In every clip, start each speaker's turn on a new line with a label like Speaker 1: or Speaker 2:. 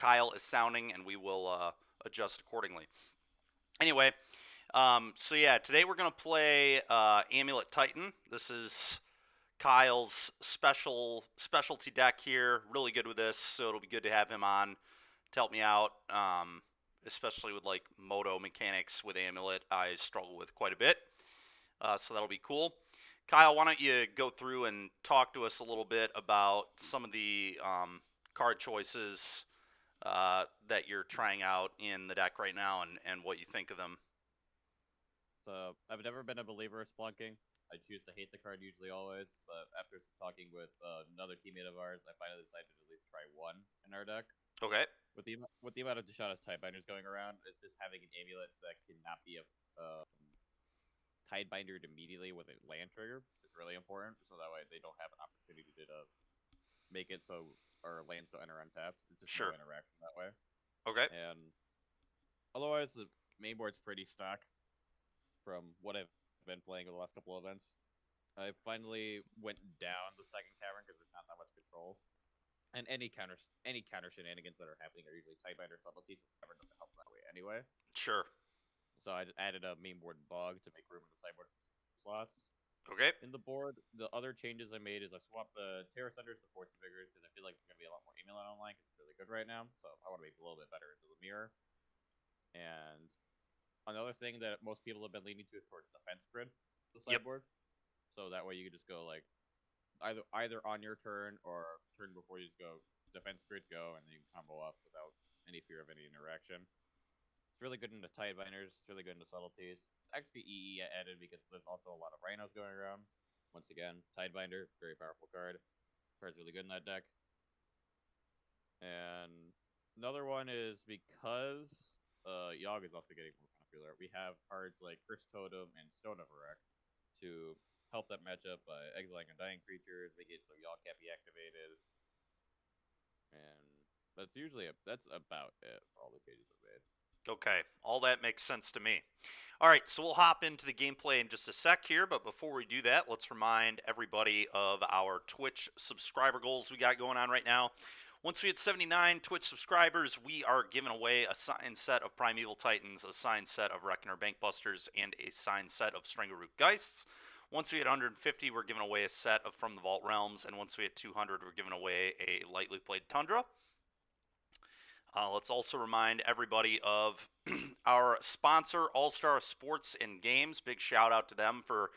Speaker 1: Kyle is sounding, and we will adjust accordingly. Anyway, so yeah, today we're gonna play Amulet Titan. This is Kyle's specialty deck here. Really good with this, so it'll be good to have him on to help me out. Especially with like moto mechanics with Amulet, I struggle with quite a bit. So that'll be cool. Kyle, why don't you go through and talk to us a little bit about some of the card choices that you're trying out in the deck right now and what you think of them.
Speaker 2: So I've never been a believer of splunking. I choose to hate the card usually always, but after talking with another teammate of ours, I finally decided to at least try one in our deck.
Speaker 1: Okay.
Speaker 2: With the amount of Deshaun's Tidebinders going around, it's just having an amulet that cannot be a Tidebindered immediately with a land trigger is really important. So that way they don't have an opportunity to make it so our lands don't enter untapped. There's just
Speaker 1: Sure.
Speaker 2: no interaction that way.
Speaker 1: Okay.
Speaker 2: And otherwise, the main board's pretty stock from what I've been playing over the last couple of events. I finally went down the second cavern because there's not that much control, and any counter shenanigans that are happening are usually Tidebinder subtleties, so cavern doesn't help that way anyway.
Speaker 1: Sure.
Speaker 2: So I added a main board bog to make room in the sideboard slots.
Speaker 1: Okay.
Speaker 2: In the board, the other changes I made is I swapped the Terra Senders to Force Vigors because I feel like there's going to be a lot more Amulet online because it's really good right now. So I want to make it a little bit better into the mirror. And another thing that most people have been leaning to is towards defense grid, the
Speaker 1: Yep.
Speaker 2: sideboard. So that way you can just go like either on your turn or turn before you just go defense grid go and then you can combo up without any fear of any interaction. It's really good into Tidebinders. It's really good into subtleties. XPEE I added because there's also a lot of rhinos going around. Once again, Tidebinder, very powerful card. Card's really good in that deck. And another one is because Yogg is also getting more popular. We have cards like Curse Totem and Stone of Erect to help that matchup by exiling undying creatures, make it so Yogg can't be activated. And that's about it for all the changes I've made.
Speaker 1: Okay. All that makes sense to me. All right, so we'll hop into the gameplay in just a sec here, but before we do that, let's remind everybody of our Twitch subscriber goals we got going on right now. Once we hit 79 Twitch subscribers, we are giving away a signed set of Primeval Titans, a signed set of Reckoner Bankbusters, and a signed set of Strangleroot Geists. Once we hit 150, we're giving away a set of From the Vault Realms, and once we hit 200, we're giving away a Lightly Played Tundra. Let's also remind everybody of our sponsor, All Star Sports and Games. Big shout out to them for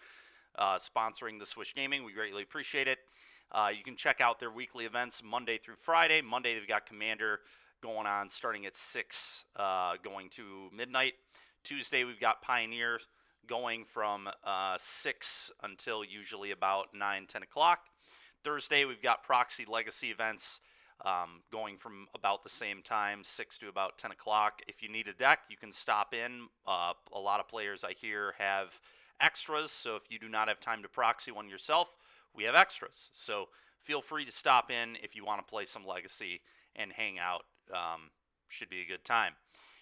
Speaker 1: sponsoring the Swish Gaming. We greatly appreciate it. You can check out their weekly events Monday through Friday. Monday, they've got Commander going on starting at 6, going to midnight. Tuesday, we've got Pioneer going from 6 until usually about 9, 10 o'clock. Thursday, we've got Proxy Legacy events going from about the same time, 6 to about 10 o'clock. If you need a deck, you can stop in. A lot of players I hear have extras, so if you do not have time to proxy one yourself, we have extras. So feel free to stop in if you want to play some Legacy and hang out. Should be a good time.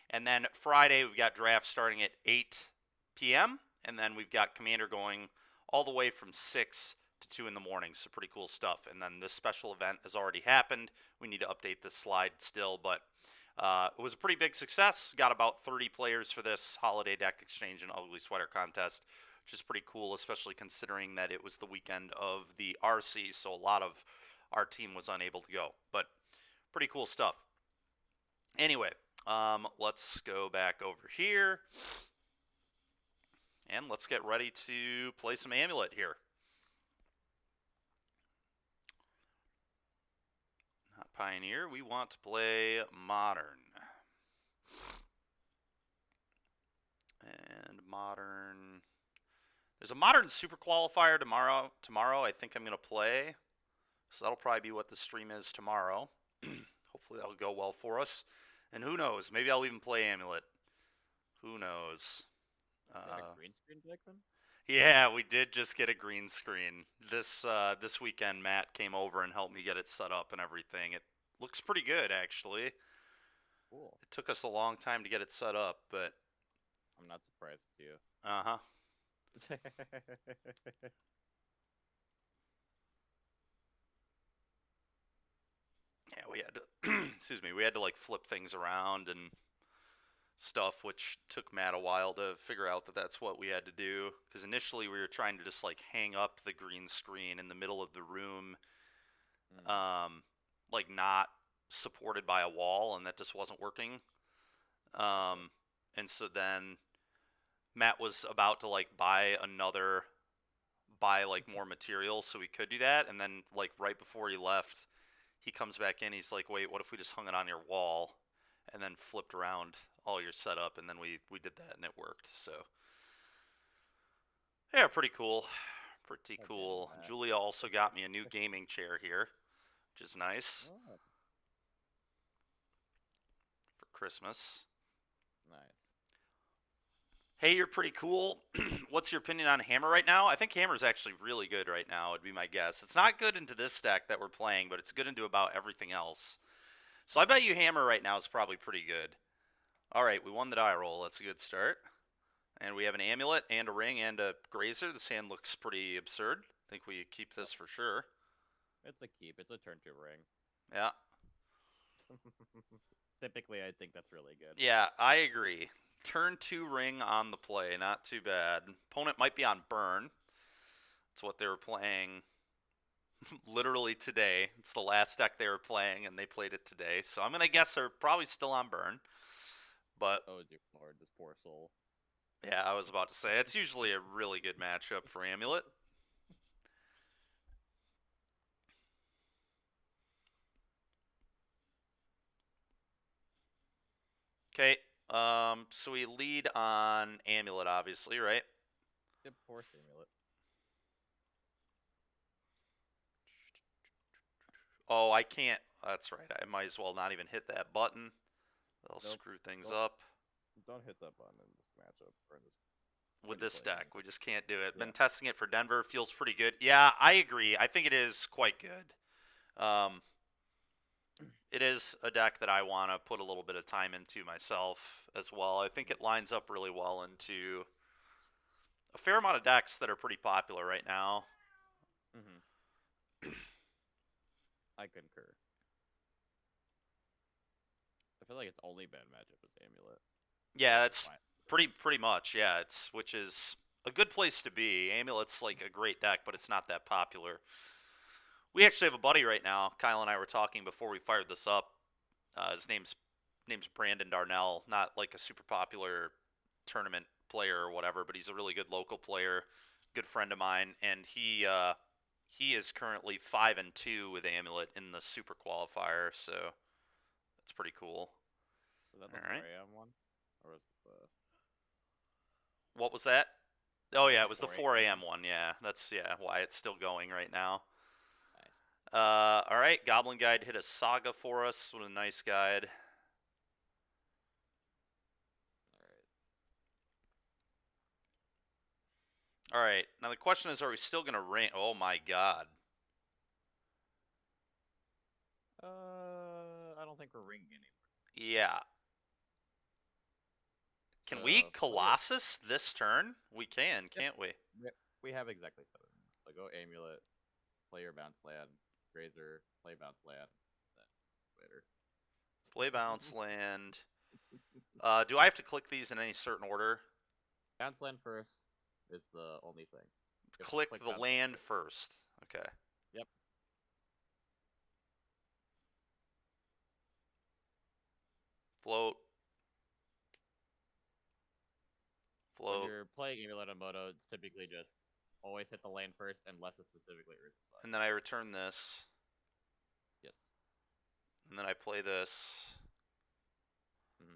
Speaker 1: And then Friday, we've got draft starting at 8 p.m., and then we've got Commander going all the way from 6 to 2 in the morning, so pretty cool stuff. And then this special event has already happened. We need to update this slide still, but it was a pretty big success. Got about 30 players for this holiday deck exchange and ugly sweater contest, which is pretty cool, especially considering that it was the weekend of the RC, so a lot of our team was unable to go. But pretty cool stuff. Anyway, let's go back over here. And let's get ready to play some Amulet here. Not Pioneer, we want to play Modern. And Modern... There's a Modern Super Qualifier tomorrow. I think I'm going to play. So that'll probably be what the stream is tomorrow. Hopefully that'll go well for us. And who knows, maybe I'll even play Amulet. Who knows?
Speaker 2: A green screen deck then?
Speaker 1: Yeah, we did just get a green screen. This weekend, Matt came over and helped me get it set up and everything. It looks pretty good, actually.
Speaker 2: Cool.
Speaker 1: It took us a long time to get it set up, but...
Speaker 2: I'm not surprised it's you.
Speaker 1: Uh-huh. Yeah, we had to, excuse me, we had to like flip things around and stuff, which took Matt a while to figure out that that's what we had to do. Because initially we were trying to just like hang up the green screen in the middle of the room,
Speaker 2: Mm.
Speaker 1: um, like not supported by a wall, and that just wasn't working.
Speaker 2: Gotcha.
Speaker 1: Um, and so then Matt was about to like buy like more materials so we could do that, and then like right before he left, he comes back in. He's like, "Wait, what if we just hung it on your wall, and then flipped around all your setup?" And then we did that, and it worked. So yeah, pretty cool. Pretty
Speaker 2: God damn it,
Speaker 1: cool.
Speaker 2: Matt.
Speaker 1: Julia also got me a new gaming chair here, which is nice
Speaker 2: Oh,
Speaker 1: for Christmas.
Speaker 2: nice.
Speaker 1: Hey, you're pretty cool. What's your opinion on Hammer right now? I think Hammer's actually really good right now, would be my guess. It's not good into this deck that we're playing, but it's good into about everything else. So I bet you Hammer right now is probably pretty good. All right, we won the die roll. That's a good start. And we have an amulet and a ring and a grazer. This hand looks pretty absurd. I think we keep
Speaker 2: Oh,
Speaker 1: this for sure.
Speaker 2: it's a keep. It's a turn 2 ring.
Speaker 1: Yeah.
Speaker 2: Typically, I think that's really good.
Speaker 1: Yeah, I agree. Turn 2 ring on the play. Not too bad. Opponent might be on burn. It's what they were playing literally today. It's the last deck they were playing, and they played it today. So I'm going to guess they're probably still on burn. But
Speaker 2: Oh, dear lord, this poor soul.
Speaker 1: yeah, I was about to say, it's usually a really good matchup for Amulet. Okay, so we lead on Amulet, obviously, right?
Speaker 2: Yep, force amulet.
Speaker 1: Oh, I can't. That's right. I might as well not even hit that button. That'll
Speaker 2: Nope.
Speaker 1: screw things
Speaker 2: Don't
Speaker 1: up.
Speaker 2: don't hit that button in this matchup or in this
Speaker 1: With
Speaker 2: when you're
Speaker 1: this
Speaker 2: playing
Speaker 1: deck.
Speaker 2: it.
Speaker 1: We just can't do it.
Speaker 2: Yeah.
Speaker 1: Been testing it for Denver. Feels pretty good. Yeah, I agree. I think it is quite good. It is a deck that I want to put a little bit of time into myself as well. I think it lines up really well into a fair amount of decks that are pretty popular right now.
Speaker 2: Hmm. I concur. I feel like its only bad matchup is amulet. But
Speaker 1: Yeah,
Speaker 2: that's
Speaker 1: it's
Speaker 2: fine.
Speaker 1: pretty much. Yeah, it's which is a good place to be. Amulet's like a great deck, but it's not that popular. We actually have a buddy right now. Kyle and I were talking before we fired this up. His name's Brandon Darnell. Not like a super popular tournament player or whatever, but he's a really good local player, good friend of mine, and he is currently 5-2 with Amulet in the super qualifier. So that's pretty cool.
Speaker 2: Was that the
Speaker 1: All
Speaker 2: 4
Speaker 1: right,
Speaker 2: a.m. one? Or was it the
Speaker 1: what was that? Oh
Speaker 2: was that
Speaker 1: yeah,
Speaker 2: the
Speaker 1: it was the
Speaker 2: 4
Speaker 1: 4 a.m.
Speaker 2: a.m.
Speaker 1: one. Yeah, that's why it's still going right now.
Speaker 2: Nice.
Speaker 1: All right, Goblin Guide hit a saga for us. What a nice guide. All right, now the question is, are we still gonna ring? Oh my God.
Speaker 2: I don't think we're ringing anymore.
Speaker 1: Yeah. Can we
Speaker 2: So play it.
Speaker 1: Colossus this turn? We can,
Speaker 2: Yep.
Speaker 1: can't we?
Speaker 2: We have exactly 7 minutes. So go amulet, play your bounce land, grazer, play bounce land, then later.
Speaker 1: Play bounce land. Do I have to click these in any certain order?
Speaker 2: Bounce land first is the only thing. You have to
Speaker 1: Click
Speaker 2: click
Speaker 1: the
Speaker 2: bounce land
Speaker 1: land
Speaker 2: first.
Speaker 1: first. Okay.
Speaker 2: Yep.
Speaker 1: Float.
Speaker 2: When
Speaker 1: Float.
Speaker 2: you're playing amulet on moto, it's typically just always hit the land first unless it's specifically Urza.
Speaker 1: And then I return this.
Speaker 2: Yes.
Speaker 1: And then I play this.
Speaker 2: Hmm.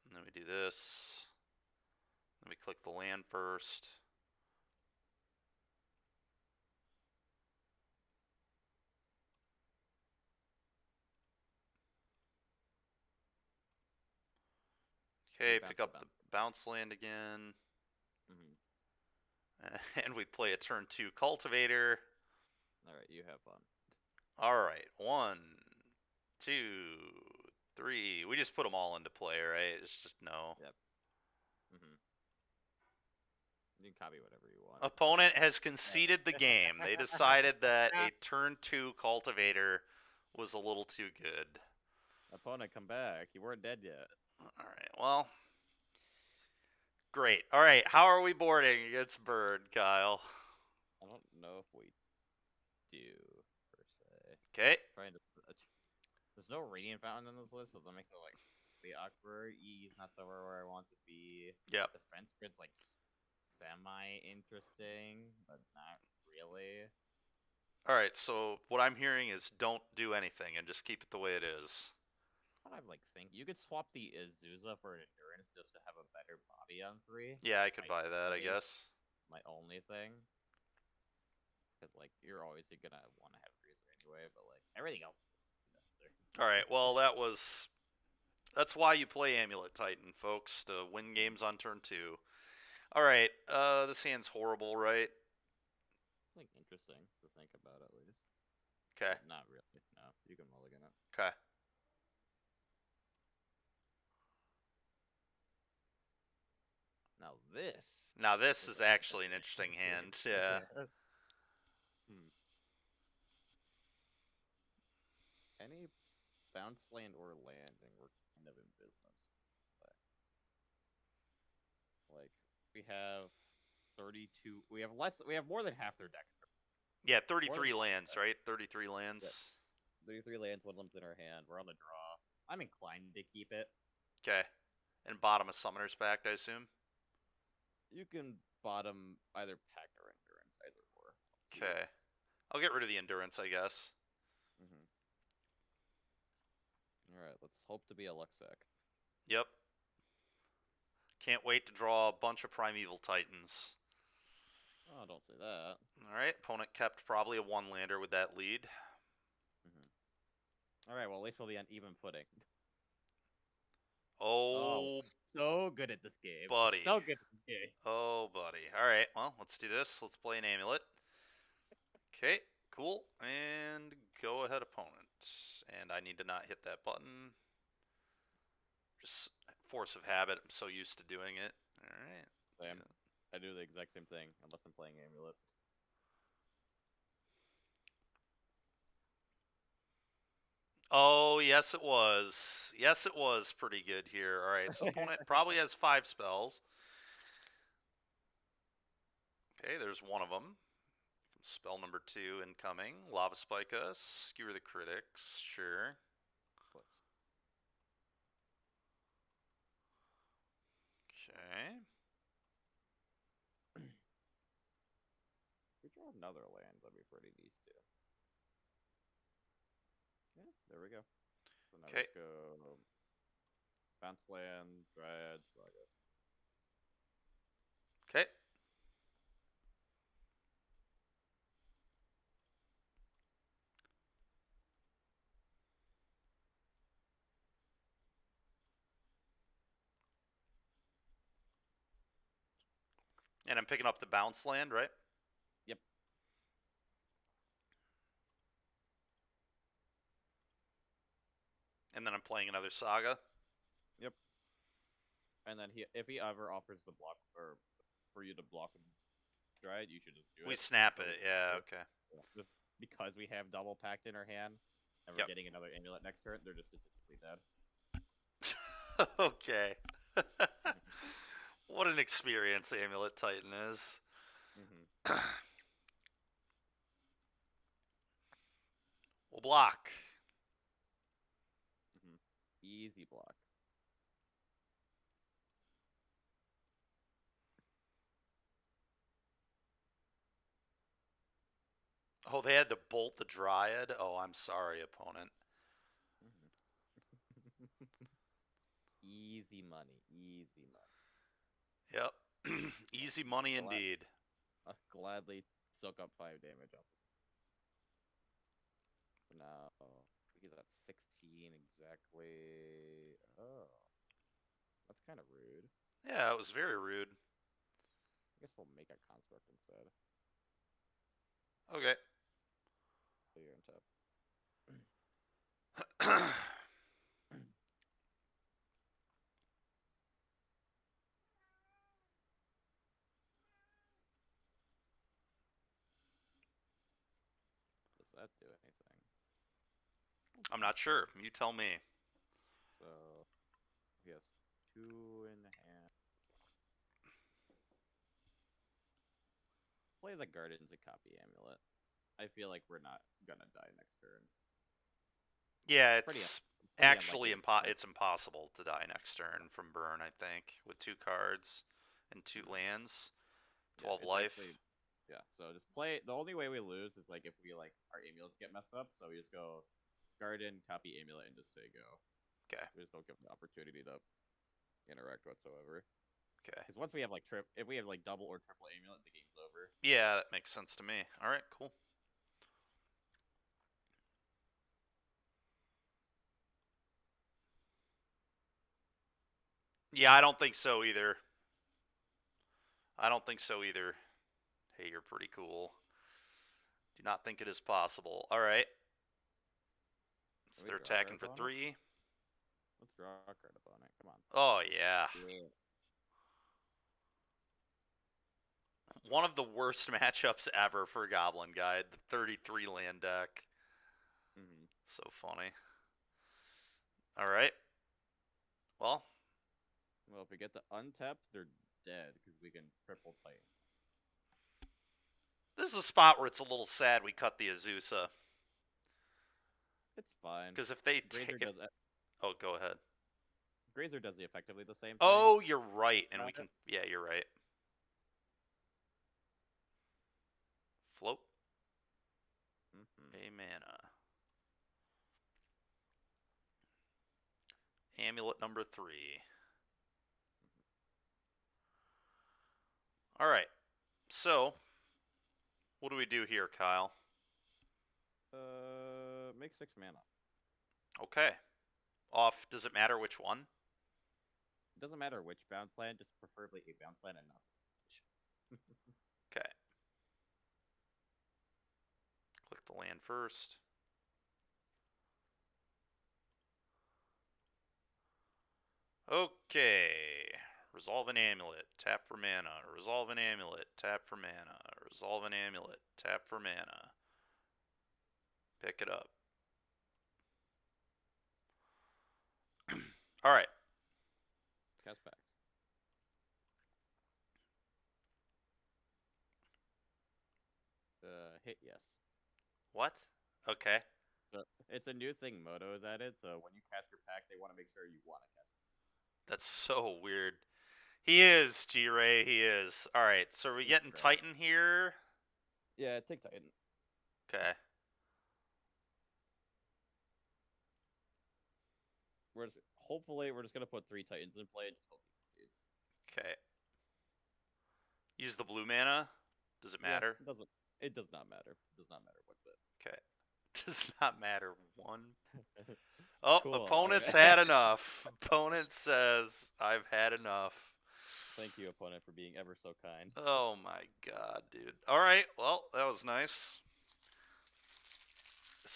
Speaker 1: And then we do this. Then we click the land first. Okay, pick up the bounce land again.
Speaker 2: Hmm.
Speaker 1: And we play a turn 2 cultivator.
Speaker 2: All right, you have fun.
Speaker 1: All right, 1, 2, 3. We just put them all into play, right? It's just no.
Speaker 2: Yep. Hmm. You can copy whatever you want.
Speaker 1: Opponent has conceded the game. They decided that a turn 2 cultivator was a little too good.
Speaker 2: Opponent, come back. You weren't dead yet.
Speaker 1: All right. Well, great. All right. How are we boarding against Bird, Kyle?
Speaker 2: I don't know if we do per se.
Speaker 1: Okay.
Speaker 2: Trying to. There's no radiant fountain in this list, so that makes it like slightly awkward. E's not somewhere where I want to be.
Speaker 1: Yep.
Speaker 2: Defense grid's like semi interesting, but not really.
Speaker 1: All right. So what I'm hearing is don't do anything and just keep it the way it is.
Speaker 2: What I'm like thinking, you could swap the Azusa for an endurance just to have a better body on 3.
Speaker 1: Yeah, I
Speaker 2: That's
Speaker 1: could buy that, I guess.
Speaker 2: my only thing. Because like you're always gonna want to have Freezer anyway, but like everything else is necessary.
Speaker 1: All right. Well, that's why you play Amulet Titan, folks, to win games on turn 2. All right. This hand's horrible, right?
Speaker 2: It's like interesting to think about at least.
Speaker 1: Okay.
Speaker 2: Not really. No, you can mulligan it.
Speaker 1: Okay.
Speaker 2: Now this.
Speaker 1: Now this is actually an interesting hand. Yeah.
Speaker 2: Any bounce land or landing, we're kind of in business. Like we have 32. We have less. We have more than half their deck.
Speaker 1: Yeah, 33 lands, right? 33 lands.
Speaker 2: Yep. 33 lands, one limit in our hand. We're on the draw. I'm inclined to keep it.
Speaker 1: Okay. And bottom of Summoner's Pact, I assume?
Speaker 2: You can bottom either Pact or Endurance, either or.
Speaker 1: Okay. I'll get rid of the Endurance, I guess.
Speaker 2: Alright, let's hope to be a Luxac.
Speaker 1: Yep. Can't wait to draw a bunch of Primeval Titans.
Speaker 2: Oh, don't say that.
Speaker 1: Alright, opponent kept probably a 1-lander with that lead.
Speaker 2: Alright, well, at least we'll be on even footing.
Speaker 1: Oh,
Speaker 2: so good at this game.
Speaker 1: buddy.
Speaker 2: So good at this game.
Speaker 1: Oh, buddy. Alright, well, let's do this. Let's play an Amulet. Okay, cool. And go ahead, opponent. And I need to not hit that button. Just force of habit. I'm so used to doing it. Alright.
Speaker 2: Same. I do the exact same thing, unless I'm playing Amulet.
Speaker 1: Oh, yes, it was. Yes, it was pretty good here. All right, so opponent probably has 5 spells. Okay, there's one of them. Spell number 2 incoming. Lava Spike us. Skewer the critics. Sure. Okay.
Speaker 2: If we draw another land, that'd be pretty decent. Yeah, there we go. So now let's go bounce land, Dryad, Saga.
Speaker 1: Okay. And I'm picking up the bounce land, right?
Speaker 2: Yep.
Speaker 1: And then I'm playing another Saga.
Speaker 2: Yep. And then if he ever offers the block or for you to block Dryad, you should just do it.
Speaker 1: We snap it. Yeah. Okay.
Speaker 2: Yeah. Just because we have double pact in our hand, and we're getting another amulet next turn, they're just statistically dead.
Speaker 1: Okay. What an experience Amulet Titan is. We'll block.
Speaker 2: Easy block.
Speaker 1: Oh, they had to bolt the Dryad? Oh, I'm sorry, opponent.
Speaker 2: Easy money. Easy money.
Speaker 1: Yep. Easy money indeed.
Speaker 2: I'll gladly soak up 5 damage off this. So now he's at 16 exactly. Oh. That's kind of rude.
Speaker 1: Yeah, it was very rude.
Speaker 2: I guess we'll make a construct instead.
Speaker 1: Okay.
Speaker 2: So you're on top. Does that do anything?
Speaker 1: I'm not sure. You tell me.
Speaker 2: So he has 2.5. Play the Gardens and copy Amulet. I feel like we're not gonna die next turn.
Speaker 1: Yeah,
Speaker 2: Pretty
Speaker 1: it's
Speaker 2: pretty
Speaker 1: actually
Speaker 2: unlikely.
Speaker 1: it's impossible to die next turn from burn, I think, with 2 cards and 2
Speaker 2: Mhm.
Speaker 1: lands,
Speaker 2: Yeah,
Speaker 1: 12
Speaker 2: it's
Speaker 1: life.
Speaker 2: actually yeah. So just play. The only way we lose is like if we like our amulets get messed up. So we just go Garden, copy Amulet, and just say go.
Speaker 1: Okay.
Speaker 2: We just don't give them the opportunity to interact whatsoever.
Speaker 1: Okay.
Speaker 2: Because once we have like if we have like double or triple Amulet, the game's over.
Speaker 1: Yeah, that makes sense to me. All right, cool. Yeah, I don't think so either. I don't think so either. Hey, you're pretty cool. Do not think it is possible. All right. So
Speaker 2: Can we
Speaker 1: they're
Speaker 2: draw a card
Speaker 1: attacking for
Speaker 2: opponent?
Speaker 1: 3.
Speaker 2: Let's draw a card opponent. Come on.
Speaker 1: Oh, yeah.
Speaker 2: Yeah.
Speaker 1: One of the worst matchups ever for Goblin Guide, the 33 land deck.
Speaker 2: Mm-hmm.
Speaker 1: So funny. All right. Well,
Speaker 2: Well, if we get the untap, they're dead because we can triple Titan.
Speaker 1: this is a spot where it's a little sad we cut the Azusa.
Speaker 2: It's fine.
Speaker 1: Because if they
Speaker 2: Grazer
Speaker 1: if
Speaker 2: does it.
Speaker 1: oh, go ahead.
Speaker 2: Grazer does effectively the same thing.
Speaker 1: Oh, you're right, and we can. Yeah, you're right. Float
Speaker 2: Mm-hmm.
Speaker 1: a mana. Amulet number 3. All right. So, what do we do here, Kyle?
Speaker 2: Make 6 mana.
Speaker 1: Okay. Off. Does it matter which one?
Speaker 2: It doesn't matter which bounce land, just preferably a bounce land and not.
Speaker 1: Okay. Click the land first. Okay. Resolve an amulet. Tap for mana. Resolve an amulet. Tap for mana. Resolve an amulet. Tap for mana. Pick it up. All right.
Speaker 2: Cast packs. Hit yes.
Speaker 1: What? Okay.
Speaker 2: So it's a new thing Moto has added. So when you cast your pack, they want to make sure you want to cast.
Speaker 1: That's so weird. He is, G-Ray. He is. All right. So are we
Speaker 2: He's
Speaker 1: getting
Speaker 2: great.
Speaker 1: Titan here?
Speaker 2: Yeah, take Titan.
Speaker 1: Okay.
Speaker 2: Hopefully we're just gonna put 3 Titans in play and just hope he succeeds.
Speaker 1: Okay. Use the blue mana. Does it
Speaker 2: Yeah,
Speaker 1: matter?
Speaker 2: it does not matter. It does not matter what bit.
Speaker 1: Okay. Does not matter one. Oh,
Speaker 2: Cool.
Speaker 1: opponent's
Speaker 2: Right.
Speaker 1: had enough. Opponent says, I've had enough.
Speaker 2: Thank you, opponent, for being ever so kind.
Speaker 1: Oh my god, dude. Alright, well, that was nice.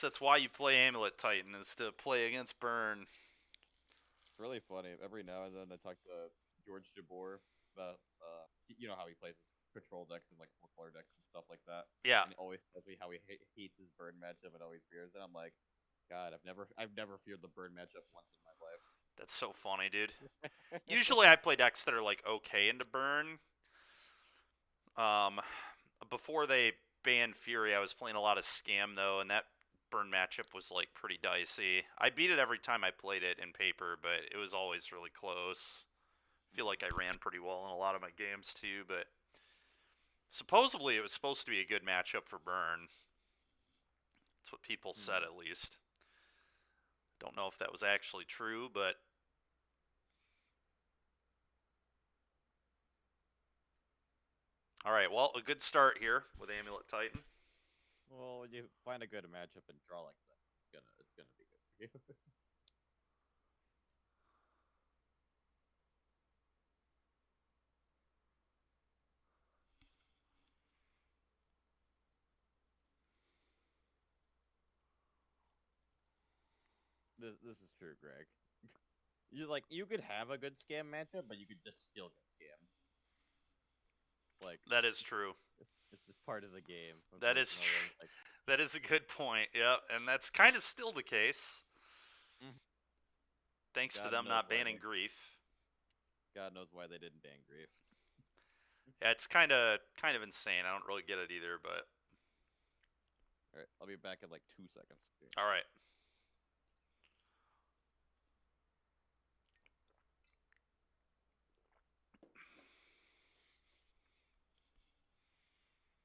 Speaker 1: That's why you play Amulet Titan, is to play against Burn.
Speaker 2: It's really funny. Every now and then I talk to George Jabor about, you know how he plays his control decks and like 4 color decks and stuff like that.
Speaker 1: Yeah,
Speaker 2: And he always tells me how he hates his burn matchup and always fears it. I'm like, God, I've never feared the burn matchup once in my life.
Speaker 1: that's so funny, dude. Usually I play decks that are like okay into Burn. Um, before they banned Fury, I was playing a lot of Scam though, and that Burn matchup was like pretty dicey. I beat it every time I played it in paper, but it was always really close. I feel like I ran pretty well in a lot of my games too, but supposedly it was supposed to be a good matchup for Burn. That's what people said, at least. Don't know if that was actually true, but all right. Well, a good start here with Amulet Titan.
Speaker 2: Well, when you find a good matchup and draw like that, it's gonna be good for you. This is true, Greg. You could have a good scam matchup, but you could just still get scammed. Like
Speaker 1: That is true.
Speaker 2: it's just part of the game,
Speaker 1: That is
Speaker 2: unfortunately. Like
Speaker 1: that is a good point. Yeah, and that's kind of still the case.
Speaker 2: Mhm.
Speaker 1: Thanks to
Speaker 2: God
Speaker 1: them
Speaker 2: knows
Speaker 1: not
Speaker 2: why
Speaker 1: banning
Speaker 2: they.
Speaker 1: grief.
Speaker 2: God knows why they didn't ban grief.
Speaker 1: Yeah, it's kind of insane. I don't really get it either, but
Speaker 2: All right, I'll be back in like 2 seconds.
Speaker 1: all right.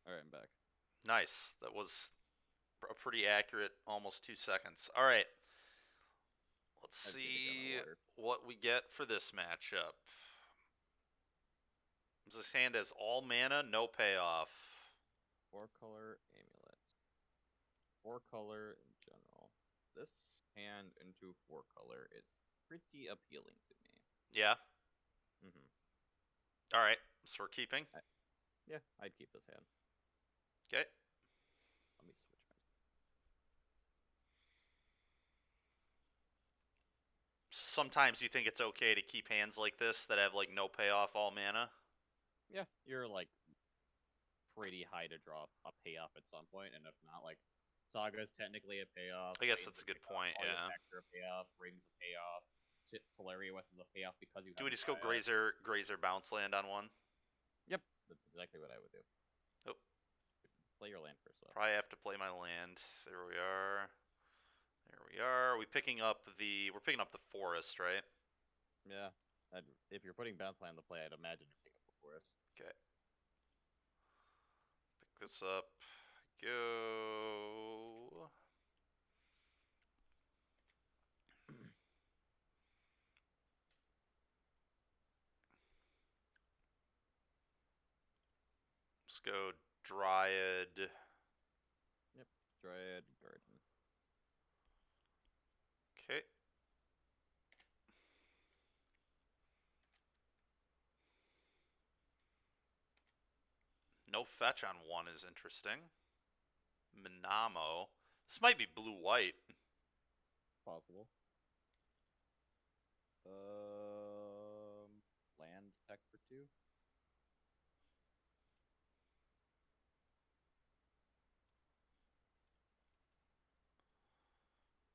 Speaker 2: All right, I'm back.
Speaker 1: Nice. That was a pretty accurate almost 2 seconds. All right. Let's
Speaker 2: I just need to get my
Speaker 1: see
Speaker 2: water.
Speaker 1: what we get for this matchup. This hand has all mana, no payoff.
Speaker 2: Four color amulet. Four color in general. This hand into four color is pretty appealing to me.
Speaker 1: Yeah.
Speaker 2: Mm-hmm.
Speaker 1: All right. So we're keeping.
Speaker 2: Yeah, I'd keep this hand.
Speaker 1: Okay.
Speaker 2: Let me switch my.
Speaker 1: Sometimes you think it's okay to keep hands like this that have like no payoff, all mana.
Speaker 2: Yeah, you're like pretty high to draw a payoff at some point, and if not, like Saga is technically a payoff.
Speaker 1: I guess
Speaker 2: Titans
Speaker 1: that's a
Speaker 2: a
Speaker 1: good
Speaker 2: payoff.
Speaker 1: point.
Speaker 2: All your
Speaker 1: Yeah.
Speaker 2: effects are a payoff. Rings a payoff. Telarius is a payoff because you
Speaker 1: Do
Speaker 2: have
Speaker 1: we
Speaker 2: a
Speaker 1: just go
Speaker 2: Dryad.
Speaker 1: grazer bounce land on one?
Speaker 2: Yep, that's exactly what I would do.
Speaker 1: Oh,
Speaker 2: Play your land first, though.
Speaker 1: probably have to play my land. There we are. There we are. We're picking up the forest, right?
Speaker 2: Yeah, if you're putting bounce land to play, I'd imagine you're picking up the forest.
Speaker 1: Okay. Pick this up. Go. Let's go Dryad.
Speaker 2: Yep, Dryad Garden.
Speaker 1: Okay. No fetch on one is interesting. Minamo. This might be blue-white.
Speaker 2: Possible. Land tech for two.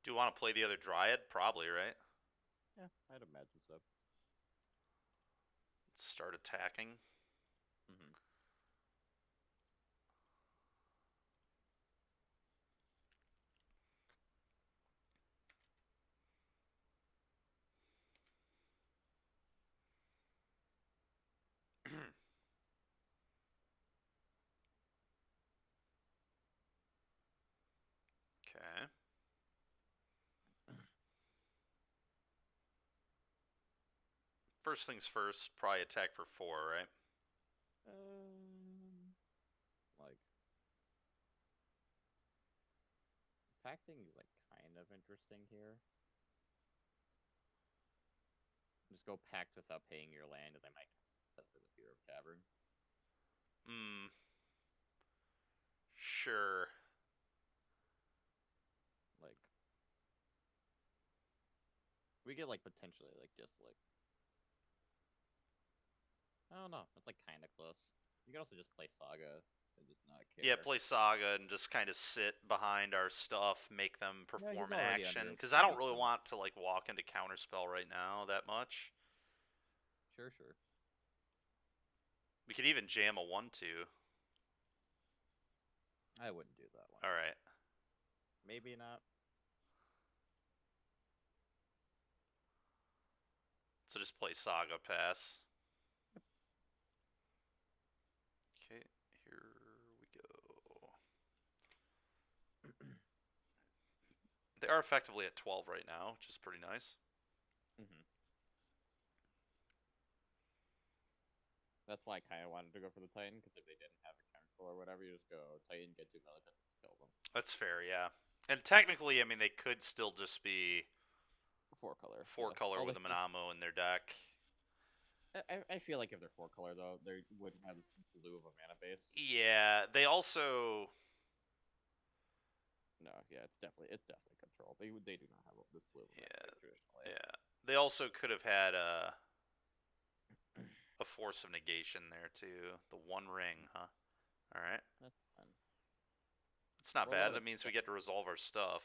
Speaker 1: Do you want to play the other Dryad? Probably, right?
Speaker 2: Yeah, I'd imagine so.
Speaker 1: Let's start attacking.
Speaker 2: Mm-hmm.
Speaker 1: Okay. First things first, probably attack for 4, right?
Speaker 2: Like pacting is like kind of interesting here. Just go packed without paying your land, and they might test for the fear of tavern.
Speaker 1: Hmm. Sure.
Speaker 2: Like we get like potentially like just like I don't know. It's like kind of close. You can also just play Saga and just not
Speaker 1: Yeah,
Speaker 2: care.
Speaker 1: play Saga and just kind of sit behind our stuff, make them
Speaker 2: Yeah, he's
Speaker 1: perform an
Speaker 2: already
Speaker 1: action.
Speaker 2: under
Speaker 1: Because I don't
Speaker 2: Saga's
Speaker 1: really
Speaker 2: thumb.
Speaker 1: want to like walk into counterspell right now that much.
Speaker 2: Sure, sure.
Speaker 1: We could even jam a 1/2.
Speaker 2: I wouldn't do that one.
Speaker 1: All right.
Speaker 2: Maybe not.
Speaker 1: So just play Saga pass. Okay, here we go. They are effectively at 12 right now, which is pretty nice.
Speaker 2: Mm-hmm. That's why I kind of wanted to go for the Titan, because if they didn't have a counterspell or whatever, you just go Titan, get two Melikas, and kill them.
Speaker 1: That's fair, yeah. And technically, I mean, they could still just be
Speaker 2: Four color.
Speaker 1: four
Speaker 2: Yeah.
Speaker 1: color
Speaker 2: All
Speaker 1: with a Minamo in their deck.
Speaker 2: I feel like if they're four color though, they wouldn't have this blue of a mana base.
Speaker 1: Yeah, they also.
Speaker 2: No, yeah, it's definitely control. They do not have this blue of a mana
Speaker 1: Yeah,
Speaker 2: base traditionally.
Speaker 1: yeah. They also could have had a force of negation there too. The One Ring, huh? All right.
Speaker 2: That's fine.
Speaker 1: It's not
Speaker 2: Or let
Speaker 1: bad.
Speaker 2: a
Speaker 1: That means we get to resolve our stuff.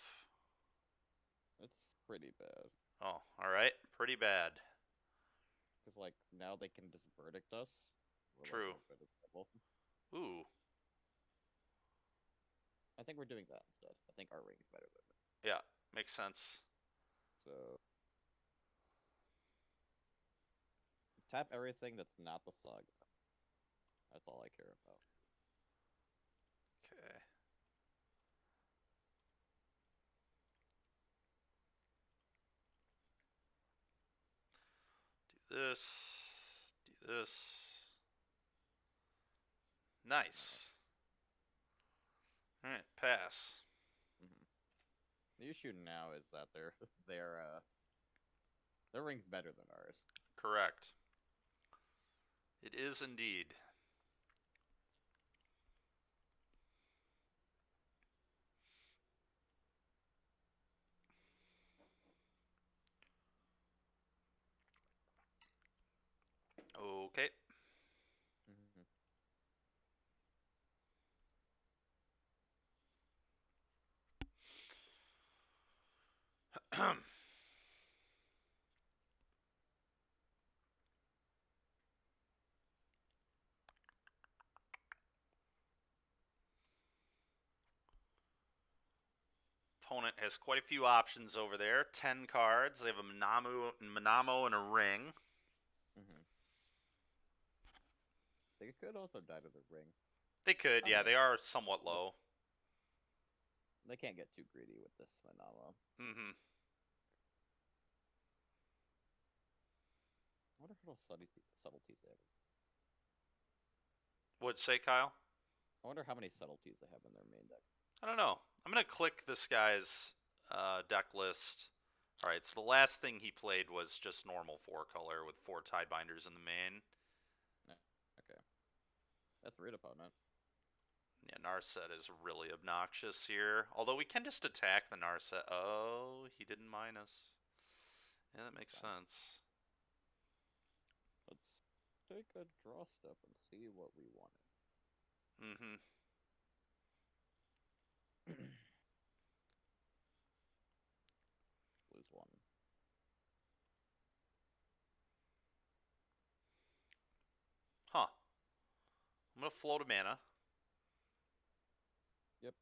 Speaker 2: It's pretty bad.
Speaker 1: Oh, all right. Pretty bad.
Speaker 2: Because like now they can just verdict us. We're like
Speaker 1: True.
Speaker 2: no good at level.
Speaker 1: Ooh.
Speaker 2: I think we're doing that instead. I think our ring's better than it.
Speaker 1: Yeah. Makes sense.
Speaker 2: So tap everything that's not the saga. That's all I care about.
Speaker 1: Okay. Do this. Do this. Nice. All right. Pass.
Speaker 2: Mm-hmm. The issue now is that their ring's better than ours.
Speaker 1: Correct. It is indeed. Okay.
Speaker 2: Mm-hmm.
Speaker 1: Opponent has quite a few options over there. 10 cards. They have a Manamo and a ring.
Speaker 2: Mm-hmm. They could also die to the ring.
Speaker 1: They could,
Speaker 2: I don't
Speaker 1: yeah.
Speaker 2: know.
Speaker 1: They are somewhat low.
Speaker 2: They can't get too greedy with this Manama.
Speaker 1: Mm-hmm.
Speaker 2: I wonder how subtleties they have.
Speaker 1: What'd say, Kyle?
Speaker 2: I wonder how many subtleties they have in their main deck.
Speaker 1: I don't know. I'm going to click this guy's deck list. All right, so the last thing he played was just normal 4-color with 4 Tidebinders in the main.
Speaker 2: Okay. That's a rude opponent.
Speaker 1: Yeah, Narset is really obnoxious here. Although we can just attack the Narset. Oh, he didn't minus. Yeah, that makes sense.
Speaker 2: Let's take a draw step and see what we wanted.
Speaker 1: Mm-hmm.
Speaker 2: Lose one.
Speaker 1: Huh. I'm going to float a mana.
Speaker 2: Yep.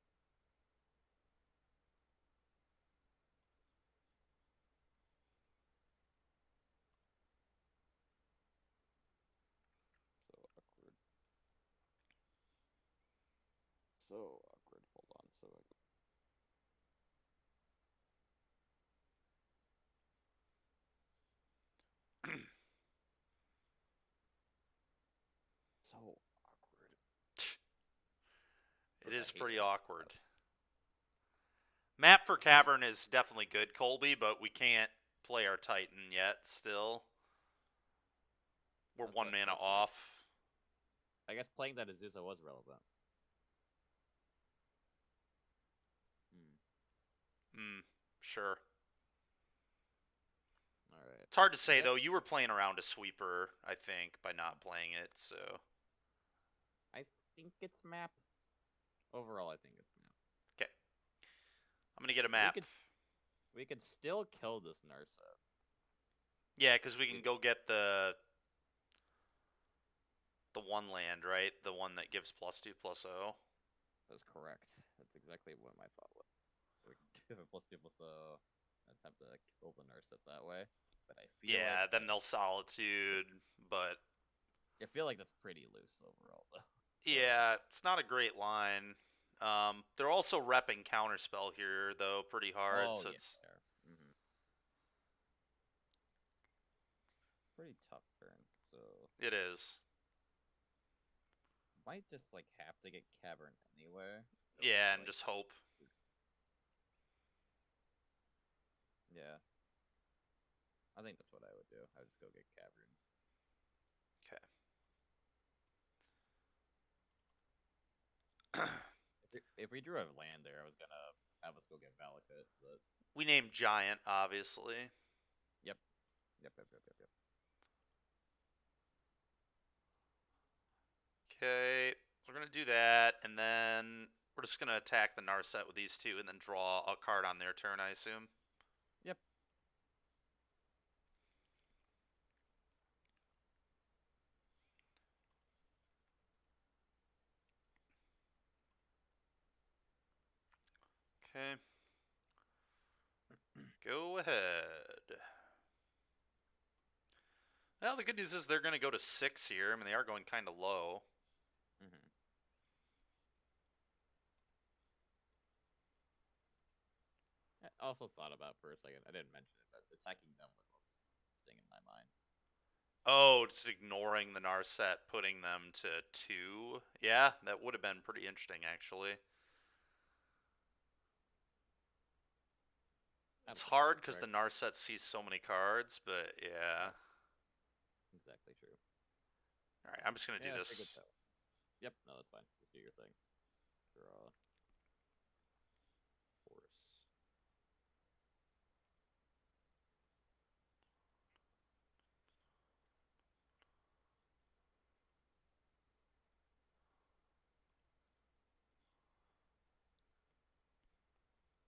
Speaker 2: So awkward. So awkward. Hold on. So I so awkward.
Speaker 1: It
Speaker 2: I
Speaker 1: is
Speaker 2: hate
Speaker 1: pretty
Speaker 2: when that
Speaker 1: awkward.
Speaker 2: happens.
Speaker 1: Map for
Speaker 2: I hate.
Speaker 1: Cavern is definitely good, Colby, but we can't play our Titan yet still. We're
Speaker 2: That's
Speaker 1: 1 mana
Speaker 2: that's weird.
Speaker 1: off.
Speaker 2: I guess playing that Azusa was relevant. Hmm.
Speaker 1: Hmm, sure.
Speaker 2: All right.
Speaker 1: It's hard to say,
Speaker 2: That
Speaker 1: though. You were playing around a sweeper, I think, by not playing it, so...
Speaker 2: I think it's map. Overall, I think it's map.
Speaker 1: Okay. I'm gonna get a
Speaker 2: So
Speaker 1: map.
Speaker 2: we could still kill this Narset.
Speaker 1: Yeah, because we can
Speaker 2: It,
Speaker 1: go get the 1 land, right? The one that gives +2/+0.
Speaker 2: That's correct. That's exactly what my thought was. So we can give it +2/+0 attempt to kill the Narset that way. But I feel like
Speaker 1: Yeah, then they'll Solitude, but...
Speaker 2: I feel like that's pretty loose overall, though.
Speaker 1: Yeah, it's not a great line. They're also repping Counterspell here, though, pretty hard,
Speaker 2: Oh
Speaker 1: so
Speaker 2: yeah,
Speaker 1: it's...
Speaker 2: there. Pretty tough turn. So
Speaker 1: It is.
Speaker 2: might just like have to get Cavern anyway.
Speaker 1: Yeah, and
Speaker 2: Like
Speaker 1: just hope.
Speaker 2: yeah, I think that's what I would do. I would just go get Cavern.
Speaker 1: Okay.
Speaker 2: If we drew a land there, I was gonna have us go get Valakut, but
Speaker 1: We named Giant, obviously.
Speaker 2: yep, yep.
Speaker 1: Okay, we're gonna do that, and then we're just gonna attack the Narset with these two, and then draw a card on their turn, I assume.
Speaker 2: Yep.
Speaker 1: Okay. Go ahead. Well, the good news is they're going to go to 6 here. I mean, they are going kind of low.
Speaker 2: Mm-hmm. I also thought about for a second. I didn't mention it, but attacking them was also interesting in my mind.
Speaker 1: Oh, just ignoring the Narset, putting them to 2. Yeah, that would have been pretty interesting, actually.
Speaker 2: I
Speaker 1: It's
Speaker 2: don't think that
Speaker 1: hard
Speaker 2: was
Speaker 1: because the
Speaker 2: correct.
Speaker 1: Narset sees so many cards, but yeah.
Speaker 2: Yep, exactly true.
Speaker 1: Alright, I'm just going to do
Speaker 2: Yeah, take it
Speaker 1: this.
Speaker 2: though. Yep, no, that's fine. Just do your thing. Draw. Force.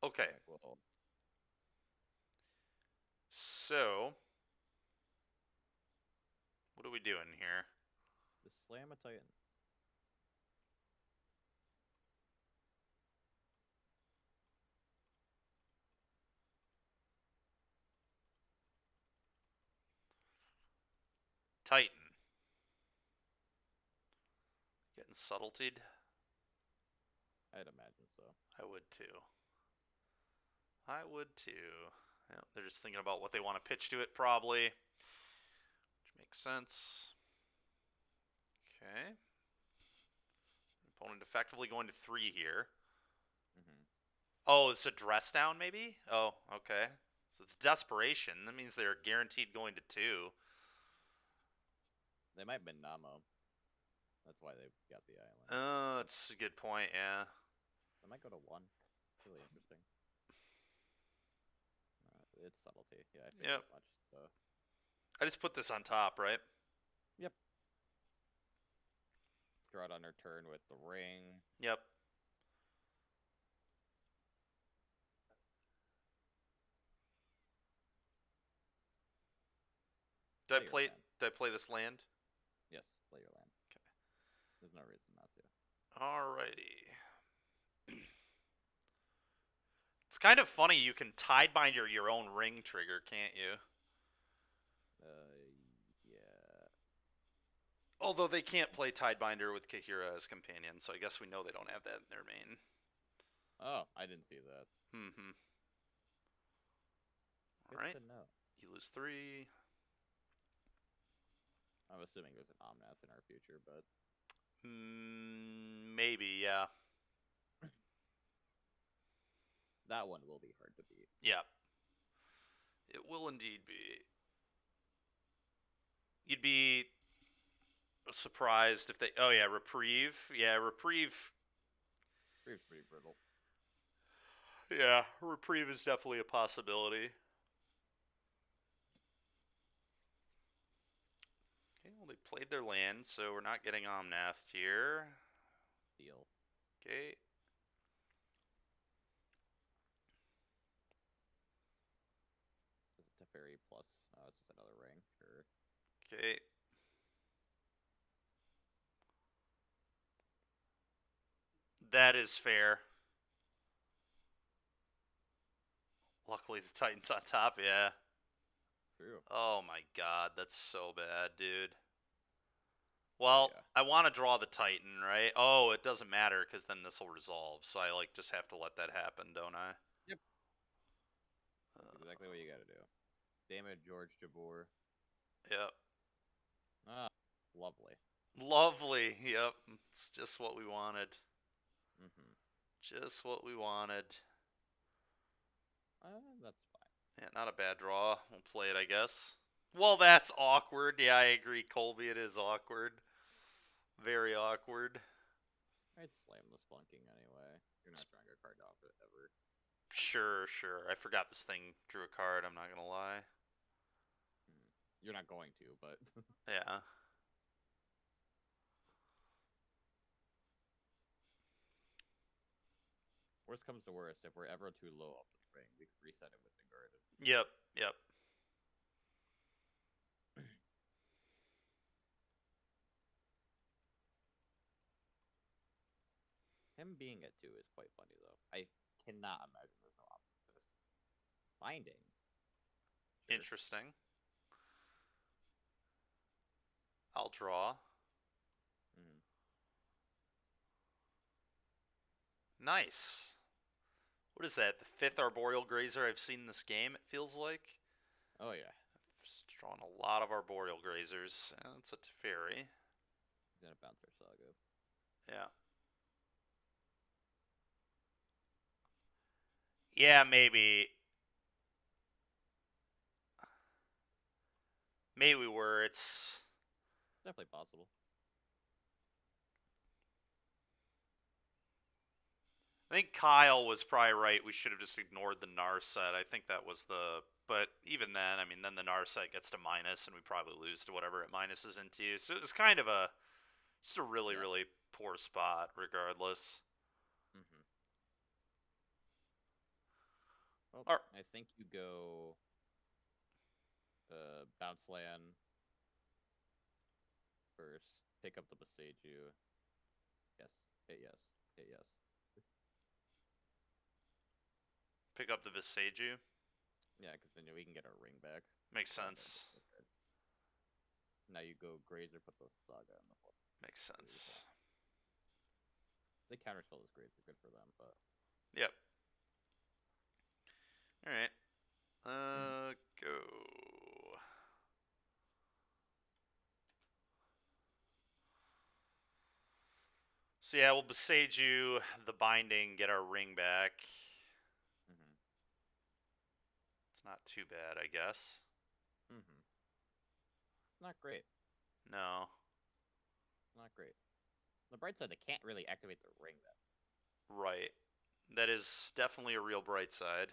Speaker 1: Okay,
Speaker 2: Alright, well,
Speaker 1: so what are we doing here?
Speaker 2: just slam a Titan.
Speaker 1: Titan. Getting subtletied?
Speaker 2: I'd imagine so.
Speaker 1: I would too. I would too. Yeah, they're just thinking about what they want to pitch to it, probably. Which makes sense. Okay. Opponent effectively going to 3 here.
Speaker 2: Mm-hmm.
Speaker 1: Oh, it's a dress down, maybe? Oh, okay. So it's desperation. That means they're guaranteed going to 2.
Speaker 2: They might have been Namo. That's why they got the island.
Speaker 1: Oh, that's a good point, yeah.
Speaker 2: They might go to 1. Really interesting. It's subtlety. Yeah, I figured
Speaker 1: Yep.
Speaker 2: as much. So,
Speaker 1: I just put this on top, right?
Speaker 2: yep. Draw it on their turn with the ring.
Speaker 1: Yep. Did I
Speaker 2: Play your
Speaker 1: play?
Speaker 2: land.
Speaker 1: Did I play this land?
Speaker 2: Yes, play your land.
Speaker 1: Okay.
Speaker 2: There's no reason not to.
Speaker 1: Alrighty. It's kind of funny. You can tidebind your own ring trigger, can't you?
Speaker 2: Yeah.
Speaker 1: Although they can't play Tidebinder with Kahira as companion, so I guess we know they don't have that in their main.
Speaker 2: Oh, I didn't see that.
Speaker 1: Mm-hmm.
Speaker 2: Good
Speaker 1: Alright.
Speaker 2: to know.
Speaker 1: You lose 3.
Speaker 2: I'm assuming there's an Omnath in our future, but
Speaker 1: Maybe, yeah.
Speaker 2: that one will be hard to beat.
Speaker 1: Yeah. It will indeed be. You'd be surprised if they. Oh, yeah, Reprieve. Yeah, Reprieve.
Speaker 2: Reeve's pretty brittle.
Speaker 1: Yeah, Reprieve is definitely a possibility. Okay, well, they played their land, so we're not getting Omnath here.
Speaker 2: Deal.
Speaker 1: Okay.
Speaker 2: Is it Teferi plus? Oh, it's just another ring. Sure.
Speaker 1: Okay. That is fair. Luckily, the Titan's on top, yeah.
Speaker 2: True.
Speaker 1: Oh my god, that's so bad, dude. Well,
Speaker 2: Yeah.
Speaker 1: I want to draw the Titan, right? Oh, it doesn't matter, because then this will resolve, so I, like, just have to let that happen, don't I?
Speaker 2: Yep. That's exactly what you gotta do. Damn it, George Jabor.
Speaker 1: Yep.
Speaker 2: Ah, lovely.
Speaker 1: Lovely, yep. It's just what we wanted.
Speaker 2: Mm-hmm.
Speaker 1: Just what we wanted.
Speaker 2: That's fine.
Speaker 1: Yeah, not a bad draw. We'll play it, I guess. Well, that's awkward. Yeah, I agree, Colby. It is awkward. Very awkward.
Speaker 2: I'd slam the Splunking anyway. You're not drawing a card off it ever.
Speaker 1: Sure, sure. I forgot this thing drew a card, I'm not gonna lie.
Speaker 2: You're not going to, but
Speaker 1: Yeah.
Speaker 2: worst comes to worst, if we're ever too low off the ring, we can reset it with the Guarded.
Speaker 1: Yep, yep.
Speaker 2: Him being at 2 is quite funny though. I cannot imagine there's no optimist. Binding. Sure.
Speaker 1: Interesting. I'll draw.
Speaker 2: Mm-hmm.
Speaker 1: Nice. What is that? The 5th Arboreal Grazer I've seen in this game, it feels like.
Speaker 2: Oh yeah.
Speaker 1: Just drawing a lot of Arboreal Grazers. And it's a Teferi.
Speaker 2: He's gonna bounce our Saga.
Speaker 1: Yeah. Yeah, maybe. Maybe we were. It's
Speaker 2: Definitely possible.
Speaker 1: I think Kyle was probably right. We should have just ignored the Narset. I think that was the. But even then, I mean, then the Narset gets to minus, and we probably lose to whatever it minuses into. So it was kind of just a really,
Speaker 2: Yeah.
Speaker 1: really poor spot, regardless.
Speaker 2: Mm-hmm. Well,
Speaker 1: Or,
Speaker 2: I think you go bounce land first. Pick up the Beseiju. Yes. Hit yes. Hit yes.
Speaker 1: pick up the Viseju.
Speaker 2: Yeah, because then we can get our ring back.
Speaker 1: Makes
Speaker 2: Without
Speaker 1: sense.
Speaker 2: Now you go Grazer, put the Saga on the floor.
Speaker 1: Makes sense.
Speaker 2: They counterspell is great. They're good for them, but
Speaker 1: Yep. All right. Go. So yeah, we'll Beseiju the binding, get our ring back.
Speaker 2: mm-hmm.
Speaker 1: It's not too bad, I guess.
Speaker 2: Mm-hmm. Not great.
Speaker 1: No.
Speaker 2: Not great. On the bright side, they can't really activate the ring then.
Speaker 1: Right. That is definitely a real bright side.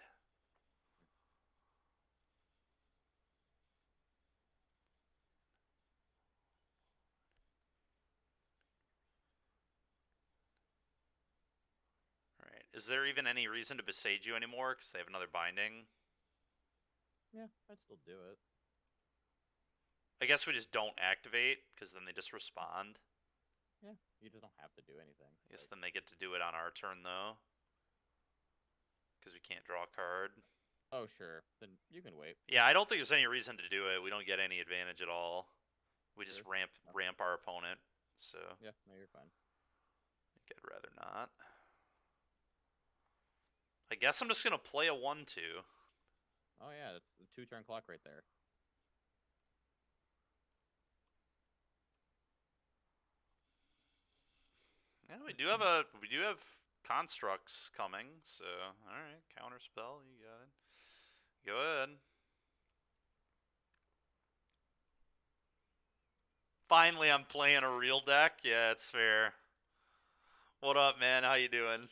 Speaker 1: Alright. Is there even any reason to Beseiju anymore? Because they have another binding?
Speaker 2: Yeah, I'd still do it.
Speaker 1: I guess we just don't activate, because then they just respond.
Speaker 2: Yeah, you just don't have to do anything.
Speaker 1: I guess then they get to do it on our turn, though. Because we can't draw a card.
Speaker 2: Oh, sure. Then you can wait.
Speaker 1: Yeah, I don't think there's any reason to do it. We don't get any advantage at all. We just
Speaker 2: Sure.
Speaker 1: ramp our opponent. So
Speaker 2: Yeah, no, you're fine.
Speaker 1: I think I'd rather not. I guess I'm just gonna play a 1-2.
Speaker 2: Oh yeah, that's the 2-turn clock right there.
Speaker 1: Yeah, we do have constructs coming, so alright, counter spell, you got it. Go ahead. Finally I'm playing a real deck. Yeah, it's fair. What up, man? How you doing?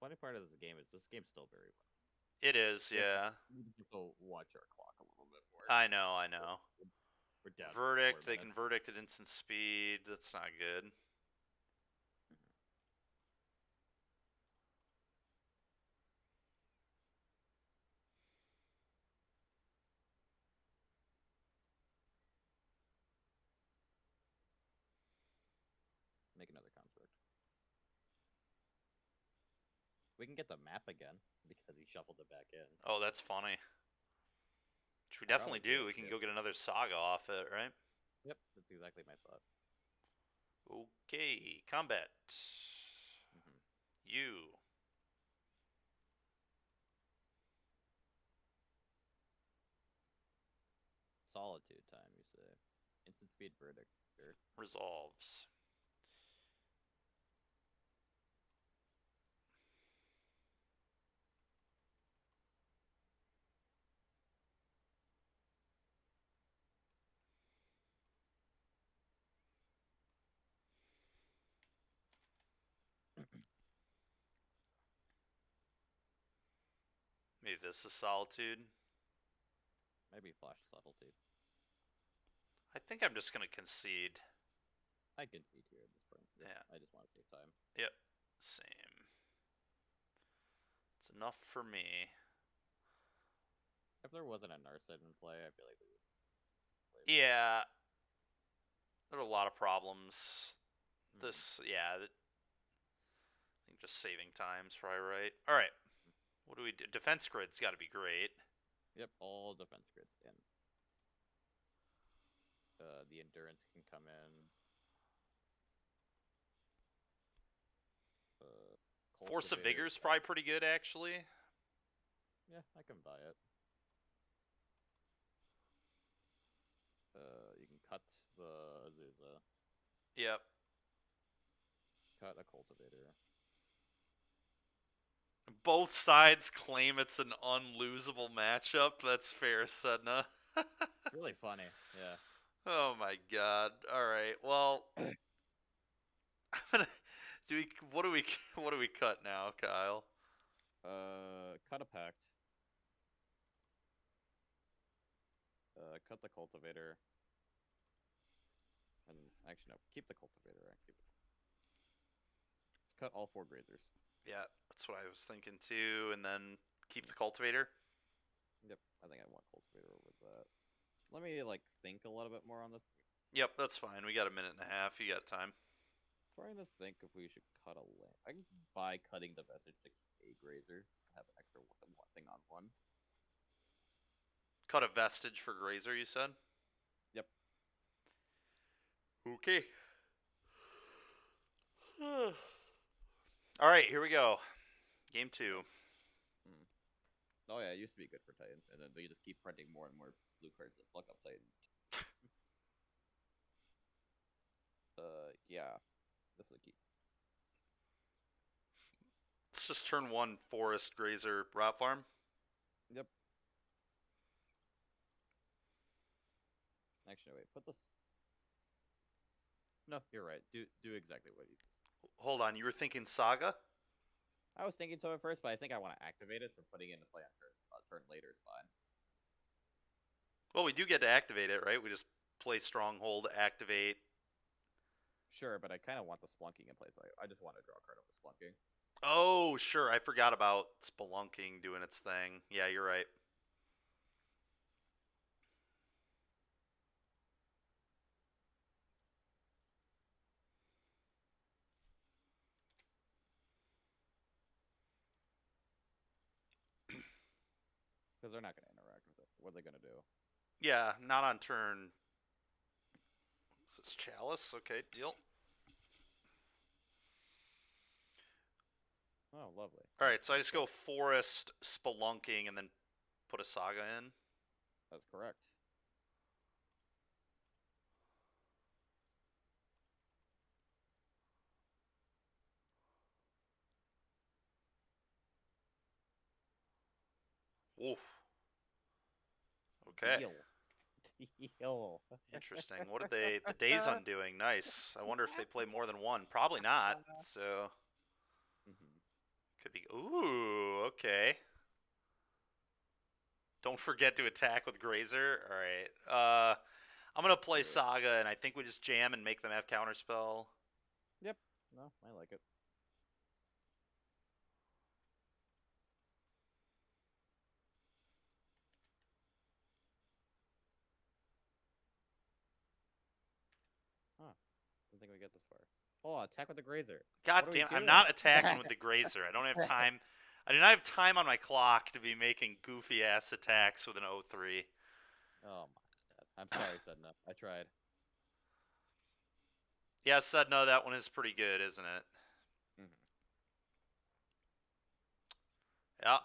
Speaker 2: Funny part of this game is this game's still very well.
Speaker 1: It is, yeah.
Speaker 2: We need to watch our clock a little bit more.
Speaker 1: I know.
Speaker 2: We're down.
Speaker 1: Verdict, they can verdict at instant speed. That's not good.
Speaker 2: Make another construct. We can get the map again because he shuffled it back in.
Speaker 1: Oh, that's funny. Which we
Speaker 2: I'll
Speaker 1: definitely
Speaker 2: probably
Speaker 1: do. We can
Speaker 2: too.
Speaker 1: go get another saga off it, right?
Speaker 2: Yep, that's exactly my thought.
Speaker 1: Okay, combat.
Speaker 2: Mm-hmm.
Speaker 1: You.
Speaker 2: Solitude time, you say? Instant speed verdict. Sure.
Speaker 1: Resolves. Maybe this is Solitude.
Speaker 2: Maybe flash subtlety.
Speaker 1: I think I'm just going to concede.
Speaker 2: I can see here at this point.
Speaker 1: Yeah.
Speaker 2: I just want to save time.
Speaker 1: Yep. Same. It's enough for me.
Speaker 2: If there wasn't a Narset in play, I feel like we would play.
Speaker 1: Yeah. There are a lot of problems.
Speaker 2: Mm-hmm.
Speaker 1: Yeah, I think just saving time's probably right. All right, what do we do? Defense grid's got to be great.
Speaker 2: Yep, all defense grids in. The endurance can come in. Uh,
Speaker 1: Force of
Speaker 2: cultivators.
Speaker 1: Vigor's probably pretty good, actually.
Speaker 2: Yeah, I can buy it. You can cut the Azusa,
Speaker 1: Yep.
Speaker 2: cut a cultivator.
Speaker 1: Both sides claim it's an unlosable matchup. That's fair, Sedna.
Speaker 2: It's really funny. Yeah.
Speaker 1: Oh my god. All right. Well, I'm gonna do we what do we cut now, Kyle?
Speaker 2: Cut a pact. Cut the cultivator. And actually, no, keep the cultivator. Right? Cut all 4 grazers.
Speaker 1: Yeah, that's what I was thinking too. And then keep the cultivator.
Speaker 2: Yep, I think I want cultivator over that. Let me like think a little bit more on this.
Speaker 1: Yep, that's fine. We got a minute and a half. You got time.
Speaker 2: Trying to think if we should cut a lamp. I can buy cutting the vestige to a grazer. Just to have an extra one thing on one.
Speaker 1: Cut a vestige for Grazer, you said?
Speaker 2: Yep.
Speaker 1: Okay. All right, here we go. Game 2.
Speaker 2: Mm. Oh yeah, it used to be good for Titan, and then they just keep printing more and more blue cards that fuck up Titan. Yeah, this is a key.
Speaker 1: Let's just turn 1 Forest Grazer Rot Farm.
Speaker 2: Yep. Actually, wait. Put this. No, you're right. Do exactly what you just.
Speaker 1: Hold on, you were thinking Saga?
Speaker 2: I was thinking so at first, but I think I want to activate it, so putting it into play on turn later is fine.
Speaker 1: Well, we do get to activate it, right? We just play Stronghold, activate.
Speaker 2: Sure, but I kind of want the splunking in place. I just want to draw a card over splunking.
Speaker 1: Oh, sure. I forgot about Spelunking doing its thing. Yeah, you're right.
Speaker 2: Because they're not going to interact with it. What are they going to do?
Speaker 1: Yeah, not on turn. Is this Chalice? Okay, deal.
Speaker 2: Oh, lovely.
Speaker 1: All right, so I
Speaker 2: Nice
Speaker 1: just
Speaker 2: play.
Speaker 1: go Forest, Spelunking, and then put a Saga in.
Speaker 2: That's correct.
Speaker 1: Oof. Okay.
Speaker 2: Deal. Deal.
Speaker 1: Interesting. What did they... The Days Undoing. Nice. I wonder if they play more than one. Probably not. So... Could be... Ooh, okay. Don't forget to attack with Grazer. All right. I'm going to play Saga, and I think we just jam and make them have Counterspell.
Speaker 2: Yep. No, I like it. Huh. Didn't think we get this far. Oh, attack with the grazer.
Speaker 1: God
Speaker 2: What are we
Speaker 1: damn, I'm
Speaker 2: doing?
Speaker 1: not attacking with the Grazer. I don't have time. I do not have time on my clock to be making goofy ass attacks with an 0-3.
Speaker 2: Oh my god. I'm sorry, Sedna. I tried.
Speaker 1: Yeah, said no, that one is pretty good, isn't it?
Speaker 2: Mm-hmm.
Speaker 1: Yeah,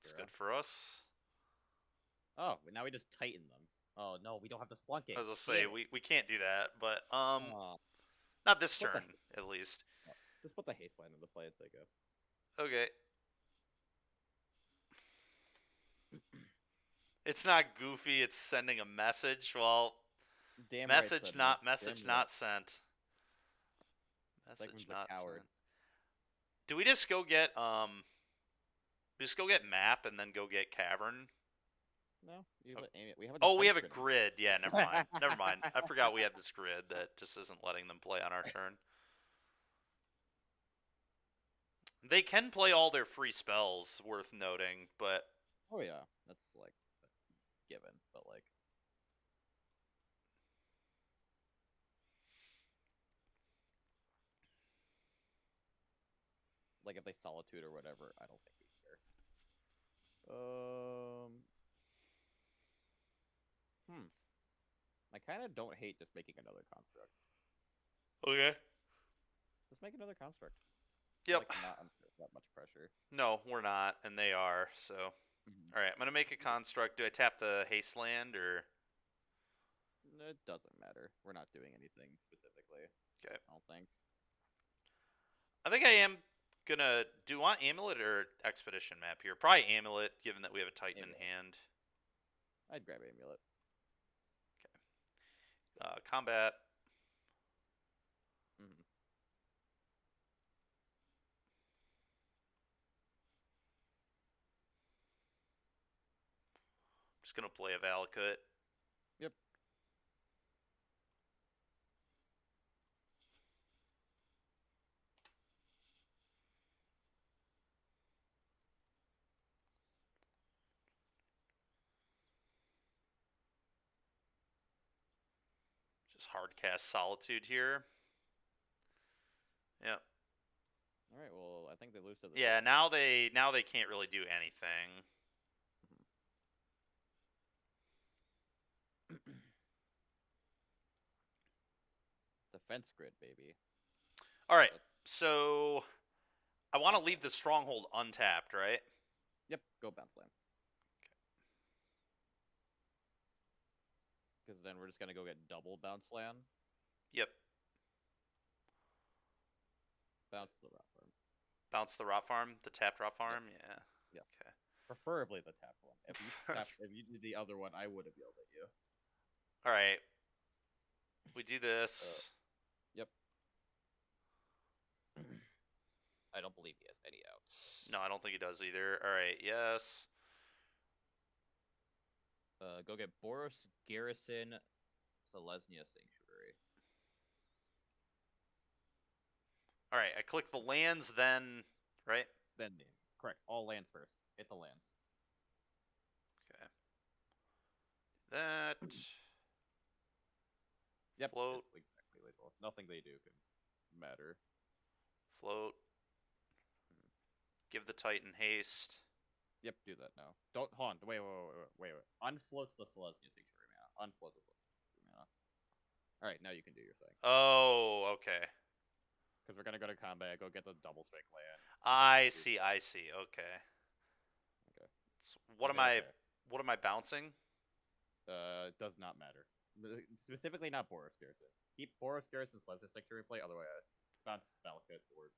Speaker 1: that's good for us.
Speaker 2: Oh, now we just tighten them. Oh no, we don't have the splunking.
Speaker 1: I was gonna say we can't do that, but not this turn at least.
Speaker 2: Just put the haste line into play and take it.
Speaker 1: Okay. It's not goofy. It's sending a message. Well,
Speaker 2: Damn
Speaker 1: message
Speaker 2: right,
Speaker 1: message
Speaker 2: Damn
Speaker 1: not
Speaker 2: right.
Speaker 1: sent. Message not
Speaker 2: coward.
Speaker 1: sent. Do we just go get map and then go get cavern?
Speaker 2: No, we have a
Speaker 1: we have a
Speaker 2: grid.
Speaker 1: grid. Yeah, never mind. Never mind. I forgot we had this grid that just isn't letting them play on our turn. They can play all their free spells, worth noting, but...
Speaker 2: Oh yeah, that's, like, given, but, like... Like if they solitude or whatever, I don't think we care. Um, hmm. I kind of don't hate just making another construct.
Speaker 1: Okay.
Speaker 2: Just make another construct. I feel
Speaker 1: Yep.
Speaker 2: like I'm not under that much pressure.
Speaker 1: No, we're not, and they are. So, all
Speaker 2: Mhm.
Speaker 1: right, I'm gonna make a construct. Do I tap the haste land or?
Speaker 2: It doesn't matter. We're not doing anything specifically.
Speaker 1: Okay.
Speaker 2: I don't think.
Speaker 1: I think I am gonna. Do you want amulet or expedition map here? Probably amulet, given that we have a titan in
Speaker 2: Amulet.
Speaker 1: hand.
Speaker 2: I'd grab amulet.
Speaker 1: Combat.
Speaker 2: Mhm.
Speaker 1: Just gonna play a Valakut.
Speaker 2: Yep.
Speaker 1: Just hard cast Solitude here. Yep.
Speaker 2: All right. Well, I think they lose to the
Speaker 1: Yeah.
Speaker 2: demon.
Speaker 1: Now they can't really do anything.
Speaker 2: Defense grid, baby.
Speaker 1: All right.
Speaker 2: Let's
Speaker 1: So I want to
Speaker 2: bounce
Speaker 1: leave
Speaker 2: land.
Speaker 1: the stronghold untapped, right?
Speaker 2: Yep. Go bounce land. Because then we're just gonna go get double bounce land.
Speaker 1: Yep.
Speaker 2: Bounce the rock farm.
Speaker 1: Bounce the rot farm, the tapped rot
Speaker 2: Yep.
Speaker 1: farm. Yeah.
Speaker 2: Yes.
Speaker 1: Okay.
Speaker 2: Preferably the tapped one. If you did the other one, I would have yelled at you.
Speaker 1: All right. We do
Speaker 2: Uh,
Speaker 1: this.
Speaker 2: yep. I don't believe he has any outs.
Speaker 1: No, I don't think he does either. All right. Yes.
Speaker 2: Go get Boros Garrison Selesnya Sanctuary.
Speaker 1: All right. I click the lands, then right.
Speaker 2: Then correct. All lands first. Hit the lands.
Speaker 1: Okay. That
Speaker 2: Yep.
Speaker 1: float,
Speaker 2: It's exactly lethal. Nothing they do can matter.
Speaker 1: float. Give the Titan haste.
Speaker 2: Yep, do that now. Don't hold on. Wait. Unfloat the Selesnya Sanctuary mana. Unfloat the Selesnya mana. All right, now you can do your thing.
Speaker 1: Oh, okay.
Speaker 2: Because we're gonna go to combat. Go get the double strike land.
Speaker 1: I see. I see. Okay.
Speaker 2: Okay.
Speaker 1: So what am
Speaker 2: Okay.
Speaker 1: I?
Speaker 2: Okay.
Speaker 1: What am I bouncing?
Speaker 2: Does not matter. Specifically, not Boros Garrison. Keep Boros Garrison's Selesnya Sanctuary play. Otherwise, bounce Valakut or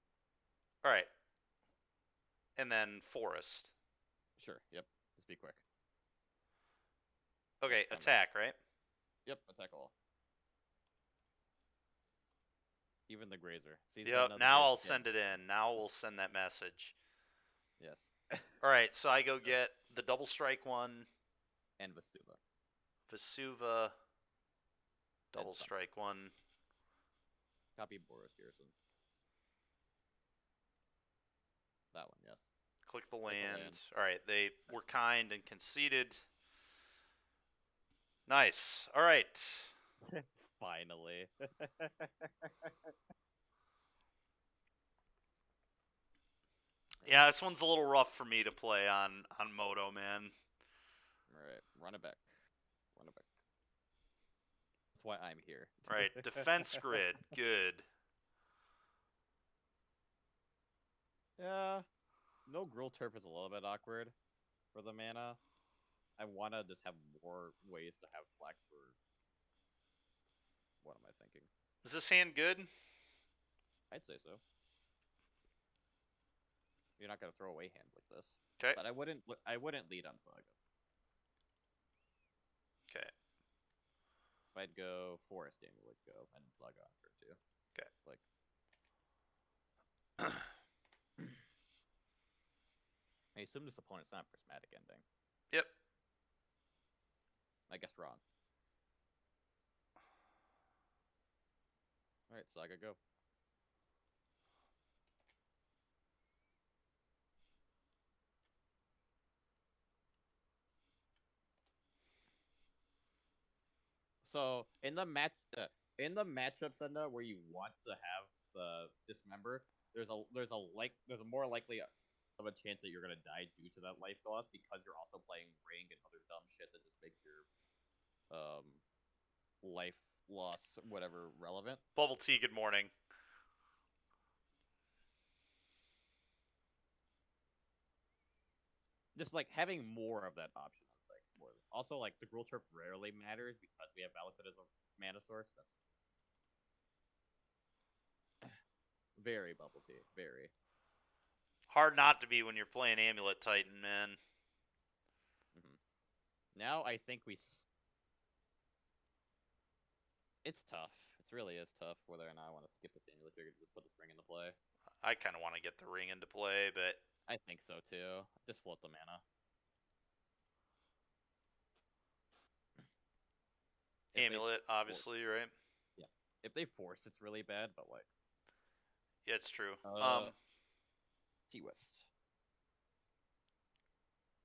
Speaker 1: All right. And then forest.
Speaker 2: sure. Yep. Just be quick.
Speaker 1: Okay.
Speaker 2: Combat.
Speaker 1: Attack. Right.
Speaker 2: Yep. Attack all. Even the Grazer. Season
Speaker 1: Yep.
Speaker 2: another
Speaker 1: Now
Speaker 2: Grazer
Speaker 1: I'll
Speaker 2: can.
Speaker 1: send it in. Now we'll send that message.
Speaker 2: Yes.
Speaker 1: All right. So I go get the double strike one.
Speaker 2: And Vestuva.
Speaker 1: Vesuva. Double
Speaker 2: And Summon.
Speaker 1: strike one.
Speaker 2: Copy Boros Garrison. That one, yes.
Speaker 1: Click the
Speaker 2: Hit the
Speaker 1: land.
Speaker 2: land.
Speaker 1: All right. They were kind and conceded. Nice. All right.
Speaker 2: Finally.
Speaker 1: Yeah, this one's a little rough for me to play on Moto, man.
Speaker 2: Alright, run it back. Run it back. That's why I'm here.
Speaker 1: All right, defense grid, good.
Speaker 2: Yeah. No Gruul Turf is a little bit awkward for the mana. I want to just have more ways to have black for. What am I thinking?
Speaker 1: Is this hand good?
Speaker 2: I'd say so. You're not gonna throw away hands like this.
Speaker 1: Okay.
Speaker 2: But I wouldn't. I wouldn't lead on Saga.
Speaker 1: Okay.
Speaker 2: If I'd go Forest, Daniel would go, and then Saga on turn 2.
Speaker 1: Okay.
Speaker 2: Like. I assume this opponent's not prismatic ending.
Speaker 1: Yep.
Speaker 2: I guess wrong. All right, Saga, go. So in the matchup, Senda, where you want to have the dismember, there's a more likely of a chance that you're gonna die due to that life loss because you're also playing ring and other dumb shit that just makes your um life loss whatever relevant.
Speaker 1: Bubble tea, good morning.
Speaker 2: Just like having more of that option, like more. Also, like the Gruul turf rarely matters because we have Valakut as a mana source. That's very bubble tea, very.
Speaker 1: Hard not to be when you're playing Amulet Titan, man.
Speaker 2: Mm-hmm. Now I think it's tough. It really is tough whether or not I want to skip this amulet or just put this ring into play.
Speaker 1: I kind of want to get the ring into play, but
Speaker 2: I think so too. Just float the mana. If they
Speaker 1: Amulet,
Speaker 2: force,
Speaker 1: obviously, right?
Speaker 2: yeah. If they force, it's really bad. But like,
Speaker 1: Yeah, it's true.
Speaker 2: uh, T West.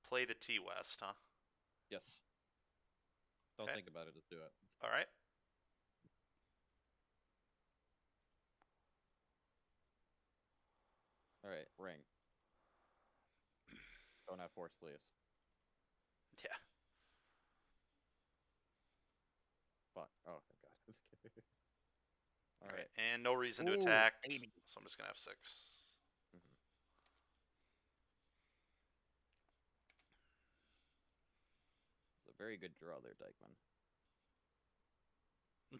Speaker 1: Play the T West, huh?
Speaker 2: Yes. Don't
Speaker 1: Okay.
Speaker 2: think about it. Just do it.
Speaker 1: All right.
Speaker 2: All right, ring. Don't have force, please.
Speaker 1: Yeah.
Speaker 2: Fuck. Oh, thank God.
Speaker 1: All
Speaker 2: All
Speaker 1: right.
Speaker 2: right.
Speaker 1: And no reason to
Speaker 2: Ooh,
Speaker 1: attack,
Speaker 2: baby.
Speaker 1: so I'm just gonna have 6.
Speaker 2: Mm-hmm. It's a very good draw there, Dykeman.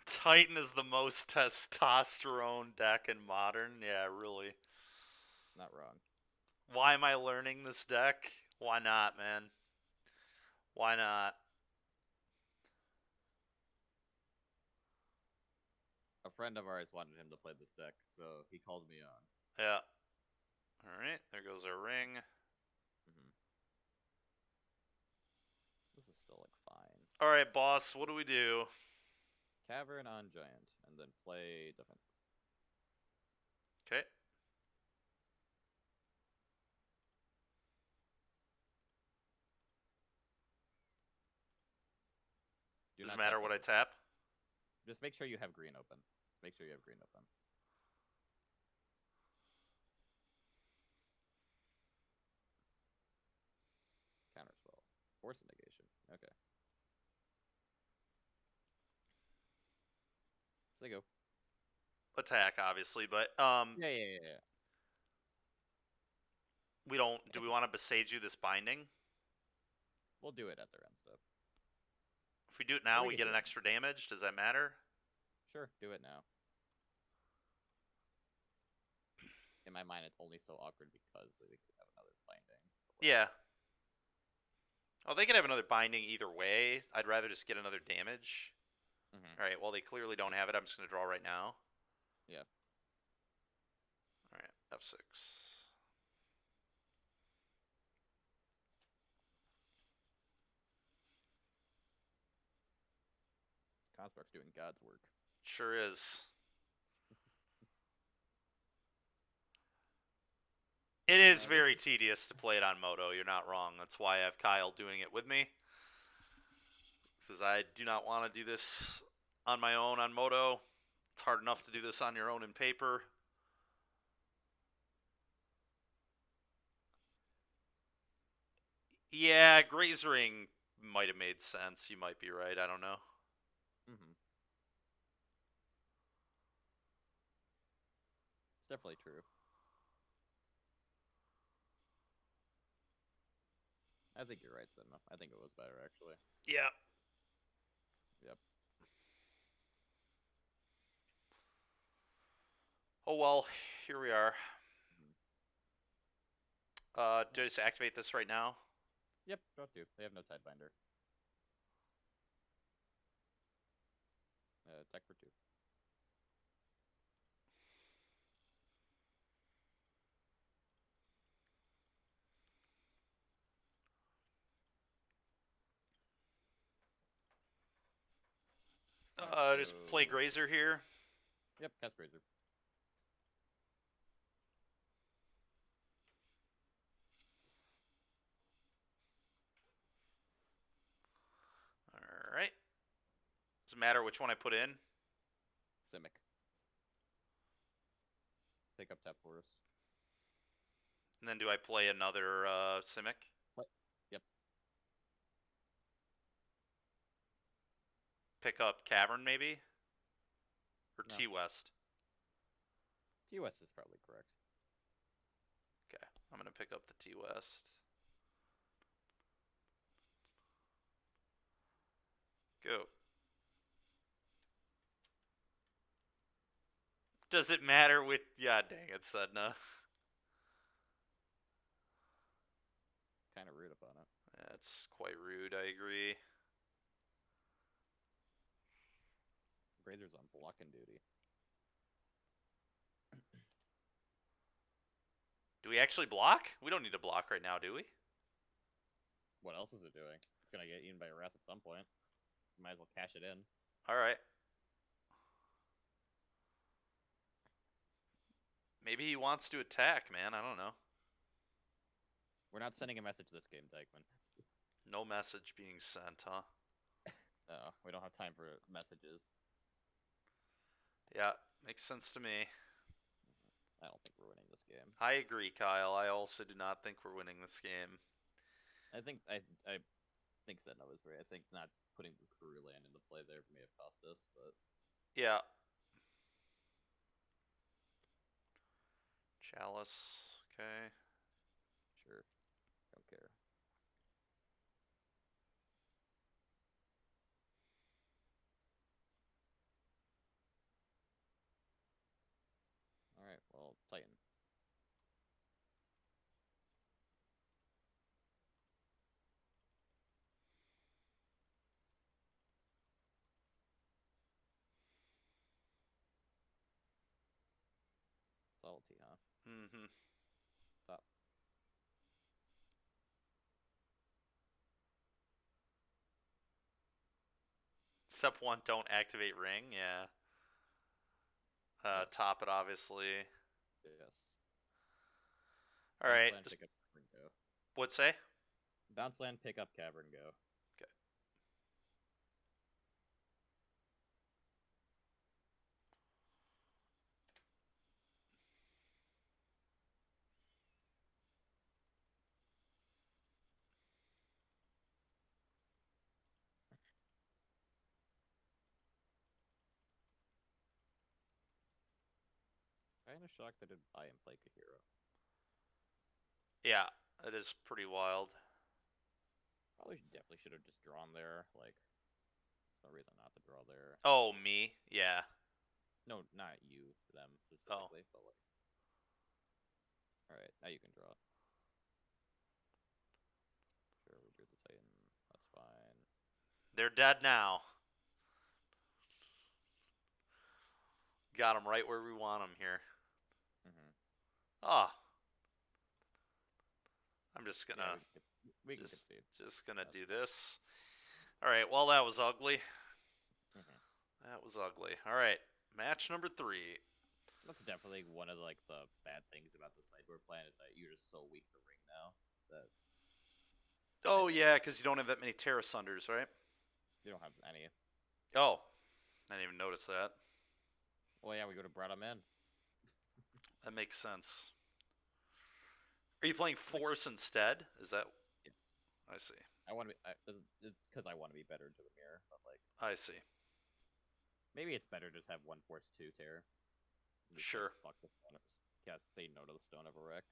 Speaker 1: Titan is the most testosterone deck in Modern. Yeah, really.
Speaker 2: Not wrong.
Speaker 1: Why am I learning this deck? Why not, man? Why not?
Speaker 2: A friend of ours wanted him to play this deck, so he called me on.
Speaker 1: Yeah. All right. There goes our ring.
Speaker 2: Mm-hmm. This is still like fine.
Speaker 1: All right, boss. What do we do?
Speaker 2: Cavern on Giant, and then play defense.
Speaker 1: Okay.
Speaker 2: Do
Speaker 1: Doesn't
Speaker 2: not tap
Speaker 1: matter what I
Speaker 2: that.
Speaker 1: tap.
Speaker 2: Just make sure you have green open. Just make sure you have green open. Counterspell. Force negation. Okay. So go.
Speaker 1: Attack, obviously, but
Speaker 2: Yeah.
Speaker 1: we don't. Do
Speaker 2: I
Speaker 1: we
Speaker 2: think
Speaker 1: want to besage you this binding?
Speaker 2: we'll do it at the end step.
Speaker 1: If we do it
Speaker 2: Or
Speaker 1: now,
Speaker 2: we
Speaker 1: we
Speaker 2: can
Speaker 1: get
Speaker 2: do
Speaker 1: an
Speaker 2: it.
Speaker 1: extra damage. Does that matter?
Speaker 2: Sure, do it now. In my mind, it's only so awkward because they could have another binding.
Speaker 1: Yeah. Oh, they could have another binding either way. I'd rather just get another damage.
Speaker 2: Mm-hmm.
Speaker 1: All right. Well, they clearly don't have it. I'm just gonna draw right now.
Speaker 2: Yeah.
Speaker 1: All right. F6.
Speaker 2: Construct's doing God's work.
Speaker 1: Sure is. It is
Speaker 2: This
Speaker 1: very tedious to play it on Moto. You're not wrong. That's why I have Kyle doing it with me. Because I do not want to do this on my own on Moto. It's hard enough to do this on your own in paper. Yeah, Grazering might have made sense. You might be right. I don't know.
Speaker 2: Mm-hmm. It's definitely true. I think you're right, Cinema. I think it was better actually.
Speaker 1: Yeah.
Speaker 2: Yep.
Speaker 1: Oh well, here we are.
Speaker 2: Mm-hmm.
Speaker 1: Do I just activate this right now?
Speaker 2: Yep. Don't do. They have no Tidebinder. Tech for 2. All right.
Speaker 1: Just play
Speaker 2: Go.
Speaker 1: Grazer here.
Speaker 2: Yep. Cast Grazer.
Speaker 1: All right. Doesn't matter which one I put in.
Speaker 2: Simic. Pick up Tap Forest.
Speaker 1: And then do I play another Simic?
Speaker 2: What? Yep.
Speaker 1: Pick up Cavern maybe? Or
Speaker 2: No.
Speaker 1: T-West?
Speaker 2: TOS is probably correct.
Speaker 1: Okay, I'm going to pick up the T-West. Go. Does it matter with... Yeah, dang it, Sedna.
Speaker 2: Kind of rude upon it.
Speaker 1: That's quite rude, I agree.
Speaker 2: Grazer's on blocking duty.
Speaker 1: Do we actually block? We don't need to block right now, do we?
Speaker 2: What else is it doing? It's gonna get eaten by a Wrath at some point. Might as well cash it in.
Speaker 1: Alright. Maybe he wants to attack, man. I don't know.
Speaker 2: We're not sending a message this game, Dykeman.
Speaker 1: No message being sent, huh?
Speaker 2: No, we don't have time for messages.
Speaker 1: Yeah, makes sense to me.
Speaker 2: I don't think we're winning this game.
Speaker 1: I agree, Kyle. I also do not think we're winning this game.
Speaker 2: I think Zedna was right. I think not putting the Kuru land into play there may have cost us, but
Speaker 1: Yeah. Chalice. Okay.
Speaker 2: sure. Don't care. Alright, well, Titan. Salty, huh?
Speaker 1: Mm-hmm.
Speaker 2: Top.
Speaker 1: Step 1, don't activate ring. Yeah.
Speaker 2: Yes.
Speaker 1: Top it, obviously.
Speaker 2: Yes.
Speaker 1: Alright.
Speaker 2: Land,
Speaker 1: Just...
Speaker 2: pick up Cavern, go.
Speaker 1: What'd say?
Speaker 2: Bounce land, pick up Cavern, go.
Speaker 1: Okay.
Speaker 2: Kinda shocked I didn't buy and play Kahiro.
Speaker 1: Yeah, it is pretty wild.
Speaker 2: Probably definitely should have just drawn there. Like, there's no reason not to draw there.
Speaker 1: Oh, me? Yeah.
Speaker 2: No, not you, them
Speaker 1: Oh.
Speaker 2: specifically, but like. Alright, now you can draw. Sure, we drew the Titan. That's fine.
Speaker 1: They're dead now. Got them right where we want them here.
Speaker 2: Mm-hmm.
Speaker 1: Ah. I'm just gonna...
Speaker 2: Yeah, we can concede.
Speaker 1: Just gonna
Speaker 2: That's
Speaker 1: do this. Alright, well, that was ugly.
Speaker 2: Mm-hmm.
Speaker 1: That was ugly. Alright, match number 3.
Speaker 2: That's definitely one of like the bad things about the sideboard plan is that you're just so weak to ring now that
Speaker 1: Oh, yeah, because you don't have that many Terra Sunders, right?
Speaker 2: you don't have any.
Speaker 1: Oh, I didn't even notice that.
Speaker 2: Well, yeah, we go to brought him in.
Speaker 1: That makes sense. Are you playing Force instead? Is that...
Speaker 2: Yes,
Speaker 1: I see.
Speaker 2: I want to be. It's because I want to be better into the mirror, but like
Speaker 1: I see.
Speaker 2: maybe it's better to just have one Force 2 Terror.
Speaker 1: Sure.
Speaker 2: Fuck the stone. Yeah, say no to the Stone of a Wreck,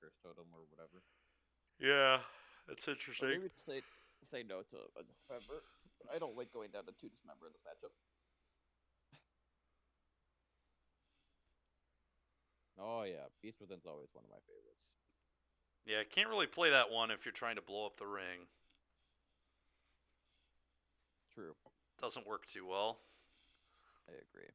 Speaker 2: Curse Totem, or whatever.
Speaker 1: Yeah, that's
Speaker 2: Or
Speaker 1: interesting.
Speaker 2: maybe say no to a Dismember. I don't like going down to 2 Dismember in this matchup. Oh yeah, Beast Within's always one of my favorites.
Speaker 1: Yeah, can't really play that one if you're trying to blow up the ring.
Speaker 2: True.
Speaker 1: Doesn't work too well.
Speaker 2: I agree.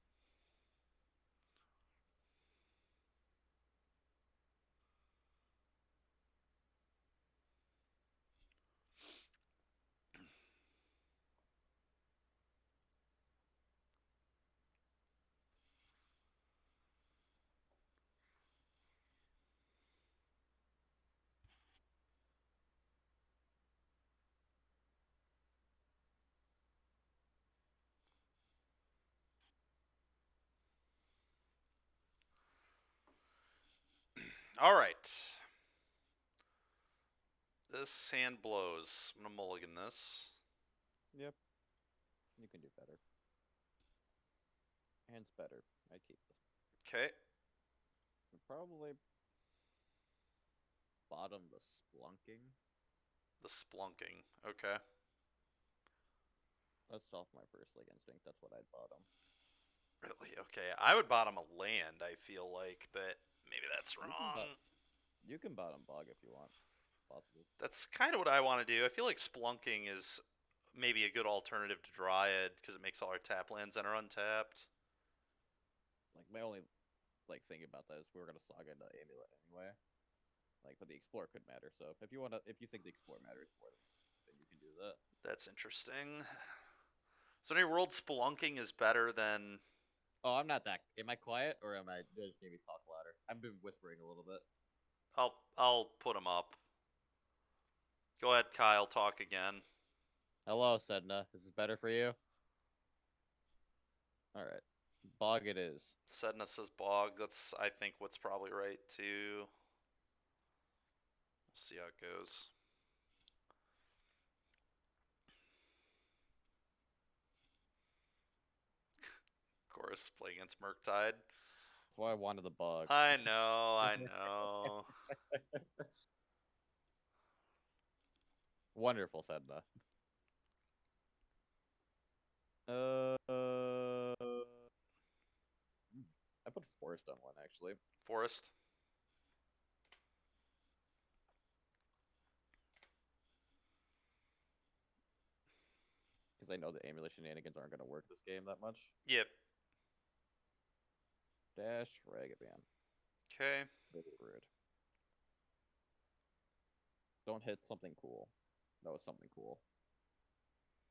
Speaker 1: All right. This hand blows. I'm gonna mulligan this.
Speaker 2: Yep. You can do better. Hand's better. I keep this.
Speaker 1: Okay.
Speaker 2: Probably bottom the splunking.
Speaker 1: The splunking. Okay.
Speaker 2: That's off my first like instinct. That's what I'd bottom.
Speaker 1: Really? Okay. I would bottom a land, I feel like, but maybe that's
Speaker 2: You can
Speaker 1: wrong.
Speaker 2: you can bottom bog if you want. Possible.
Speaker 1: That's kind of what I want to do. I feel like splunking is maybe a good alternative to Dryad because it makes all our tap lands enter untapped.
Speaker 2: Like my only like thing about that is we were gonna saga into amulet anyway. Like, but the explore could matter. So if you if you think the explore matters more, then you can do that.
Speaker 1: That's interesting. So any world spelunking is better than.
Speaker 2: Oh, I'm not that. Am I quiet or am I? Do I just need to talk louder? I've been whispering a little bit.
Speaker 1: I'll put them up. Go ahead, Kyle. Talk again.
Speaker 2: Hello, Sedna. This is better for you. All right, bog it is.
Speaker 1: Sedna says bog. That's I think what's probably right too. We'll see how it goes. Of course, play against Murktide.
Speaker 2: That's why I wanted the bog.
Speaker 1: I know, I know.
Speaker 2: Wonderful, Sedna. Uh, I put forest on one actually.
Speaker 1: Forest.
Speaker 2: Because I know the amulet shenanigans aren't going to work this game that much.
Speaker 1: Yep.
Speaker 2: Dash Ragged Man.
Speaker 1: Okay.
Speaker 2: Really rude. Don't hit something cool. No, it's something cool.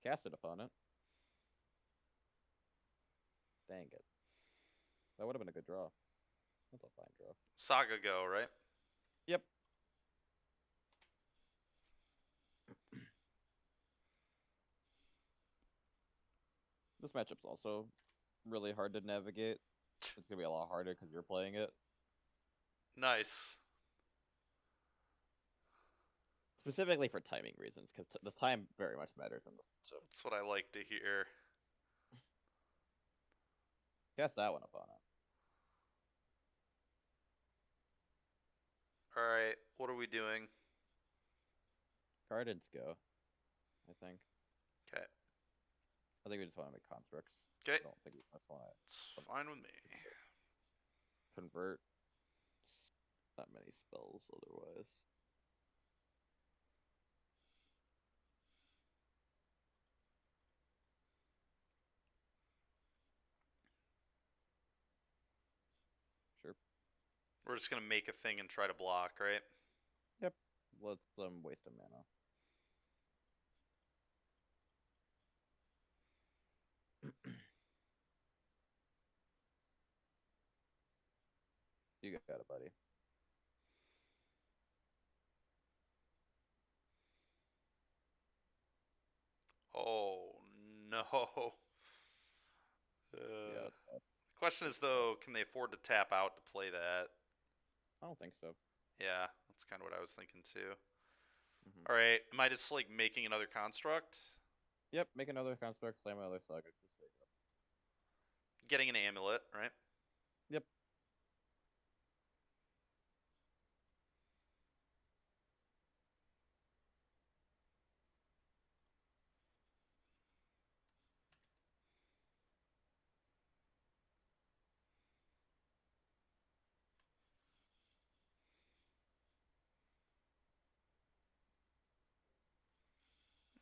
Speaker 2: Cast it upon it. Dang it. That would have been a good draw. That's a fine draw.
Speaker 1: Saga go, right?
Speaker 2: Yep. This matchup's also really hard to navigate. It's going to be a lot harder because you're playing it.
Speaker 1: Nice.
Speaker 2: Specifically for timing reasons, because the time very much matters in this matchup.
Speaker 1: That's what I like to hear.
Speaker 2: Cast that one upon it.
Speaker 1: Alright, what are we doing?
Speaker 2: Guardians go, I think.
Speaker 1: Okay.
Speaker 2: I think we just want to make constructs.
Speaker 1: Okay.
Speaker 2: I don't think we just want to
Speaker 1: It's fine with me.
Speaker 2: convert. Not many spells otherwise. Sure.
Speaker 1: We're just gonna make a thing and try to block, right?
Speaker 2: Yep. Let's waste a mana. You got it, buddy.
Speaker 1: Oh no.
Speaker 2: Yeah, that's bad.
Speaker 1: Question is though, can they afford to tap out to play that?
Speaker 2: I don't think so.
Speaker 1: Yeah, that's kind of what I was thinking too.
Speaker 2: Mm-hmm.
Speaker 1: All right, am I just like making another construct?
Speaker 2: Yep, make another construct, slam another saga. Just say go.
Speaker 1: Getting an amulet, right?
Speaker 2: Yep.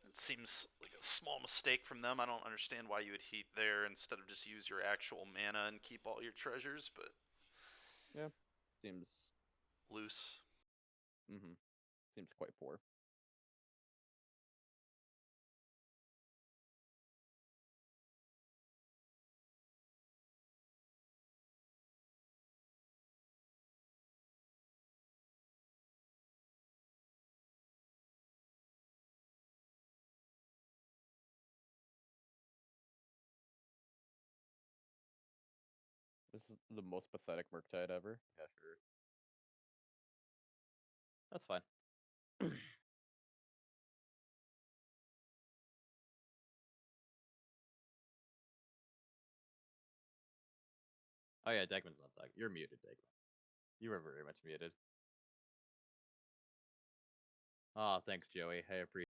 Speaker 1: It seems like a small mistake from them. I don't understand why you would heat there instead of just use your actual mana and keep all your treasures, but
Speaker 2: Yeah. Seems.
Speaker 1: loose.
Speaker 2: Mm-hmm. Seems quite poor. This is the most pathetic Murktide ever. Yeah, sure. That's fine. Oh yeah, Degman's not talking. You're muted, Degman. You were very much muted. Oh, thanks, Joey. I appreciate.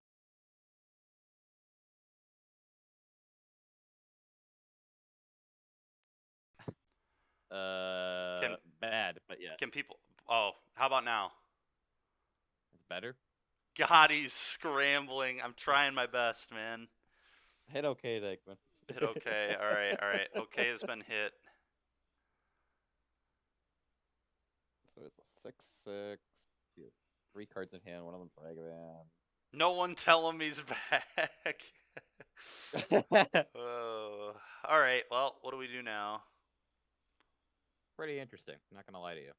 Speaker 1: Can
Speaker 2: Bad, but yes.
Speaker 1: can people? Oh, how about now?
Speaker 2: It's better.
Speaker 1: God, he's scrambling. I'm trying my best, man.
Speaker 2: Hit okay, Degman.
Speaker 1: Hit okay. All right, all right. Okay has been hit.
Speaker 2: So it's a 6/6. He has 3 cards in hand. One of them Ragavan.
Speaker 1: No one tell him he's back. Oh. All right. Well, what do we do now?
Speaker 2: Pretty interesting. Not gonna lie to you.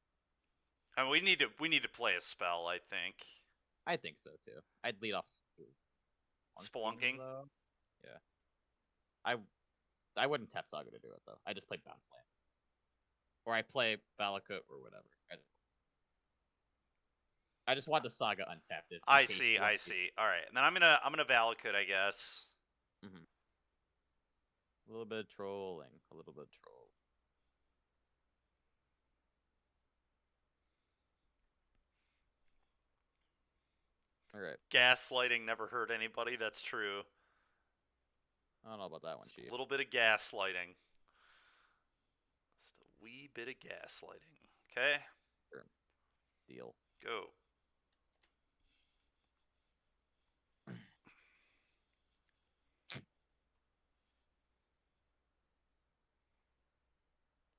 Speaker 1: I mean, we need to play a spell. I think.
Speaker 2: I think so too. I'd lead off
Speaker 1: Spelunking.
Speaker 2: though. Yeah. I wouldn't tap Saga to do it though. I just play Bounce Land. Or I play Valakut or whatever. I just want the Saga untapped.
Speaker 1: I see. I see. All right. And then I'm gonna Valakut, I guess.
Speaker 2: Mm-hmm. A little bit of trolling. A little bit of troll. All right.
Speaker 1: Gaslighting never hurt anybody. That's true.
Speaker 2: I don't know about that one,
Speaker 1: Just
Speaker 2: Chief.
Speaker 1: a little bit of gaslighting. Just a wee bit of gaslighting. Okay.
Speaker 2: Sure. Deal.
Speaker 1: Go.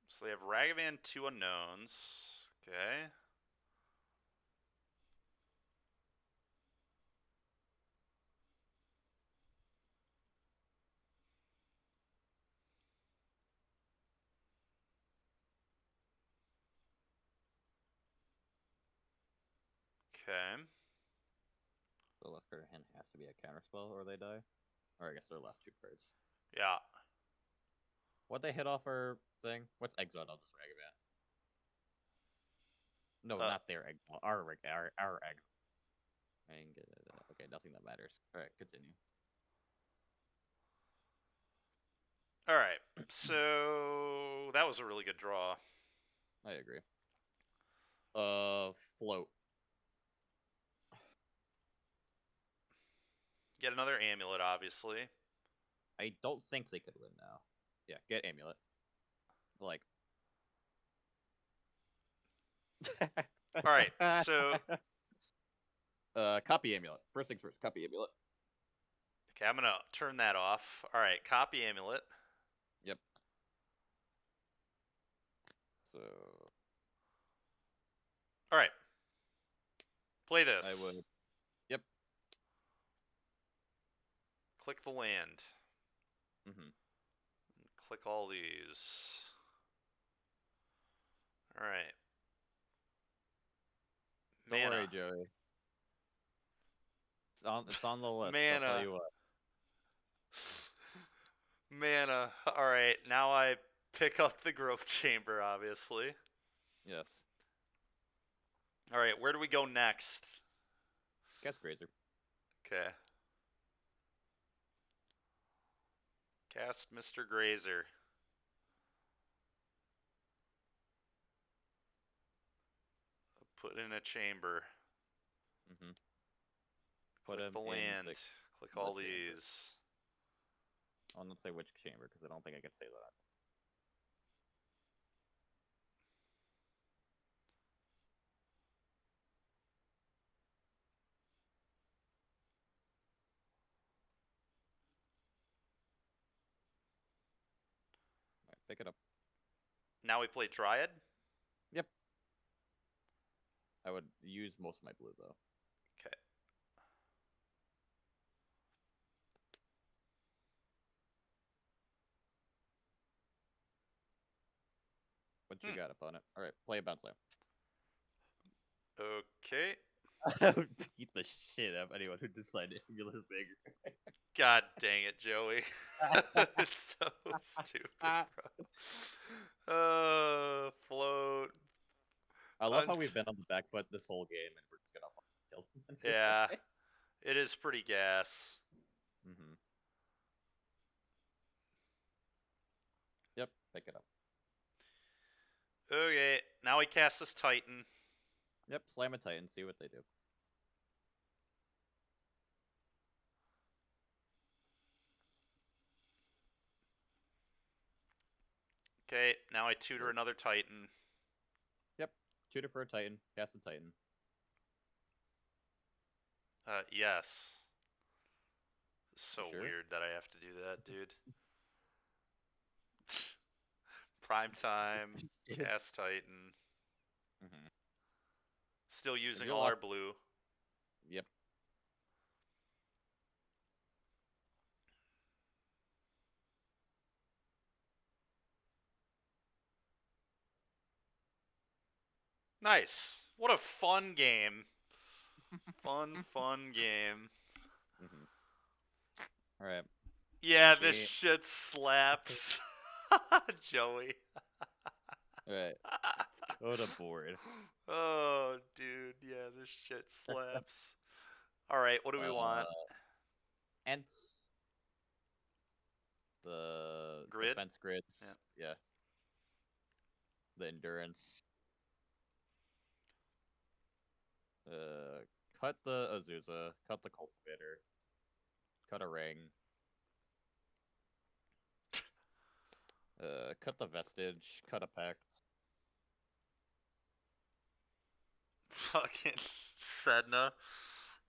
Speaker 1: So they have Ragavan, 2 unknowns. Okay. Okay.
Speaker 2: The last card in hand has to be a counterspell or they die. Or I guess their last 2 cards.
Speaker 1: Yeah.
Speaker 2: What they hit off our thing? What's Exile on this Ragavan? No, not their Exile. Our Exile. Okay, nothing that matters. Alright, continue.
Speaker 1: All right. So that was a really good draw.
Speaker 2: I agree. Float.
Speaker 1: Get another amulet, obviously.
Speaker 2: I don't think they could win now. Yeah, get Amulet. Like.
Speaker 1: All right. So
Speaker 2: Copy Amulet. First things first, copy Amulet.
Speaker 1: okay, I'm gonna turn that off. All right. Copy amulet.
Speaker 2: Yep. So.
Speaker 1: All right. Play this.
Speaker 2: I would. Yep.
Speaker 1: Click the land.
Speaker 2: Mm-hmm.
Speaker 1: Click all these. All right.
Speaker 2: Don't
Speaker 1: Mana.
Speaker 2: worry, Joey. It's on the list. I'll
Speaker 1: Mana.
Speaker 2: tell you what.
Speaker 1: Mana. All right. Now I pick up the growth chamber, obviously.
Speaker 2: Yes.
Speaker 1: All right. Where do we go next?
Speaker 2: Guess Grazer.
Speaker 1: Okay. Cast Mr. Grazer. Put in a chamber.
Speaker 2: Mm-hmm.
Speaker 1: Click the land. Click all these.
Speaker 2: I'll not say which chamber because I don't think I can say that. Right, pick it up.
Speaker 1: Now we play Triad?
Speaker 2: Yep. I would use most of my blue though.
Speaker 1: Okay.
Speaker 2: What you got, opponent? All right, play a bounce land.
Speaker 1: Okay.
Speaker 2: Beat the shit out of anyone who decided Amulet is bigger.
Speaker 1: God dang it, Joey. It's so stupid, bro. Float.
Speaker 2: I love how we've been on the back foot this whole game, and we're just gonna kills him
Speaker 1: Yeah,
Speaker 2: anyway.
Speaker 1: it is pretty gas.
Speaker 2: Mm-hmm. Yep, pick it up.
Speaker 1: Okay, now we cast this Titan.
Speaker 2: Yep, slam a Titan, see what they do.
Speaker 1: Okay, now I tutor
Speaker 2: Sure.
Speaker 1: another Titan.
Speaker 2: Yep, tutor for a Titan, cast a Titan.
Speaker 1: Yes. It's
Speaker 2: You
Speaker 1: so
Speaker 2: sure?
Speaker 1: weird that I have to do that, dude. Prime time, cast Titan.
Speaker 2: Mm-hmm.
Speaker 1: Still
Speaker 2: If
Speaker 1: using
Speaker 2: you're
Speaker 1: all our
Speaker 2: lost,
Speaker 1: blue.
Speaker 2: yep.
Speaker 1: Nice. What a fun game. Fun game.
Speaker 2: Mm-hmm. All right.
Speaker 1: Yeah, this
Speaker 2: Game.
Speaker 1: shit slaps. Joey.
Speaker 2: All right. Let's go to board.
Speaker 1: Oh, dude. Yeah, this shit slaps. All right, what do we want?
Speaker 2: Hence the
Speaker 1: Grid?
Speaker 2: defense
Speaker 1: Yeah.
Speaker 2: grids. Yeah. The endurance. Cut the Azusa. Cut the cultivator. Cut a ring. Cut the vestige. Cut a pact.
Speaker 1: Fucking Sedna.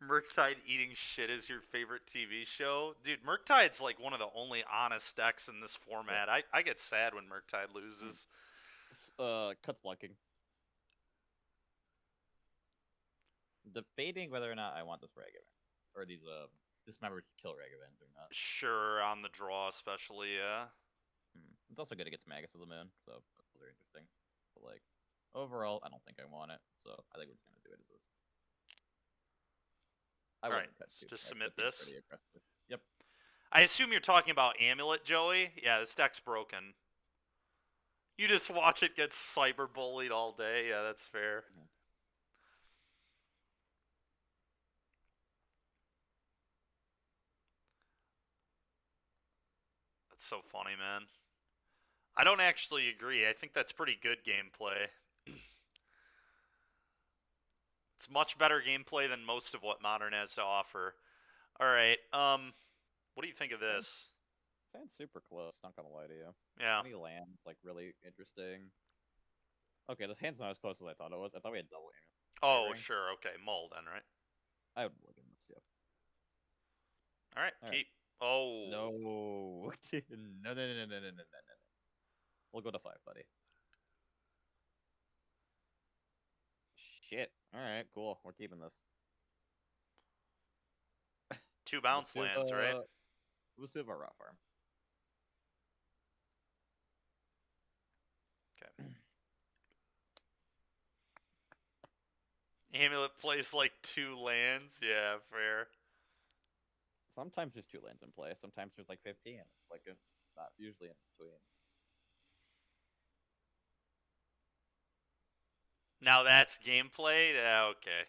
Speaker 1: Murktide eating shit is your favorite TV show? Dude, Murktide's like one of the only honest decks in this
Speaker 2: Yeah.
Speaker 1: format. I get sad when Murktide loses.
Speaker 2: Cut flunking. Debating whether or not I want this Ragavan. Or these dismembers to kill Ragavans or not.
Speaker 1: Sure, on the draw especially, yeah.
Speaker 2: It's also good against Magus of the Moon, so that's very interesting. But like overall, I don't think I want it, so I think we're just gonna do it as this. I
Speaker 1: Alright,
Speaker 2: wouldn't cut too
Speaker 1: just
Speaker 2: much.
Speaker 1: submit
Speaker 2: That seems
Speaker 1: this.
Speaker 2: pretty aggressive. Yep.
Speaker 1: I assume you're talking about Amulet, Joey? Yeah, this deck's broken. You just watch it get cyberbullied all day. Yeah, that's fair.
Speaker 2: Mhm.
Speaker 1: That's so funny, man. I don't actually agree. I think that's pretty good gameplay. It's much better gameplay than most of what Modern has to offer. Alright, what do you think of
Speaker 2: Sounds
Speaker 1: this?
Speaker 2: sounds super close. Not gonna lie to you.
Speaker 1: Yeah.
Speaker 2: Any lands like really interesting. Okay, this hand's not as close as I thought it was. I thought we had double
Speaker 1: Oh,
Speaker 2: aiming.
Speaker 1: sure. Okay, Mull then, right?
Speaker 2: I would look in this. Yeah.
Speaker 1: Alright,
Speaker 2: All right.
Speaker 1: keep. Oh.
Speaker 2: No. No. We'll go to 5, buddy. Shit. All right. Cool. We're keeping this.
Speaker 1: 2 bounce lands, right?
Speaker 2: Vesuva Rot Farm.
Speaker 1: Okay. Amulet plays like 2 lands. Yeah, fair.
Speaker 2: Sometimes there's 2 lands in play. Sometimes there's like 15. It's like not usually in between.
Speaker 1: Now that's gameplay. Yeah, okay.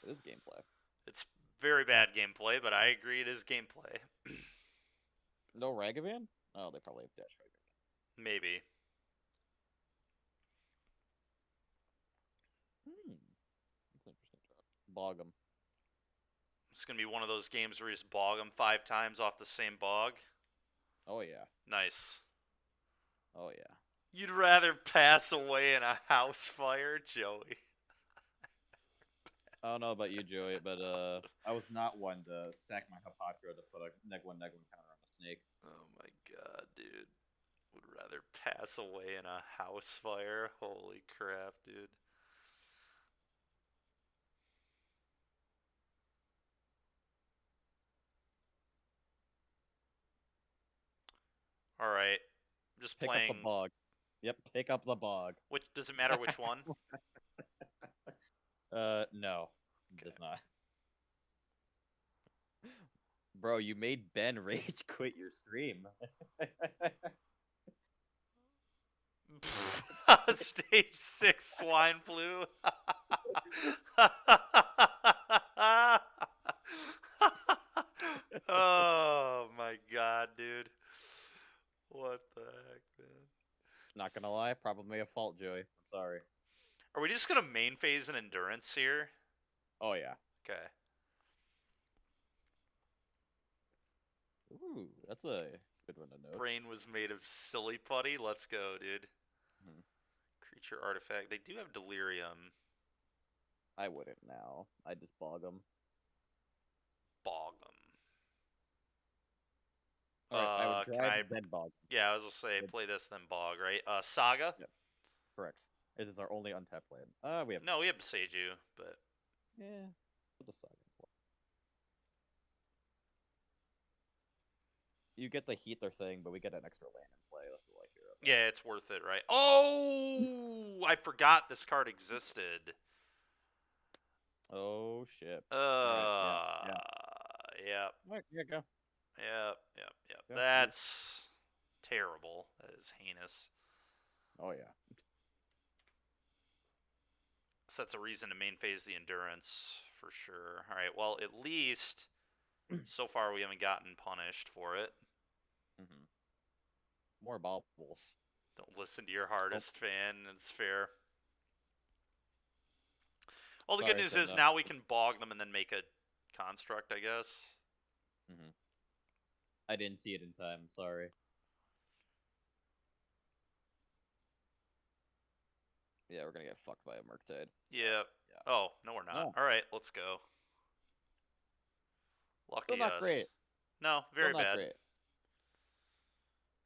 Speaker 2: It is gameplay.
Speaker 1: It's very bad gameplay, but I agree it is gameplay.
Speaker 2: No Ragavan? Oh, they probably have Dash Ragavan.
Speaker 1: Maybe.
Speaker 2: That's an interesting drop. Bog 'em.
Speaker 1: It's going to be one of those games where you just bog them 5 times off the same bog.
Speaker 2: Oh yeah.
Speaker 1: Nice.
Speaker 2: Oh yeah.
Speaker 1: You'd rather pass away in a house fire, Joey.
Speaker 2: I don't know about you, Joey, but I was not one to sack my Hapatra to put a neg 1 counter on a snake.
Speaker 1: Oh my god, dude. Would rather pass away in a house fire. Holy crap, dude. Alright. Just
Speaker 2: Pick up the
Speaker 1: playing.
Speaker 2: bog. Yep, pick up the bog.
Speaker 1: Which does it matter which one?
Speaker 2: No, it
Speaker 1: Okay.
Speaker 2: does not. Bro, you made Ben rage quit your stream.
Speaker 1: Stage 6 swine flu. Oh my god, dude. What the heck, man?
Speaker 2: Not gonna lie, probably a fault, Joey. I'm sorry.
Speaker 1: Are we just gonna main phase an endurance here?
Speaker 2: Oh yeah.
Speaker 1: Okay.
Speaker 2: Ooh, that's a good one to note.
Speaker 1: Brain was made of silly putty. Let's go, dude.
Speaker 2: Hmm.
Speaker 1: Creature artifact. They do have delirium.
Speaker 2: I wouldn't now. I'd just bog them.
Speaker 1: Bog them.
Speaker 2: All right, I would
Speaker 1: Can
Speaker 2: drive
Speaker 1: I?
Speaker 2: then bog.
Speaker 1: Yeah, I was gonna say
Speaker 2: Yep.
Speaker 1: play this then bog, right? Saga.
Speaker 2: Yep. Correct. It is our only untapped land. We have
Speaker 1: No, we have Seiju, but
Speaker 2: yeah. Put the saga. You get the healer thing, but we get an extra land in play. That's all I care about.
Speaker 1: yeah, it's worth it, right? Oh, I forgot this card existed.
Speaker 2: Oh shit.
Speaker 1: Uh,
Speaker 2: All right. Yeah. Yeah.
Speaker 1: yep,
Speaker 2: All right. Yeah. Go.
Speaker 1: yep.
Speaker 2: Go.
Speaker 1: That's terrible. That is heinous.
Speaker 2: Oh yeah.
Speaker 1: So that's a reason to main phase the endurance for sure. All right. Well, at least so far we haven't gotten punished for it.
Speaker 2: Mm-hmm. More baubles.
Speaker 1: Don't listen to your hardest fan. It's fair. Well, the good
Speaker 2: Sorry,
Speaker 1: news is
Speaker 2: Senda.
Speaker 1: now we can bog them and then make a construct, I guess.
Speaker 2: Mm-hmm. I didn't see it in time. Sorry. Yeah, we're gonna get fucked by a Murktide.
Speaker 1: Yep.
Speaker 2: Yeah.
Speaker 1: Oh, no, we're not.
Speaker 2: No.
Speaker 1: All right, let's go.
Speaker 2: Still
Speaker 1: Lucky
Speaker 2: not
Speaker 1: us.
Speaker 2: great.
Speaker 1: No,
Speaker 2: Still
Speaker 1: very
Speaker 2: not
Speaker 1: bad.
Speaker 2: great.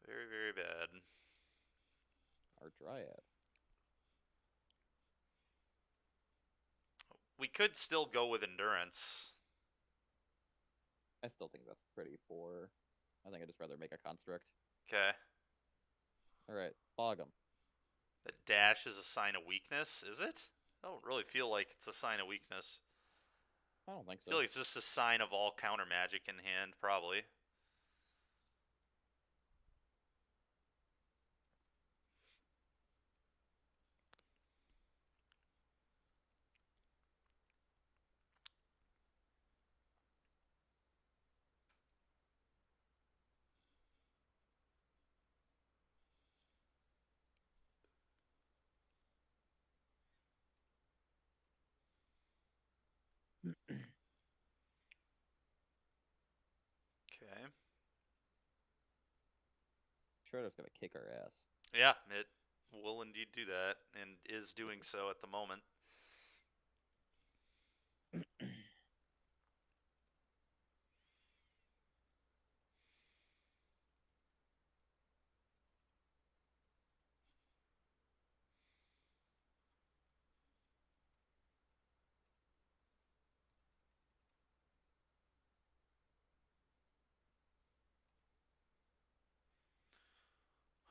Speaker 1: Very, very bad.
Speaker 2: Our Dryad.
Speaker 1: We could still go with endurance.
Speaker 2: I still think that's pretty poor. I think I'd just rather make a construct.
Speaker 1: Okay.
Speaker 2: All right, bog 'em.
Speaker 1: The dash is a sign of weakness, is it? I don't really feel like it's a sign of weakness.
Speaker 2: I don't think
Speaker 1: I feel
Speaker 2: so.
Speaker 1: like it's just a sign of all counter magic in hand, probably. Okay.
Speaker 2: Shredder's gonna kick our ass.
Speaker 1: Yeah, it will indeed do that, and is doing so at the moment.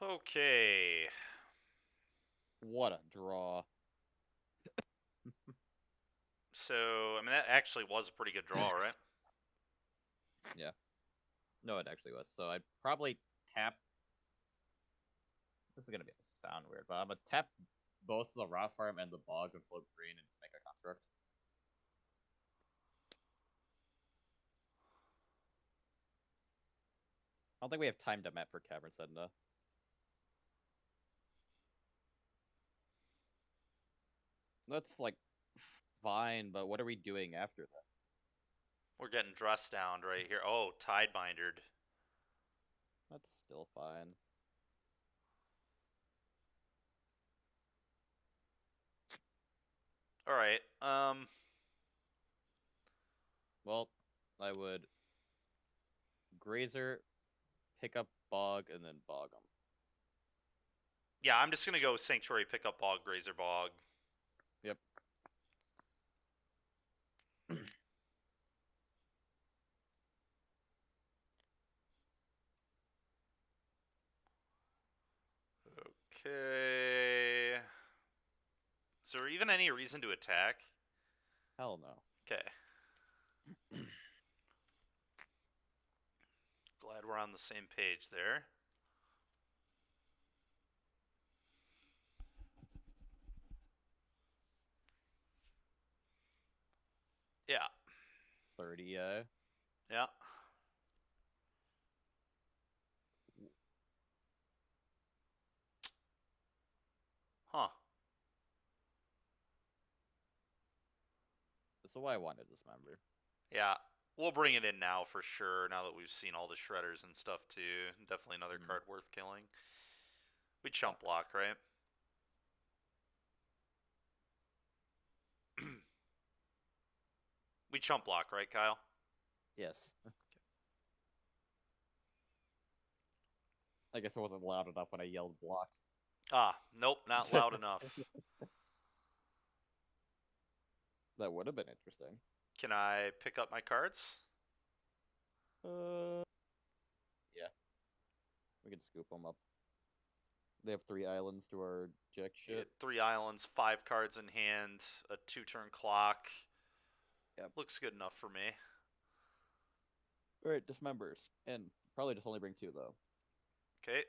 Speaker 1: Okay.
Speaker 2: What a draw.
Speaker 1: So, I mean, that actually was a pretty good draw, right?
Speaker 2: Yeah. No, it actually was. So I'd probably tap. This is gonna sound weird, but I'm gonna tap both the raw farm and the bog and float green and make a construct. I don't think we have time to map for Cavern Senda. That's like fine, but what are we doing after that?
Speaker 1: We're getting dressed down right here. Oh, Tidebindered.
Speaker 2: That's still fine.
Speaker 1: All right.
Speaker 2: Well, I would Grazer, pick up bog, and then bog them.
Speaker 1: Yeah, I'm just gonna go Sanctuary, pick up Bog, Grazer, Bog.
Speaker 2: Yep.
Speaker 1: Okay. Is there even any reason to attack?
Speaker 2: Hell no.
Speaker 1: Okay. Glad we're on the same page there. Yeah.
Speaker 2: 30.
Speaker 1: Yeah. Huh.
Speaker 2: This is why I wanted this member.
Speaker 1: Yeah. We'll bring it in now for sure, now that we've seen all the shredders and stuff too. Definitely another card worth killing. We chump block, right? We chump block, right, Kyle?
Speaker 2: Yes. I guess it wasn't loud enough when I yelled block.
Speaker 1: Ah, nope, not loud enough.
Speaker 2: That would have been interesting.
Speaker 1: Can I pick up my cards?
Speaker 2: Yeah. We can scoop them up. They have 3 islands to our jack shit.
Speaker 1: 3 islands, 5 cards in hand, a 2-turn clock.
Speaker 2: Yep.
Speaker 1: Looks good enough for me.
Speaker 2: Alright, dismembers. And probably just only bring 2, though.
Speaker 1: Okay.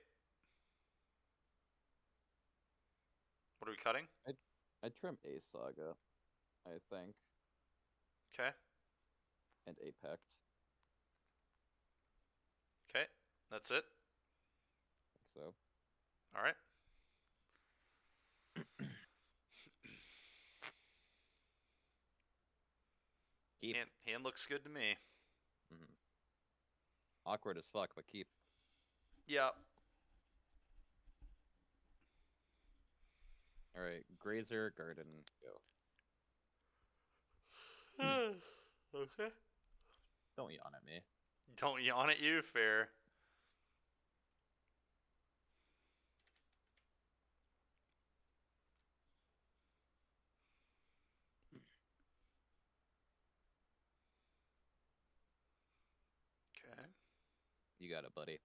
Speaker 1: What are we cutting?
Speaker 2: I'd trim a Saga, I think.
Speaker 1: Okay.
Speaker 2: And Apex.
Speaker 1: Okay. That's it.
Speaker 2: So.
Speaker 1: All right.
Speaker 2: Keep.
Speaker 1: Hand looks good to me.
Speaker 2: Awkward as fuck, but keep.
Speaker 1: Yeah.
Speaker 2: Alright, Grazer, Garden, go.
Speaker 1: Okay.
Speaker 2: Don't yawn at me.
Speaker 1: Don't yawn at you, fair. Okay.
Speaker 2: You got it, buddy.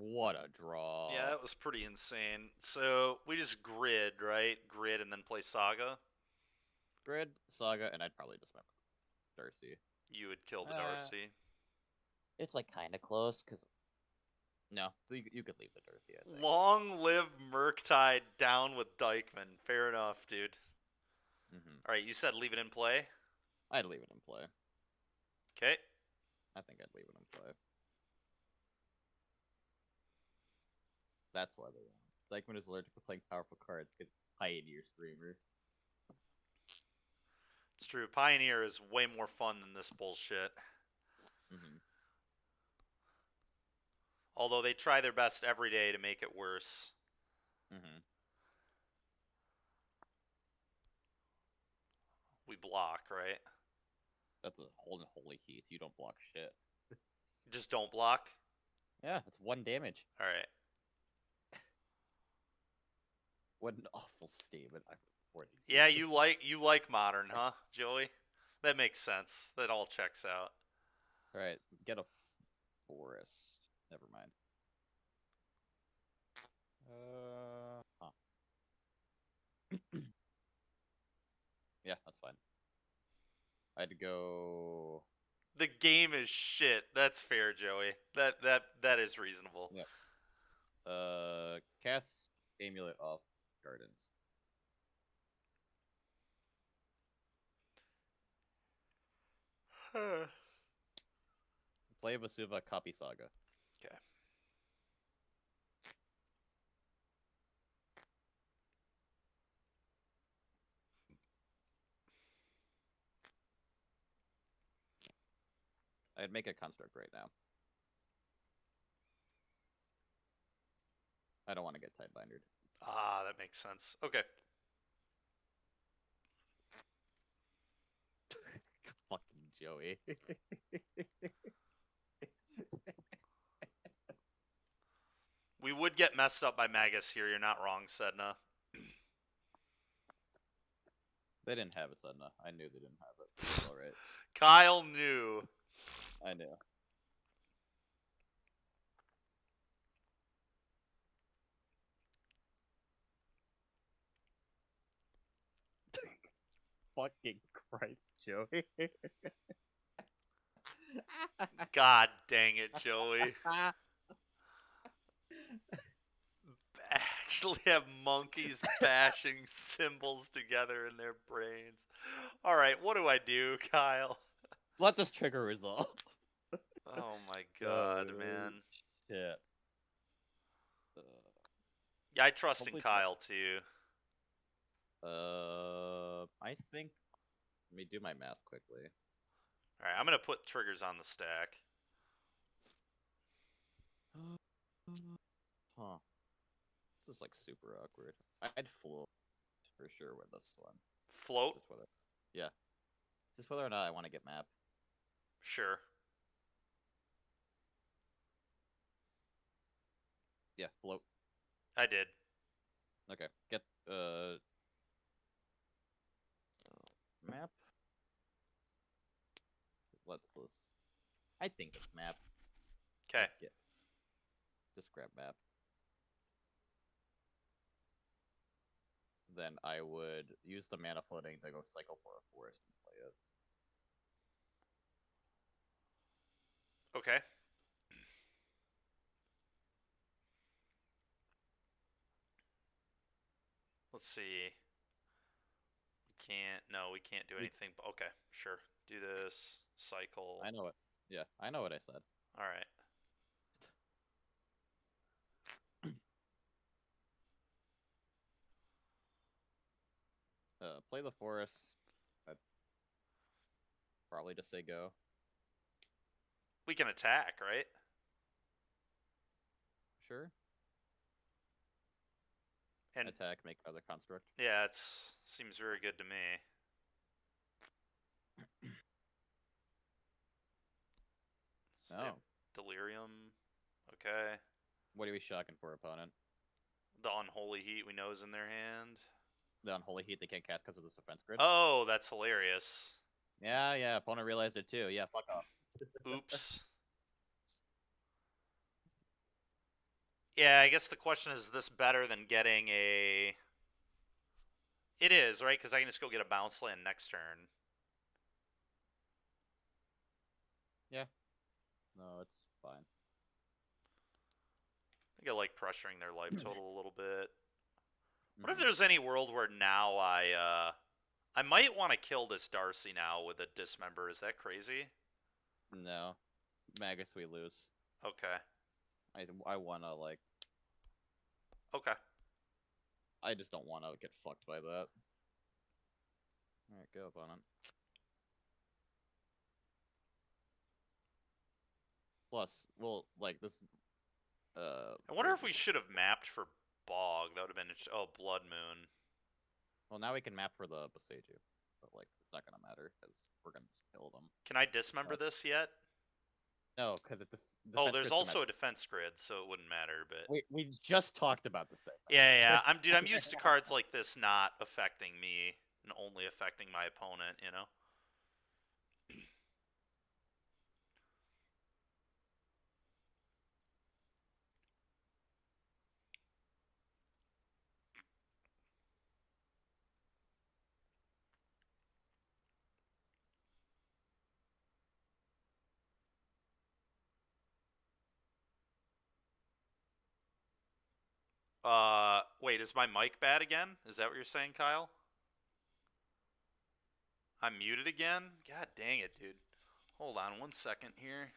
Speaker 2: What a draw.
Speaker 1: Yeah, that was pretty insane. So we just grid, right? Grid and then play Saga.
Speaker 2: Grid, Saga, and I'd probably dismember Darcy.
Speaker 1: You would kill the Darcy.
Speaker 2: It's like kind of close, because... No, you could leave the Darcy, I think.
Speaker 1: Long live Murktide down with Dykeman. Fair enough, dude. All right, you said leave it in play?
Speaker 2: I'd leave it in play.
Speaker 1: Okay.
Speaker 2: I think I'd leave it in play. That's why they want. Dykeman is allergic to playing powerful cards because Pioneer Screamer.
Speaker 1: It's true. Pioneer is way more fun than this bullshit. Although they try their best every day to make it worse. We block, right?
Speaker 2: That's a holy heath. You don't block shit.
Speaker 1: Just don't block?
Speaker 2: Yeah, it's 1 damage.
Speaker 1: All right.
Speaker 2: What an awful statement. I'm reporting.
Speaker 1: Yeah, you like modern, huh, Joey? That makes sense. That all checks out.
Speaker 2: All right, get a forest. Never mind. Yeah, that's fine. I had to go.
Speaker 1: The game is shit. That's fair, Joey. That is reasonable.
Speaker 2: Yep. Cast amulet off gardens. Play Vasuva, copy Saga.
Speaker 1: Okay.
Speaker 2: I'd make a construct right now. I don't want to get Tidebindered.
Speaker 1: Ah, that makes sense. Okay.
Speaker 2: Fucking Joey.
Speaker 1: We would get messed up by Magus here. You're not wrong, Sedna.
Speaker 2: They didn't have it, Sedna. I knew they didn't have it. All right.
Speaker 1: Kyle knew.
Speaker 2: I knew. Fucking Christ, Joey.
Speaker 1: God dang it, Joey. Actually have monkeys bashing symbols together in their brains. All right, what do I do, Kyle?
Speaker 2: Let this trigger resolve.
Speaker 1: Oh my god,
Speaker 2: Oh
Speaker 1: man.
Speaker 2: shit.
Speaker 1: Yeah, I trust in
Speaker 2: Hopefully,
Speaker 1: Kyle too.
Speaker 2: I think. Let me do my math quickly.
Speaker 1: All right, I'm gonna put triggers on the stack.
Speaker 2: Huh. This is like super awkward. I'd float for sure with this one.
Speaker 1: Float,
Speaker 2: Just whether, yeah, just whether or not I want to get map.
Speaker 1: sure.
Speaker 2: Yeah, float.
Speaker 1: I did.
Speaker 2: Okay, get map. Let's. I think it's map.
Speaker 1: Okay.
Speaker 2: Get. Just grab map. Then I would use the mana floating to go cycle for a forest and play it.
Speaker 1: Okay. Let's see. We can't. No, we can't do
Speaker 2: We,
Speaker 1: anything. But okay, sure. Do this cycle.
Speaker 2: I know it. Yeah, I know what I said.
Speaker 1: All right.
Speaker 2: Play the forest. I'd probably just say go.
Speaker 1: We can attack, right?
Speaker 2: Sure.
Speaker 1: And
Speaker 2: Attack, make other construct.
Speaker 1: yeah, it seems very good to me. So they have
Speaker 2: Oh.
Speaker 1: delirium. Okay.
Speaker 2: What are we shocking for, opponent?
Speaker 1: The unholy heat we know is in their hand.
Speaker 2: The unholy heat they can't cast because of this defense grid.
Speaker 1: Oh, that's hilarious.
Speaker 2: Yeah, opponent realized it too. Yeah, fuck off.
Speaker 1: Oops. Yeah, I guess the question is this better than getting a. It is, right? Because I can just go get a bounce land next turn.
Speaker 2: Yeah. No, it's fine.
Speaker 1: I think I like pressuring their life total a little bit. What if
Speaker 2: Mhm.
Speaker 1: there's any world where now I might want to kill this Darcy now with a dismember? Is that crazy?
Speaker 2: No. Magus, we lose.
Speaker 1: Okay.
Speaker 2: I wanna, like.
Speaker 1: Okay.
Speaker 2: I just don't wanna get fucked by that. Alright, go, opponent. Plus, well, like, this.
Speaker 1: I wonder if we
Speaker 2: Crazy.
Speaker 1: should have mapped for Bog. That would have been oh Blood Moon.
Speaker 2: Well, now we can map for the Boseiju. But, like, it's not gonna matter, because we're gonna just kill them.
Speaker 1: Can I dismember this yet?
Speaker 2: No, because it just
Speaker 1: Oh,
Speaker 2: defense
Speaker 1: there's
Speaker 2: grid's so
Speaker 1: also
Speaker 2: magic.
Speaker 1: a defense grid, so it wouldn't matter. But
Speaker 2: We just talked about this thing.
Speaker 1: yeah. I'm used to cards like this not affecting me and only affecting my opponent. You know. Wait, is my mic bad again? Is that what you're saying, Kyle? I'm muted again? God dang it, dude. Hold on 1 second here.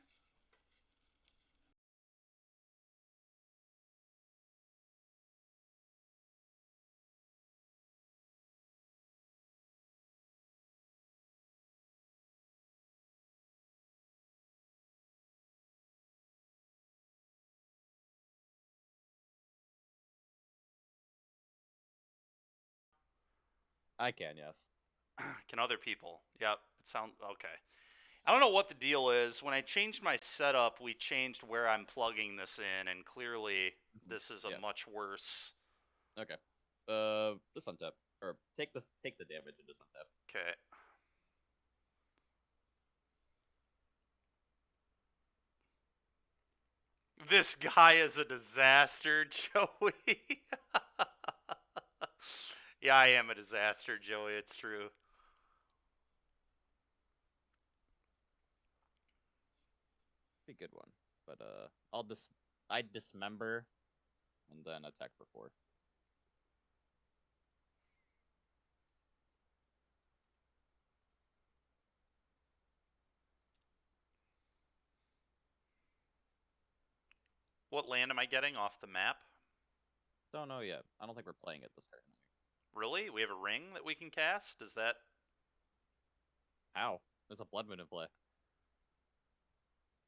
Speaker 2: I can, yes.
Speaker 1: Can other people? Yep, it sounds okay. I don't know what the deal is. When I changed my setup, we changed where I'm plugging this in, and clearly this is a
Speaker 2: Yeah.
Speaker 1: much worse.
Speaker 2: Okay. This untap. Or take the damage and just untap.
Speaker 1: Okay. This guy is a disaster, Joey. Yeah, I am a disaster, Joey. It's true.
Speaker 2: Be a good one. But I dismember and then attack for 4.
Speaker 1: What land am I getting off the map?
Speaker 2: Don't know yet. I don't think we're playing it this turn.
Speaker 1: Really? We have a ring that we can cast? Is that...
Speaker 2: How? There's a Blood Moon in play.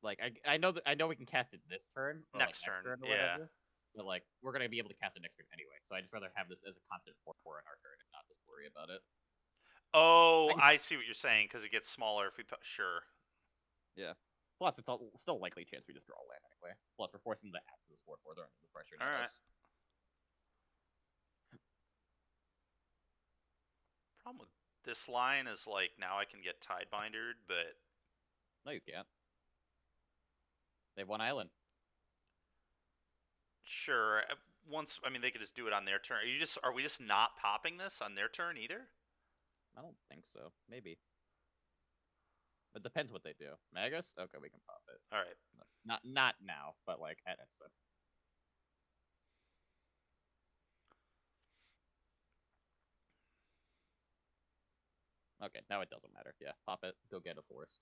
Speaker 2: Like I know that I know we can cast it this turn or like
Speaker 1: Next
Speaker 2: next
Speaker 1: turn,
Speaker 2: turn or
Speaker 1: yeah.
Speaker 2: whatever. But like we're gonna be able to cast it next turn anyway. So I just rather have this as a constant 4/4 in our turn and not just worry about it.
Speaker 1: Oh, I see what you're saying, because it gets smaller if we... Sure.
Speaker 2: Yeah. Plus, it's still likely chance we just draw a land anyway. Plus, we're forcing them to act as a 4/4. They're under the pressure, not
Speaker 1: Alright.
Speaker 2: us.
Speaker 1: Problem with this line is, like, now I can get Tidebindered, but...
Speaker 2: No, you can't. They have one island.
Speaker 1: Sure. Once... I mean, they could just do it on their turn. Are we just not popping this on their turn either?
Speaker 2: I don't think so. Maybe. It depends what they do. Magus? Okay, we can pop it.
Speaker 1: Alright.
Speaker 2: Not now, but like at instant. Okay, now it doesn't matter. Yeah, pop it. Go get a forest.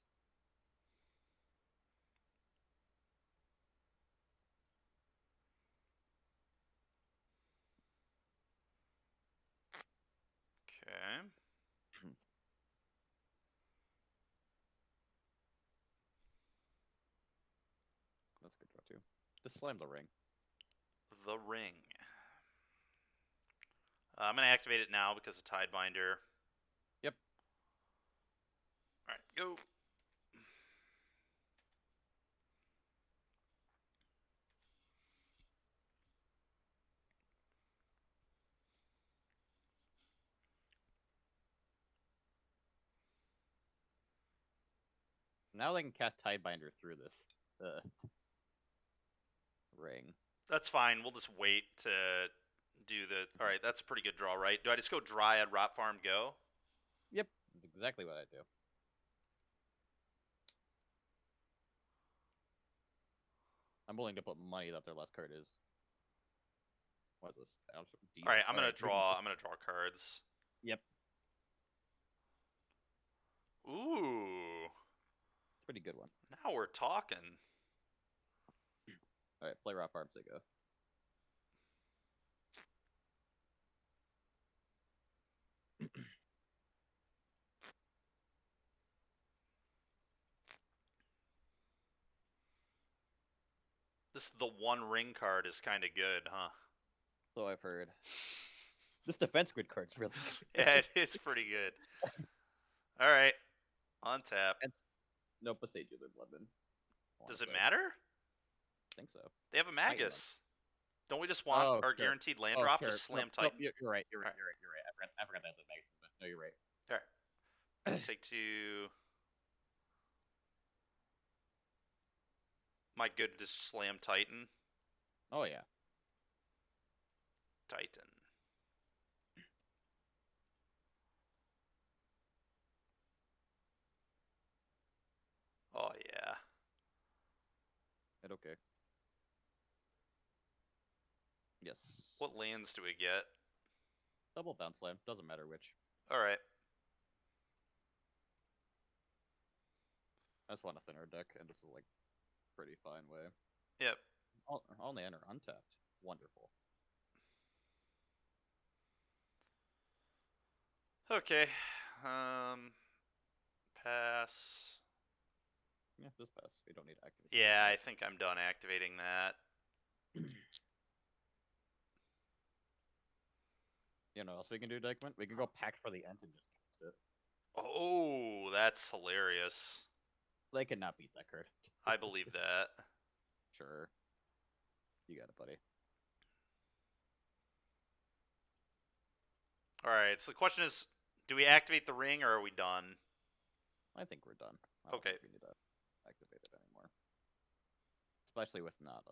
Speaker 1: Okay.
Speaker 2: That's a good draw too. Just slam the ring.
Speaker 1: The ring. I'm going to activate it now because of Tidebinder.
Speaker 2: Yep.
Speaker 1: Alright, go.
Speaker 2: Now they can cast Tidebinder through this ring.
Speaker 1: That's fine. We'll just wait to do the... Alright, that's a pretty good draw, right? Do I just go Dryad, Rot Farm, go?
Speaker 2: Yep, that's exactly what I do. I'm willing to put money that their last card is. What is this?
Speaker 1: Alright, I'm gonna
Speaker 2: we can-
Speaker 1: draw cards.
Speaker 2: Yep,
Speaker 1: Ooh.
Speaker 2: it's a pretty good one.
Speaker 1: Now we're talking.
Speaker 2: All right, play Rock Farm Sigo.
Speaker 1: The one ring card is kind of good, huh?
Speaker 2: So I've heard. This defense grid card's really good.
Speaker 1: Yeah, it is pretty good. Alright. Untap.
Speaker 2: Nope, a Sage of the Bloodman.
Speaker 1: Does it matter?
Speaker 2: I think so.
Speaker 1: They have a Magus. Don't we just want our guaranteed land drop?
Speaker 2: Sure.
Speaker 1: Just slam
Speaker 2: Nope,
Speaker 1: Titan?
Speaker 2: you're right. You're right. I forgot that Magus. No, you're right.
Speaker 1: Alright. Take two. My good to slam Titan.
Speaker 2: Oh yeah.
Speaker 1: Titan. Oh yeah.
Speaker 2: It okay. Yes.
Speaker 1: What lands do we get?
Speaker 2: Double bounce slam. Doesn't matter which.
Speaker 1: Alright.
Speaker 2: I just want a thinner deck, and this is like pretty fine way.
Speaker 1: Yep.
Speaker 2: Only enter untapped. Wonderful.
Speaker 1: Okay. Pass.
Speaker 2: Yeah, just pass. We don't need to activate.
Speaker 1: Yeah, I think I'm done activating that.
Speaker 2: You know what else we can do, Dykeman? We can go Pact for the End and just cast it.
Speaker 1: Oh, that's hilarious.
Speaker 2: They cannot beat that card.
Speaker 1: I believe that.
Speaker 2: Sure. You got it, buddy.
Speaker 1: Alright, so the question is, do we activate the ring or are we done?
Speaker 2: I think we're done. I don't think we need to activate it anymore. Especially with not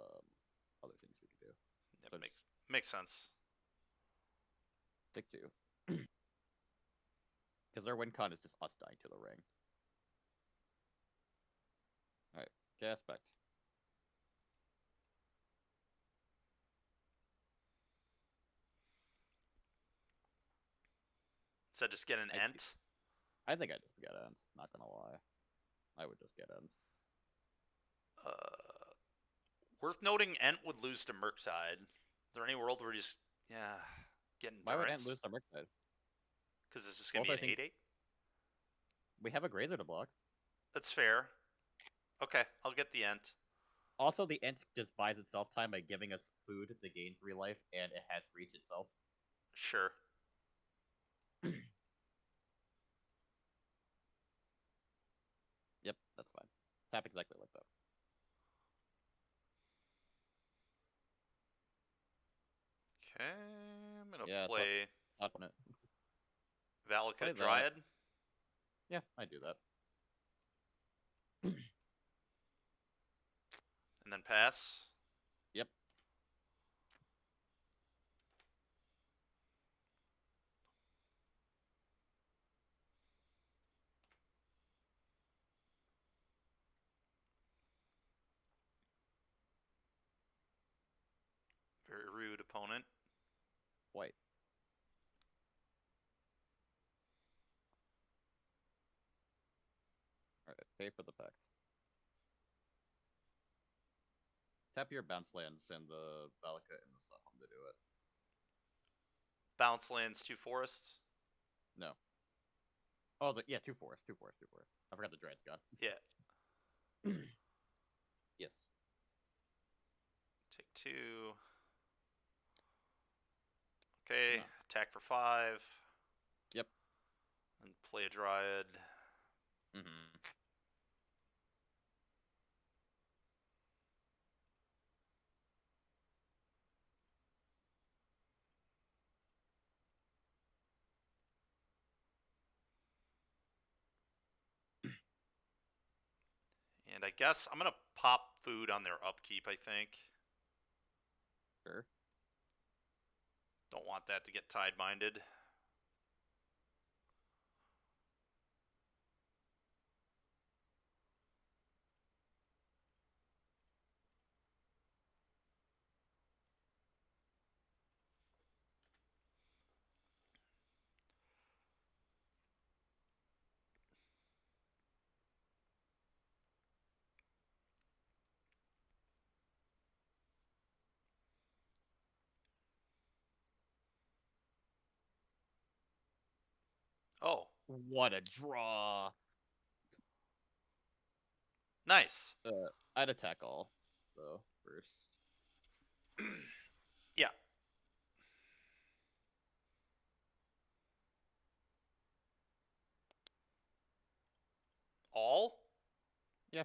Speaker 2: other things we can do.
Speaker 1: Yep, so makes sense.
Speaker 2: Take two. Because their win con is just us dying to the ring. Alright, Gaspect.
Speaker 1: So just get an Ent?
Speaker 2: I think I just get Ent, not gonna lie. I would just get Ent.
Speaker 1: Worth noting, Ent would lose to Murktide. Is there any world where just get
Speaker 2: Why would Ant
Speaker 1: endurance?
Speaker 2: lose to Murktide?
Speaker 1: Because it's just gonna
Speaker 2: Both
Speaker 1: be
Speaker 2: I
Speaker 1: an
Speaker 2: think
Speaker 1: 8/8.
Speaker 2: we have a Grazer to block.
Speaker 1: That's fair. Okay, I'll get the Ent.
Speaker 2: Also, the Ent just buys itself time by giving us food to gain 3 life, and it has reach itself.
Speaker 1: Sure.
Speaker 2: Yep, that's fine. Tap exactly like that.
Speaker 1: Okay, I'm gonna
Speaker 2: Yeah,
Speaker 1: play
Speaker 2: thought on it.
Speaker 1: Valakut
Speaker 2: Play that.
Speaker 1: Dryad.
Speaker 2: Yeah, I do that.
Speaker 1: And then pass.
Speaker 2: Yep.
Speaker 1: Very rude opponent.
Speaker 2: White. Alright, pay for the pact. Tap your bounce lands and the Valakut and the Saham to do it.
Speaker 1: Bounce lands 2 forests.
Speaker 2: No. Oh, yeah, 2 forests, 2 forests, 2 forests. I forgot the Dryad's gone.
Speaker 1: Yeah.
Speaker 2: Yes.
Speaker 1: Take 2. Okay,
Speaker 2: No.
Speaker 1: attack for 5.
Speaker 2: Yep.
Speaker 1: And play a Dryad.
Speaker 2: Mm-hmm.
Speaker 1: And I guess I'm gonna pop food on their upkeep, I think.
Speaker 2: Sure.
Speaker 1: Don't want that to get tide-minded. Oh,
Speaker 2: What a draw.
Speaker 1: nice.
Speaker 2: I'd attack all, though, first.
Speaker 1: Yeah. All?
Speaker 2: Yeah.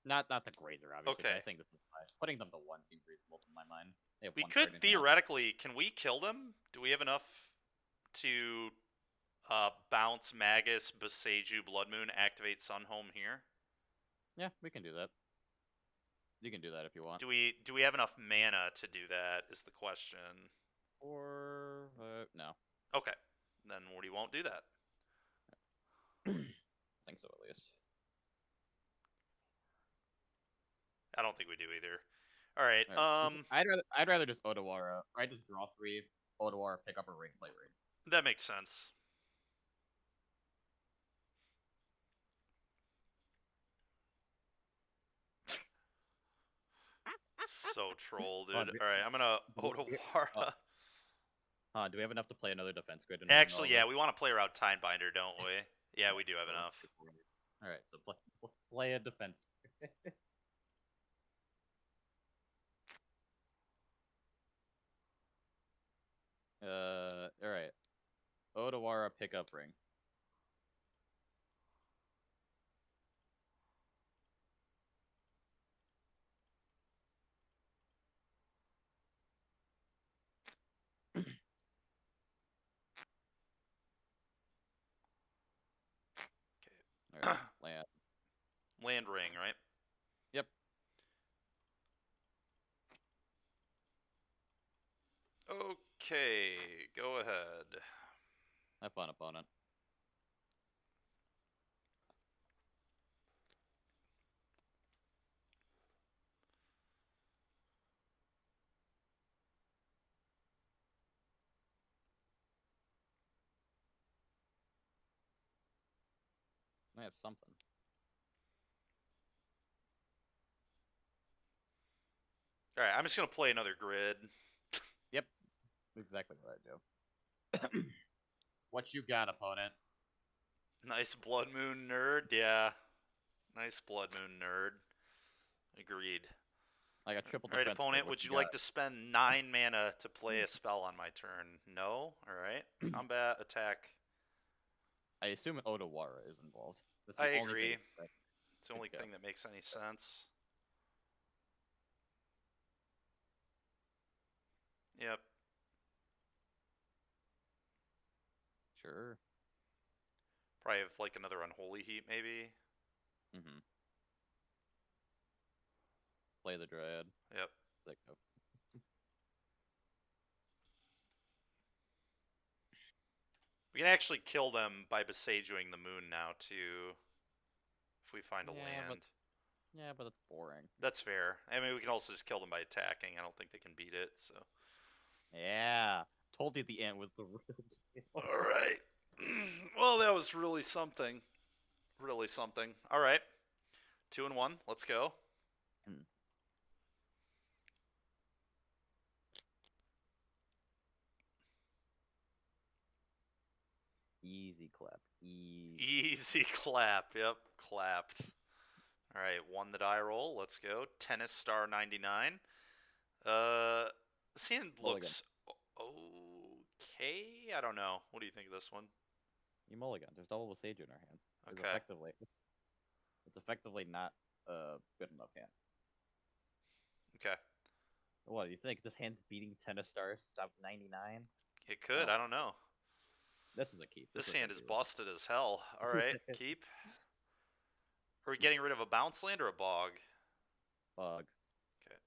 Speaker 2: Not the Grazer, obviously, but
Speaker 1: Okay.
Speaker 2: I think this is fine. Putting them to 1 seems reasonable in my mind. They have
Speaker 1: We
Speaker 2: 1 card
Speaker 1: could
Speaker 2: in hand.
Speaker 1: theoretically, can we kill them? Do we have enough to bounce Magus, Boseiju, Blood Moon, activate Sunhome here?
Speaker 2: Yeah, we can do that. You can do that if you want.
Speaker 1: Do we have enough mana to do that is the question.
Speaker 2: Or no.
Speaker 1: Okay. Then we won't do that.
Speaker 2: I think so, at least.
Speaker 1: I don't think we do either. All right.
Speaker 2: All right. I'd rather just Odawara. I just draw 3, Odawara, pick up a ring, play ring.
Speaker 1: That makes sense. So troll, dude. All right, I'm gonna Odawara.
Speaker 2: Do we have enough to play another defense grid? And
Speaker 1: Actually, yeah, we want to play around Tidebinder, don't we? Yeah, we do have enough.
Speaker 2: All right, so play a defense. All right. Odawara pickup ring. All right, land.
Speaker 1: Land ring, right?
Speaker 2: Yep.
Speaker 1: Okay, go ahead.
Speaker 2: Have fun, opponent. I have something.
Speaker 1: All right, I'm just gonna play another grid.
Speaker 2: Yep, exactly what I do. What you got, opponent?
Speaker 1: Nice Blood Moon nerd. Yeah, nice Blood Moon nerd. Agreed.
Speaker 2: I got triple
Speaker 1: All right,
Speaker 2: defense grid.
Speaker 1: opponent,
Speaker 2: What
Speaker 1: would
Speaker 2: you
Speaker 1: you like
Speaker 2: got?
Speaker 1: to spend 9 mana to play a spell on my turn? No? Alright. Combat, attack.
Speaker 2: I assume Odawara is involved. That's
Speaker 1: I
Speaker 2: the only
Speaker 1: agree.
Speaker 2: thing that
Speaker 1: It's the
Speaker 2: could
Speaker 1: only
Speaker 2: go.
Speaker 1: thing that makes any sense. Yep.
Speaker 2: Sure.
Speaker 1: Probably have like another Unholy Heat, maybe.
Speaker 2: Mm-hmm. Play the Dread.
Speaker 1: Yep.
Speaker 2: Psycho.
Speaker 1: We can actually kill them by Besageing the Moon now, too. If we find a land.
Speaker 2: But it's boring.
Speaker 1: That's fair. I mean, we can also just kill them by attacking. I don't think they can beat it, so.
Speaker 2: Yeah. Told you the ant was the real deal.
Speaker 1: Alright. Well, that was really something. Really something. Alright. 2 and 1. Let's go.
Speaker 2: Easy clap.
Speaker 1: Easy clap. Yep, clapped. All right, won the die roll. Let's go. Tennis star 99. This hand
Speaker 2: Mulligan.
Speaker 1: looks okay. I don't know. What do you think of this one?
Speaker 2: You mulligan. There's double Sage in our hand.
Speaker 1: Okay.
Speaker 2: It's effectively not a good enough hand.
Speaker 1: Okay.
Speaker 2: What do you think? This hand's beating Tennis Stars 99?
Speaker 1: It could. I don't know.
Speaker 2: This is a keep.
Speaker 1: This hand is busted as hell. All right, keep. Are we getting rid of a bounce land or a bog?
Speaker 2: Bug.
Speaker 1: Okay.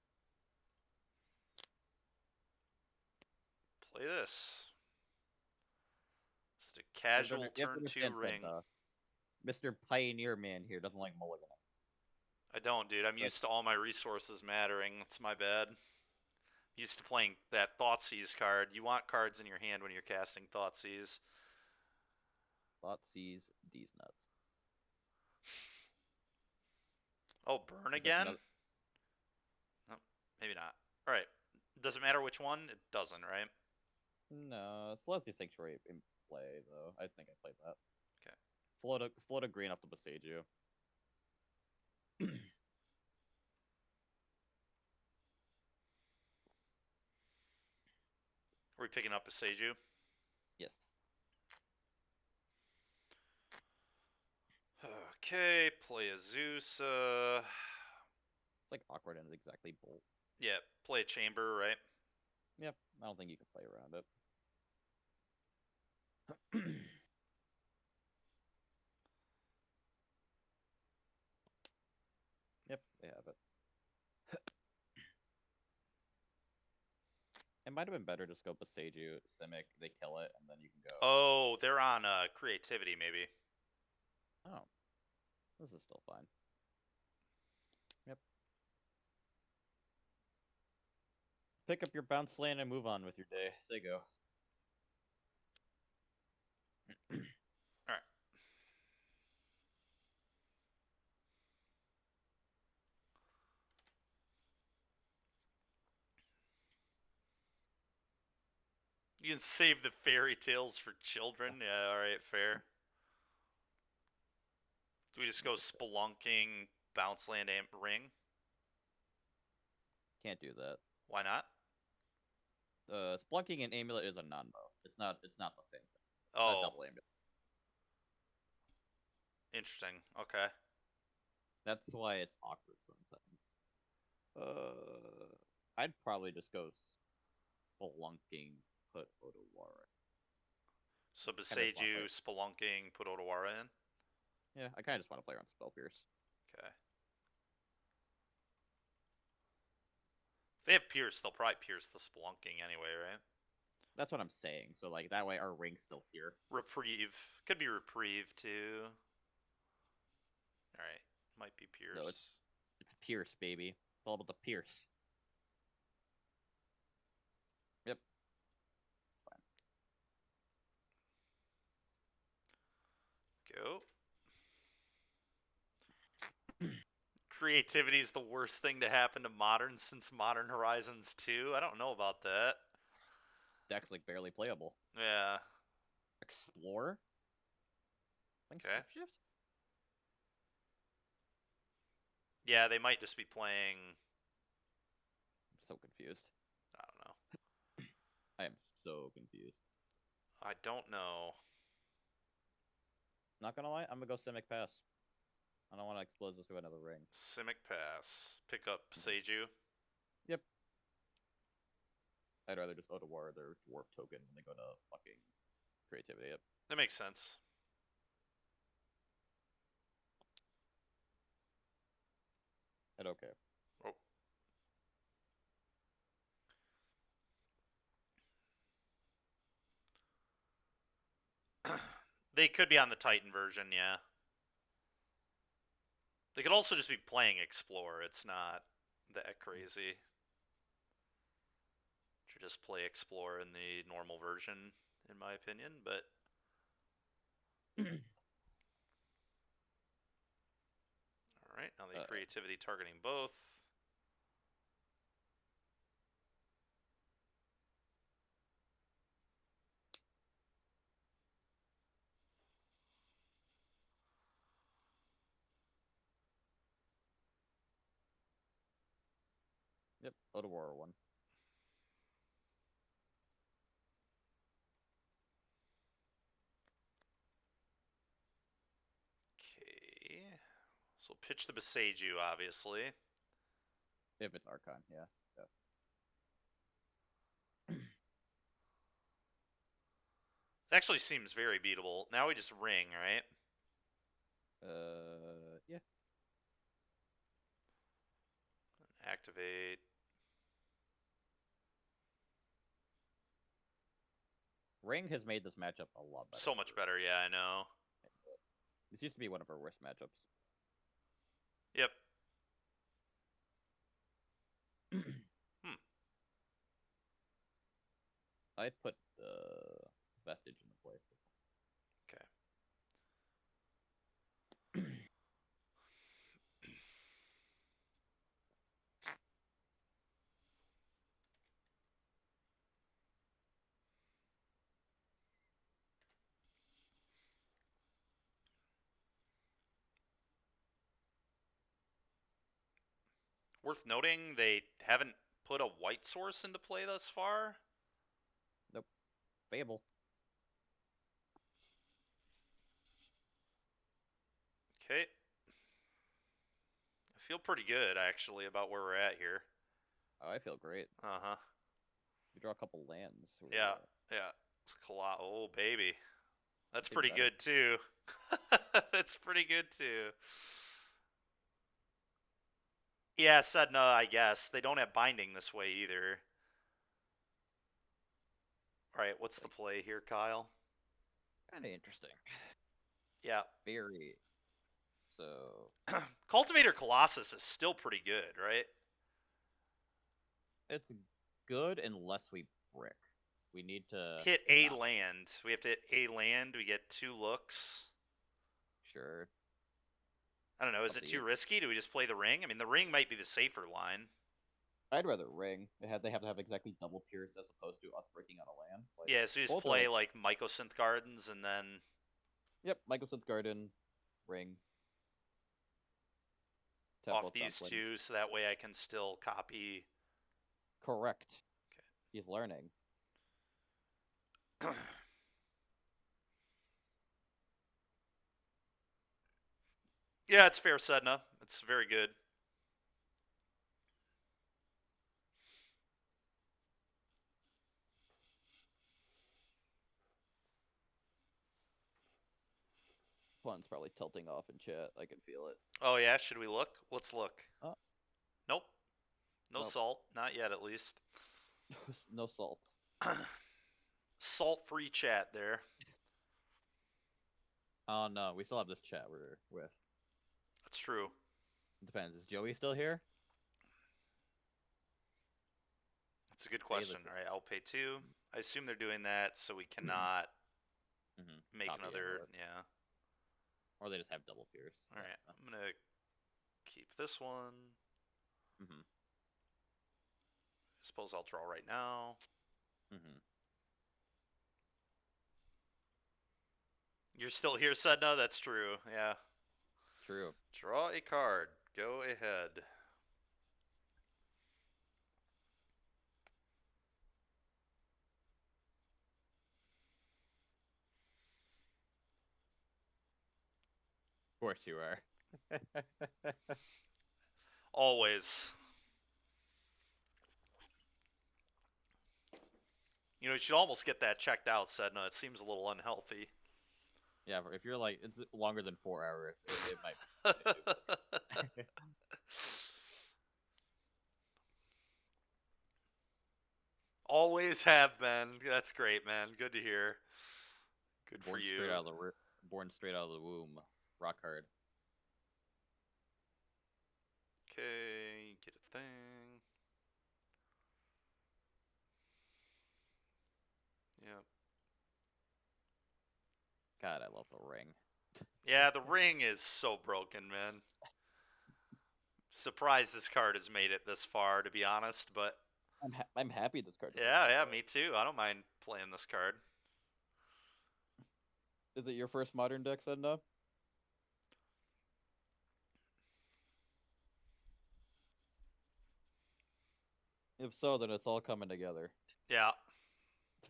Speaker 1: Play this. Just a casual turn 2 ring.
Speaker 2: Mr. Pioneer Man here doesn't like mulligan.
Speaker 1: I don't, dude. I'm used to all my resources mattering. It's my bad. Used to playing that Thoughtseize card. You want cards in your hand when you're casting Thoughtseize.
Speaker 2: Thoughtseize D's nuts.
Speaker 1: Oh, burn again? No, maybe not. Alright. Does it matter which one? It doesn't, right?
Speaker 2: No, Celestia Sanctuary in play, though. I think I played that.
Speaker 1: Okay.
Speaker 2: Float a green off the Besageu.
Speaker 1: Are we picking up a Seiju?
Speaker 2: Yes.
Speaker 1: Okay, play a Zeus.
Speaker 2: It's like awkward and exactly bolt.
Speaker 1: Yeah, play a Chamber, right?
Speaker 2: Yep, I don't think you can play around it. Yep, they have it. It might have been better to just go Besageu, Simic, they kill it, and then you can go.
Speaker 1: Oh, they're on creativity, maybe.
Speaker 2: Oh. This is still fine. Yep. Pick up your bounce land and move on with your day. Say go.
Speaker 1: Alright. You can save the fairy tales for children. Yeah, alright, fair. Do we just go spelunking, bounce land, ring?
Speaker 2: Can't do that.
Speaker 1: Why not?
Speaker 2: Splunking and amulet is a non-mo. It's not the same thing. It's
Speaker 1: Oh.
Speaker 2: not double amulet.
Speaker 1: Interesting. Okay.
Speaker 2: That's why it's awkward sometimes. I'd probably just go spelunking, put Odawara.
Speaker 1: So Besageu, spelunking, put Odawara in?
Speaker 2: Yeah, I kind of just want to play around Spell Pierce.
Speaker 1: Okay. If they have Pierce, they'll probably pierce the spelunking anyway, right?
Speaker 2: That's what I'm saying. So like that way our ring's still here.
Speaker 1: Reprieve. Could be Reprieve too. Alright. Might be Pierce.
Speaker 2: No, it's Pierce, baby. It's all about the Pierce. Yep.
Speaker 1: Go. creativity is the worst thing to happen to Modern since Modern Horizons 2. I don't know about that.
Speaker 2: Deck's like barely playable.
Speaker 1: Yeah.
Speaker 2: Explore? Playing
Speaker 1: Okay.
Speaker 2: Skip Shift?
Speaker 1: Yeah, they might just be playing.
Speaker 2: I'm so confused.
Speaker 1: I don't know.
Speaker 2: I am so confused.
Speaker 1: I don't know.
Speaker 2: Not gonna lie, I'm gonna go Simic Pass. I don't want to expose this to another ring.
Speaker 1: Simic Pass. Pick up Seiju.
Speaker 2: Yep. I'd rather just go to war their dwarf token when they go to fucking creativity. Yep.
Speaker 1: That makes sense.
Speaker 2: I don't care.
Speaker 1: Oh. They could be on the Titan version, yeah. They could also just be playing Explore. It's not that crazy to just play Explore in the normal version, in my opinion, but alright, now the creativity targeting both.
Speaker 2: Yep. Go to war one.
Speaker 1: Okay. So pitch the Beseiju, obviously.
Speaker 2: If it's Archon, yeah.
Speaker 1: It actually seems very beatable. Now we just ring, right?
Speaker 2: Yeah.
Speaker 1: Activate.
Speaker 2: Ring has made this matchup a lot better.
Speaker 1: So much better, yeah, I know.
Speaker 2: This used to be one of our worst matchups.
Speaker 1: Yep.
Speaker 2: I'd put Vestige in the place.
Speaker 1: Okay. Worth noting, they haven't put a white source into play thus far.
Speaker 2: Nope. Fable.
Speaker 1: Okay. I feel pretty good, actually, about where we're at here.
Speaker 2: Oh, I feel great.
Speaker 1: Uh-huh.
Speaker 2: We draw a couple lands.
Speaker 1: Yeah, yeah. It's oh, baby. That's
Speaker 2: Even
Speaker 1: pretty
Speaker 2: better.
Speaker 1: good, too. That's pretty good, too. Yeah, Sedna, I guess. They don't have binding this way, either. Alright, what's the play here, Kyle?
Speaker 2: Kind of interesting.
Speaker 1: Yeah.
Speaker 2: Very. So.
Speaker 1: Cultivator Colossus is still pretty good, right?
Speaker 2: It's good unless we brick. We need to
Speaker 1: hit a land. We have to hit a land. We get 2 looks.
Speaker 2: Sure.
Speaker 1: I don't know. Is it too risky? Do we just play the ring? I mean, the ring might be the safer line.
Speaker 2: I'd rather ring. They have to have exactly double pierce as opposed to us breaking on a land.
Speaker 1: Like, yeah, so you just play like Mycosynth Gardens and then.
Speaker 2: Yep, Mycosynth Garden, ring.
Speaker 1: Off these 2, so that way I can still copy.
Speaker 2: Correct. Okay. He's learning.
Speaker 1: Yeah, it's fair, Sedna. It's very good.
Speaker 2: Fun's probably tilting off in chat. I can feel it.
Speaker 1: Oh, yeah? Should we look? Let's look.
Speaker 2: Oh.
Speaker 1: Nope. No salt. Not yet, at least.
Speaker 2: No salt.
Speaker 1: Salt-free chat there.
Speaker 2: Oh, no. We still have this chat we're with.
Speaker 1: That's true.
Speaker 2: It depends. Is Joey still here?
Speaker 1: That's a good question. All right, I'll pay 2. I assume they're doing that so we cannot make another. Yeah.
Speaker 2: Or they just have double pierce.
Speaker 1: All right, I'm going to keep this one.
Speaker 2: Mm-hmm.
Speaker 1: I suppose I'll draw right now.
Speaker 2: Mm-hmm.
Speaker 1: You're still here, Sedna? That's true. Yeah.
Speaker 2: True.
Speaker 1: Draw a card. Go ahead.
Speaker 2: Of course you are.
Speaker 1: Always. You should almost get that checked out, Sedna. It seems a little unhealthy.
Speaker 2: Yeah, if you're like it's longer than 4 hours, it might.
Speaker 1: Always have been. That's great, man. Good to hear. Good for
Speaker 2: Born straight
Speaker 1: you.
Speaker 2: out of the born straight out of the womb. Rock hard.
Speaker 1: Okay, get a thing. Yep.
Speaker 2: God, I love the ring.
Speaker 1: Yeah, the ring is so broken, man. Surprised this card has made it this far, to be honest, but
Speaker 2: I'm happy this card.
Speaker 1: yeah, me too. I don't mind playing this card.
Speaker 2: Is it your first modern deck, Sedna? If so, then it's all coming together.
Speaker 1: Yeah.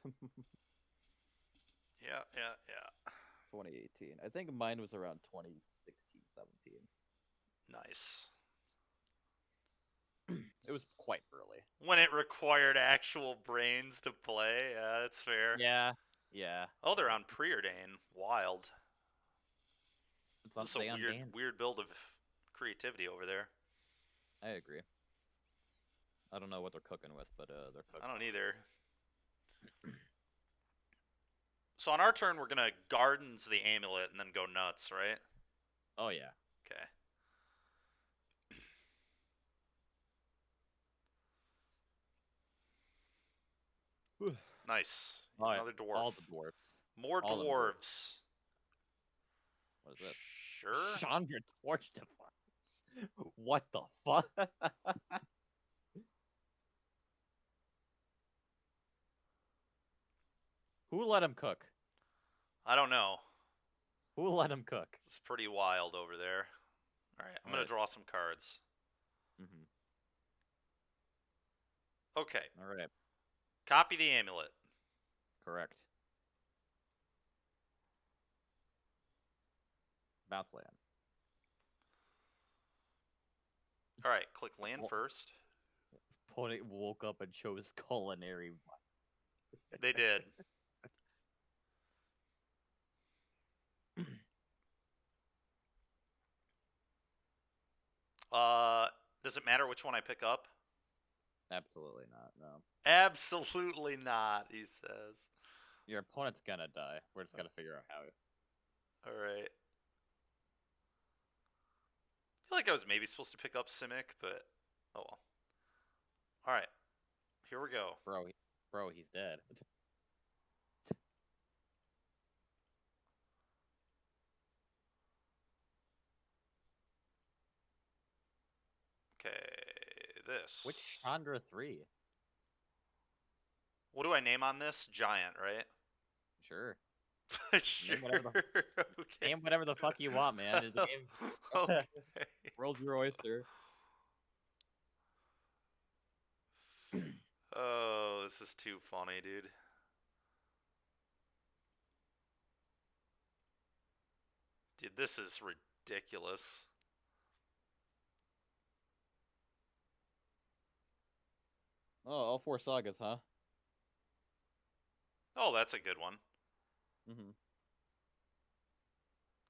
Speaker 1: Yeah.
Speaker 2: 2018. I think mine was around 2016, 17.
Speaker 1: Nice.
Speaker 2: It was quite early.
Speaker 1: When it required actual brains to play, yeah, that's fair.
Speaker 2: Yeah. Yeah.
Speaker 1: Oh, they're on preordain. Wild.
Speaker 2: It's on,
Speaker 1: This is a
Speaker 2: they
Speaker 1: weird,
Speaker 2: unbanned.
Speaker 1: weird build of creativity over there.
Speaker 2: I agree. I don't know what they're cooking with, but they're cooking.
Speaker 1: I don't either. So on our turn, we're gonna gardens the amulet and then go nuts, right?
Speaker 2: Oh yeah.
Speaker 1: Okay. Nice. Another dwarf.
Speaker 2: All the dwarves.
Speaker 1: More
Speaker 2: all
Speaker 1: dwarves.
Speaker 2: What is this?
Speaker 1: Sure.
Speaker 2: Chandra Torch Defiance. What the fuck? Who let him cook?
Speaker 1: I don't know.
Speaker 2: Who let him cook?
Speaker 1: It's pretty wild over there. All right, I'm gonna draw some cards.
Speaker 2: Mm-hmm.
Speaker 1: Okay.
Speaker 2: All right.
Speaker 1: Copy the amulet.
Speaker 2: Correct. Bounce land.
Speaker 1: All right, click land first.
Speaker 2: Opponent woke up and chose culinary.
Speaker 1: They did. Does it matter which one I pick up?
Speaker 2: Absolutely not. No.
Speaker 1: Absolutely not, he says.
Speaker 2: Your opponent's gonna die. We're just gonna figure out how.
Speaker 1: All right. I feel like I was maybe supposed to pick up Simic, but oh well. All right. Here we go.
Speaker 2: Bro, he's dead.
Speaker 1: Okay, this.
Speaker 2: Which Chandra 3?
Speaker 1: What do I name on this? Giant, right?
Speaker 2: Sure.
Speaker 1: Sure.
Speaker 2: Okay. Name whatever the fuck you want, man. The game.
Speaker 1: Okay.
Speaker 2: World's your oyster.
Speaker 1: Oh, this is too funny, dude. Dude, this is ridiculous.
Speaker 2: Oh, all 4 sagas, huh?
Speaker 1: Oh, that's a good one.
Speaker 2: Mm-hmm.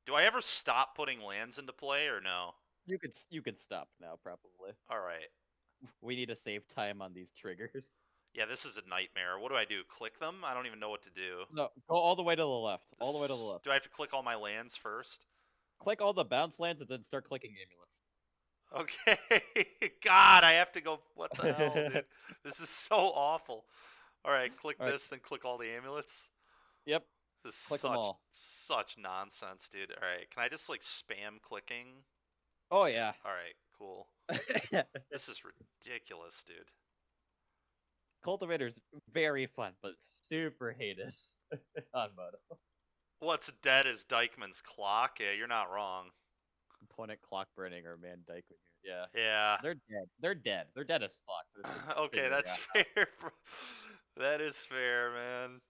Speaker 1: Do I ever stop putting lands into play or no?
Speaker 2: You could stop now, probably.
Speaker 1: All right.
Speaker 2: We need to save time on these triggers.
Speaker 1: Yeah, this is a nightmare. What do I do? Click them? I don't even know what to do.
Speaker 2: No, go all the way to the left. All the way to the left.
Speaker 1: Do I have to click all my lands first?
Speaker 2: Click all the bounce lands and then start clicking amulets.
Speaker 1: Okay. God, I have to go. What the hell, dude? This is so awful. All right, click
Speaker 2: All right.
Speaker 1: this, then click all the amulets.
Speaker 2: Yep.
Speaker 1: This is
Speaker 2: Click them all.
Speaker 1: such nonsense, dude. All right, can I just like spam clicking?
Speaker 2: Oh yeah.
Speaker 1: All right, cool. This is ridiculous, dude.
Speaker 2: Cultivator's very fun, but super heinous on Moto.
Speaker 1: What's dead is Dykeman's clock. Yeah, you're not wrong.
Speaker 2: Opponent clock burning or man Dyke. Yeah.
Speaker 1: Yeah.
Speaker 2: They're dead. They're dead. They're dead as fuck.
Speaker 1: Okay, that's fair. That is fair, man.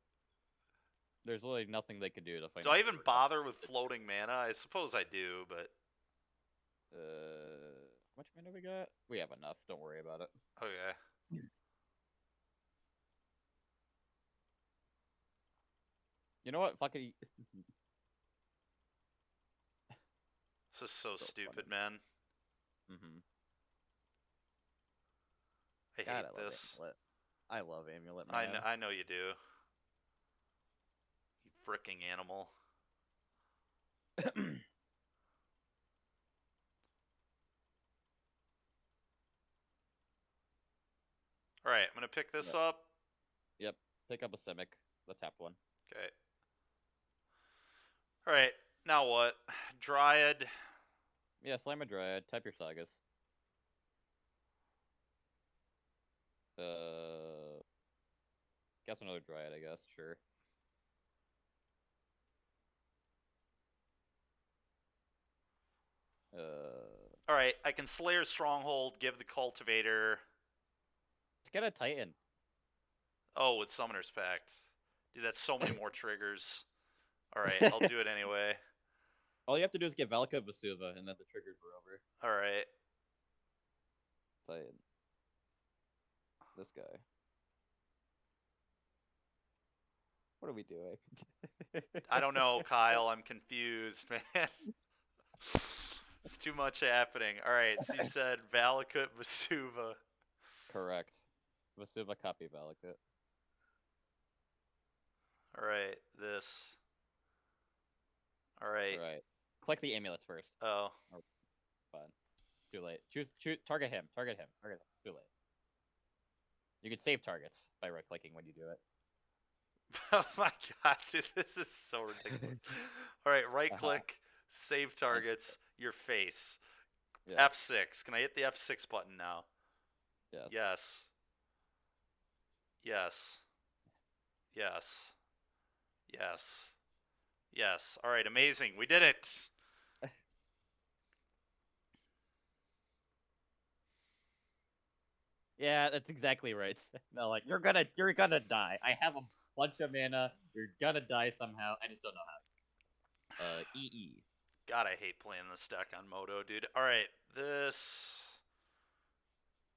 Speaker 2: There's literally nothing they could do to find.
Speaker 1: Do I even bother with floating mana? I suppose I do, but
Speaker 2: How much mana we got? We have enough. Don't worry about it.
Speaker 1: okay.
Speaker 2: You know what? Fuck it.
Speaker 1: This is so
Speaker 2: So
Speaker 1: stupid,
Speaker 2: funny.
Speaker 1: man.
Speaker 2: Mm-hmm.
Speaker 1: I
Speaker 2: God,
Speaker 1: hate this.
Speaker 2: I love Amulet, man.
Speaker 1: I know you do. You fricking animal. All right, I'm gonna pick this up.
Speaker 2: Yep. Pick up a Simic, the tap one.
Speaker 1: Okay. All right. Now what? Dryad.
Speaker 2: Yeah, Slam a Dryad. Type your Sagas. Guess another Dryad, I guess. Sure.
Speaker 1: All right, I can Slayer Stronghold. Give the Cultivator.
Speaker 2: Let's get a Titan.
Speaker 1: Oh, with Summoner's Pact. Dude, that's so many more triggers. All right, I'll do it anyway.
Speaker 2: All you have to do is get Valka Vesuva, and then the triggers were over.
Speaker 1: All right.
Speaker 2: Titan. This guy. What are we doing?
Speaker 1: I don't know, Kyle. I'm confused, man. It's too much happening. All right, so you said Valakut Vesuva.
Speaker 2: Correct. Vesuva copy Valakut.
Speaker 1: All right, this. All right.
Speaker 2: Right. Click the amulets first.
Speaker 1: Oh.
Speaker 2: Fine. It's too late. Choose. Target him. Target him. Target him. It's too late. You can save targets by right-clicking when you do it.
Speaker 1: Oh my god, dude, this is so ridiculous. All right, right-click, save targets, your face.
Speaker 2: Yeah.
Speaker 1: F6. Can I hit the F6 button now?
Speaker 2: Yes.
Speaker 1: Yes. Yes. Yes. Yes. Yes. All right, amazing. We did it.
Speaker 2: Yeah, that's exactly right. No, like you're gonna die. I have a bunch of mana. You're gonna die somehow. I just don't know how. EE.
Speaker 1: God, I hate playing this deck on Moto, dude. All right, this.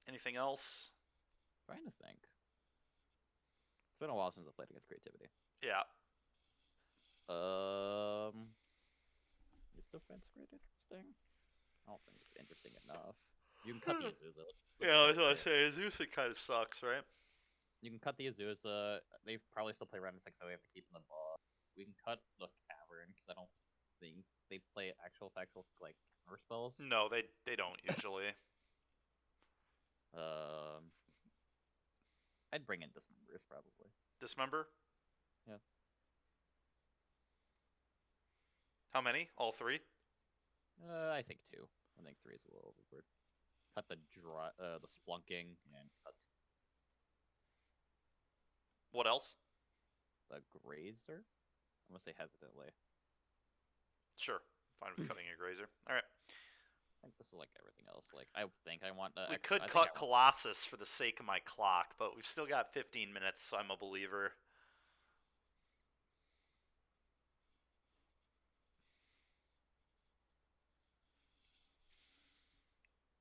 Speaker 1: Anything else?
Speaker 2: Trying to think. It's been a while since I played against creativity.
Speaker 1: Yeah.
Speaker 2: Is defense grid interesting? I don't think it's interesting enough. You can cut the Azusa.
Speaker 1: Yeah, I was gonna say Azusa kind of sucks, right?
Speaker 2: You can cut the Azusa. They probably still play round 6, so we have to keep them off. We can cut the Cavern because I don't think they play actual factual like counter spells.
Speaker 1: No, they don't usually.
Speaker 2: I'd bring in Dismembers probably.
Speaker 1: Dismember?
Speaker 2: Yeah.
Speaker 1: How many? All three?
Speaker 2: I think 2. I think 3 is a little overboard. Cut the Splunking and cut
Speaker 1: What else?
Speaker 2: the Grazer. I'm gonna say hesitantly.
Speaker 1: Sure. Fine with cutting a Grazer. All right.
Speaker 2: I think this is like everything else. Like I think I want.
Speaker 1: We could cut Colossus for the sake of my clock, but we've still got 15 minutes, so I'm a believer.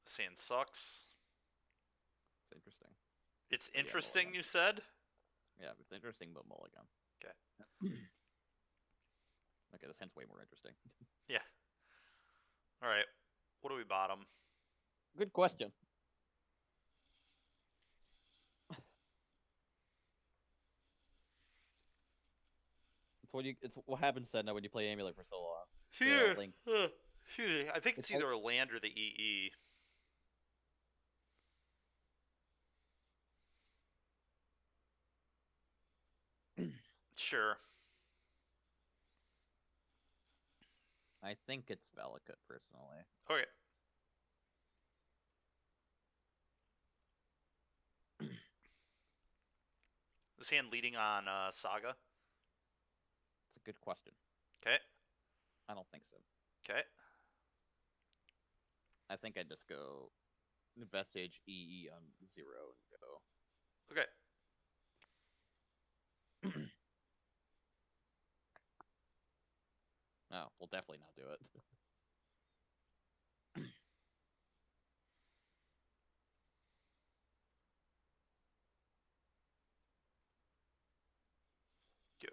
Speaker 1: Saying sucks.
Speaker 2: It's interesting.
Speaker 1: It's
Speaker 2: Yeah,
Speaker 1: interesting,
Speaker 2: mulligan.
Speaker 1: you said?
Speaker 2: Yeah, it's interesting, but mulligan.
Speaker 1: Okay.
Speaker 2: Okay, this hand's way more interesting.
Speaker 1: Yeah. All right. What do we bottom?
Speaker 2: Good question. It's what happens then when you play Amulet for so long.
Speaker 1: Here.
Speaker 2: Link.
Speaker 1: I think it's either a land or the EE. Sure.
Speaker 2: I think it's Valakut personally.
Speaker 1: Okay. Was hand leading on Saga?
Speaker 2: It's a good question.
Speaker 1: Okay.
Speaker 2: I don't think so.
Speaker 1: Okay.
Speaker 2: I think I'd just go Vestige EE on 0 and go.
Speaker 1: Okay.
Speaker 2: No, we'll definitely not do it.
Speaker 1: Go.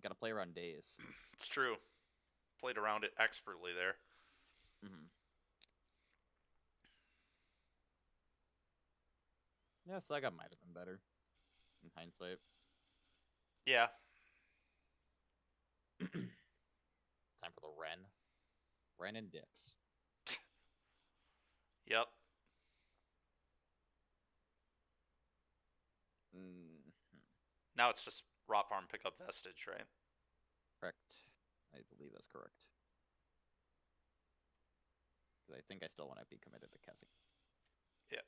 Speaker 2: Gotta play around days.
Speaker 1: It's true. Played around it expertly there.
Speaker 2: Mm-hmm. Yeah, Saga might have been better in hindsight.
Speaker 1: Yeah.
Speaker 2: Time for the Ren. Ren and Dix.
Speaker 1: Yep.
Speaker 2: Mm-hmm.
Speaker 1: Now it's just Rot Farm pick up Vestige, right?
Speaker 2: Correct. I believe that's correct. Because I think I still want to be committed to casting.
Speaker 1: Yeah.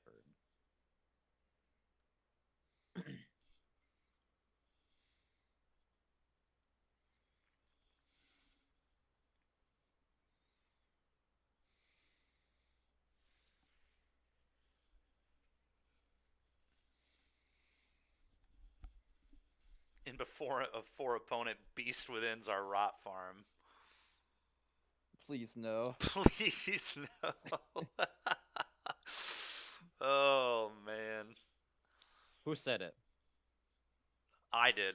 Speaker 1: And before a four opponent Beast Within's our Rot Farm.
Speaker 2: Please no.
Speaker 1: Please no. Oh man.
Speaker 2: Who said it?
Speaker 1: I did.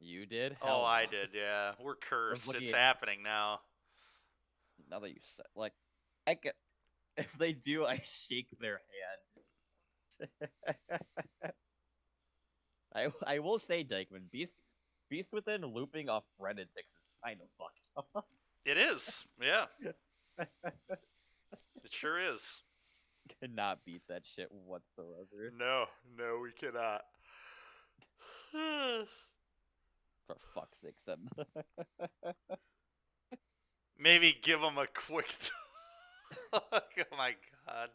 Speaker 2: You did?
Speaker 1: Oh,
Speaker 2: Hell
Speaker 1: I
Speaker 2: no.
Speaker 1: did, yeah. We're
Speaker 2: I was
Speaker 1: cursed.
Speaker 2: looking
Speaker 1: It's
Speaker 2: at
Speaker 1: happening now.
Speaker 2: now that you said I get if they do, I shake their hand. I will say, Dykeman, Beast Within looping off Ren and 6 is kind of fucked up.
Speaker 1: It is. Yeah. It sure is.
Speaker 2: Cannot beat that shit whatsoever.
Speaker 1: No, no, we cannot.
Speaker 2: For fuck's sake, son.
Speaker 1: Maybe give him a quick talk. Oh my god.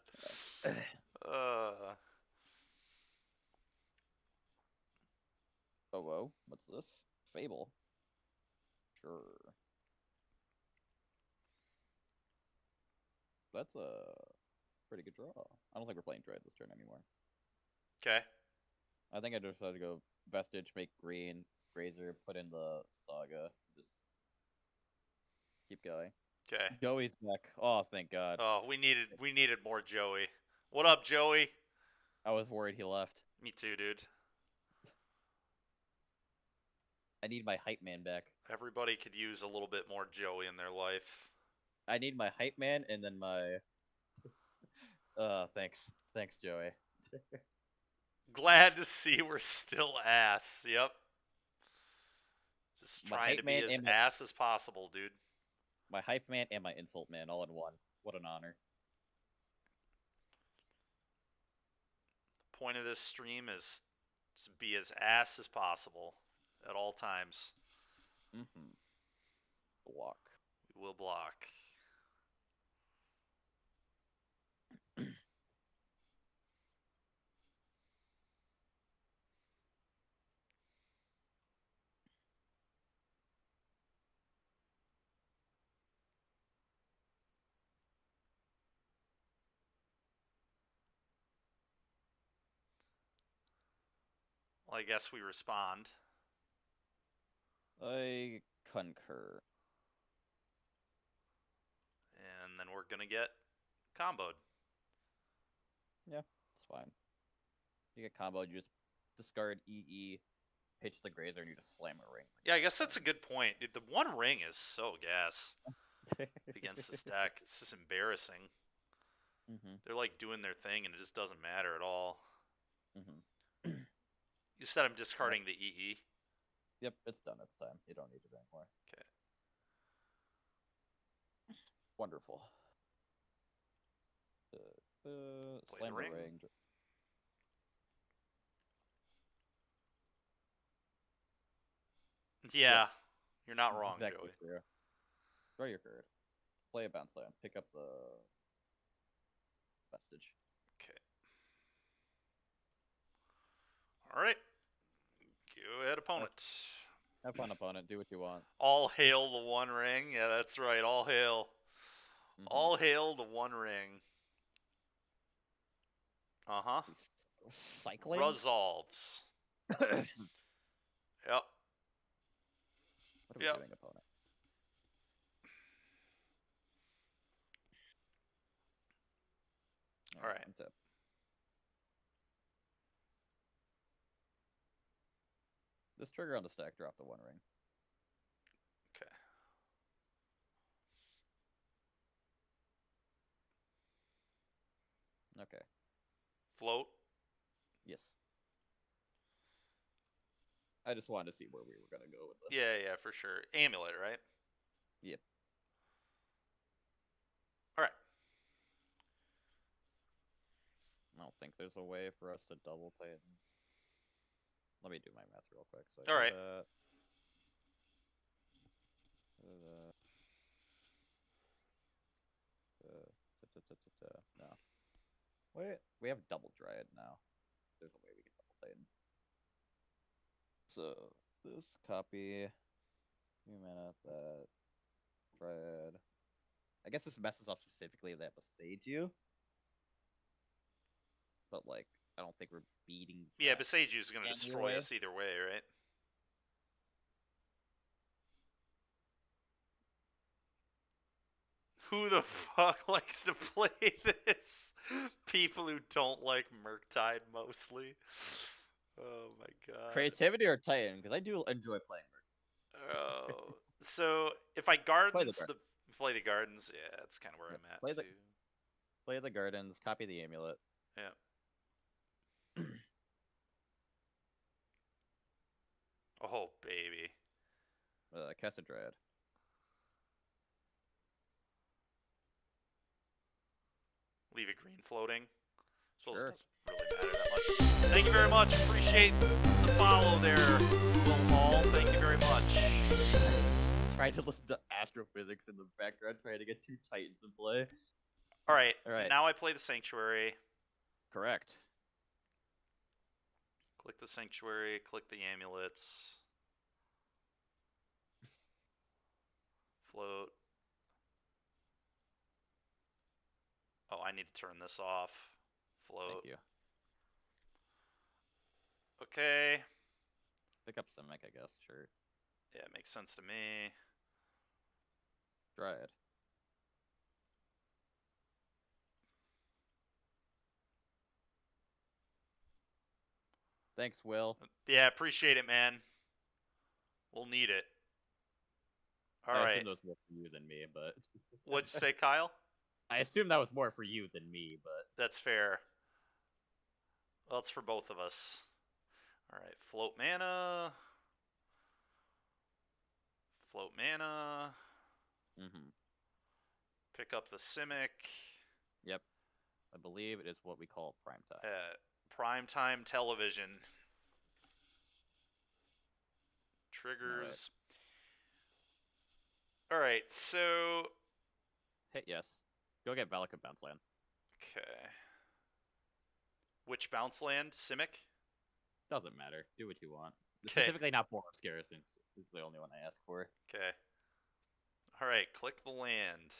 Speaker 2: Oh, whoa. What's this? Fable. Sure. That's a pretty good draw. I don't think we're playing Dread this turn anymore.
Speaker 1: Okay.
Speaker 2: I think I just decided to go Vestige, make green, Grazer, put in the Saga, just keep going.
Speaker 1: Okay.
Speaker 2: Joey's back. Oh, thank God.
Speaker 1: Oh, we needed more Joey. What up, Joey?
Speaker 2: I was worried he left.
Speaker 1: Me too, dude.
Speaker 2: I need my hype man back.
Speaker 1: Everybody could use a little bit more Joey in their life.
Speaker 2: I need my hype man and then my thanks. Thanks, Joey.
Speaker 1: Glad to see we're still ass. Yep. Just
Speaker 2: My
Speaker 1: trying to
Speaker 2: hype
Speaker 1: be
Speaker 2: man
Speaker 1: as
Speaker 2: and
Speaker 1: ass as possible, dude.
Speaker 2: my hype man and my insult man all in one. What an honor.
Speaker 1: Point of this stream is to be as ass as possible at all times.
Speaker 2: Mm-hmm. Block.
Speaker 1: We will block. Well, I guess we respond.
Speaker 2: I concur.
Speaker 1: And then we're going to get comboed.
Speaker 2: Yeah, it's fine. You get comboed, you just discard EE, pitch the Grazer, and you just slam a ring.
Speaker 1: Yeah, I guess that's a good point. Dude, the one ring is so gas against this deck. It's just embarrassing.
Speaker 2: Mm-hmm.
Speaker 1: They're like doing their thing and it just doesn't matter at all.
Speaker 2: Mm-hmm.
Speaker 1: You said I'm discarding the EE.
Speaker 2: Yep, it's done. It's time. You don't need it anymore.
Speaker 1: Okay.
Speaker 2: Wonderful.
Speaker 1: Play
Speaker 2: Slam
Speaker 1: the
Speaker 2: the
Speaker 1: ring.
Speaker 2: ring.
Speaker 1: Yeah,
Speaker 2: Yes,
Speaker 1: you're not
Speaker 2: that's
Speaker 1: wrong,
Speaker 2: exactly
Speaker 1: Joey.
Speaker 2: true. Draw your card. Play a bounce land. Pick up the Vestige.
Speaker 1: Okay. All right. opponent.
Speaker 2: Have fun, opponent. Do what you want.
Speaker 1: All hail the One Ring. Yeah, that's right. All hail.
Speaker 2: Mm-hmm.
Speaker 1: All hail the One Ring. Uh-huh.
Speaker 2: Cycling?
Speaker 1: Resolves.
Speaker 2: What are
Speaker 1: Yep.
Speaker 2: we
Speaker 1: Yep.
Speaker 2: doing, opponent?
Speaker 1: All right.
Speaker 2: Untap. This trigger on the stack dropped the One Ring.
Speaker 1: Okay.
Speaker 2: Okay.
Speaker 1: Float.
Speaker 2: Yes. I just wanted to see where we were gonna go with this.
Speaker 1: Yeah, for sure. Amulet, right?
Speaker 2: Yep.
Speaker 1: All right.
Speaker 2: I don't think there's a way for us to double tighten. Let me do my math real quick. So I
Speaker 1: All right.
Speaker 2: that. No. Wait, we have double dryad now. There's a way we can double tighten. So this copy, few mana, that dryad. I guess this messes up specifically that Besage, but like I don't think we're beating.
Speaker 1: Yeah,
Speaker 2: that
Speaker 1: Besage is going to destroy
Speaker 2: anyway.
Speaker 1: us either way, right? Who the fuck likes to play this? People who don't like Murktide mostly. Oh my god.
Speaker 2: Creativity or Titan? Because I do enjoy playing
Speaker 1: Oh. So if I
Speaker 2: Play the
Speaker 1: gardens
Speaker 2: garden.
Speaker 1: play the gardens, yeah, that's kind of where
Speaker 2: Yep.
Speaker 1: I'm at
Speaker 2: Play
Speaker 1: too.
Speaker 2: Play the gardens. Copy the amulet.
Speaker 1: Yeah. Oh baby.
Speaker 2: Cast a dryad.
Speaker 1: Leave a green floating. Suppose
Speaker 2: Sure.
Speaker 1: it doesn't really matter that much. Thank you very much. Appreciate the follow there, Will Hall. Thank you very much.
Speaker 2: Trying to listen to astrophysics in the background, trying to get two Titans in play.
Speaker 1: All right.
Speaker 2: All right.
Speaker 1: Now I play the Sanctuary.
Speaker 2: Correct.
Speaker 1: Click the Sanctuary. Click the amulets. Float. Oh, I need to turn this off. Float.
Speaker 2: Thank you.
Speaker 1: Okay.
Speaker 2: Pick up Simic, I guess. Sure.
Speaker 1: Yeah, it makes sense to me.
Speaker 2: Dryad. Thanks, Will.
Speaker 1: Yeah, appreciate it, man. We'll need it. All
Speaker 2: I
Speaker 1: right.
Speaker 2: assume that was more for you than me, but.
Speaker 1: What'd you say, Kyle?
Speaker 2: I assume that was more for you than me, but.
Speaker 1: That's fair. Well, it's for both of us. All right, float mana. Float mana.
Speaker 2: Mm-hmm.
Speaker 1: Pick up the Simic.
Speaker 2: Yep. I believe it is what we call prime time.
Speaker 1: Primetime television. Triggers. All right, so.
Speaker 2: Hit yes. Go get Valakut Bounce Land.
Speaker 1: Okay. Which bounce land? Simic?
Speaker 2: Doesn't matter. Do what you want.
Speaker 1: 'Kay.
Speaker 2: Specifically, not Boros Garrison. It's the only one I ask for.
Speaker 1: Okay. All right, click the land.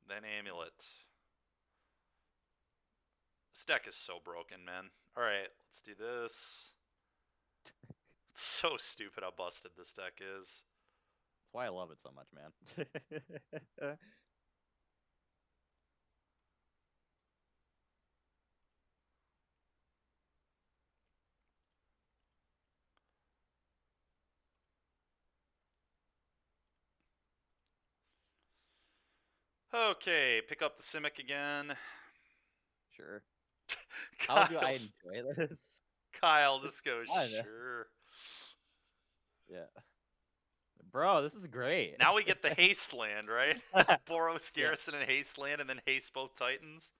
Speaker 1: Then amulet. This deck is so broken, man. All right, let's do this. It's so stupid how busted this deck is.
Speaker 2: That's why I love it so much, man.
Speaker 1: Okay, pick up the Simic again.
Speaker 2: Sure.
Speaker 1: Kyle,
Speaker 2: How do I enjoy this?
Speaker 1: Kyle, this goes
Speaker 2: fun.
Speaker 1: sure.
Speaker 2: Yeah. Bro, this is great.
Speaker 1: Now we get the haste land, right? Boros Garrison and haste land, and then haste both Titans.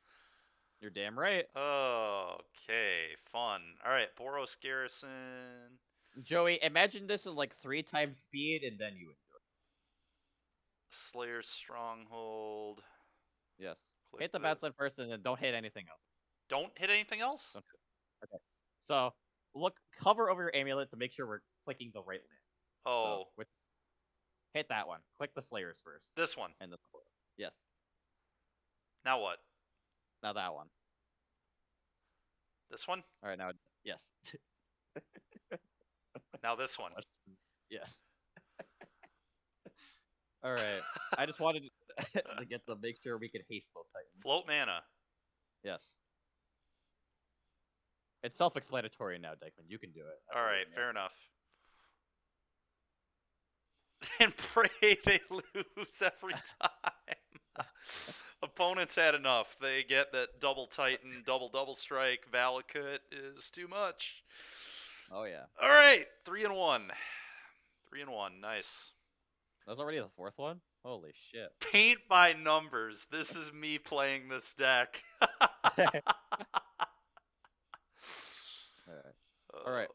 Speaker 2: You're damn right.
Speaker 1: Okay, fun. All right, Boros Garrison.
Speaker 2: Joey, imagine this in like 3 times speed, and then you enjoy.
Speaker 1: Slayer's Stronghold.
Speaker 2: Yes.
Speaker 1: Click
Speaker 2: Hit the bounce land first, and then don't hit anything else.
Speaker 1: Don't hit anything else?
Speaker 2: Okay. So look, hover over your amulet to make sure we're clicking the right land. So
Speaker 1: Oh,
Speaker 2: hit that one. Click the Slayers first,
Speaker 1: this one.
Speaker 2: and the yes.
Speaker 1: Now what?
Speaker 2: Now that one.
Speaker 1: This one?
Speaker 2: All right, now yes.
Speaker 1: Now this one.
Speaker 2: Yes. All right. I just wanted to get to make sure we could haste both Titans.
Speaker 1: Float mana.
Speaker 2: Yes. It's self-explanatory now, Dykeman. You can do it.
Speaker 1: All right, fair enough. And pray they lose every time. Opponents had enough. They get that double Titan, double strike. Valakut is too much.
Speaker 2: Oh yeah.
Speaker 1: All right, 3-1. 3-1, nice.
Speaker 2: That was already the fourth one? Holy shit.
Speaker 1: Paint by numbers. This is me playing this deck.
Speaker 2: Alright.
Speaker 1: Oh
Speaker 2: Alright.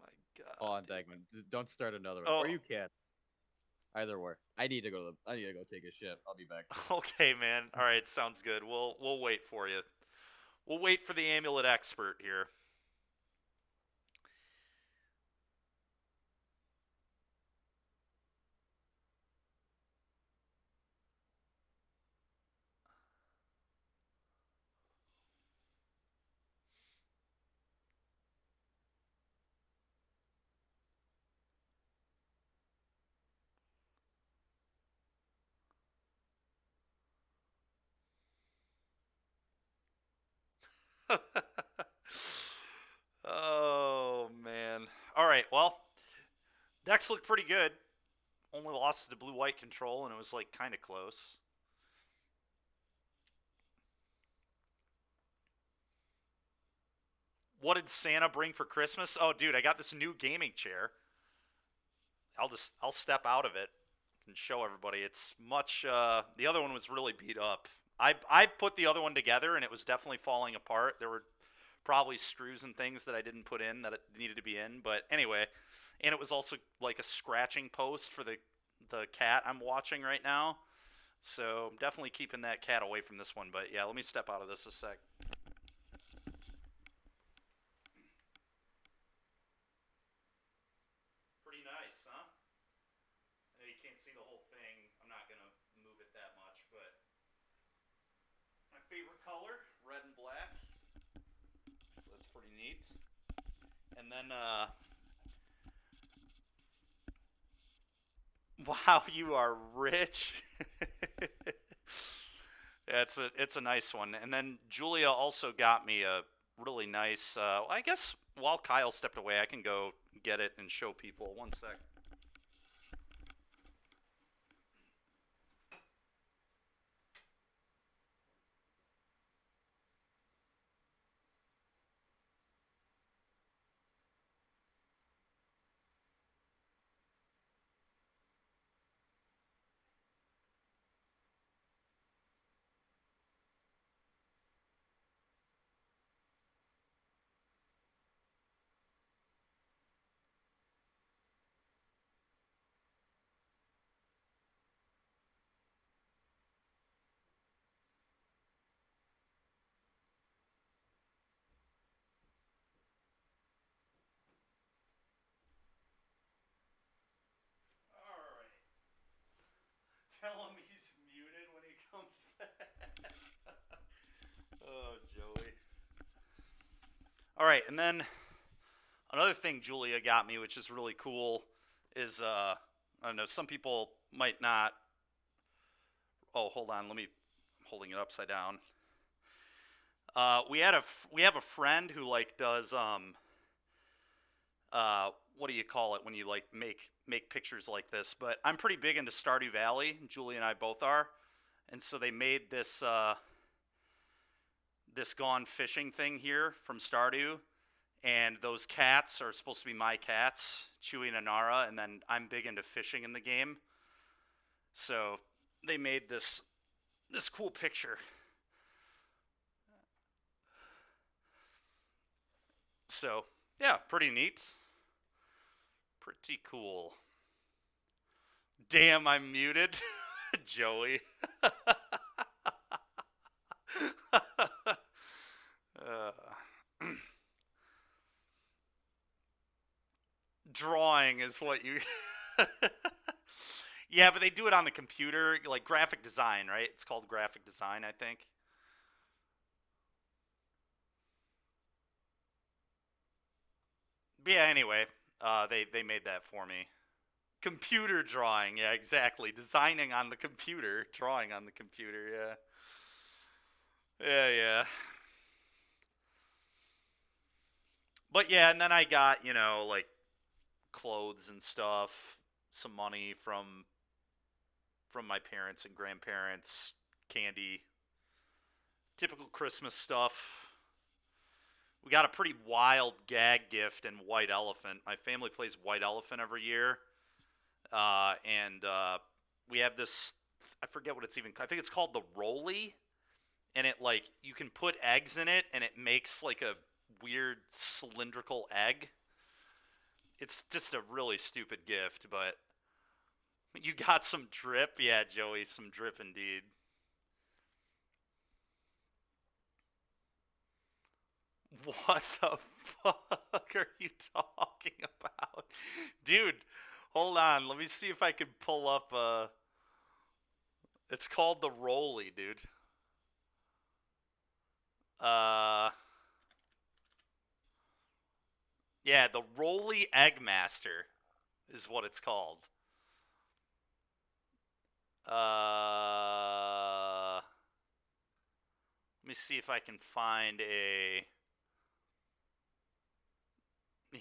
Speaker 1: my god.
Speaker 2: Hold on, Dykeman. Don't start another one.
Speaker 1: Oh.
Speaker 2: Or you can. Either way. I need to go take a shit. I'll be back.
Speaker 1: Okay, man. All right, sounds good. We'll wait for you. We'll wait for the amulet expert here. Oh man. All right. Well, decks look pretty good. Only lost to blue-white control, and it was like kind of close. What did Santa bring for Christmas? Oh, dude, I got this new gaming chair. I'll step out of it and show everybody. It's much. The other one was really beat up. I put the other one together, and it was definitely falling apart. There were probably screws and things that I didn't put in that it needed to be in. But anyway, and it was also like a scratching post for the cat I'm watching right now. So I'm definitely keeping that cat away from this one. But yeah, let me step out of this a sec. Pretty nice, huh? I know you can't see the whole thing. I'm not gonna move it that much, but my favorite color, red and black. So that's pretty neat. And then wow, you are rich. Yeah, it's a nice one. And then Julia also got me a really nice. I guess while Kyle stepped away, I can go get it and show people. One sec. All right. Tell him he's muted when he comes back. Oh, Joey. All right, and then another thing Julia got me, which is really cool, is I don't know. Some people might not. Oh, hold on. I'm holding it upside down. We have a friend who like does what do you call it when you like make pictures like this? But I'm pretty big into Stardew Valley. Julie and I both are, and so they made this this gone fishing thing here from Stardew, and those cats are supposed to be my cats, Chewy and Anara, and then I'm big into fishing in the game, so they made this cool picture. So yeah, pretty neat. Pretty cool. Damn, I'm muted. Joey. drawing is what you. Yeah, but they do it on the computer, like graphic design, right? It's called graphic design, I think. But yeah, anyway, they made that for me. Computer drawing, yeah, exactly. Designing on the computer, drawing on the computer, yeah. Yeah, yeah. But yeah, and then I got, like clothes and stuff, some money from my parents and grandparents, candy, typical Christmas stuff. We got a pretty wild gag gift in White Elephant. My family plays White Elephant every year, and we have this. I forget what it's even. I think it's called the Rolly, and it like you can put eggs in it, and it makes like a weird cylindrical egg. It's just a really stupid gift, but you got some drip, yeah, Joey, some drip indeed. What the fuck are you talking about? Dude, hold on. Let me see if I can pull up it's called the Rolly, dude. Uh yeah, the Rolly Eggmaster is what it's called. Let me see if I can find a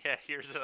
Speaker 1: Yeah, here's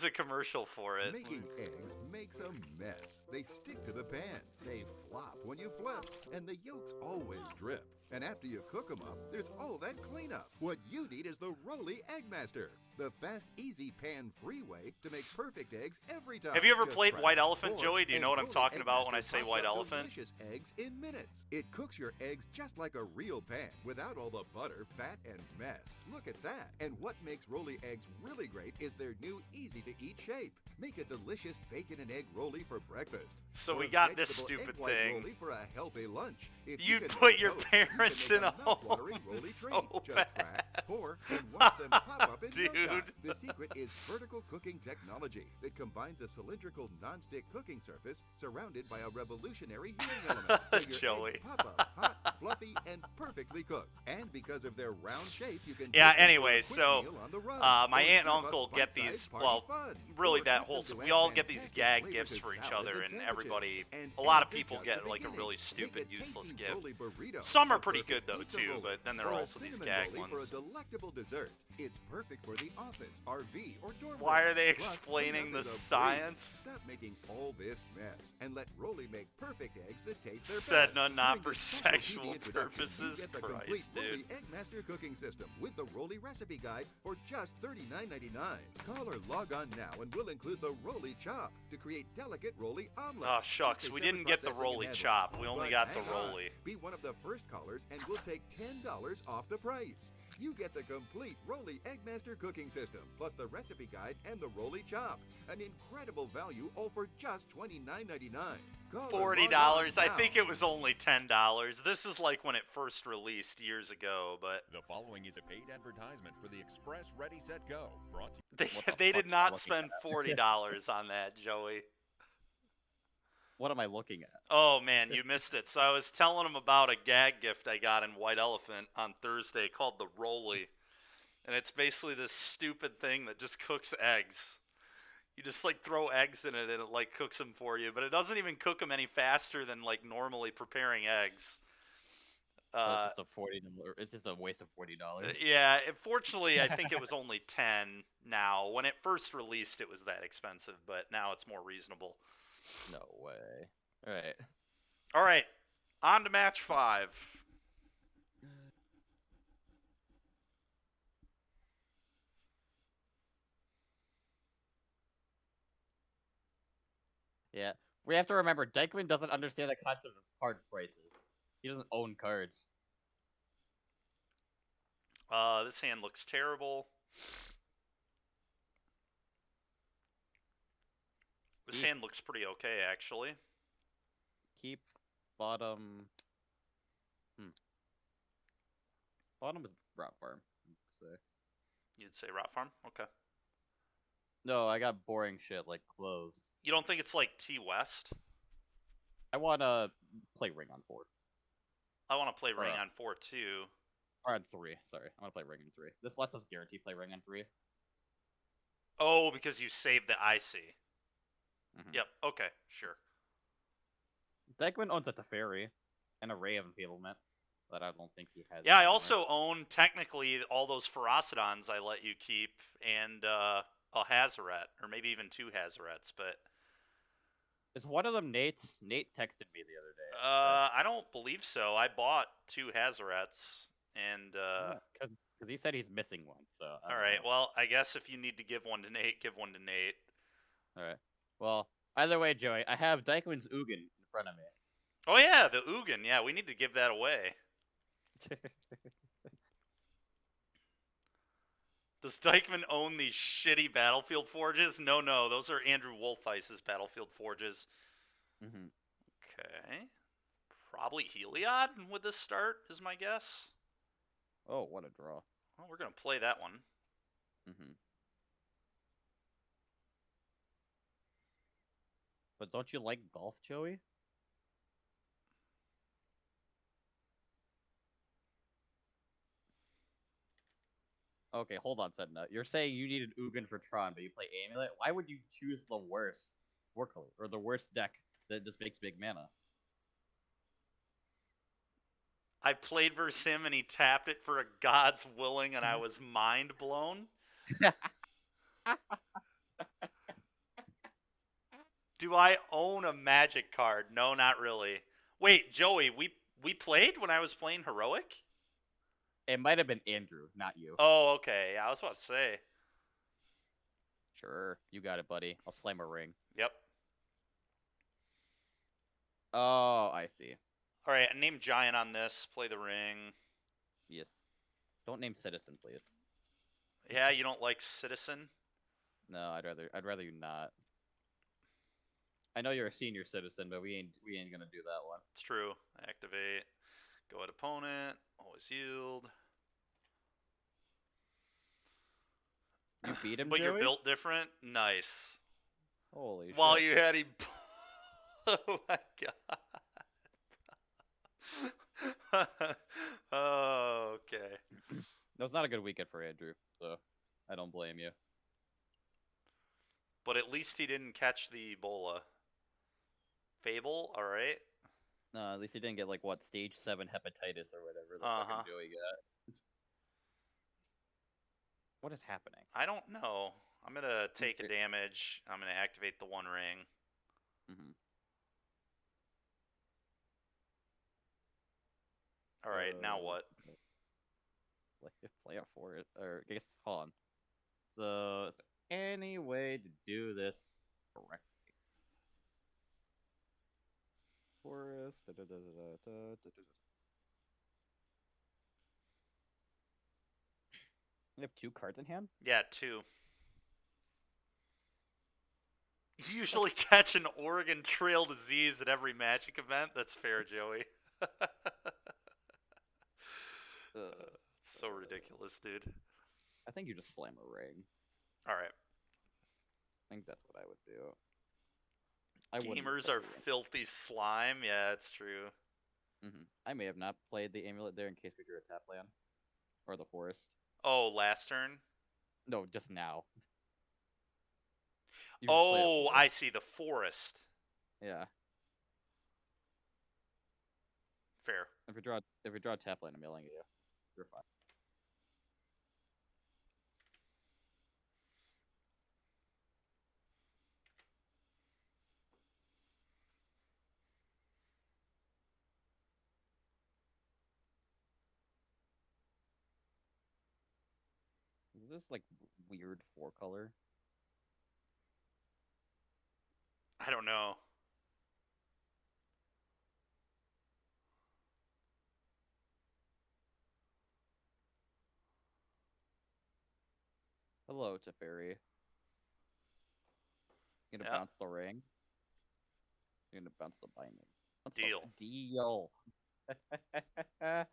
Speaker 1: a commercial for it.
Speaker 3: Making eggs makes a mess. They stick to the pan, they flop when you flip, and the yolks always drip. And after you cook them up, there's all that cleanup. What you need is the Rolly Eggmaster, the fast, easy, pan-free way to make perfect eggs every time.
Speaker 1: Have you ever
Speaker 3: Just
Speaker 1: played
Speaker 3: try
Speaker 1: White
Speaker 3: it.
Speaker 1: Elephant,
Speaker 3: Or
Speaker 1: Joey? Do you know what I'm
Speaker 3: Rolly
Speaker 1: talking about when I
Speaker 3: Eggmaster
Speaker 1: say
Speaker 3: pops
Speaker 1: White
Speaker 3: up
Speaker 1: Elephant?
Speaker 3: delicious eggs in minutes. It cooks your eggs just like a real pan, without all the butter, fat, and mess. Look at that. And what makes Rolly eggs really great is their new easy-to-eat shape. Make a delicious bacon and egg rolly for breakfast.
Speaker 1: So
Speaker 3: Or
Speaker 1: we
Speaker 3: a
Speaker 1: got this
Speaker 3: vegetable
Speaker 1: stupid
Speaker 3: egg white
Speaker 1: thing.
Speaker 3: rolly for a healthy lunch. If
Speaker 1: You'd
Speaker 3: can
Speaker 1: put
Speaker 3: make
Speaker 1: your
Speaker 3: toast, you can
Speaker 1: parents
Speaker 3: make
Speaker 1: in a
Speaker 3: mouth-watering
Speaker 1: home
Speaker 3: rolly
Speaker 1: so
Speaker 3: treat. Just
Speaker 1: fast.
Speaker 3: crack, pour, and watch them pop up in no
Speaker 1: Dude.
Speaker 3: time. The secret is vertical cooking technology that combines a cylindrical non-stick cooking surface surrounded by a revolutionary heating element. So your
Speaker 1: Joey.
Speaker 3: eggs pop up hot, fluffy, and perfectly cooked. And because of their round shape, you can
Speaker 1: Yeah,
Speaker 3: take them for a
Speaker 1: anyway,
Speaker 3: quick
Speaker 1: so,
Speaker 3: meal on the run,
Speaker 1: my
Speaker 3: or
Speaker 1: aunt and
Speaker 3: serve up
Speaker 1: uncle get
Speaker 3: bite-sized
Speaker 1: these,
Speaker 3: party
Speaker 1: well,
Speaker 3: fun,
Speaker 1: really
Speaker 3: or
Speaker 1: that
Speaker 3: treat
Speaker 1: whole,
Speaker 3: them to
Speaker 1: we
Speaker 3: add
Speaker 1: all get these
Speaker 3: fantastic
Speaker 1: gag
Speaker 3: flavors
Speaker 1: gifts
Speaker 3: in
Speaker 1: for each
Speaker 3: salads
Speaker 1: other, and
Speaker 3: sandwiches.
Speaker 1: everybody,
Speaker 3: And
Speaker 1: a lot of
Speaker 3: eggs are
Speaker 1: people
Speaker 3: just
Speaker 1: get
Speaker 3: the
Speaker 1: like a
Speaker 3: beginning.
Speaker 1: really
Speaker 3: Make
Speaker 1: stupid,
Speaker 3: a
Speaker 1: useless
Speaker 3: tasty
Speaker 1: gift.
Speaker 3: rolly burrito,
Speaker 1: Some are
Speaker 3: a
Speaker 1: pretty
Speaker 3: perfect
Speaker 1: good though
Speaker 3: pizza
Speaker 1: too,
Speaker 3: rolly,
Speaker 1: but then there
Speaker 3: or
Speaker 1: are
Speaker 3: a
Speaker 1: also these
Speaker 3: cinnamon
Speaker 1: gag
Speaker 3: rolly for a
Speaker 1: ones.
Speaker 3: delectable dessert. It's perfect for the office, RV, or dorm
Speaker 1: Why
Speaker 3: room.
Speaker 1: are they
Speaker 3: Plus,
Speaker 1: explaining
Speaker 3: cleanup
Speaker 1: the
Speaker 3: is a breeze.
Speaker 1: science?
Speaker 3: Stop making all this mess and let Rolly make perfect eggs that taste their
Speaker 1: Said
Speaker 3: best.
Speaker 1: none, not
Speaker 3: During
Speaker 1: for
Speaker 3: this special TV
Speaker 1: sexual
Speaker 3: introduction,
Speaker 1: purposes.
Speaker 3: You get the
Speaker 1: Christ,
Speaker 3: complete
Speaker 1: dude.
Speaker 3: Rolly Eggmaster cooking system with the Rolly recipe guide for just $39.99. Call or log on now and we'll include the Rolly chop to create delicate Rolly omelets.
Speaker 1: Oh shucks,
Speaker 3: Just a
Speaker 1: we
Speaker 3: separate
Speaker 1: didn't get the
Speaker 3: processing and
Speaker 1: Rolly
Speaker 3: handling.
Speaker 1: chop. We only
Speaker 3: But
Speaker 1: got the
Speaker 3: hang on.
Speaker 1: Rolly.
Speaker 3: Be one of the first callers and we'll take $10 off the price. You get the complete Rolly Eggmaster cooking system, plus the recipe guide and the Rolly chop. An incredible value, all for just $29.99. Call or log on
Speaker 1: $40. I
Speaker 3: now.
Speaker 1: think it was only $10. This is like when it first released years ago, but
Speaker 4: The following is a paid advertisement for the Express Ready Set Go. Brought to
Speaker 1: they
Speaker 2: What the
Speaker 1: they
Speaker 2: fuck
Speaker 1: did
Speaker 2: am I
Speaker 1: not
Speaker 2: looking
Speaker 1: spend
Speaker 2: at?
Speaker 1: $40 on that, Joey.
Speaker 2: What am I looking at?
Speaker 1: Oh man, you missed it. So I was telling him about a gag gift I got in White Elephant on Thursday called the Rolly. And it's basically this stupid thing that just cooks eggs. You just like throw eggs in it and it like cooks them for you, but it doesn't even cook them any faster than like normally preparing eggs.
Speaker 2: So it's
Speaker 1: Uh,
Speaker 2: just a It's just a waste of $40.
Speaker 1: yeah, fortunately I think it was only 10 now. When it first released it was that expensive, but now it's more reasonable.
Speaker 2: No way. All right.
Speaker 1: All right, on to match 5.
Speaker 2: Yeah. We have to remember, Dykeman doesn't understand the concept of card prices. He doesn't own cards.
Speaker 1: This hand looks terrible. This hand looks pretty okay, actually.
Speaker 2: Keep bottom. Bottom is Rot Farm. Say.
Speaker 1: You'd say Rot Farm? Okay.
Speaker 2: No, I got boring shit like clothes.
Speaker 1: You don't think it's like T West?
Speaker 2: I wanna play Ring on 4.
Speaker 1: I want to play
Speaker 2: Or,
Speaker 1: Ring on 4 too.
Speaker 2: or on 3. Sorry, I wanna play Ring on 3. This lets us guarantee play Ring on 3.
Speaker 1: Oh, because you saved the IC.
Speaker 2: Mm-hmm.
Speaker 1: Yep. Okay. Sure.
Speaker 2: Degman owns a Teferi, an Array of Enfeeblement, that I don't think he has.
Speaker 1: Yeah, I
Speaker 2: anymore.
Speaker 1: also own technically all those Ferocidons I let you keep, and a Hazoret, or maybe even 2 Hazorets. But
Speaker 2: Is one of them Nate's? Nate texted me the other day.
Speaker 1: I don't believe so. I bought 2 Hazorets, and
Speaker 2: Because he said he's missing one. So
Speaker 1: all right. Well, I guess if you need to give one to Nate, give one to Nate.
Speaker 2: All right. Well, either way, Joey, I have Dykman's Ugin in front of me.
Speaker 1: Oh yeah, the Ugin. Yeah, we need to give that away. Does Dykeman own these shitty Battlefield Forges? No, those are Andrew Wolfeis's Battlefield Forges.
Speaker 2: Mm-hmm.
Speaker 1: Okay. Probably Heliod with this start, is my guess.
Speaker 2: Oh, what a draw.
Speaker 1: Well, we're going to play that one.
Speaker 2: Mm-hmm. But don't you like golf, Joey? Okay, hold on, Sedna. You're saying you needed Ugin for Tron, but you play Amulet? Why would you choose the worst war color, or the worst deck that just makes big mana?
Speaker 1: I played versus him and he tapped it for a God's Willing and I was mind blown. Do I own a Magic card? No, not really. Wait, Joey, we played when I was playing Heroic?
Speaker 2: It might have been Andrew, not you.
Speaker 1: Oh, okay. Yeah, I was about to say.
Speaker 2: Sure, you got it, buddy. I'll slam a ring.
Speaker 1: Yep.
Speaker 2: Oh, I see.
Speaker 1: All right, name Giant on this. Play the ring.
Speaker 2: Yes. Don't name Citizen, please.
Speaker 1: Yeah, you don't like Citizen?
Speaker 2: No, I'd rather you not. I know you're a senior citizen, but we ain't gonna do that one.
Speaker 1: It's true. Activate. Go at opponent. Always yield.
Speaker 2: You beat him,
Speaker 1: But
Speaker 2: Joey?
Speaker 1: you're built different? Nice.
Speaker 2: Holy shit.
Speaker 1: While you had him... Oh my god. Oh, okay.
Speaker 2: That was not a good weekend for Andrew, so I don't blame you.
Speaker 1: But at least he didn't catch the Ebola. Fable? Alright.
Speaker 2: No, at least he didn't get, like, what, stage 7 hepatitis or whatever the fucking Joey got. What is happening?
Speaker 1: I don't know. I'm gonna take a damage. I'm gonna activate the One Ring.
Speaker 2: Mm-hmm.
Speaker 1: Alright, now what?
Speaker 2: Play a forest, or I guess, hold on. So, is there any way to do this correctly? Forest. You have 2 cards in hand?
Speaker 1: Yeah, 2. You usually catch an Oregon Trail disease at every Magic event. That's fair, Joey. It's so ridiculous, dude.
Speaker 2: I think you just slam a ring.
Speaker 1: Alright.
Speaker 2: I think that's what I would do. I wouldn't
Speaker 1: Gamers
Speaker 2: play
Speaker 1: are
Speaker 2: the ring.
Speaker 1: filthy slime. Yeah, it's true.
Speaker 2: I may have not played the amulet there in case we drew a tap land. Or the forest.
Speaker 1: Oh, last turn?
Speaker 2: No, just now. You just played a
Speaker 1: Oh,
Speaker 2: forest.
Speaker 1: I see. The forest.
Speaker 2: Yeah.
Speaker 1: Fair.
Speaker 2: If we draw a tap land, I'm yelling at you. You're fine. Is this like weird 4-color?
Speaker 1: I don't know.
Speaker 2: Hello, Teferi. You're gonna
Speaker 1: Yeah.
Speaker 2: bounce the ring. You're gonna bounce the binding.
Speaker 1: Deal.
Speaker 2: Deal. God,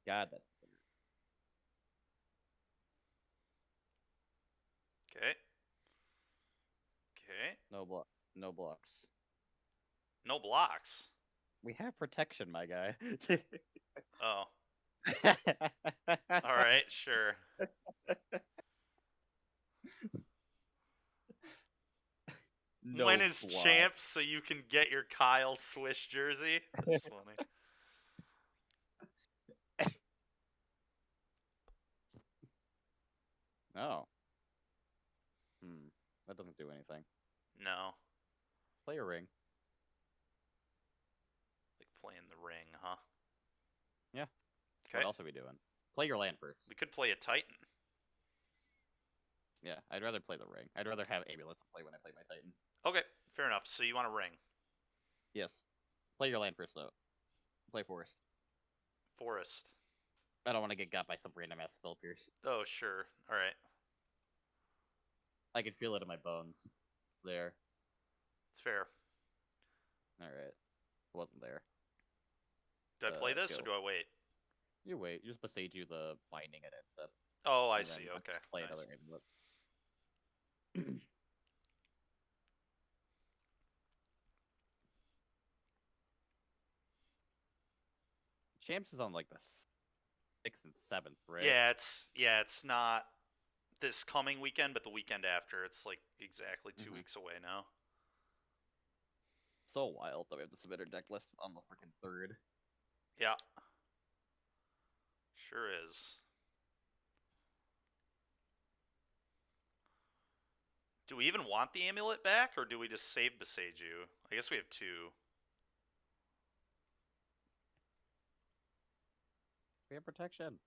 Speaker 2: that's weird.
Speaker 1: Okay. Okay.
Speaker 2: No blocks.
Speaker 1: No blocks.
Speaker 2: We have protection, my guy.
Speaker 1: Oh. All right. Sure.
Speaker 2: No
Speaker 1: When is
Speaker 2: blocks.
Speaker 1: champ so you can get your Kyle Swish jersey? That's funny.
Speaker 2: Oh. That doesn't do anything.
Speaker 1: No.
Speaker 2: Play a ring.
Speaker 1: Like playing the ring, huh?
Speaker 2: Yeah.
Speaker 1: Okay.
Speaker 2: What else are we doing? Play your land first.
Speaker 1: We could play a Titan.
Speaker 2: Yeah, I'd rather play the ring. I'd rather have amulets to play when I play my Titan.
Speaker 1: Okay, fair enough. So you want a ring.
Speaker 2: Yes. Play your land first, though. Play forest.
Speaker 1: Forest.
Speaker 2: I don't want to get got by some random ass spell pierce.
Speaker 1: Oh, sure. All right.
Speaker 2: I can feel it in my bones. It's there.
Speaker 1: It's fair.
Speaker 2: All right. It wasn't there.
Speaker 1: Do I play this or
Speaker 2: go.
Speaker 1: do I wait?
Speaker 2: You wait. You just besage you the binding at end step.
Speaker 1: Oh, I
Speaker 2: and then
Speaker 1: see. Okay.
Speaker 2: Play
Speaker 1: Nice.
Speaker 2: another amulet. Champs is on like the 6th and 7th, right?
Speaker 1: Yeah, it's not this coming weekend, but the weekend after. It's like exactly 2 weeks away now.
Speaker 2: So wild that we have to submit our deck list on the freaking 3rd.
Speaker 1: Yeah. Sure is. Do we even want the amulet back, or do we just save Beseiju? I guess we have 2.
Speaker 2: We have protection.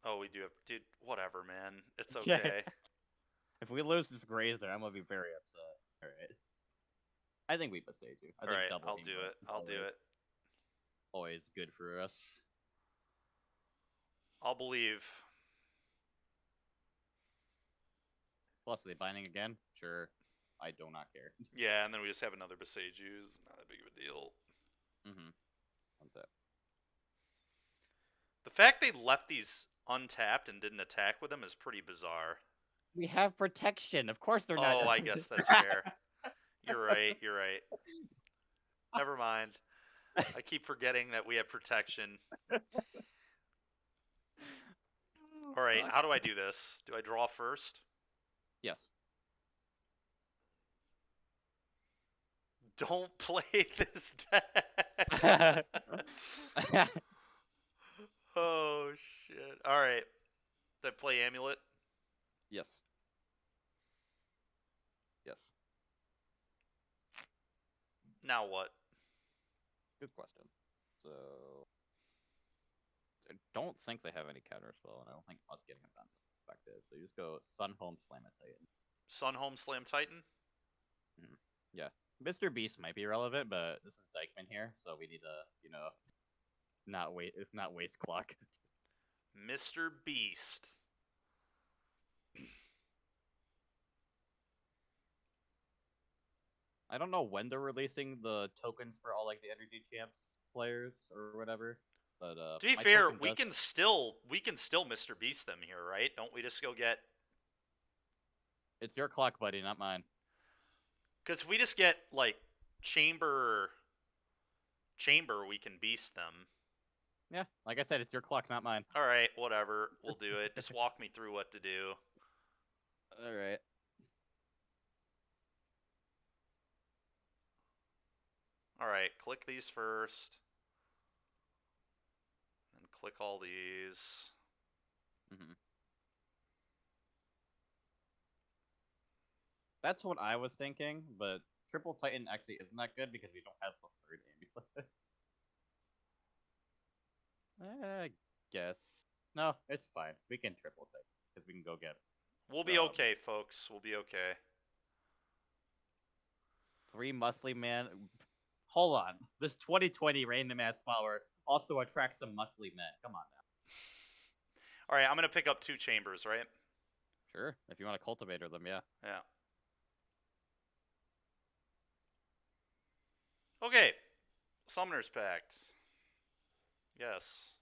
Speaker 1: Oh, we do have... Dude, whatever, man. It's
Speaker 2: Yeah.
Speaker 1: okay.
Speaker 2: If we lose this Grazer, I'm gonna be very upset. All right. I think we besage you. I think
Speaker 1: Alright,
Speaker 2: double
Speaker 1: I'll do
Speaker 2: amulet
Speaker 1: it.
Speaker 2: is
Speaker 1: I'll do it.
Speaker 2: always good for us.
Speaker 1: I'll believe.
Speaker 2: Plus, are they binding again? Sure. I do not care.
Speaker 1: Yeah, and then we just have another Beseiju. Not that big of a deal.
Speaker 2: What's that?
Speaker 1: The fact they left these untapped and didn't attack with them is pretty bizarre.
Speaker 2: We have protection. Of course they're not.
Speaker 1: Oh, I guess that's fair. You're right. You're right. Never mind. I keep forgetting that we have protection. All right, how do I do this? Do I draw first?
Speaker 2: Yes.
Speaker 1: Don't play this deck. Oh, shit. All right. Did I play Amulet?
Speaker 2: Yes. Yes.
Speaker 1: Now what?
Speaker 2: Good question. So, I don't think they have any counter spell, and I don't think us getting them down is effective. So you just go Sun Home Slam at Titan.
Speaker 1: Sun Home Slam Titan?
Speaker 2: Yeah. Mr. Beast might be relevant, but this is Dykeman here, so we need to, not waste clock.
Speaker 1: Mr. Beast.
Speaker 2: I don't know when they're releasing the tokens for all like the Energy Champs players or whatever, but
Speaker 1: To be
Speaker 2: my
Speaker 1: fair,
Speaker 2: token
Speaker 1: we
Speaker 2: does-
Speaker 1: can still Mr. Beast them here, right? Don't we just go get?
Speaker 2: It's your clock, buddy, not mine.
Speaker 1: Because if we just get like chamber, we can beast them.
Speaker 2: Yeah, like I said, it's your clock, not mine.
Speaker 1: All right, whatever. We'll do it. Just walk me through what to do.
Speaker 2: All right.
Speaker 1: All right, click these first. And click all these.
Speaker 2: That's what I was thinking, but Triple Titan actually isn't that good because we don't have the 3rd amulet. I guess. No, it's fine. We can Triple Titan because we can go get
Speaker 1: We'll be okay, folks. We'll be okay.
Speaker 2: 3 muscly man. Hold on. This 2020 random ass power also attracts some muscly men. Come on now.
Speaker 1: All right, I'm gonna pick up 2 chambers, right?
Speaker 2: Sure. If you want to cultivator them, yeah.
Speaker 1: Yeah. Okay. Summoner's Pact. Yes.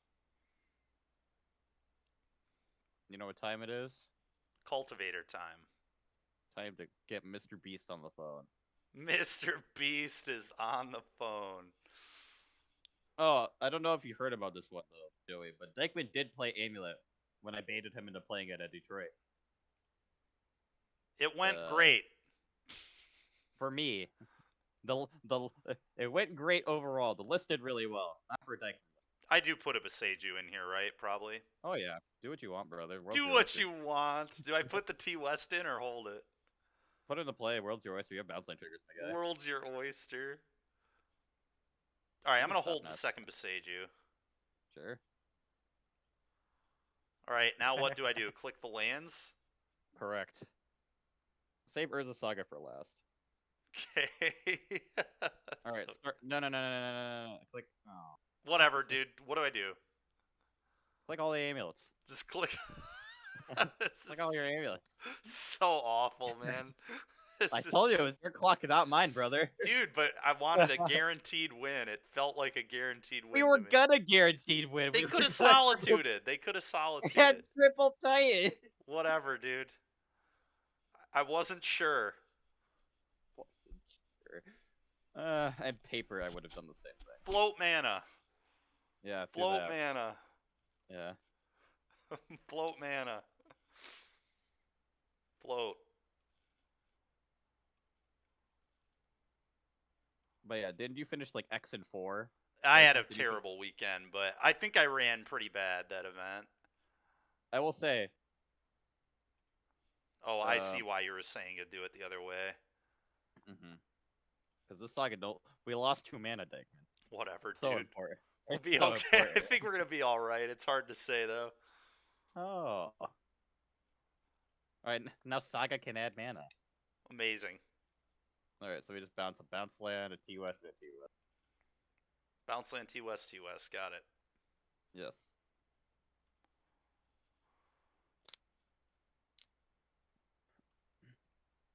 Speaker 2: You know what time it is?
Speaker 1: Cultivator time.
Speaker 2: Time to get Mr. Beast on the phone.
Speaker 1: Mr. Beast is on the phone.
Speaker 2: Oh, I don't know if you heard about this one though, Joey, but Dykeman did play Amulet when I baited him into playing it at Detroit.
Speaker 1: It went
Speaker 2: Uh,
Speaker 1: great.
Speaker 2: For me, it went great overall. The list did really well. Not for Dykeman.
Speaker 1: I do put a Beseju in here, right? Probably.
Speaker 2: Oh yeah, do what you want, brother. World's
Speaker 1: Do
Speaker 2: your
Speaker 1: what
Speaker 2: oyster.
Speaker 1: you want. Do I put the T West in or hold it?
Speaker 2: Put it into play. World's your oyster. You have bounce line triggers, my guy.
Speaker 1: World's your oyster. All right, I'm
Speaker 2: You
Speaker 1: gonna
Speaker 2: can stop
Speaker 1: hold the
Speaker 2: now.
Speaker 1: second Beseju.
Speaker 2: Sure.
Speaker 1: All right, now what do I do? Click the lands.
Speaker 2: Correct. Save Urza Saga for last.
Speaker 1: Okay.
Speaker 2: All right.
Speaker 1: So-
Speaker 2: Start. No. Click. Oh.
Speaker 1: whatever, dude. What do I do?
Speaker 2: Click all the amulets.
Speaker 1: Just click. This
Speaker 2: Click
Speaker 1: is
Speaker 2: all your amulets.
Speaker 1: so awful, man. This
Speaker 2: I
Speaker 1: is-
Speaker 2: told you it was your clock, not mine, brother.
Speaker 1: dude. But I wanted a guaranteed win. It felt like a guaranteed win.
Speaker 2: We were
Speaker 1: to me.
Speaker 2: gonna guaranteed win.
Speaker 1: They
Speaker 2: We
Speaker 1: could have
Speaker 2: were gonna
Speaker 1: solituded. They could have solituded.
Speaker 2: had triple titan.
Speaker 1: Whatever, dude. I wasn't sure.
Speaker 2: Wasn't sure. And paper, I would have done the same thing.
Speaker 1: Float mana.
Speaker 2: Yeah. do
Speaker 1: Float
Speaker 2: that.
Speaker 1: mana.
Speaker 2: Yeah.
Speaker 1: Float mana. Float.
Speaker 2: But yeah, didn't you finish like X and 4?
Speaker 1: I had a
Speaker 2: Did you fin-
Speaker 1: terrible weekend, but I think I ran pretty bad that event.
Speaker 2: I will say.
Speaker 1: Oh, I see why you were saying to do it the other way.
Speaker 2: Because this saga, we lost 2 mana, Dykeman.
Speaker 1: Whatever,
Speaker 2: So
Speaker 1: dude.
Speaker 2: important.
Speaker 1: We'll
Speaker 2: It's
Speaker 1: be
Speaker 2: so
Speaker 1: okay. I
Speaker 2: important.
Speaker 1: think we're gonna be all right. It's hard to say though.
Speaker 2: Oh. Alright, now Saga can add mana.
Speaker 1: Amazing.
Speaker 2: Alright, so we just bounce a bounce land, a T West, and a T West.
Speaker 1: Bounce land T West, T West. Got it.
Speaker 2: Yes.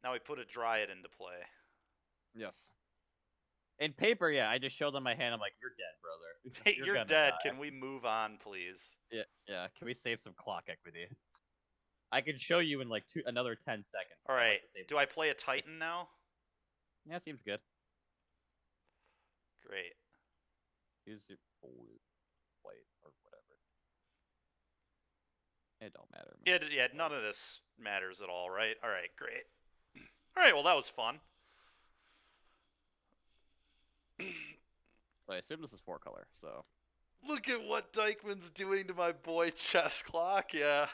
Speaker 1: Now we put a Dryad into play.
Speaker 2: Yes. In paper, yeah, I just showed them my hand. I'm like, you're dead, brother.
Speaker 1: Hey, you're
Speaker 2: gonna
Speaker 1: dead.
Speaker 2: die."
Speaker 1: Can we move on, please?
Speaker 2: Yeah. Can we save some clock equity? I can show you in like another 10 seconds.
Speaker 1: All
Speaker 2: I'd like
Speaker 1: right.
Speaker 2: to save
Speaker 1: Do I play a Titan now?
Speaker 2: Yeah, seems good.
Speaker 1: Great.
Speaker 2: Use your white or whatever. It don't matter. Man.
Speaker 1: Yeah, none of this matters at all, right? All right, great. All right, well, that was fun.
Speaker 2: So I assume this is 4 color. So
Speaker 1: Look at what Dykeman's doing to my boy Chess Clock. Yeah,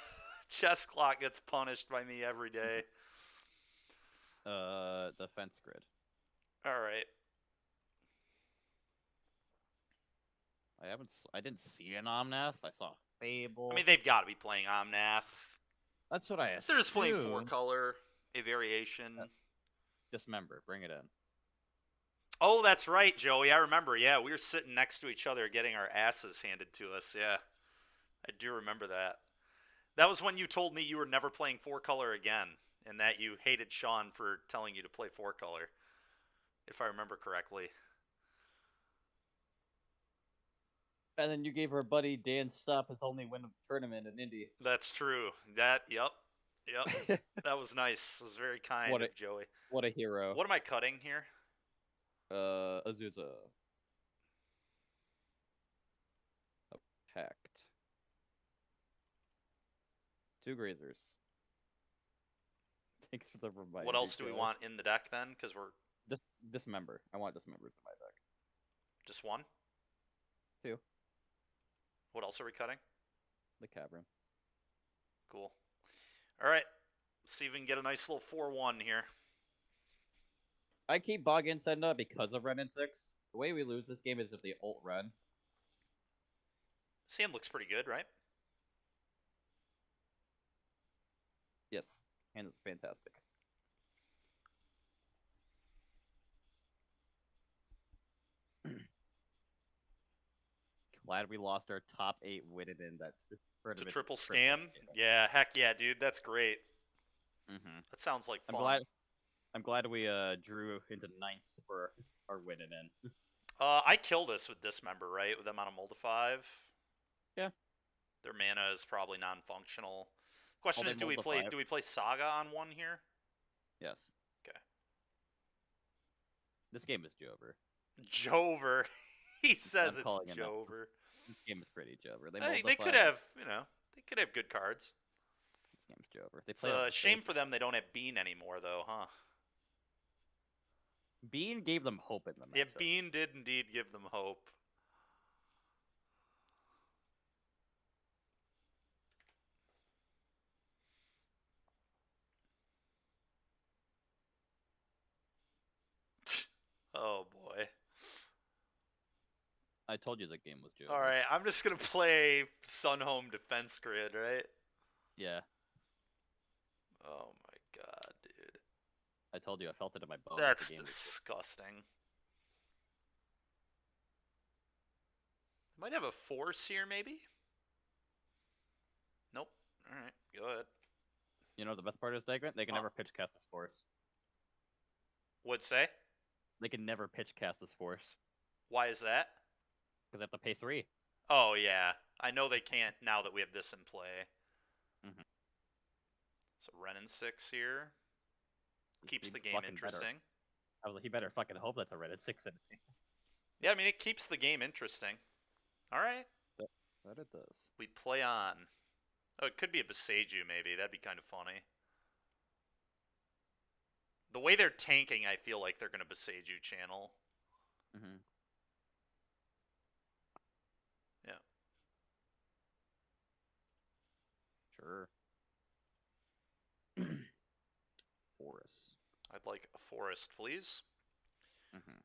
Speaker 1: Chess Clock gets punished by me every day.
Speaker 2: defense grid.
Speaker 1: All right.
Speaker 2: I didn't see an Omnath. I saw Fable.
Speaker 1: I mean, they've got to be playing Omnath.
Speaker 2: that's what I assumed.
Speaker 1: They're just playing 4-color, a variation.
Speaker 2: Dismember. Bring it in.
Speaker 1: Oh, that's right, Joey. I remember. Yeah, we were sitting next to each other getting our asses handed to us. Yeah, I do remember that. That was when you told me you were never playing 4-color again, and that you hated Sean for telling you to play 4-color, if I remember correctly.
Speaker 2: And then you gave our buddy Dan Stupp his only win of the tournament in Indy.
Speaker 1: That's true. Yep. That was nice. It was very kind
Speaker 2: What
Speaker 1: of Joey.
Speaker 2: What a hero.
Speaker 1: What am I cutting here?
Speaker 2: Azusa. A pact. 2 grazers. Thanks for the reminder.
Speaker 1: What else do we
Speaker 2: Joe.
Speaker 1: want in the deck then? Because we're
Speaker 2: Dismember. I want dismembers in my deck.
Speaker 1: just one.
Speaker 2: 2.
Speaker 1: What else are we cutting?
Speaker 2: The Cavern.
Speaker 1: Cool. All right. Let's see if we can get a nice little 4-1 here.
Speaker 2: I keep Bog in Senda because of Ren and 6. The way we lose this game is if they ult Ren.
Speaker 1: Sam looks pretty good, right?
Speaker 2: Yes. And it's fantastic. Glad we lost our top 8 witted in that
Speaker 1: It's a triple scam. Yeah, heck yeah, dude. That's great.
Speaker 2: Mm-hmm.
Speaker 1: That sounds like fun.
Speaker 2: I'm glad we drew into 9th for our witted in.
Speaker 1: I kill this with Dismember, right? With them on a multi 5.
Speaker 2: Yeah.
Speaker 1: Their mana is probably non-functional. Question
Speaker 2: Well,
Speaker 1: is,
Speaker 2: they
Speaker 1: do we
Speaker 2: multi
Speaker 1: play
Speaker 2: 5.
Speaker 1: Saga on one here?
Speaker 2: Yes.
Speaker 1: Okay.
Speaker 2: This game is Jover.
Speaker 1: Jover. He says
Speaker 2: I'm
Speaker 1: it's
Speaker 2: calling it now.
Speaker 1: Jover.
Speaker 2: This game is pretty Jover. They
Speaker 1: Hey,
Speaker 2: mold the
Speaker 1: they could
Speaker 2: flag.
Speaker 1: have, they could have good cards.
Speaker 2: This game's Jover. They
Speaker 1: It's
Speaker 2: play it on
Speaker 1: a
Speaker 2: the
Speaker 1: shame
Speaker 2: stage.
Speaker 1: for them they don't have Bean anymore, though, huh?
Speaker 2: Bean gave them hope in the
Speaker 1: Yeah,
Speaker 2: matchup.
Speaker 1: Bean did indeed give them hope. Oh boy.
Speaker 2: I told you the game was Jover.
Speaker 1: All right, I'm just gonna play Sun Home Defense Grid, right?
Speaker 2: Yeah.
Speaker 1: Oh my god, dude.
Speaker 2: I told you I felt it in my bones.
Speaker 1: That's
Speaker 2: the game was
Speaker 1: disgusting. Might have a force here, maybe? Nope. Alright, go ahead.
Speaker 2: You know the best part of this segment? They can never pitch cast this force.
Speaker 1: Would say?
Speaker 2: They can never pitch cast this force.
Speaker 1: Why is that?
Speaker 2: Because they have to pay 3.
Speaker 1: Oh, yeah. I know they can't now that we have this in play.
Speaker 2: Mm-hmm.
Speaker 1: So Renin 6 here. Keeps the game
Speaker 2: fucking
Speaker 1: interesting.
Speaker 2: He better fucking hope that's a Reddit 6 in it.
Speaker 1: Yeah, I mean, it keeps the game interesting. Alright.
Speaker 2: That it does.
Speaker 1: We play on. Oh, it could be a Beseiju, maybe. That'd be kind of funny. The way they're tanking, I feel like they're going to Beseiju channel.
Speaker 2: Mm-hmm.
Speaker 1: Yeah.
Speaker 2: Sure. Forest.
Speaker 1: I'd like a forest, please.
Speaker 2: Mm-hmm.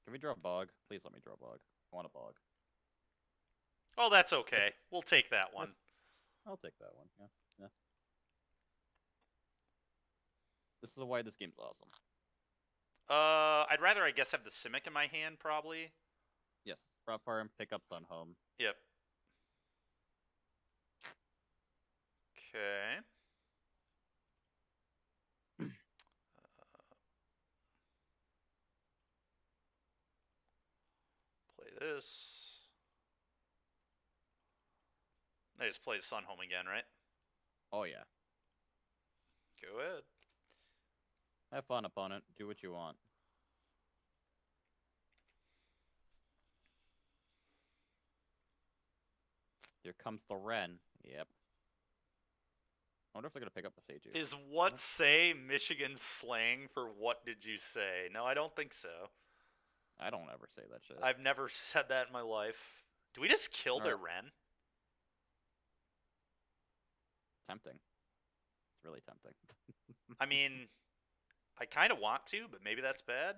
Speaker 2: Can we draw a bog? Please let me draw a bog. I want a bog.
Speaker 1: Oh, that's okay. We'll take that one.
Speaker 2: I'll take that one. Yeah. This is why this game's awesome.
Speaker 1: I'd rather, I guess, have the Simic in my hand, probably.
Speaker 2: Yes. Prop farm, pick up Sun Home.
Speaker 1: Yep. Okay. Play this. I just play Sun Home again, right?
Speaker 2: Oh yeah.
Speaker 1: Go ahead.
Speaker 2: Have fun, opponent. Do what you want. Here comes the Ren. Yep. I wonder if they're gonna pick up the Seiju.
Speaker 1: Is what say Michigan slang for what did you say? No, I don't think so.
Speaker 2: I don't ever say that shit.
Speaker 1: I've never said that in my life. Do we just kill their Ren?
Speaker 2: Tempting. It's really tempting.
Speaker 1: I mean, I kind of want to, but maybe that's bad.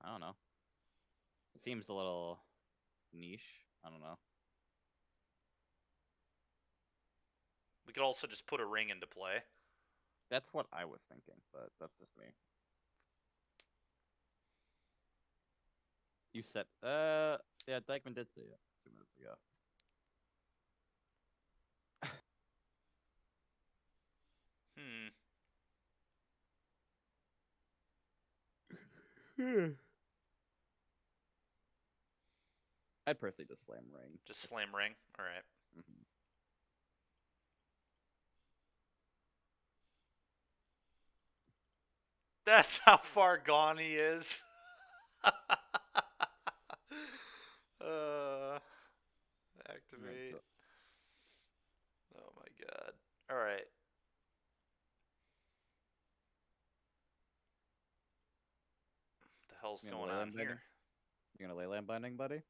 Speaker 2: I don't know. It seems a little niche. I don't know.
Speaker 1: We could also just put a ring into play.
Speaker 2: That's what I was thinking, but that's just me. You said, yeah, Dykeman did say it 2 minutes ago. I'd personally just slam ring.
Speaker 1: Just slam ring? Alright.
Speaker 2: Mm-hmm.
Speaker 1: That's how far gone he is. Activate. Oh my god. Alright. What the hell's going on here?
Speaker 2: You gonna ley land binding, buddy?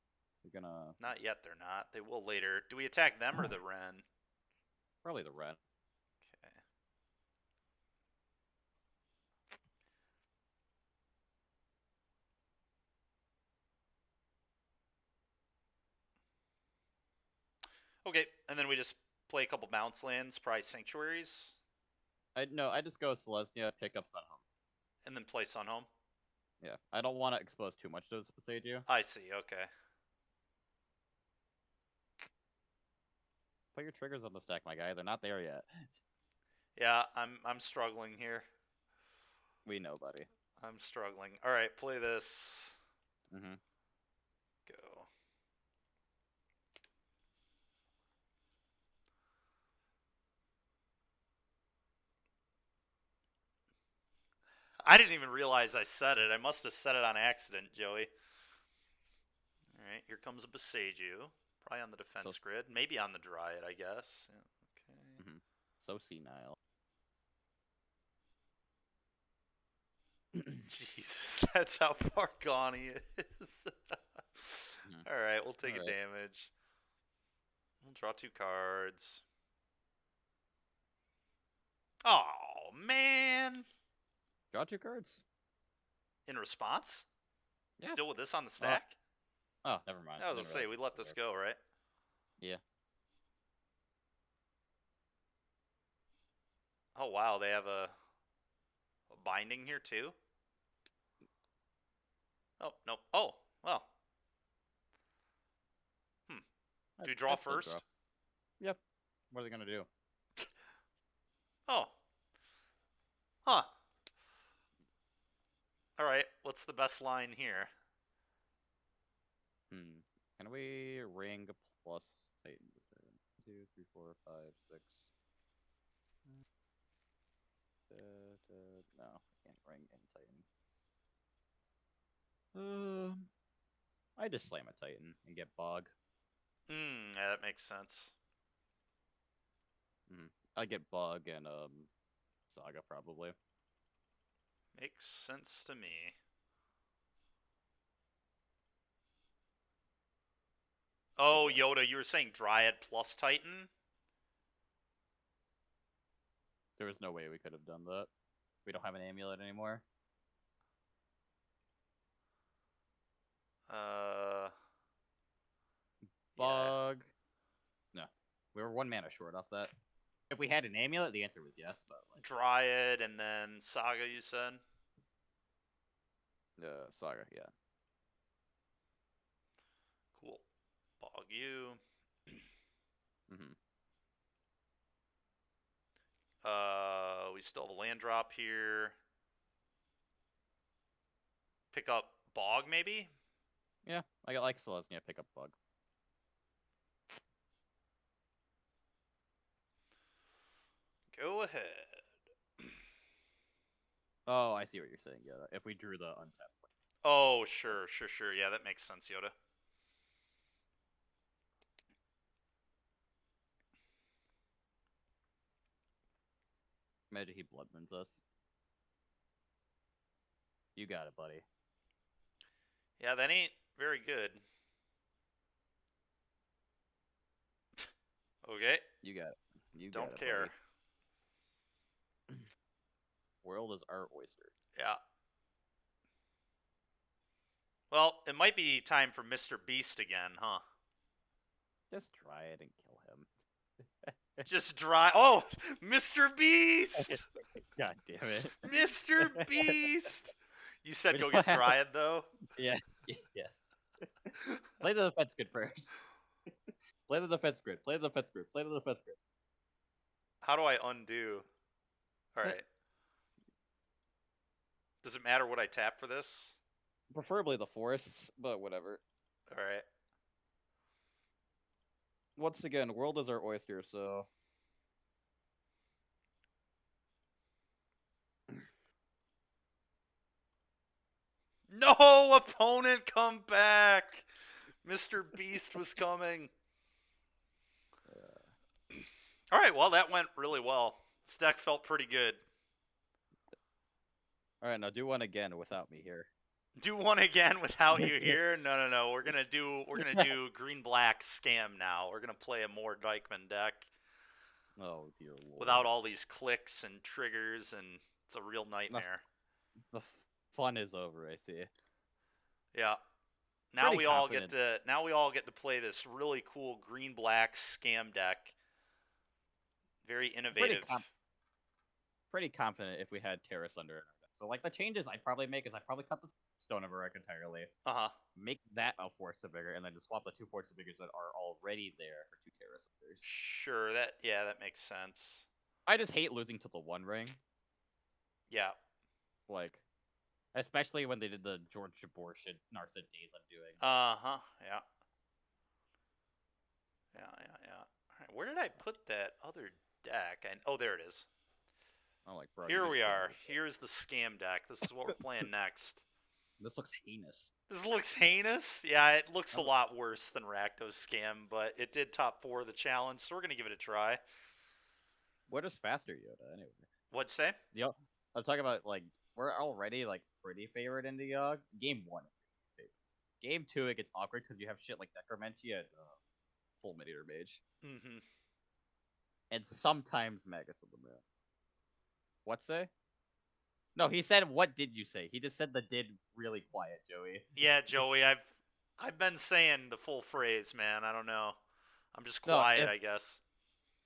Speaker 2: You're gonna...
Speaker 1: Not yet, they're not. They will later. Do we attack them or the Ren?
Speaker 2: Probably the Ren.
Speaker 1: Okay, and then we just play a couple bounce lands, probably Sanctuaries.
Speaker 2: I just go Selesnya, pick up Sun Home.
Speaker 1: And then play Sun Home?
Speaker 2: Yeah, I don't want to expose too much to Beseiju.
Speaker 1: I see, okay.
Speaker 2: Put your triggers on the stack, my guy. They're not there yet.
Speaker 1: Yeah, I'm struggling here.
Speaker 2: We know, buddy.
Speaker 1: I'm struggling. Alright, play this.
Speaker 2: Mm-hmm.
Speaker 1: Go. I didn't even realize I said it. I must have said it on accident, Joey. All right, here comes a Boseiju. Probably on the defense grid. Maybe on the Dryad, I guess. Yeah, okay.
Speaker 2: So senile.
Speaker 1: Jesus, that's how far gone he is. All right, we'll take a damage. We'll draw 2 cards. Oh, man.
Speaker 2: Draw 2 cards.
Speaker 1: In response?
Speaker 2: Yeah.
Speaker 1: Still with this on the stack?
Speaker 2: Oh, never mind.
Speaker 1: I was going to say, we let this go, right?
Speaker 2: Yeah.
Speaker 1: Oh, wow, they have a binding here, too? Oh, no. Oh, well. Do we draw first?
Speaker 2: Draw. Yep. What are they going to do?
Speaker 1: Oh. Huh. All right, what's the best line here?
Speaker 2: Can we ring plus Titan this turn? 2, 3, 4, 5, 6. No, I can't ring any Titan. I just slam a Titan and get Bog.
Speaker 1: Yeah, that makes sense.
Speaker 2: I get Bug and Saga probably.
Speaker 1: Makes sense to me. Oh, Yoda, you were saying Dryad plus Titan?
Speaker 2: There was no way we could have done that. We don't have an amulet anymore. Bug. No. We were 1 mana short off that. If we had an amulet, the answer was yes, but like
Speaker 1: Dryad and then Saga, you said?
Speaker 2: Saga, yeah.
Speaker 1: Cool. Bog you. We still have a land drop here. Pick up Bog, maybe?
Speaker 2: Yeah, I got like Selesnya, pick up Bug.
Speaker 1: Go ahead.
Speaker 2: Oh, I see what you're saying, Yoda. If we drew the untapped one.
Speaker 1: Oh, sure. Yeah, that makes sense, Yoda.
Speaker 2: Imagine he blood moons us. You got it, buddy.
Speaker 1: Yeah, that ain't very good. Okay.
Speaker 2: You got it. You
Speaker 1: Don't
Speaker 2: got it,
Speaker 1: care.
Speaker 2: Buddy. World is our oyster.
Speaker 1: Yeah. Well, it might be time for Mr. Beast again, huh?
Speaker 2: Just try it and kill him.
Speaker 1: Just dry. Oh, Mr. Beast!
Speaker 2: God damn it.
Speaker 1: Mr. Beast! You said go get Dryad, though?
Speaker 2: Yeah. Yes. Play the defense grid first. Play the defense grid. Play the defense grid. Play the defense grid.
Speaker 1: How do I undo? Alright. Does it matter what I tap for this?
Speaker 2: Preferably the force, but whatever.
Speaker 1: Alright.
Speaker 2: Once again, world is our oyster, so...
Speaker 1: No, opponent, come back! Mr. Beast was coming. Alright, well, that went really well. This deck felt pretty good.
Speaker 2: Alright, now do one again without me here.
Speaker 1: Do one again without you here? No. We're gonna do green-black scam now. We're gonna play a more Dykeman deck.
Speaker 2: Oh, dear lord.
Speaker 1: Without all these clicks and triggers, and it's a real nightmare.
Speaker 2: The fun is over, I see.
Speaker 1: Yeah. Now we all get to play this really cool green-black scam deck. Very innovative.
Speaker 2: Pretty confident if we had Terrace under our deck. So like the changes I'd probably make is I'd probably cut the Stone of Arek entirely. Make that a Force of Vigor, and then just swap the 2 Force of Vigors that are already there for 2 Terrace Unders.
Speaker 1: Sure, that makes sense.
Speaker 2: I just hate losing to the One Ring.
Speaker 1: Yeah.
Speaker 2: Like, especially when they did the George Jabor shit Narset Days Undoing.
Speaker 1: Yeah. Yeah. Alright, where did I put that other deck? Oh, there it is.
Speaker 2: I'm like, bro.
Speaker 1: Here
Speaker 2: you
Speaker 1: we
Speaker 2: need to
Speaker 1: are.
Speaker 2: finish it.
Speaker 1: Here's the scam deck. This is what we're playing next.
Speaker 2: This looks heinous.
Speaker 1: This looks heinous. Yeah, it looks a
Speaker 2: I'm-
Speaker 1: lot worse than Rakdos scam, but it did top 4 of the challenge, so we're gonna give it a try.
Speaker 2: What is faster Yoda anyway?
Speaker 1: What'd you say?
Speaker 2: Yo, I'm talking about like we're already like pretty favored in the game 1. Game 2 it gets awkward because you have shit like Necromancy and Fulminator Mage,
Speaker 1: Mm-hmm.
Speaker 2: and sometimes Magus of the Moon. What say? No, he said, "What did you say?" He just said the "did" really quiet, Joey.
Speaker 1: Yeah, Joey, I've been saying the full phrase, man. I don't know. I'm just
Speaker 2: No,
Speaker 1: quiet, I guess.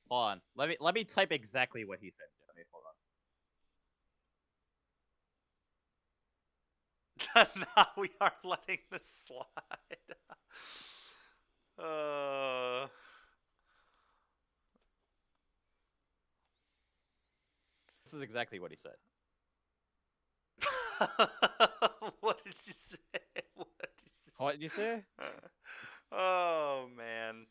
Speaker 2: Hold on. Let me type exactly what he said, Joey. Hold on.
Speaker 1: Now we are letting this slide.
Speaker 2: This is exactly what he said.
Speaker 1: What did you say?
Speaker 2: What did you say?
Speaker 1: Oh, man.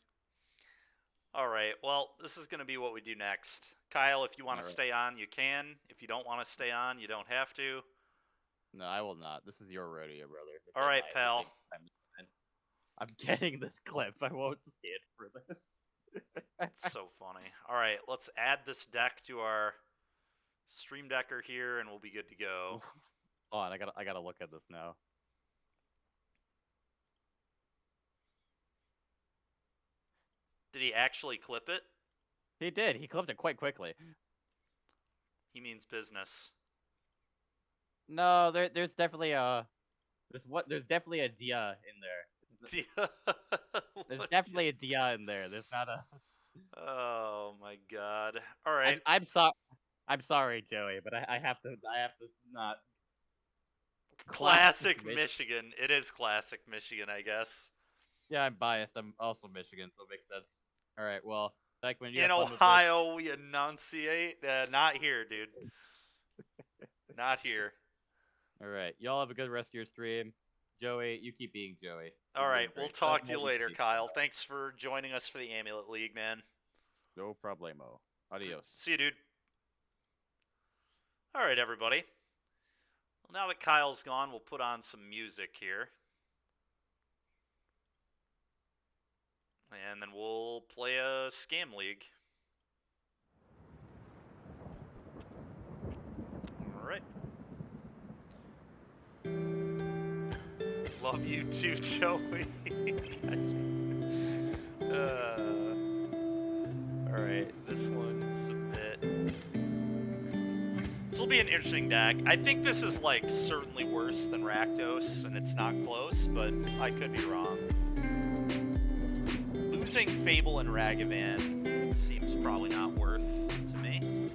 Speaker 1: All right. Well, this is going to be what we do next. Kyle, if you want to
Speaker 2: Alright.
Speaker 1: stay on, you can. If you don't want to stay on, you don't have to.
Speaker 2: No, I will not. This is your rodeo, brother. This
Speaker 1: All
Speaker 2: ain't
Speaker 1: right,
Speaker 2: this
Speaker 1: pal.
Speaker 2: ain't time to spend. I'm getting this clip. I won't stand for this.
Speaker 1: It's so funny. All right, let's add this deck to our stream decker here, and we'll be good to go.
Speaker 2: Hold on, I gotta look at this now.
Speaker 1: Did he actually clip it?
Speaker 2: He did. He clipped it quite quickly.
Speaker 1: He means business.
Speaker 2: No, there's definitely there's definitely a dia in there. There's definitely a dia in there. There's not a.
Speaker 1: Oh my god! All right.
Speaker 2: I'm sorry, Joey, but I have to not.
Speaker 1: Classic Michigan. It is classic Michigan, I guess.
Speaker 2: Yeah, I'm biased. I'm also Michigan, so it makes sense. All right, well, Beckman, you
Speaker 1: In
Speaker 2: have fun with this.
Speaker 1: Ohio, we enunciate. Not here, dude. Not here.
Speaker 2: All right, y'all have a good rest of your stream. Joey, you keep being Joey.
Speaker 1: All
Speaker 2: You're
Speaker 1: right,
Speaker 2: doing
Speaker 1: we'll
Speaker 2: great.
Speaker 1: talk
Speaker 2: Doesn't
Speaker 1: to you
Speaker 2: make
Speaker 1: later,
Speaker 2: mistakes,
Speaker 1: Kyle.
Speaker 2: though.
Speaker 1: Thanks for joining us for the Amulet League, man.
Speaker 2: No problemo. Adios.
Speaker 1: See you, dude. All right, everybody. Well, now that Kyle's gone, we'll put on some music here. And then we'll play a scam league. All right. Love you too, Joey. All right, this one, submit. This will be an interesting deck. I think this is like certainly worse than Rakdos, and it's not close, but I could be wrong. Losing Fable and Ragavan seems probably not worth to me.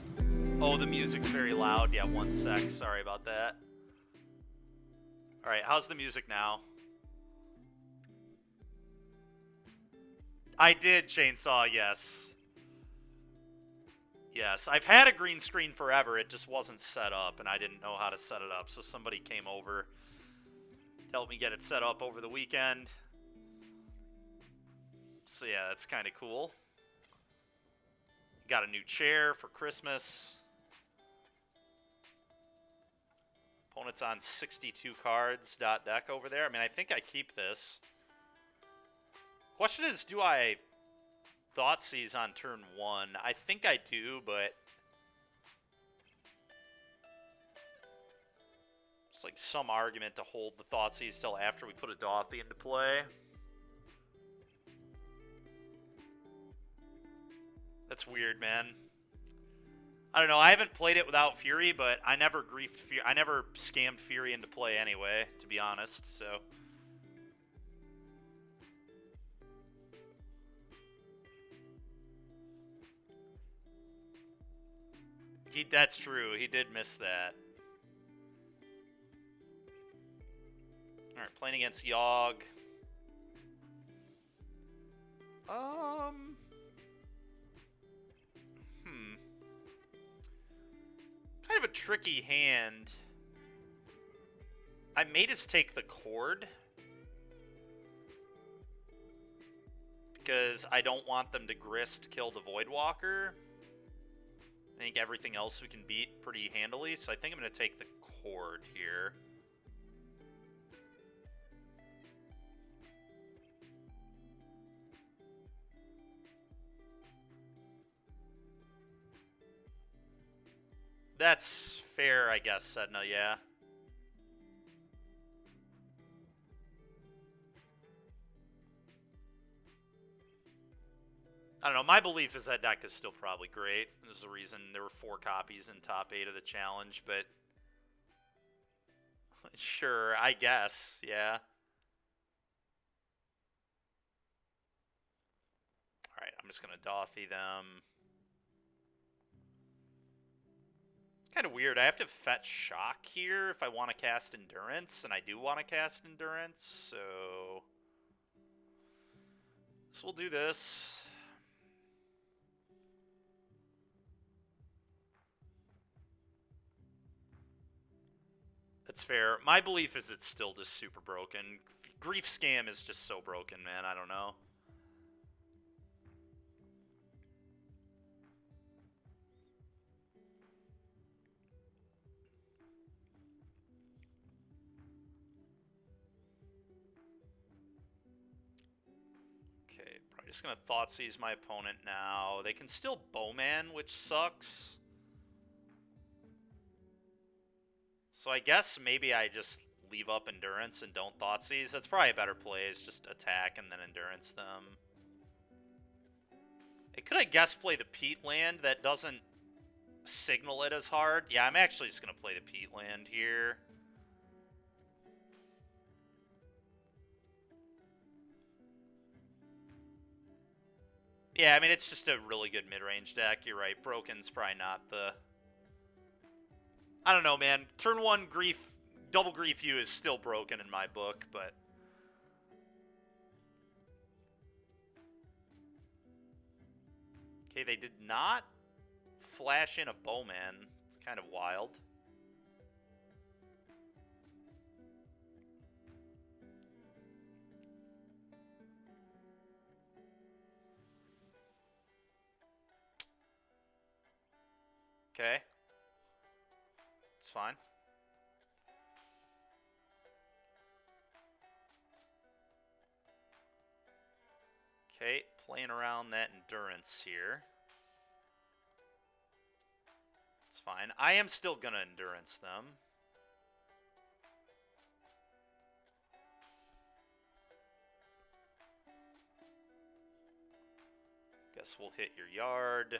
Speaker 1: Oh, the music's very loud. Yeah, 1 sec. Sorry about that. All right, how's the music now? I did Chainsaw, yes. Yes, I've had a green screen forever. It just wasn't set up, and I didn't know how to set it up. So somebody came over to help me get it set up over the weekend. So yeah, that's kind of cool. Got a new chair for Christmas. Opponent's on 62 cards. Deck over there. I mean, I think I keep this. Question is, do I Thoughtseize on turn 1? I think I do, but it's like some argument to hold the Thoughtseize till after we put a Dothy into play. That's weird, man. I don't know. I haven't played it without Fury, but I never scammed Fury into play anyway, to be honest. So that's true. He did miss that. All right, playing against Yogg. Kind of a tricky hand. I may just take the Cord. Because I don't want them to Grist kill the Voidwalker. think everything else we can beat pretty handily, so I think I'm going to take the Cord here. That's fair, I guess, Sedna, yeah. I don't know, my belief is that deck is still probably great. There's a reason there were 4 copies in top 8 of the challenge, but... sure, I guess, yeah. Alright, I'm just going to Dothy them. It's kind of weird. I have to fetch Shock here if I want to cast Endurance, and I do want to cast Endurance, so... we'll do this. That's fair. My belief is it's still just super broken. Grief Scam is just so broken, man. I don't know. Okay, probably just gonna Thoughtseize my opponent now. They can still Bowman, which sucks. So I guess maybe I just leave up Endurance and don't Thoughtseize. That's probably a better play, is just attack and then Endurance them. Could I guess play the Peat land that doesn't signal it as hard? Yeah, I'm actually just going to play the Peat land here. Yeah, I mean, it's just a really good mid-range deck. You're right. Broken's probably not the... I don't know, man. Turn 1 Grief, double Grief U is still broken in my book, but... okay, they did not flash in a Bowman. It's kind of wild. Okay. It's fine. Okay, playing around that Endurance here. It's fine. I am still gonna Endurance them. Guess we'll hit your yard.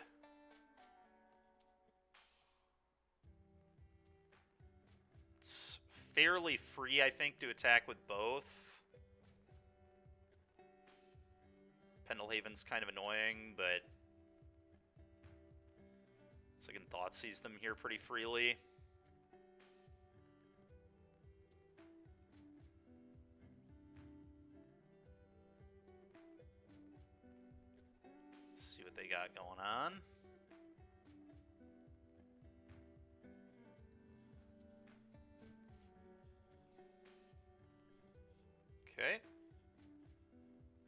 Speaker 1: It's fairly free, I think, to attack with both. Pendlehaven's kind of annoying, but... so I can Thoughtseize them here pretty freely. See what they got going on. Okay.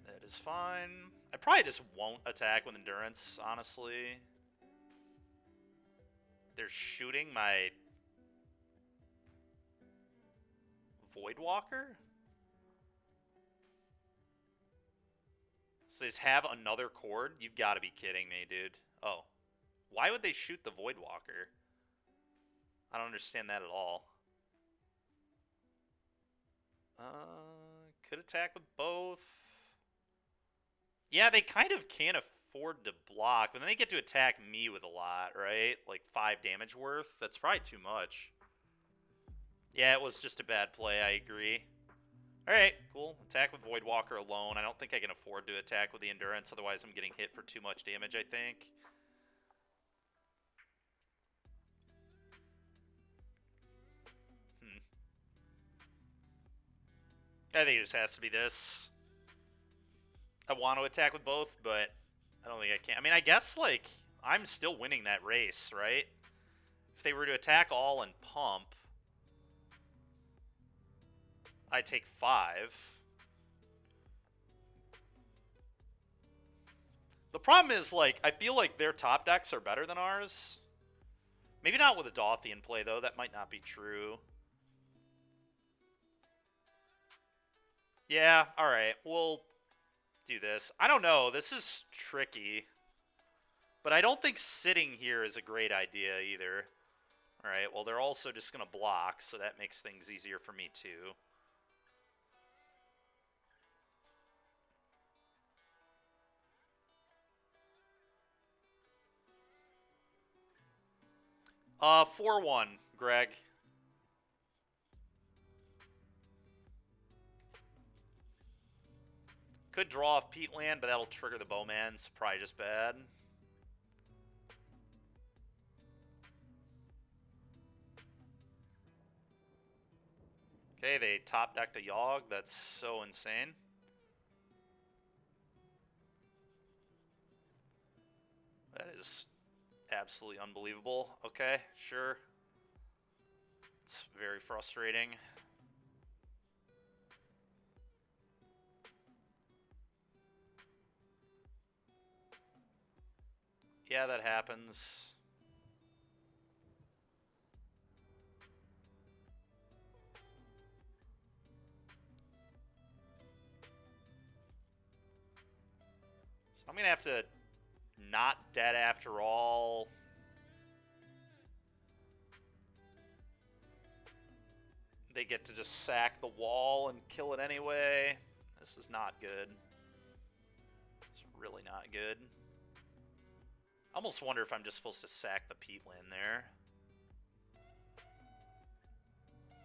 Speaker 1: That is fine. I probably just won't attack with Endurance, honestly. They're shooting my Voidwalker? So they just have another Cord? You've got to be kidding me, dude. Oh. Why would they shoot the Voidwalker? I don't understand that at all. Could attack with both. Yeah, they kind of can't afford to block, but then they get to attack me with a lot, right? Like 5 damage worth. That's probably too much. Yeah, it was just a bad play, I agree. Alright, cool. Attack with Voidwalker alone. I don't think I can afford to attack with the Endurance, otherwise I'm getting hit for too much damage, I think. I think it just has to be this. I want to attack with both, but I don't think I can. I mean, I guess, like, I'm still winning that race, right? If they were to attack all and pump, I take 5. The problem is, like, I feel like their top decks are better than ours. Maybe not with a Dothian play, though. That might not be true. Yeah, alright. We'll do this. I don't know. This is tricky. But I don't think sitting here is a great idea either. Alright, well, they're also just going to block, so that makes things easier for me, too. Uh, 4-1, Greg. Could draw off Peatland, but that'll trigger the Bowman. It's probably just bad. Okay, they top decked a Yogg. That's so insane. That is absolutely unbelievable. Okay, sure. It's very frustrating. Yeah, that happens. So I'm going to have to not dead after all. They get to just sack the wall and kill it anyway. This is not good. It's really not good. I almost wonder if I'm just supposed to sack the peatland there.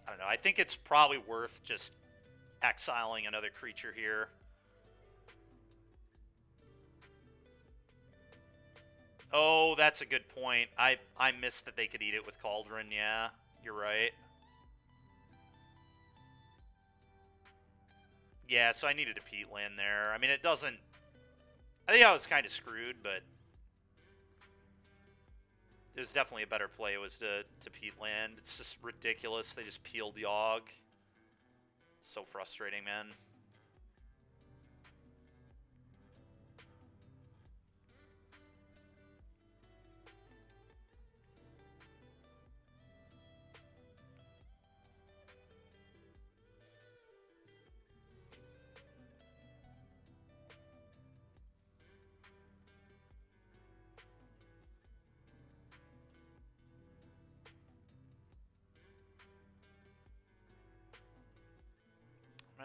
Speaker 1: I don't know. I think it's probably worth just exiling another creature here. Oh, that's a good point. I missed that they could eat it with Cauldron. Yeah, you're right. Yeah, so I needed a peatland there. I mean, it doesn't... I think I was kind of screwed, but... There's definitely a better play. It was to peatland. It's just ridiculous. They just peeled Yogg. It's so frustrating, man.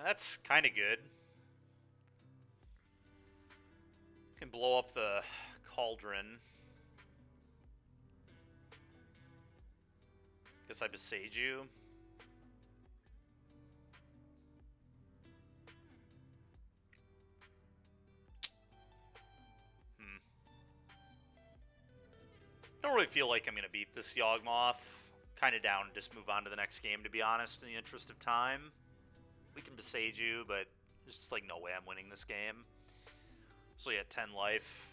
Speaker 1: That's kind of good. Can blow up the Cauldron. Guess I besage you. Don't really feel like I'm going to beat this Yawgmoth. Kind of down to just move on to the next game, to be honest, in the interest of time. We can besage you, but there's just like no way I'm winning this game. Especially at 10 life.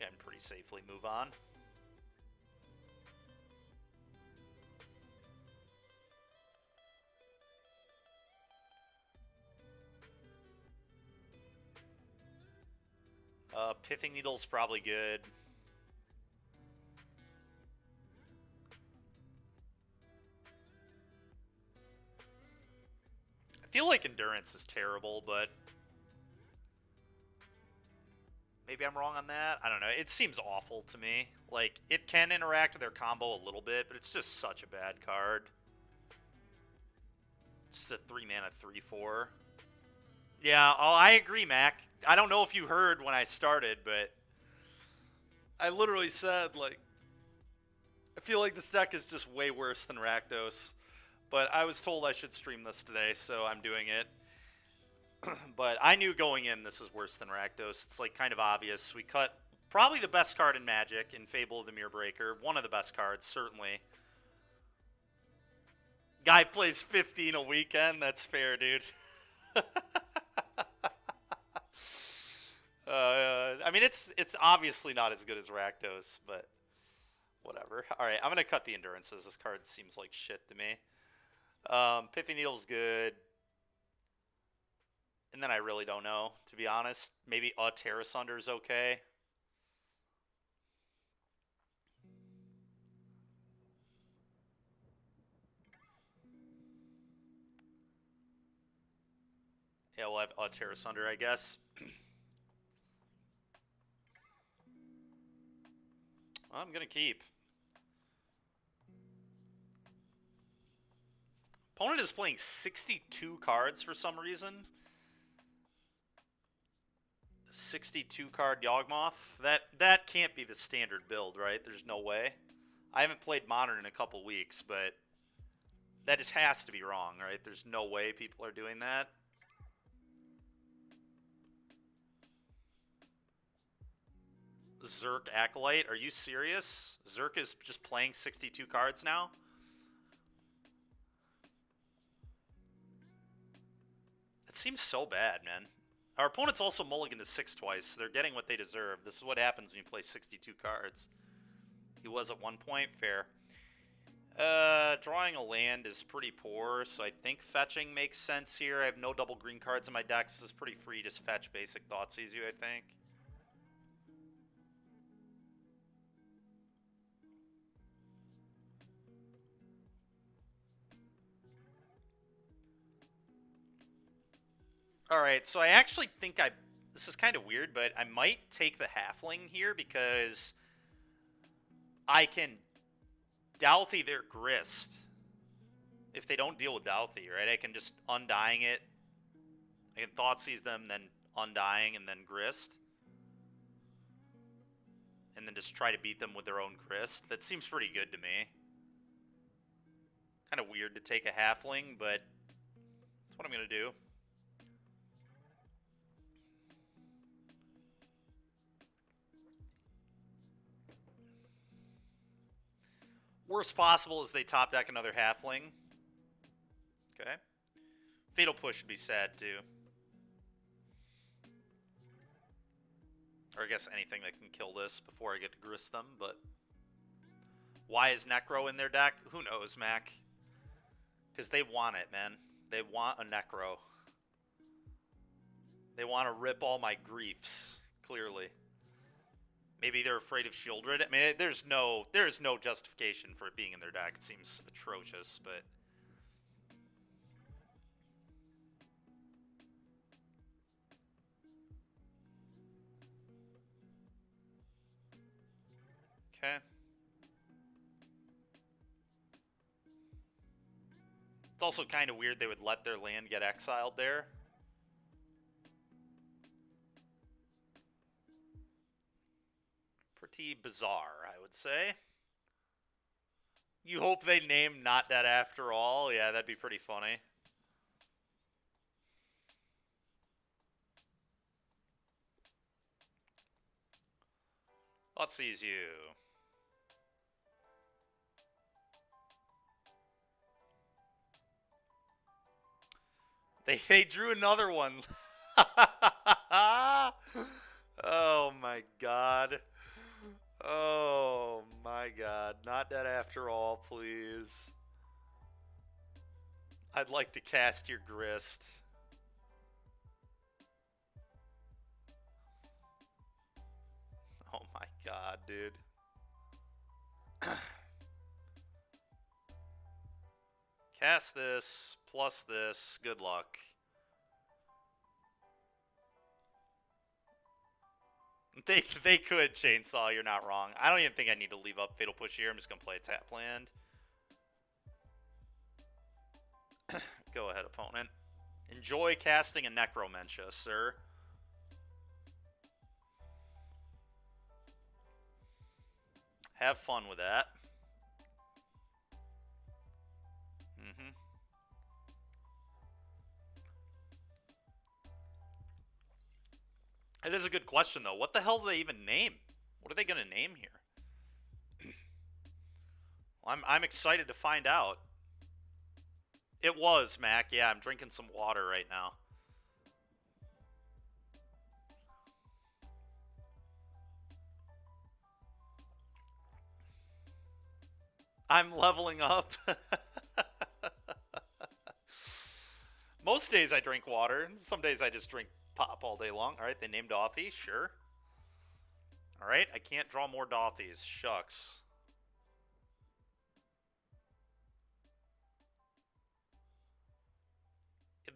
Speaker 1: Yeah, and pretty safely move on. Pithing Needle's probably good. I feel like Endurance is terrible, but maybe I'm wrong on that. I don't know. It seems awful to me. Like, it can interact with their combo a little bit, but it's just such a bad card. It's just a 3-mana 3/4. Yeah, I agree, Mac. I don't know if you heard when I started, but I literally said, like, I feel like this deck is just way worse than Rakdos. But I was told I should stream this today, so I'm doing it. But I knew going in this is worse than Rakdos. It's like kind of obvious. We cut probably the best card in Magic in Fable of the Mirror Breaker. One of the best cards, certainly. Guy plays 15 a weekend. That's fair, dude. I mean, it's obviously not as good as Rakdos, but whatever. All right, I'm going to cut the Endurances. This card seems like shit to me. Piffy Needle's good. And then I really don't know, to be honest. Maybe a Terra Sunder's okay. Yeah, we'll have Terra Sunder, I guess. I'm gonna keep. Opponent is playing 62 cards for some reason. 62 card Yawgmoth. That can't be the standard build, right? There's no way. I haven't played Modern in a couple weeks, but that just has to be wrong, right? There's no way people are doing that. Zerk Acolyte, are you serious? Zerk is just playing 62 cards now? It seems so bad, man. Our opponent's also mulliganed to 6 twice, so they're getting what they deserve. This is what happens when you play 62 cards. He was at one point, fair. Drawing a land is pretty poor, so I think fetching makes sense here. I have no double green cards in my deck, so this is pretty free. Just fetch basic Thoughtseize you, I think. Alright, so I actually think this is kind of weird, but I might take the Halfling here because I can Douthie their Grist. If they don't deal with Douthie, right? I can just Undying it. I can Thoughtseize them, then Undying, and then Grist. And then just try to beat them with their own Grist. That seems pretty good to me. Kind of weird to take a Halfling, but that's what I'm going to do. Worst possible is they top deck another Halfling. Okay. Fatal Push would be sad, too. Or I guess anything that can kill this before I get to grist them, but... Why is Necro in their deck? Who knows, Mac? Because they want it, man. They want a Necro. They want to rip all my griefs, clearly. Maybe they're afraid of Shieldred. I mean, there's no justification for it being in their deck. It seems atrocious, but... Okay. It's also kind of weird they would let their land get exiled there. Pretty bizarre, I would say. You hope they name Not Dead After All? Yeah, that'd be pretty funny. Let's seize you. They drew another one. Oh my god. Oh my god. Not Dead After All, please. I'd like to cast your Grist. Oh my god, dude. Cast this, plus this, good luck. They could chainsaw, you're not wrong. I don't even think I need to leave up Fatal Push here. I'm just going to play a tap land. Go ahead, opponent. Enjoy casting a Necromentia, sir. Have fun with that. It is a good question, though. What the hell do they even name? What are they going to name here? Well, I'm excited to find out. It was, Mac. Yeah, I'm drinking some water right now. I'm leveling up. Most days I drink water. Some days I just drink pop all day long. Alright, they named Dauthi. Sure. Alright, I can't draw more Dauthis. Shucks.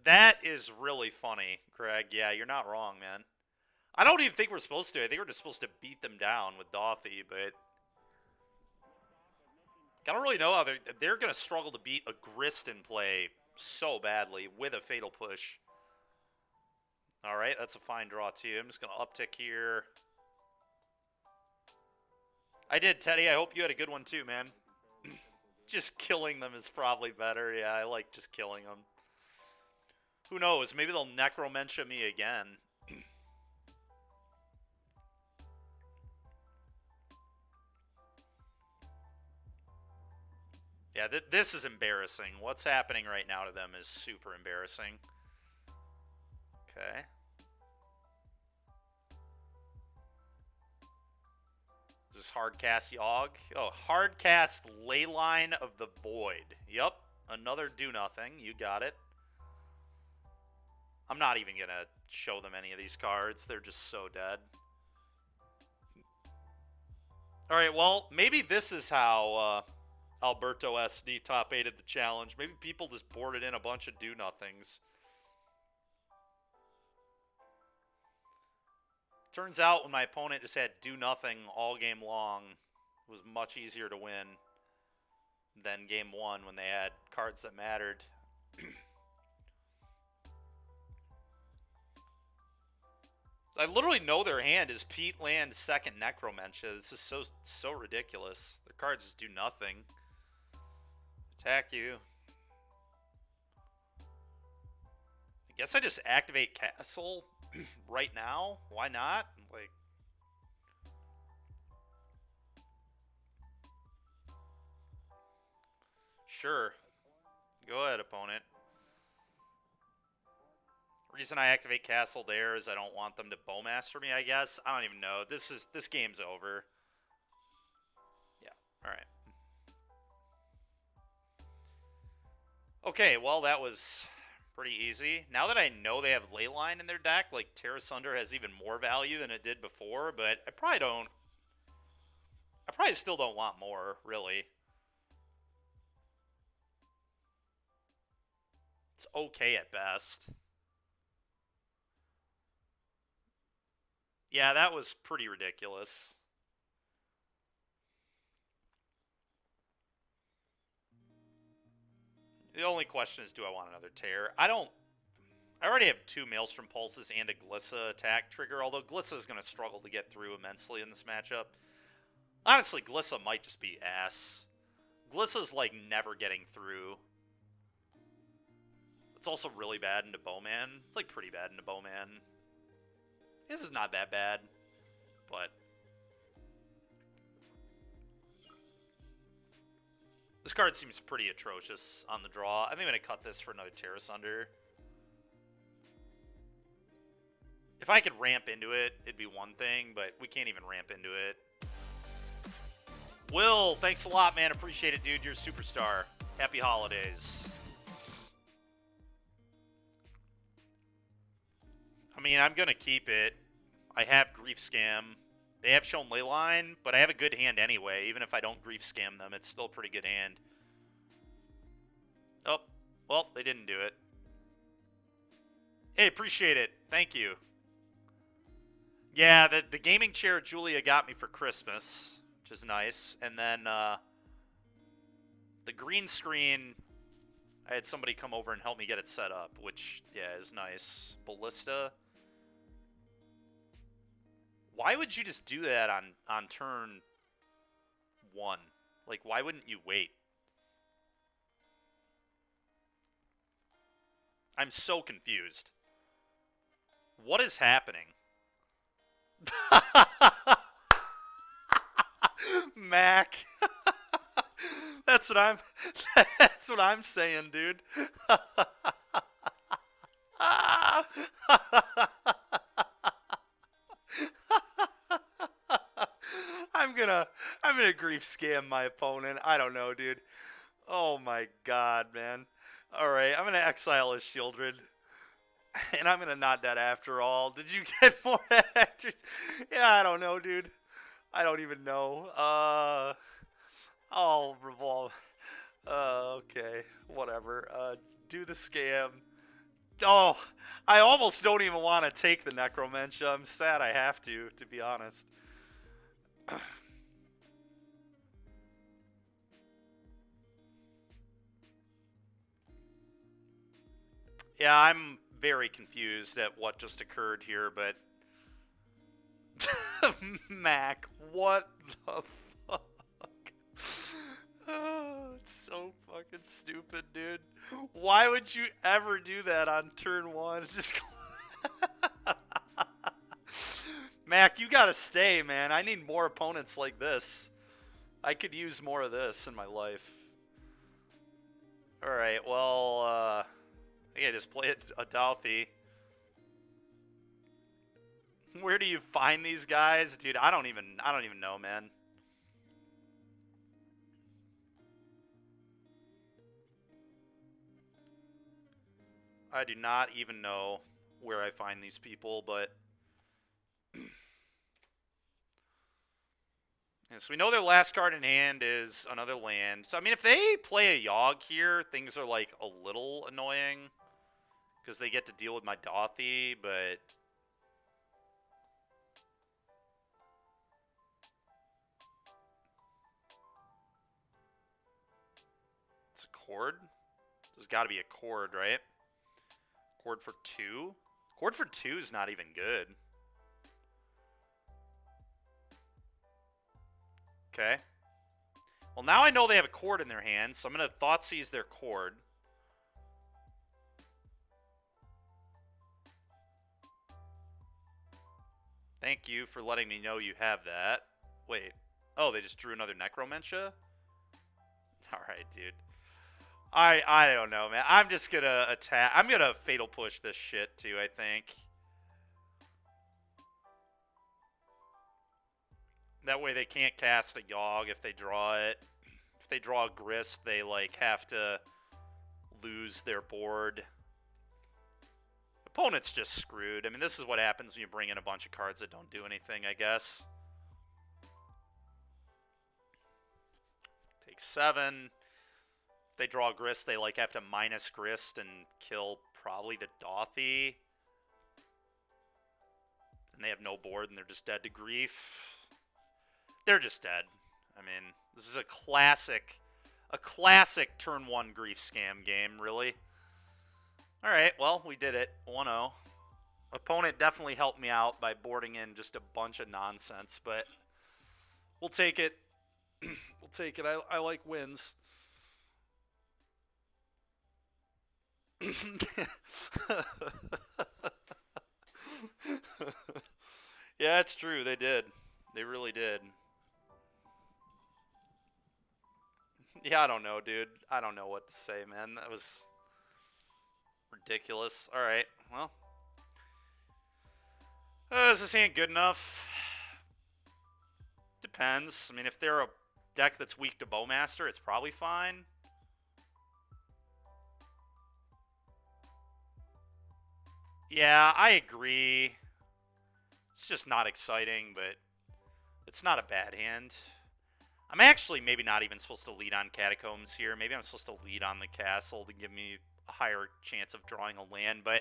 Speaker 1: That is really funny, Craig. Yeah, you're not wrong, man. I don't even think we're supposed to. I think we're just supposed to beat them down with Doffy, but I don't really know how they're going to struggle to beat a Griston play so badly with a Fatal Push. All right, that's a fine draw, too. I'm just going to uptick here. I did, Teddy. I hope you had a good one, too, man. Just killing them is probably better. Yeah, I like just killing them. Who knows? Maybe they'll Necromentia me again. Yeah, this is embarrassing. What's happening right now to them is super embarrassing. Okay. Is this Hardcast Yogg? Oh, Hardcast Leyline of the Void. Yep, another do nothing. You got it. I'm not even going to show them any of these cards. They're just so dead. Alright, well, maybe this is how Alberto SD top 8'd the challenge. Maybe people just boarded in a bunch of do-nothings. Turns out when my opponent just had do-nothing all game long, it was much easier to win than game 1 when they had cards that mattered. I literally know their hand is Pete Land second Necromentia. This is so ridiculous. Their cards just do nothing. Attack you. I guess I just activate Castle right now. Why not? Like, sure. Go ahead, opponent. Reason I activate Castle there is I don't want them to Bowmaster me, I guess. I don't even know. This game's over. Yeah, alright. Okay, well, that was pretty easy. Now that I know they have Leyline in their deck, like, Terra Sunder has even more value than it did before, but I probably still don't want more, really. It's okay at best. Yeah, that was pretty ridiculous. The only question is, do I want another tear? I already have 2 Maelstrom Pulses and a Glissa attack trigger, although Glissa is going to struggle to get through immensely in this matchup. Honestly, Glissa might just be ass. Glissa's, like, never getting through. It's also really bad into Bowman. It's, like, pretty bad into Bowman. This is not that bad, but this card seems pretty atrocious on the draw. I think I'm going to cut this for another Terra Sunder. If I could ramp into it, it'd be one thing, but we can't even ramp into it. Will, thanks a lot, man. Appreciate it, dude. You're a superstar. Happy holidays. I mean, I'm going to keep it. I have Grief Scam. They have shown Leyline, but I have a good hand anyway. Even if I don't Grief Scam them, it's still a pretty good hand. Oh, well, they didn't do it. Hey, appreciate it. Thank you. Yeah, the gaming chair Julia got me for Christmas, which is nice. And then the green screen, I had somebody come over and help me get it set up, which, yeah, is nice. Ballista. Why would you just do that on turn 1? Like, why wouldn't you wait? I'm so confused. What is happening? Mac. That's what I'm saying, dude. I'm gonna grief scam my opponent. I don't know, dude. Oh my god, man. Alright, I'm gonna exile his Shieldred. And I'm gonna not dead after all. Did you get more actors? Yeah, I don't know, dude. I don't even know. I'll revolve. Okay, whatever. Do the scam. Oh, I almost don't even want to take the Necromentia. I'm sad I have to be honest. Yeah, I'm very confused at what just occurred here, but... Mac, what the fuck? Oh, it's so fucking stupid, dude. Why would you ever do that on turn 1? Just... Mac, you gotta stay, man. I need more opponents like this. I could use more of this in my life. Alright, well, yeah, just play a Douthie. Where do you find these guys? Dude, I don't even know, man. I do not even know where I find these people, but... Yeah, so we know their last card in hand is another land. So, I mean, if they play a Yogg here, things are, like, a little annoying. Because they get to deal with my Dauthi, but... It's a Chord? There's got to be a Chord, right? Chord for 2? Chord for 2 is not even good. Okay. Well, now I know they have a Chord in their hand, so I'm going to Thoughtseize their Chord. Thank you for letting me know you have that. Wait. Oh, they just drew another Necromentia? Alright, dude. I don't know, man. I'm just gonna attack. I'm gonna Fatal Push this shit, too, I think. That way they can't cast a Yogg if they draw it. If they draw a Grist, they, like, have to lose their board. Opponent's just screwed. I mean, this is what happens when you bring in a bunch of cards that don't do anything, I guess. Take 7. If they draw a Grist, they, like, have to minus Grist and kill probably the Dauthi. And they have no board, and they're just dead to grief. They're just dead. I mean, this is a classic turn 1 grief scam game, really. Alright, well, we did it. 1-0. Opponent definitely helped me out by boarding in just a bunch of nonsense, but we'll take it. We'll take it. I like wins. Yeah, it's true. They did. They really did. Yeah, I don't know, dude. I don't know what to say, man. That was ridiculous. Alright, well. Is this hand good enough? Depends. I mean, if they're a deck that's weak to Bowmaster, it's probably fine. Yeah, I agree. It's just not exciting, but it's not a bad hand. I'm actually maybe not even supposed to lead on Catacombs here. Maybe I'm supposed to lead on the castle to give me a higher chance of drawing a land, but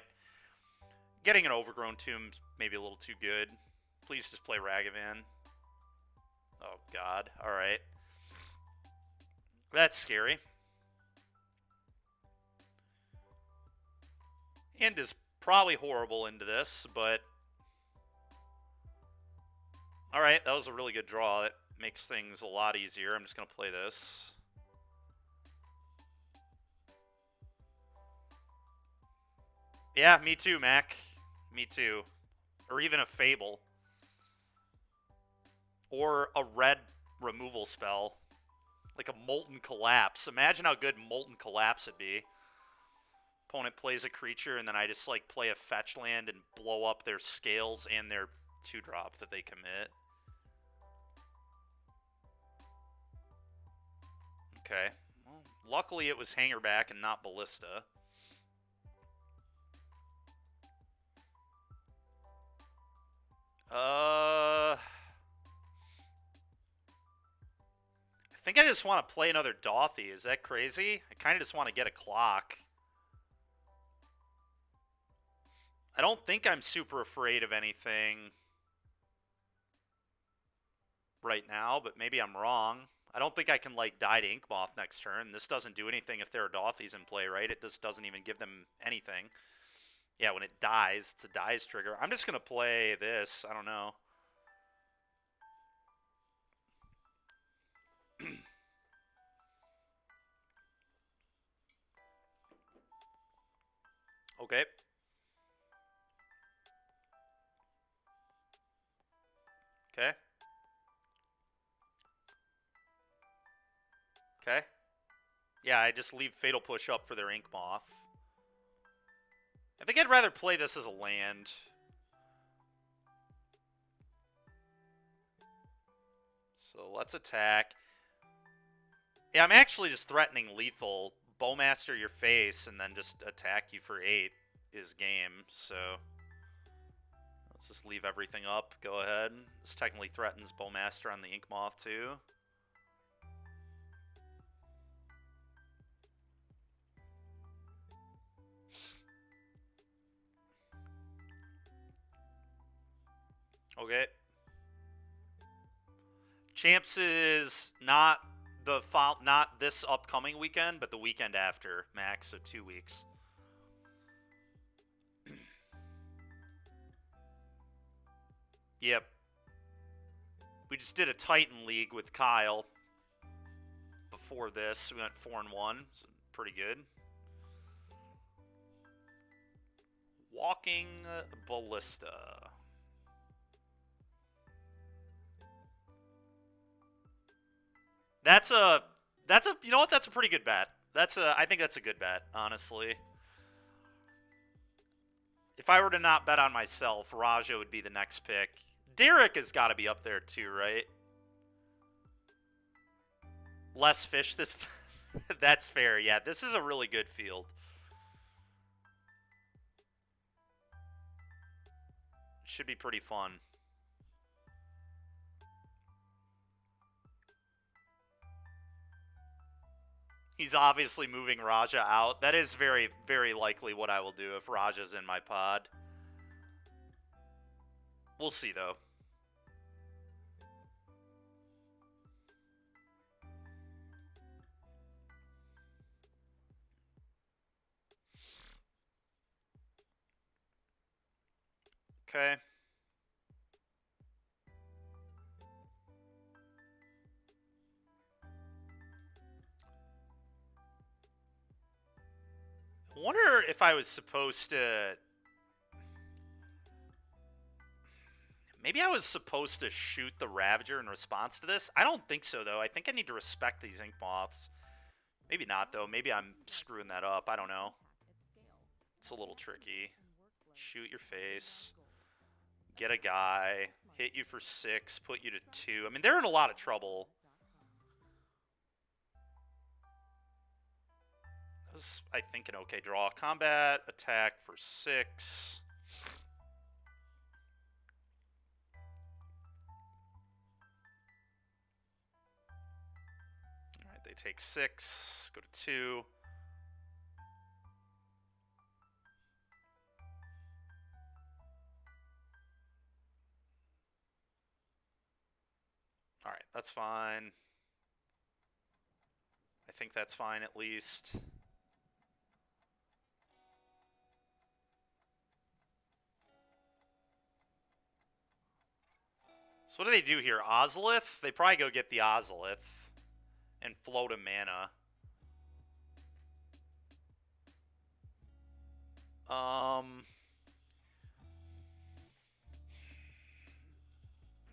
Speaker 1: getting an Overgrown Tomb's maybe a little too good. Please just play Ragavan. Oh, God. Alright. That's scary. And is probably horrible into this, but... Alright, that was a really good draw. It makes things a lot easier. I'm just going to play this. Yeah, me too, Mac. Me too. Or even a Fable. Or a red removal spell. Like a Molten Collapse. Imagine how good Molten Collapse would be. Opponent plays a creature, and then I just, like, play a fetch land and blow up their Scales and their 2-drop that they commit. Okay. Well, luckily it was Hangerback and not Ballista. I think I just want to play another Dauthi. Is that crazy? I kind of just want to get a clock. I don't think I'm super afraid of anything right now, but maybe I'm wrong. I don't think I can, like, die to Inkmoth next turn. This doesn't do anything if there are Dothies in play, right? It just doesn't even give them anything. Yeah, when it dies, it's a dies trigger. I'm just going to play this. I don't know. Okay. Okay. Okay. Yeah, I just leave Fatal Push up for their Inkmoth. I think I'd rather play this as a land. So let's attack. Yeah, I'm actually just threatening lethal. Bowmaster your face and then just attack you for 8 is game. So let's just leave everything up. Go ahead. This technically threatens Bowmaster on the Inkmoth too. Okay. Champs is not this upcoming weekend, but the weekend after, max, so 2 weeks. Yep. We just did a Titan League with Kyle before this. We went 4-1, so pretty good. Walking Ballista. You know what? That's a pretty good bet. I think that's a good bet, honestly. If I were to not bet on myself, Raja would be the next pick. Derek has got to be up there too, right? Less fish this time. That's fair. Yeah, this is a really good field. Should be pretty fun. He's obviously moving Raja out. That is very, very likely what I will do if Raja's in my pod. We'll see, though. Okay. I wonder if I was supposed to... Maybe I was supposed to shoot the Ravager in response to this? I don't think so, though. I think I need to respect these Inkmoths. Maybe not, though. Maybe I'm screwing that up. I don't know. It's a little tricky. Shoot your face. Get a guy. Hit you for 6. Put you to 2. I mean, they're in a lot of trouble. That was, I think, an okay draw. Combat, attack for 6. Alright, they take 6. Go to 2. Alright, that's fine. I think that's fine at least. So what do they do here? Ozolith? They probably go get the Ozolith and float a mana.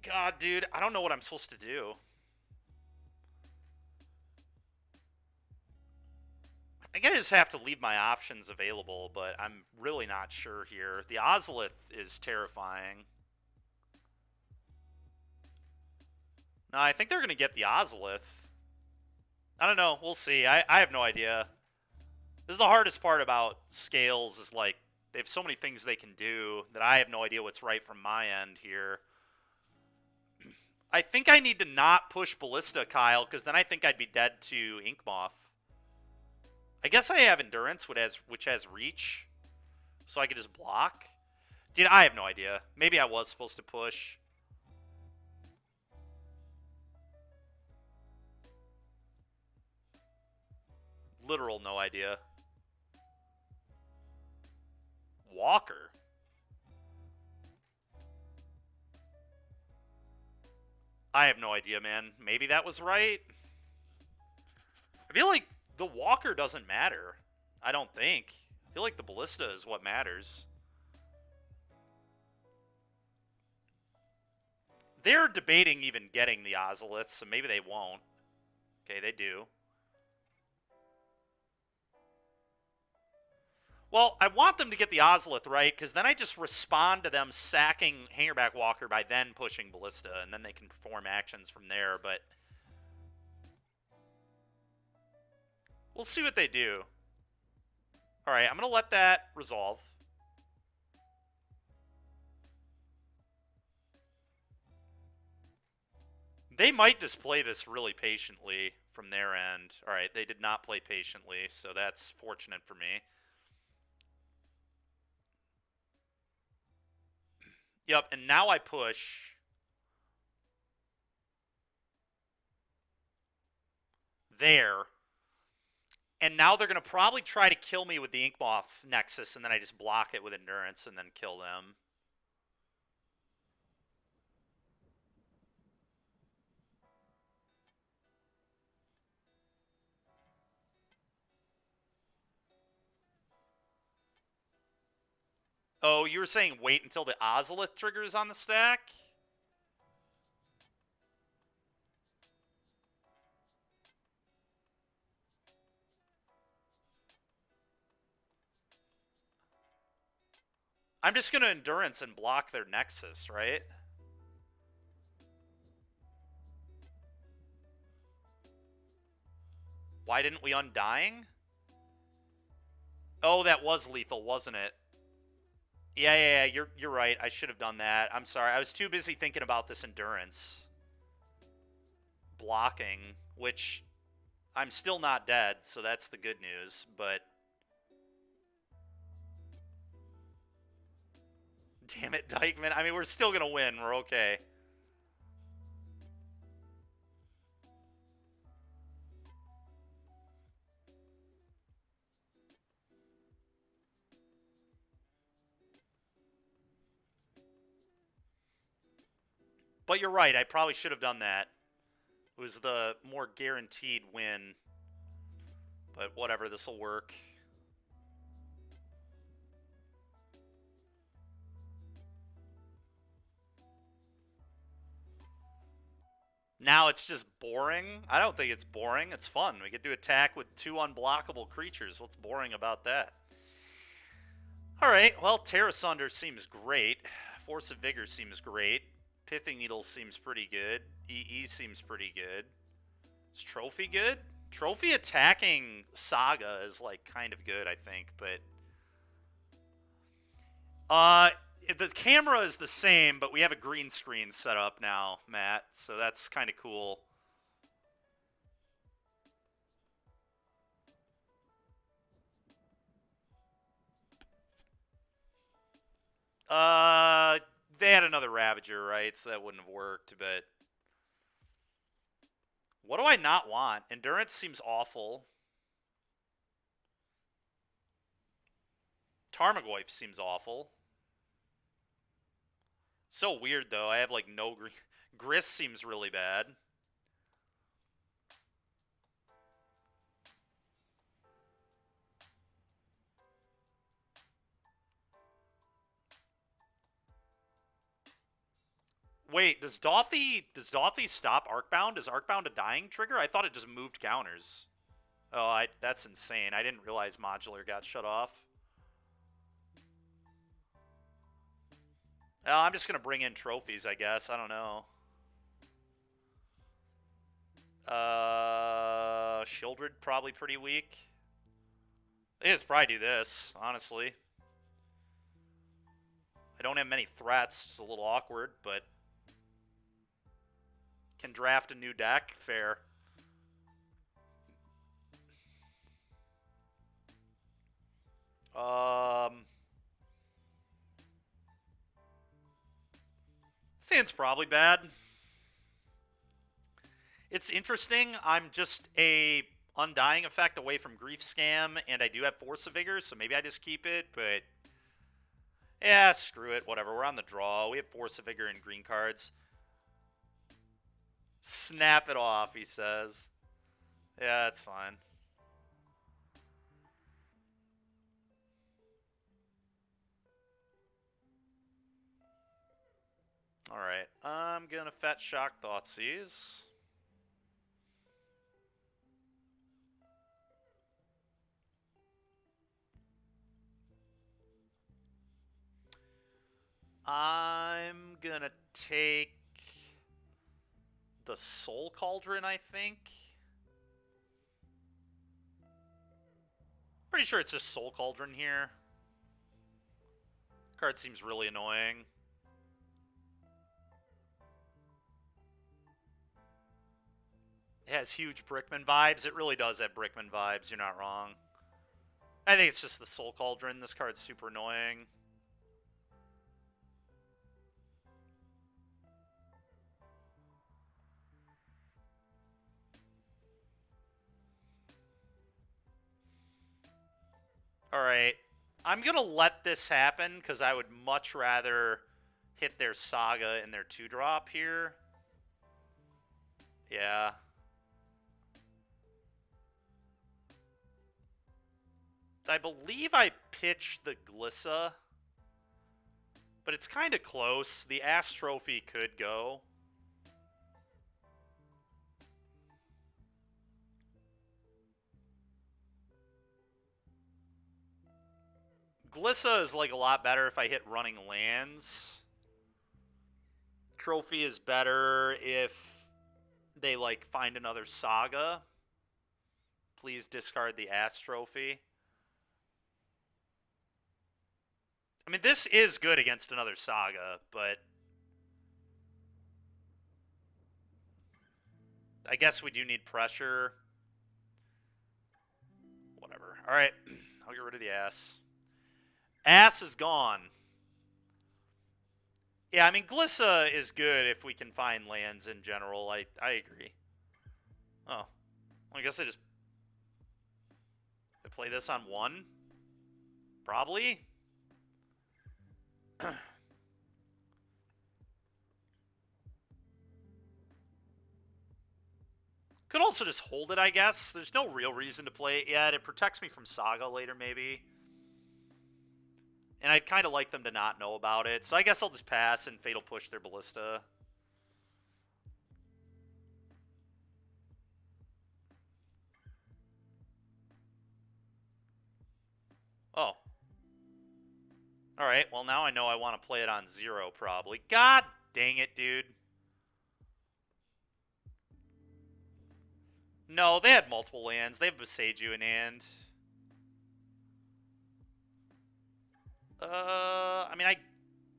Speaker 1: God, dude, I don't know what I'm supposed to do. I think I just have to leave my options available, but I'm really not sure here. The Ozolith is terrifying. No, I think they're going to get the Ozolith. I don't know. We'll see. I have no idea. This is the hardest part about Scales is, like, they have so many things they can do that I have no idea what's right from my end here. I think I need to not push Ballista, Kyle, because then I think I'd be dead to Inkmoth. I guess I have Endurance, which has Reach, so I could just block. Dude, I have no idea. Maybe I was supposed to push. Literal no idea. Walker. I have no idea, man. Maybe that was right. I feel like the Walker doesn't matter. I don't think. I feel like the Ballista is what matters. They're debating even getting the Ozoliths, so maybe they won't. Okay, they do. Well, I want them to get the Ozolith right, because then I just respond to them sacking Hangerback Walker by then pushing Ballista, and then they can perform actions from there, but we'll see what they do. Alright, I'm going to let that resolve. They might just play this really patiently from their end. Alright, they did not play patiently, so that's fortunate for me. Yep, and now I push. There. And now they're going to probably try to kill me with the Inkmoth Nexus, and then I just block it with Endurance and then kill them. Oh, you were saying wait until the Ozolith triggers on the stack? I'm just going to Endurance and block their Nexus, right? Why didn't we Undying? Oh, that was lethal, wasn't it? Yeah, you're right. I should have done that. I'm sorry. I was too busy thinking about this Endurance. Blocking, which I'm still not dead, so that's the good news, but damn it, Dykeman. I mean, we're still going to win. We're okay. But you're right. I probably should have done that. It was the more guaranteed win. But whatever, this will work. Now it's just boring. I don't think it's boring. It's fun. We get to attack with 2 unblockable creatures. What's boring about that? Alright, well, Terra Sunder seems great. Force of Vigor seems great. Pithing Needle seems pretty good. EE seems pretty good. Is Trophy good? Trophy attacking Saga is, like, kind of good, I think, but the camera is the same, but we have a green screen set up now, Matt, so that's kind of cool. They had another Ravager, right? So that wouldn't have worked, but what do I not want? Endurance seems awful. Tarmogoyf seems awful. So weird, though. I have, like, no green. Grist seems really bad. Wait, does Doffy stop Arcbound? Is Arcbound a dying trigger? I thought it just moved counters. Oh, that's insane. I didn't realize Modular got shut off. Oh, I'm just going to bring in trophies, I guess. I don't know. Shieldred probably pretty weak. They just probably do this, honestly. I don't have many threats. It's a little awkward, but can draft a new deck. Fair. Sand's probably bad. It's interesting. I'm just a Undying Effect away from Grief Scam, and I do have Force of Vigor, so maybe I just keep it, but yeah, screw it, whatever. We're on the draw. We have Force of Vigor and green cards. Snap it off, he says. Yeah, that's fine. Alright, I'm gonna fetch Shock Thoughtseize. I'm gonna take the Soul Cauldron, I think. Pretty sure it's just Soul Cauldron here. Card seems really annoying. It has huge Brickman vibes. It really does have Brickman vibes, you're not wrong. I think it's just the Soul Cauldron. This card's super annoying. Alright. I'm going to let this happen because I would much rather hit their Saga and their 2-drop here. Yeah. I believe I pitched the Glissa, but it's kind of close. The Ass Trophy could go. Glissa is like a lot better if I hit running lands. Trophy is better if they like find another Saga. Please discard the Ass Trophy. I mean, this is good against another Saga, but I guess we do need pressure. Whatever. All right, I'll get rid of the Ass. Ass is gone. Yeah, I mean, Glissa is good if we can find lands in general. I agree. Oh. Well, I guess I play this on 1? Probably? Could also just hold it, I guess. There's no real reason to play it yet. It protects me from Saga later, maybe. And I'd kind of like them to not know about it. So I guess I'll just pass and Fatal Push their Ballista. Oh. Alright, well now I know I want to play it on 0, probably. God dang it, dude. No, they had multiple lands. They have Beseiju in hand. I mean, I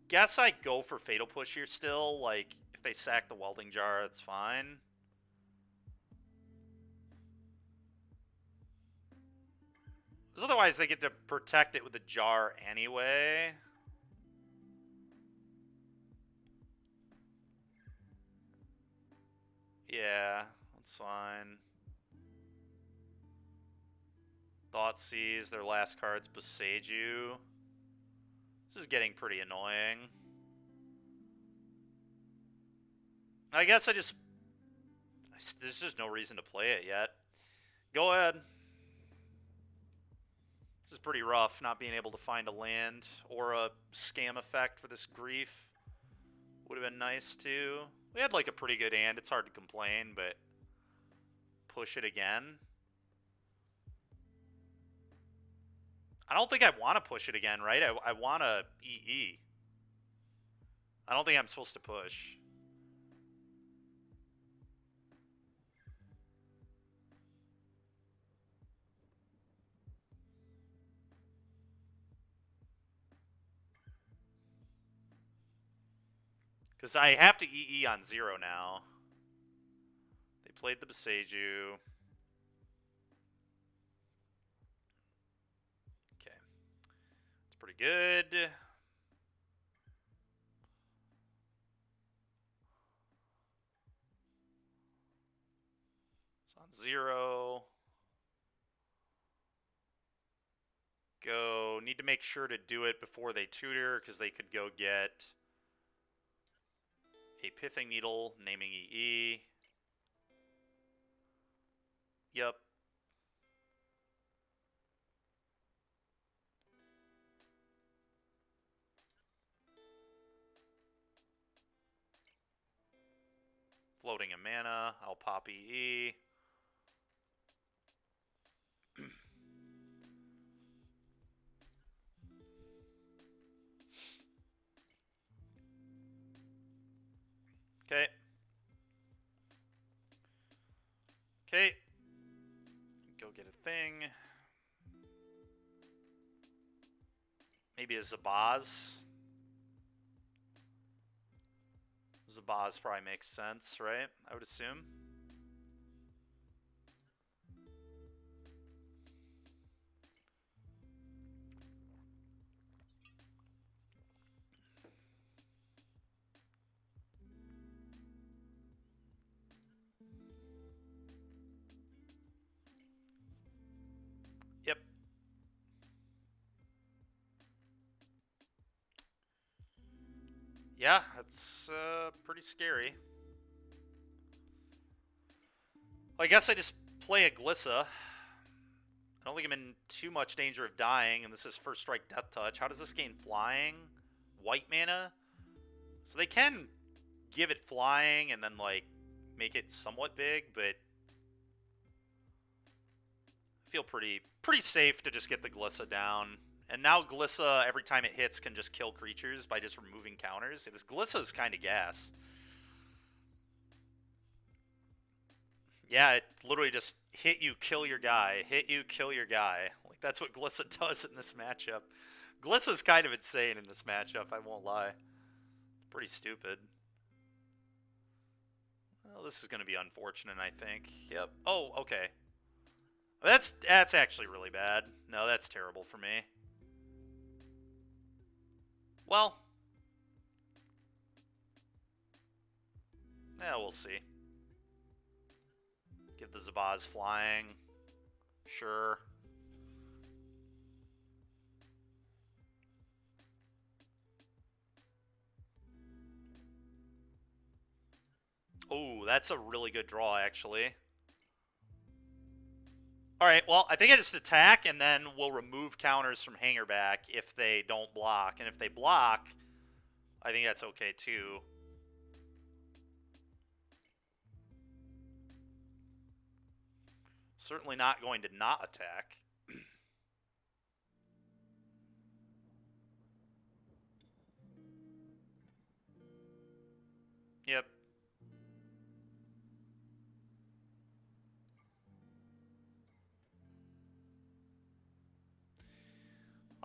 Speaker 1: guess I go for Fatal Push here still. Like, if they sack the Welding Jar, that's fine. Because otherwise they get to protect it with a jar anyway. Yeah, that's fine. Thoughtseize, their last card's Beseiju. This is getting pretty annoying. I guess there's just no reason to play it yet. Go ahead. This is pretty rough, not being able to find a land or a scam effect for this grief. Would have been nice, too. We had, like, a pretty good hand. It's hard to complain, but push it again. I don't think I want to push it again, right? I want to EE. I don't think I'm supposed to push. Because I have to EE on 0 now. They played the Beseiju. Okay. It's pretty good. It's on 0. Go. Need to make sure to do it before they tutor, because they could go get a Pithing Needle, naming EE. Yep. Floating a mana. I'll pop EE. Okay. Okay. Go get a thing. Maybe a Zabaz. Zabaz probably makes sense, right? I would assume. Yep. Yeah, that's pretty scary. Well, I guess I just play a Glissa. I don't think I'm in too much danger of dying, and this is First Strike Death Touch. How does this gain flying? White mana? So they can give it flying and then, like, make it somewhat big, but I feel pretty safe to just get the Glissa down. And now Glissa, every time it hits, can just kill creatures by just removing counters. This Glissa is kind of gas. Yeah, it literally just hit you, kill your guy. Hit you, kill your guy. Like, that's what Glissa does in this matchup. Glissa's kind of insane in this matchup, I won't lie. Pretty stupid. Well, this is going to be unfortunate, I think. Yep. Oh, okay. That's actually really bad. No, that's terrible for me. Well. Yeah, we'll see. Give the Zabaz flying. Sure. Oh, that's a really good draw, actually. Alright, well, I think I just attack, and then we'll remove counters from Hangerback if they don't block. And if they block, I think that's okay, too. Certainly not going to not attack. Yep.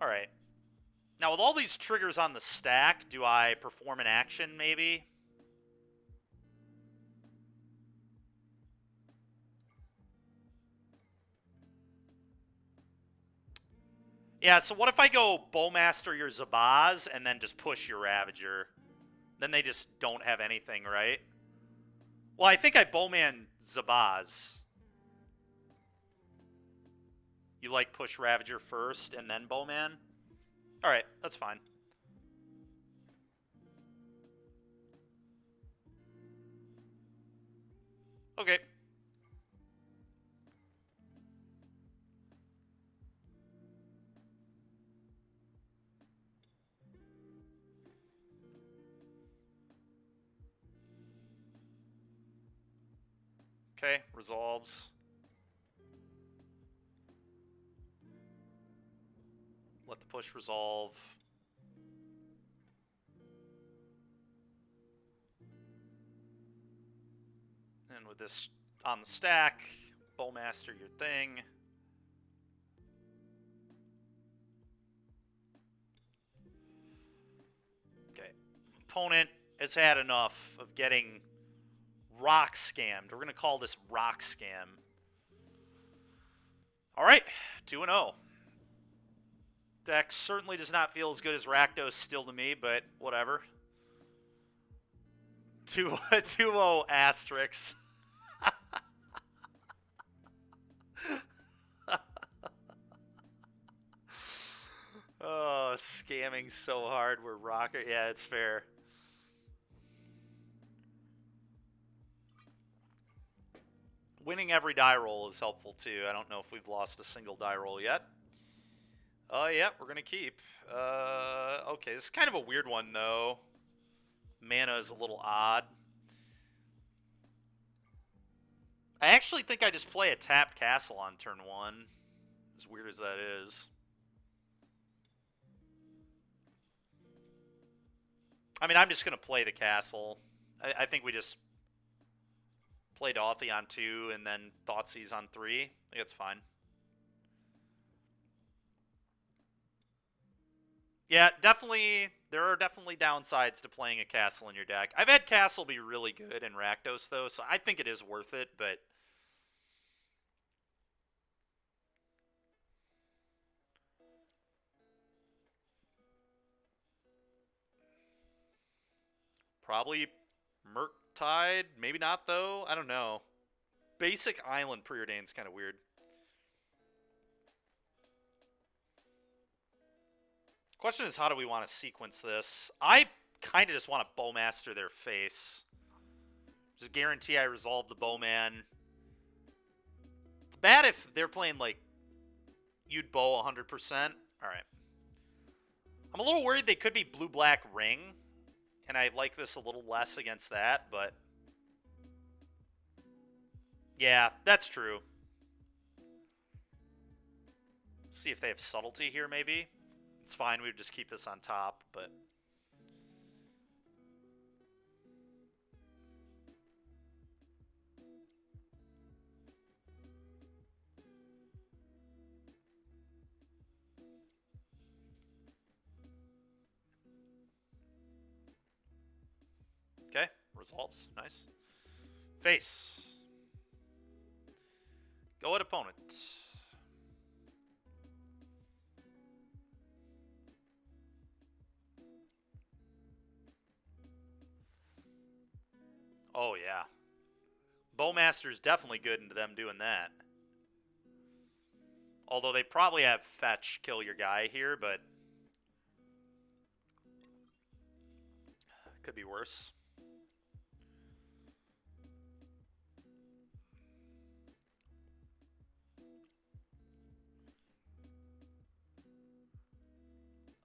Speaker 1: Alright. Now, with all these triggers on the stack, do I perform an action, maybe? Yeah, so what if I go Bowmaster your Zabaz and then just push your Ravager? Then they just don't have anything, right? Well, I think I Bowman Zabaz. You like push Ravager first and then Bowman? Alright, that's fine. Okay. Okay, resolves. Let the push resolve. And with this on the stack, Bowmaster your thing. Okay. Opponent has had enough of getting rock scammed. We're going to call this rock scam. Alright, 2-0. Deck certainly does not feel as good as Rakdos still to me, but whatever. 2-0 asterisks. Oh, scamming so hard. We're rocker. Yeah, it's fair. Winning every die roll is helpful too. I don't know if we've lost a single die roll yet. Yeah, we're gonna keep. Okay, this is kind of a weird one though. Mana is a little odd. I actually think I just play a tapped castle on turn 1. As weird as that is. I mean, I'm just gonna play the castle. I think we just play Dauthi on 2 and then Thoughtseize on 3. I think it's fine. Yeah, definitely. There are definitely downsides to playing a castle in your deck. I've had castle be really good in Rakdos, though, so I think it is worth it, but... Probably Murktide. Maybe not, though. I don't know. Basic Island Preordained's kind of weird. Question is, how do we want to sequence this? I kind of just want to Bowmaster their face. Just guarantee I resolve the Bowman. It's bad if they're playing, like, you'd bow 100%. Alright. I'm a little worried they could be blue-black ring, and I like this a little less against that, but... yeah, that's true. See if they have subtlety here, maybe. It's fine, we would just keep this on top, but... okay, resolves. Nice. Face. Go at opponent. Oh, yeah. Bowmaster's definitely good into them doing that. Although they probably have fetch kill your guy here, but... could be worse.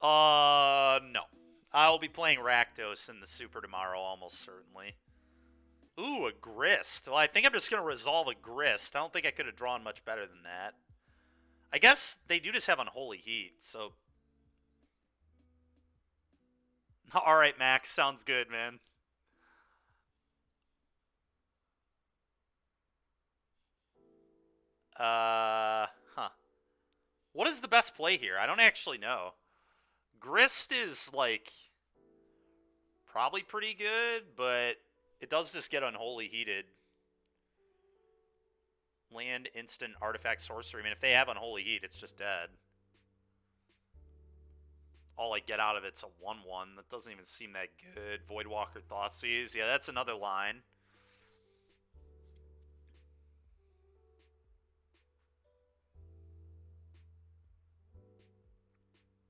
Speaker 1: No. I'll be playing Rakdos in the Super tomorrow, almost certainly. Ooh, a Grist. Well, I think I'm just going to resolve a Grist. I don't think I could have drawn much better than that. I guess they do just have Unholy Heat, so... alright, Max. Sounds good, man. Huh. What is the best play here? I don't actually know. Grist is, like, probably pretty good, but it does just get Unholy Heated. Land, instant, artifact, sorcery. I mean, if they have Unholy Heat, it's just dead. All I get out of it's a 1/1. That doesn't even seem that good. Voidwalker, Thoughtseize. Yeah, that's another line.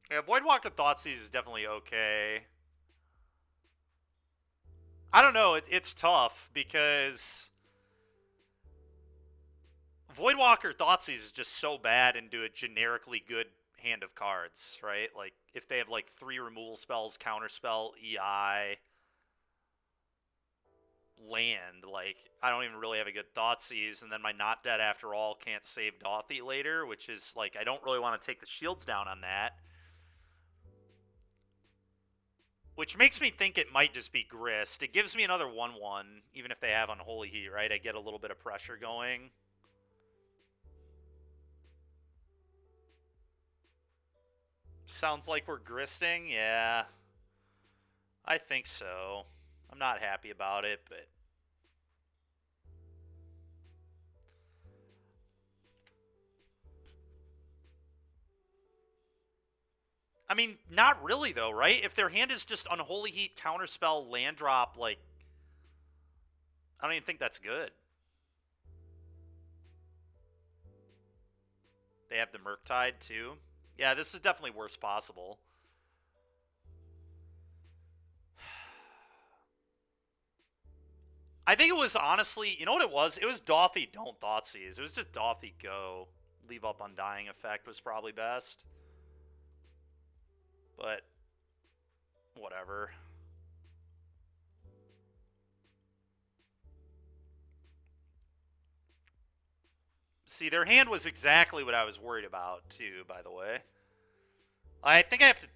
Speaker 1: Yeah, Voidwalker, Thoughtseize is definitely okay. I don't know. It's tough because Voidwalker, Thoughtseize is just so bad into a generically good hand of cards, right? Like, if they have, like, 3 removal spells, counterspell, EI, land, like, I don't even really have a good Thoughtseize, and then my Not Dead After All can't save Dauthi later, which is, like, I don't really want to take the shields down on that. Which makes me think it might just be Grist. It gives me another 1/1, even if they have Unholy Heat, right? I get a little bit of pressure going. Sounds like we're Gristing? Yeah. I think so. I'm not happy about it, but... I mean, not really, though, right? If their hand is just Unholy Heat, Counterspell, Land Drop, like... I don't even think that's good. They have the Murktide, too. Yeah, this is definitely worst possible. I think it was honestly, you know what it was? It was Dothy don't Thoughtseize. It was just Dothy go. Leave up Undying Effect was probably best. But, whatever. See, their hand was exactly what I was worried about, too, by the way. I think I have to...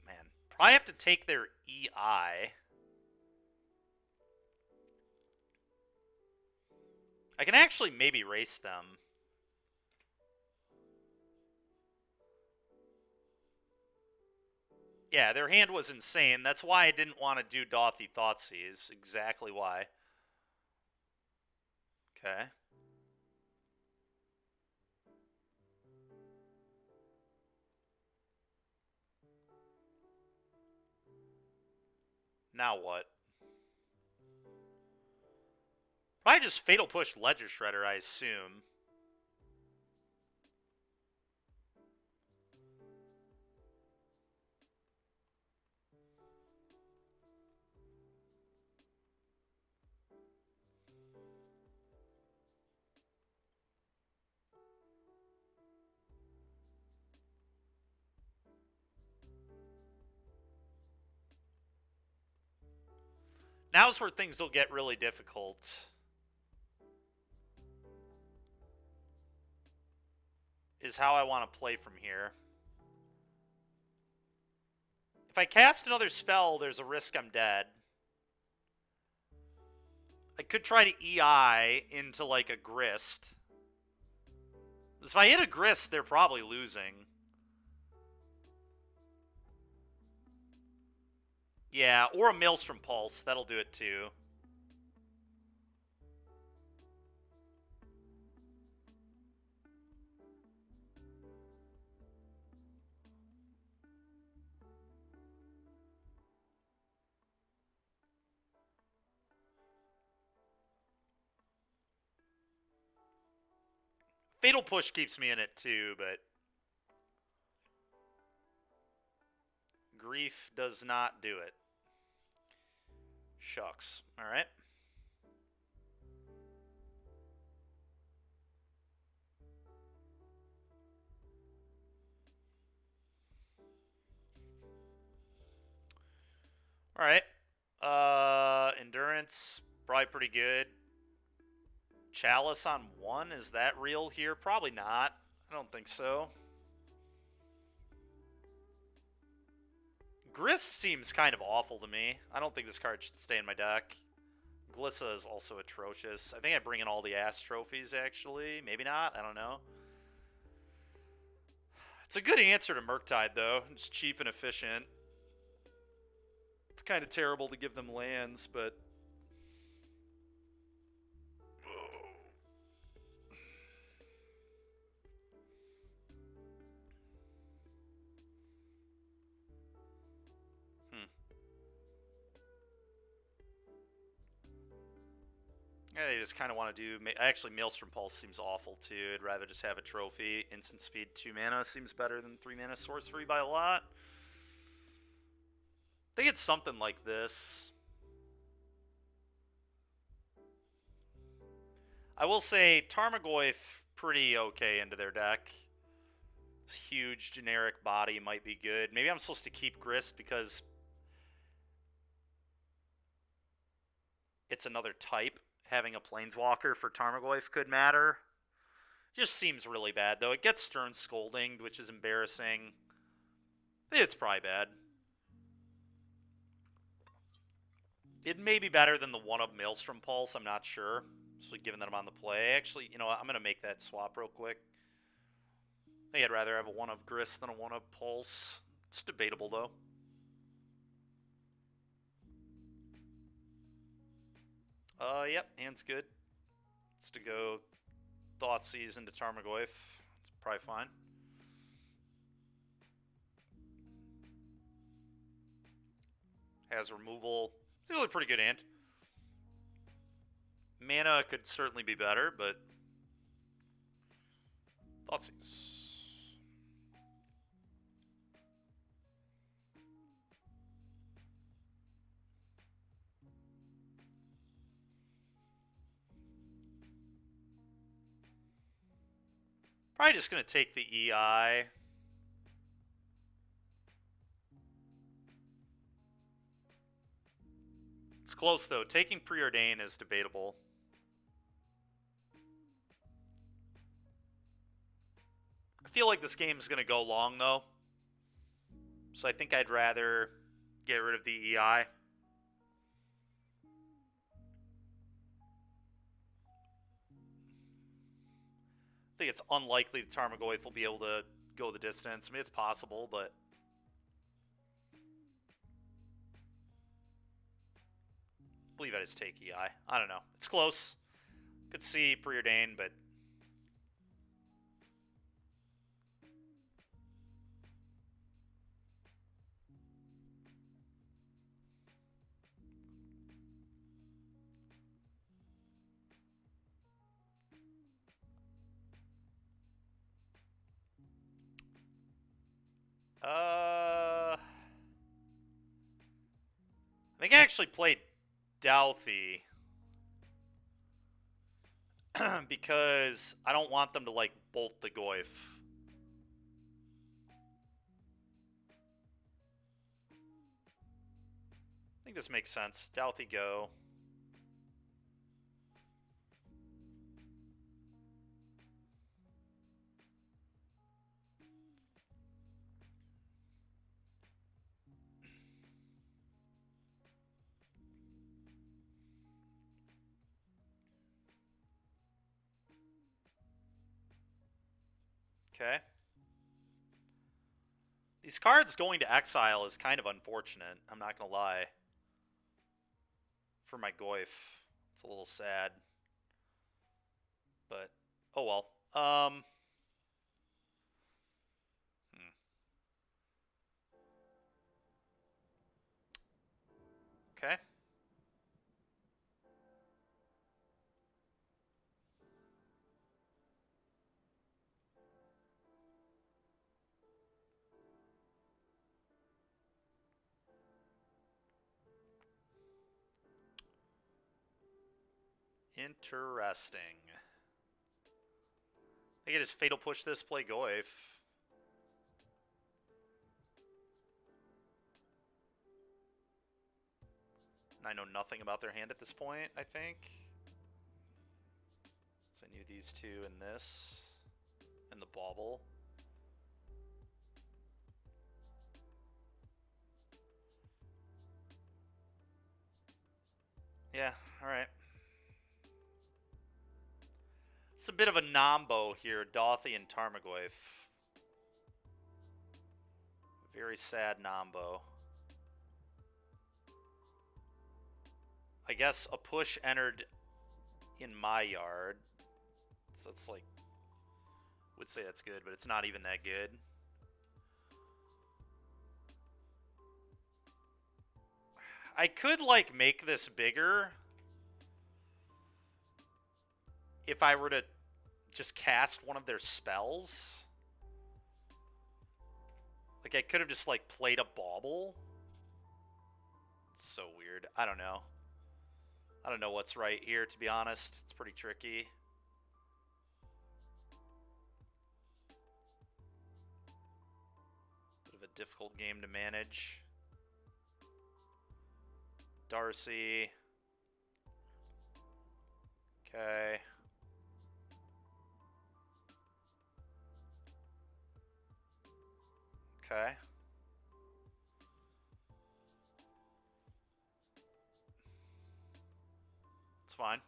Speaker 1: Man, probably have to take their EI. I can actually maybe race them. Yeah, their hand was insane. That's why I didn't want to do Dothy Thoughtseize. Exactly why. Okay. Now what? Probably just Fatal Push Ledger Shredder, I assume. Now's where things will get really difficult. Is how I want to play from here. If I cast another spell, there's a risk I'm dead. I could try to EI into, like, a Grist. If I hit a Grist, they're probably losing. Yeah, or a Maelstrom Pulse. That'll do it, too. Fatal Push keeps me in it, too, but... Grief does not do it. Shucks. Alright. Alright. Endurance, probably pretty good. Chalice on 1, is that real here? Probably not. I don't think so. Grist seems kind of awful to me. I don't think this card should stay in my deck. Glissa is also atrocious. I think I bring in all the ass trophies, actually. Maybe not. I don't know. It's a good answer to Murktide, though. It's cheap and efficient. It's kind of terrible to give them lands, but... Yeah, they just kind of want to do... Actually, Maelstrom Pulse seems awful, too. I'd rather just have a trophy. Instant speed 2 mana seems better than 3 mana sorcery by a lot. I think it's something like this. I will say Tarmogoyf pretty okay into their deck. This huge generic body might be good. Maybe I'm supposed to keep Grist because it's another type. Having a Planeswalker for Tarmogoyf could matter. Just seems really bad, though. It gets Stern Scolding, which is embarrassing. It's probably bad. It may be better than the 1-up Maelstrom Pulse, I'm not sure. So given that I'm on the play. Actually, you know what? I'm going to make that swap real quick. I think I'd rather have a 1-up Grist than a 1-up Pulse. It's debatable, though. Yep, hand's good. It's to go Thoughtseize into Tarmogoyf. It's probably fine. Has removal. It's really pretty good hand. Mana could certainly be better, but Thoughtseize. Probably just going to take the EI. It's close, though. Taking Preordain is debatable. I feel like this game is going to go long, though. So I think I'd rather get rid of the EI. I think it's unlikely the Tarmogoyf will be able to go the distance. I mean, it's possible, but... I believe I just take EI. I don't know. It's close. Could see Preordain, but... I think I actually played Douthie because I don't want them to, like, bolt the Goyf. I think this makes sense. Douthie go. Okay. These cards going to exile is kind of unfortunate. I'm not going to lie. For my Goyf. It's a little sad. But, oh well. Okay. Interesting. I think I just Fatal Push this, play Goyf. I know nothing about their hand at this point, I think. So I knew these two and this. And the bauble. Yeah, alright. It's a bit of a nombo here, Dauthi and Tarmogoyf. Very sad nombo. I guess a push entered in my yard. So it's like, would say that's good, but it's not even that good. I could, like, make this bigger if I were to just cast one of their spells. Like, I could have just, like, played a bauble. It's so weird. I don't know. I don't know what's right here, to be honest. It's pretty tricky. Bit of a difficult game to manage. Darcy. Okay. Okay. It's fine.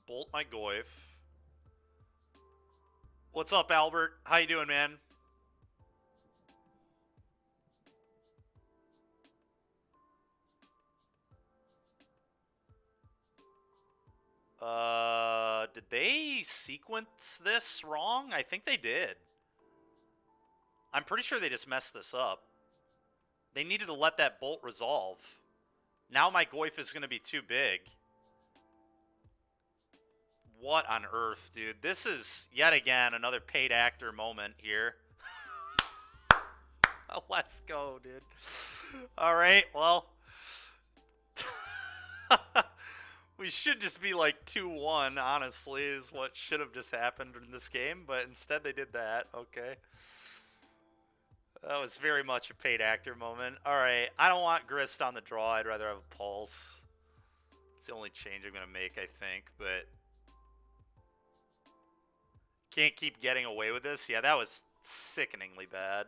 Speaker 1: Bolt my Goyf. What's up, Albert? How you doing, man? Did they sequence this wrong? I think they did. I'm pretty sure they just messed this up. They needed to let that bolt resolve. Now my Goyf is going to be too big. What on earth, dude? This is, yet again, another paid actor moment here. Let's go, dude. All right, well. We should just be like 2-1, honestly, is what should have just happened in this game, but instead they did that. Okay. That was very much a paid actor moment. Alright, I don't want Grist on the draw. I'd rather have a Pulse. It's the only change I'm going to make, I think, but... Can't keep getting away with this. Yeah, that was sickeningly bad.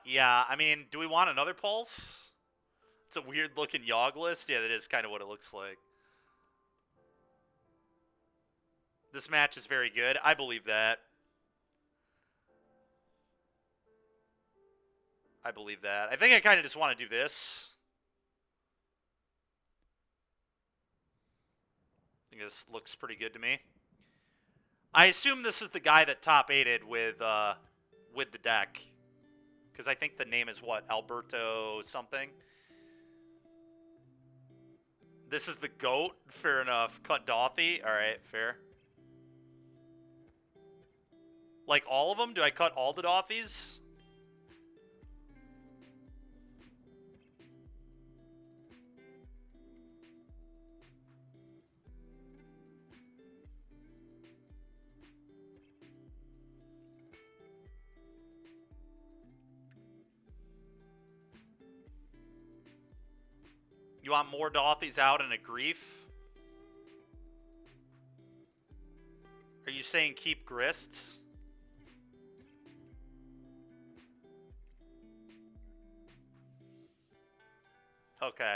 Speaker 1: Yeah, I mean, do we want another Pulse? It's a weird looking Yogg list. Yeah, that is kind of what it looks like. This match is very good. I believe that. I believe that. I think I kind of just want to do this. I think this looks pretty good to me. I assume this is the guy that top 8'd with the deck. Because I think the name is what? Alberto something? This is the GOAT? Fair enough. Cut Dothy? Alright, fair. Like all of them? Do I cut all the Dothys? You want more Dothys out in a Grief? Are you saying keep Grists? Okay.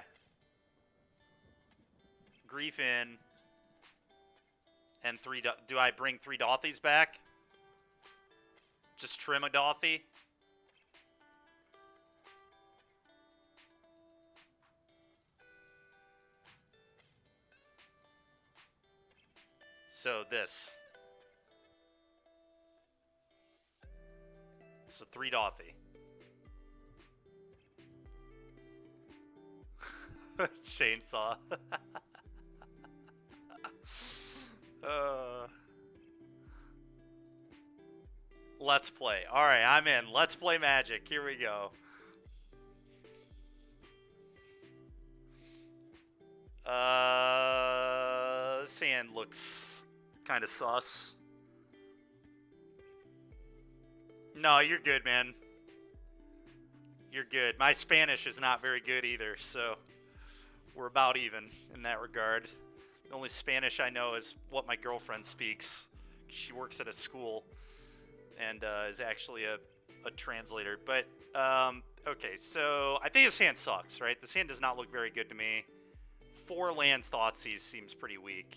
Speaker 1: Grief in. And 3... Do I bring 3 Dothys back? Just trim a Dothy? So this. So 3 Dothy. Chainsaw. Let's play. Alright, I'm in. Let's play Magic. Here we go. This hand looks kind of sus. No, you're good, man. You're good. My Spanish is not very good either, so we're about even in that regard. The only Spanish I know is what my girlfriend speaks. She works at a school and is actually a translator. But, okay, so I think this hand sucks, right? This hand does not look very good to me. 4 lands Thoughtseize seems pretty weak.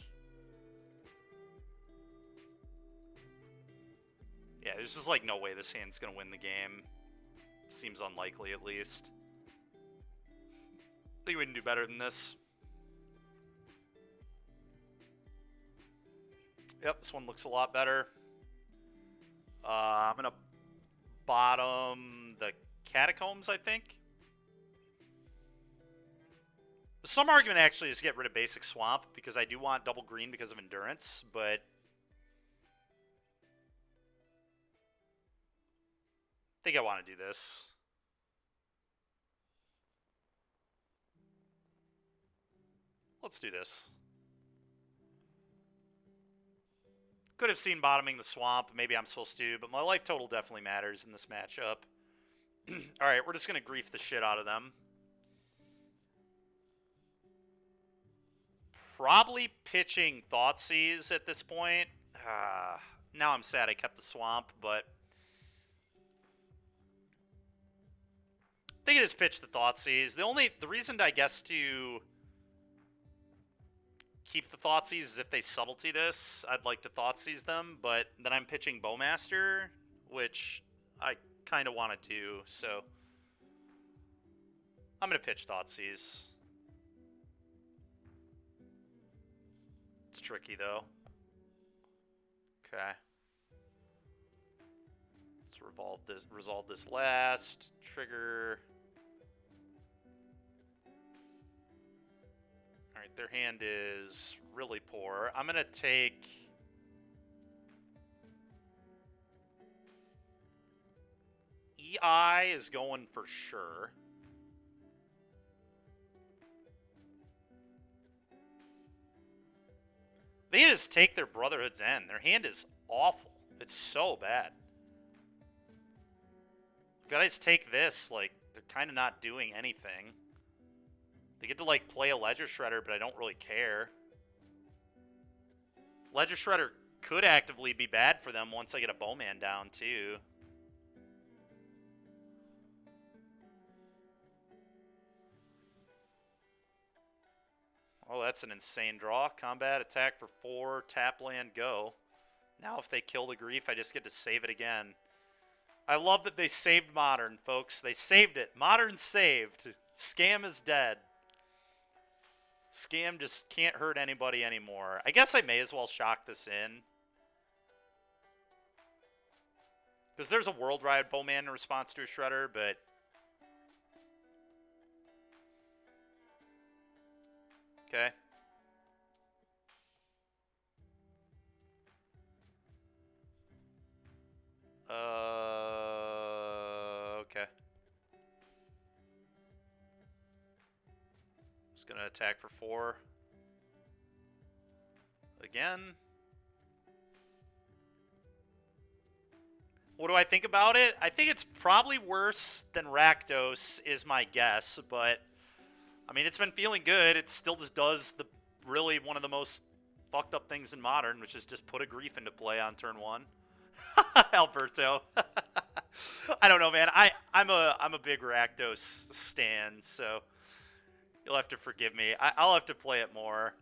Speaker 1: Yeah, there's just like no way this hand's gonna win the game. Seems unlikely, at least. I think we can do better than this. Yep, this one looks a lot better. I'm gonna bottom the Catacombs, I think. Some argument actually is get rid of basic Swamp, because I do want double green because of Endurance, but... I think I want to do this. Let's do this. Could have seen bottoming the Swamp. Maybe I'm supposed to, but my life total definitely matters in this matchup. Alright, we're just going to grief the shit out of them. Probably pitching Thoughtseize at this point. Now I'm sad I kept the Swamp, but... I think I just pitched the Thoughtseize. The reason, I guess, to keep the Thoughtseize is if they subtlety this, I'd like to Thoughtseize them, but then I'm pitching Bowmaster, which I kind of want to do, so I'm going to pitch Thoughtseize. It's tricky, though. Okay. Let's resolve this last. Trigger. Alright, their hand is really poor. I'm going to take... EI is going for sure. They just take their Brotherhood's End. Their hand is awful. It's so bad. If I just take this, like, they're kind of not doing anything. They get to, like, play a Ledger Shredder, but I don't really care. Ledger Shredder could actively be bad for them once I get a Bowman down, too. Oh, that's an insane draw. Combat, attack for 4, tap land, go. Now if they kill the Grief, I just get to save it again. I love that they saved Modern, folks. They saved it. Modern saved. Scam is dead. Scam just can't hurt anybody anymore. I guess I may as well shock this in. Because there's a World Ride Bowman in response to a Shredder, but... Okay. Okay. Just gonna attack for 4. Again. What do I think about it? I think it's probably worse than Rakdos is my guess, but I mean, it's been feeling good. It still just does the really one of the most fucked up things in Modern, which is just put a Grief into play on turn 1. Alberto. I don't know, man. I'm a big Rakdos stan, so you'll have to forgive me. I'll have to play it more.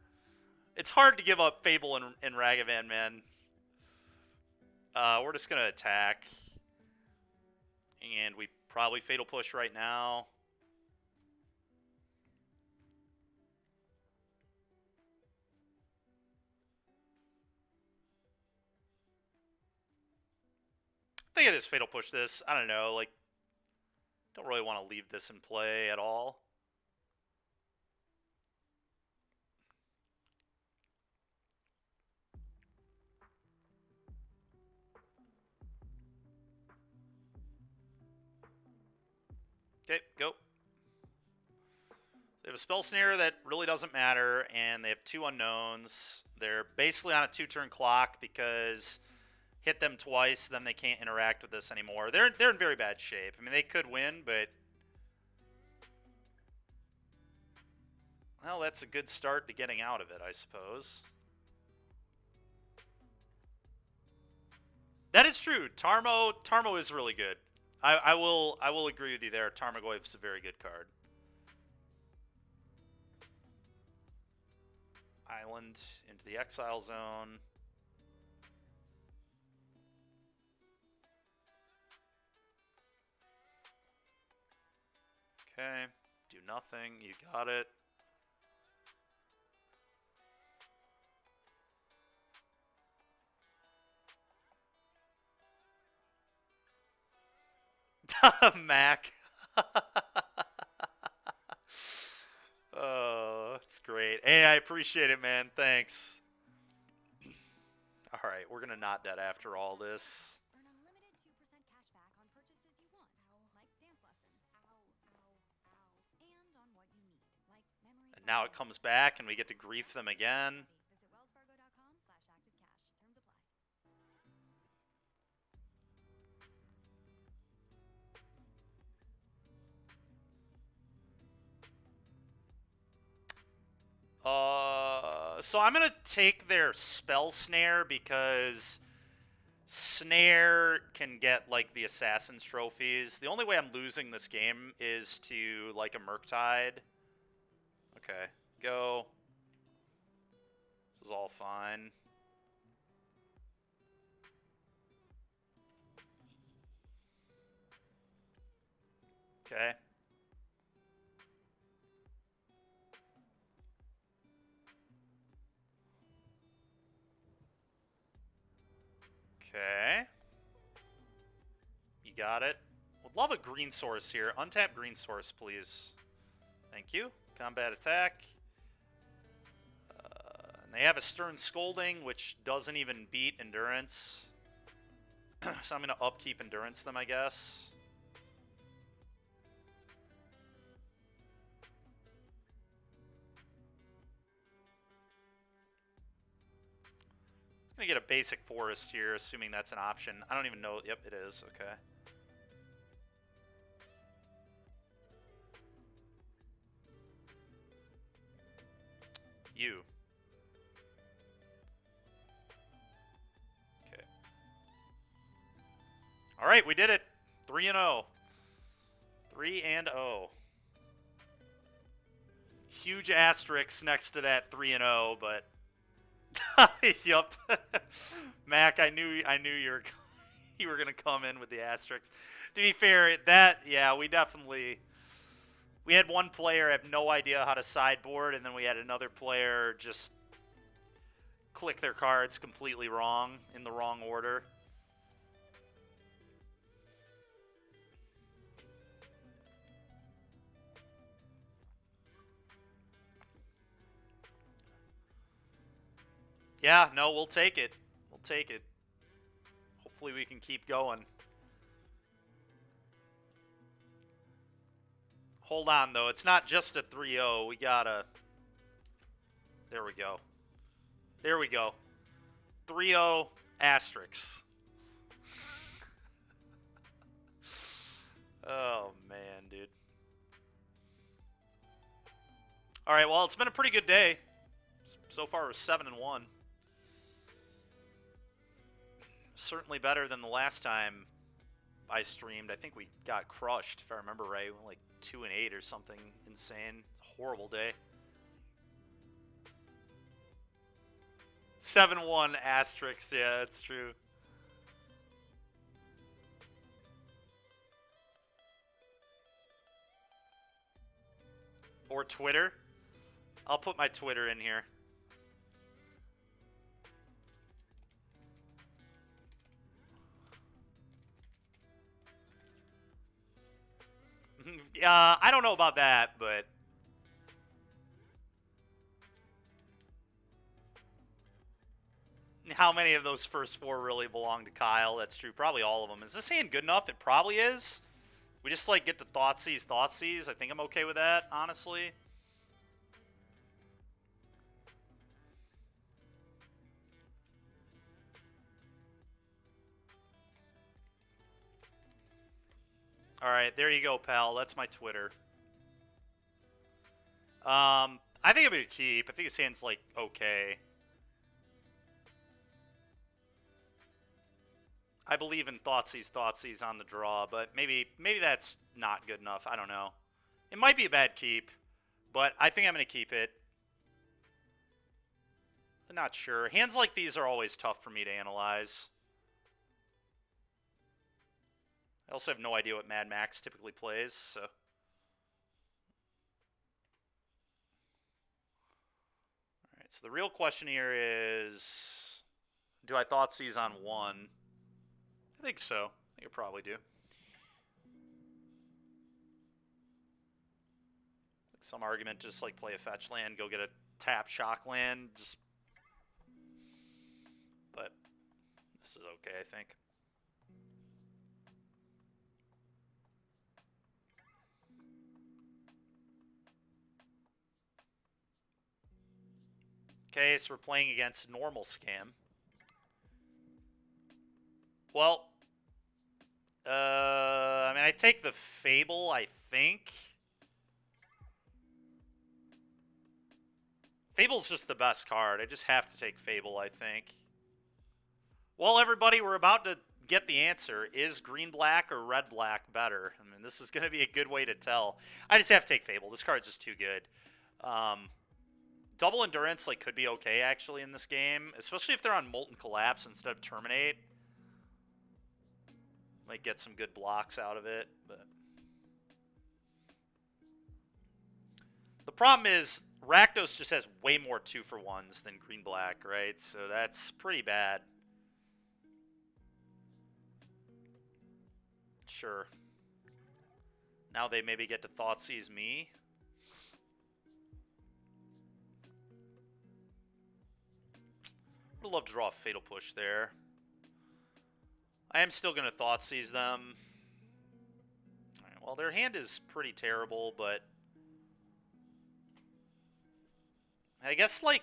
Speaker 1: It's hard to give up Fable and Ragavan, man. We're just gonna attack, and we probably Fatal Push right now. I think I just Fatal Push this. I don't know, like, don't really want to leave this in play at all. Okay, go. They have a Spell Snare that really doesn't matter, and they have 2 unknowns. They're basically on a 2-turn clock because hit them twice, then they can't interact with this anymore. They're in very bad shape. I mean, they could win, but... Well, that's a good start to getting out of it, I suppose. That is true. Tarmo is really good. I will agree with you there. Tarmogoyf is a very good card. Island into the exile zone. Okay, do nothing. You got it. Mac. Oh, that's great. Hey, I appreciate it, man. Thanks. All right, we're gonna not dead after all this.
Speaker 5: Earn unlimited 2% cash back on purchases you want, like dance lessons. And on what you need, like memory.
Speaker 1: And now it comes back, and we get to grief them again.
Speaker 5: Visit wellsfargo.com/activecash. Terms apply.
Speaker 1: So I'm gonna take their Spell Snare because Snare can get like the Assassin's trophies. The only way I'm losing this game is to like a Murktide. Okay, go. This is all fine. Okay. Okay. You got it. Would love a green source here. Untap green source, please. Thank you. Combat attack. They have a Stern Scolding, which doesn't even beat Endurance. So I'm going to upkeep Endurance them, I guess. I'm going to get a basic Forest here, assuming that's an option. I don't even know. Yep, it is. Okay. You. Okay. All right, we did it. 3-0. 3-0. Huge asterisk next to that 3-0, but yup. Mac, I knew you were gonna come in with the asterisks. To be fair, we had one player have no idea how to sideboard, and then we had another player just click their cards completely wrong in the wrong order. Yeah, no, we'll take it. We'll take it. Hopefully we can keep going. Hold on, though. It's not just a 3-0. We gotta... There we go. There we go. 3-0 asterisks. Oh, man, dude. All right, well, it's been a pretty good day. So far, we're 7-1. Certainly better than the last time I streamed. I think we got crushed, if I remember right. We went like 2-8 or something insane. It's a horrible day. 7-1 asterisks. Yeah, that's true. Or Twitter. I'll put my Twitter in here. I don't know about that, but how many of those first four really belong to Kyle? That's true. Probably all of them. Is this hand good enough? It probably is. We just like get to Thoughtseize. I think I'm okay with that, honestly. All right, there you go, pal. That's my Twitter. I think it'll be a keep. I think his hand's like okay. I believe in Thoughtseize on the draw, but maybe that's not good enough. I don't know. It might be a bad keep, but I think I'm going to keep it. I'm not sure. Hands like these are always tough for me to analyze. I also have no idea what Mad Max typically plays, so... Alright, so the real question here is... Do I Thoughtseize on 1? I think so. I think I probably do. Some argument, just like play a fetch land, go get a tap shock land, just... But this is okay, I think. Okay, so we're playing against Normal Scam. Well, I mean, I take the Fable, I think. Fable's just the best card. I just have to take Fable, I think. Well, everybody, we're about to get the answer. Is green-black or red-black better? I mean, this is going to be a good way to tell. I just have to take Fable. This card's just too good. Double Endurance like could be okay, actually, in this game. Especially if they're on Molten Collapse instead of Terminate. Might get some good blocks out of it, but... The problem is, Rakdos just has way more 2-for-1s than green-black, right? So that's pretty bad. Sure. Now they maybe get to Thoughtseize me. Would love to draw a Fatal Push there. I am still going to Thoughtseize them. Alright, well, their hand is pretty terrible, but... I guess, like...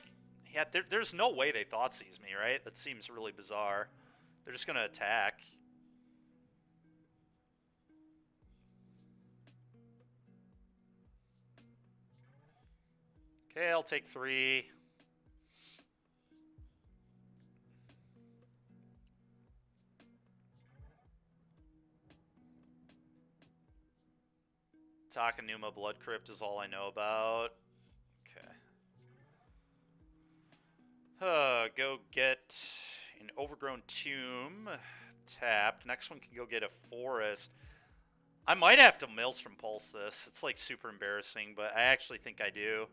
Speaker 1: Yeah, there's no way they Thoughtseize me, right? That seems really bizarre. They're just going to attack. Okay, I'll take 3. Takenuma Blood Crypt is all I know about. Okay. Go get an Overgrown Tomb. Tapped. Next one can go get a Forest. I might have to Maelstrom Pulse this. It's like super embarrassing, but I actually think I do.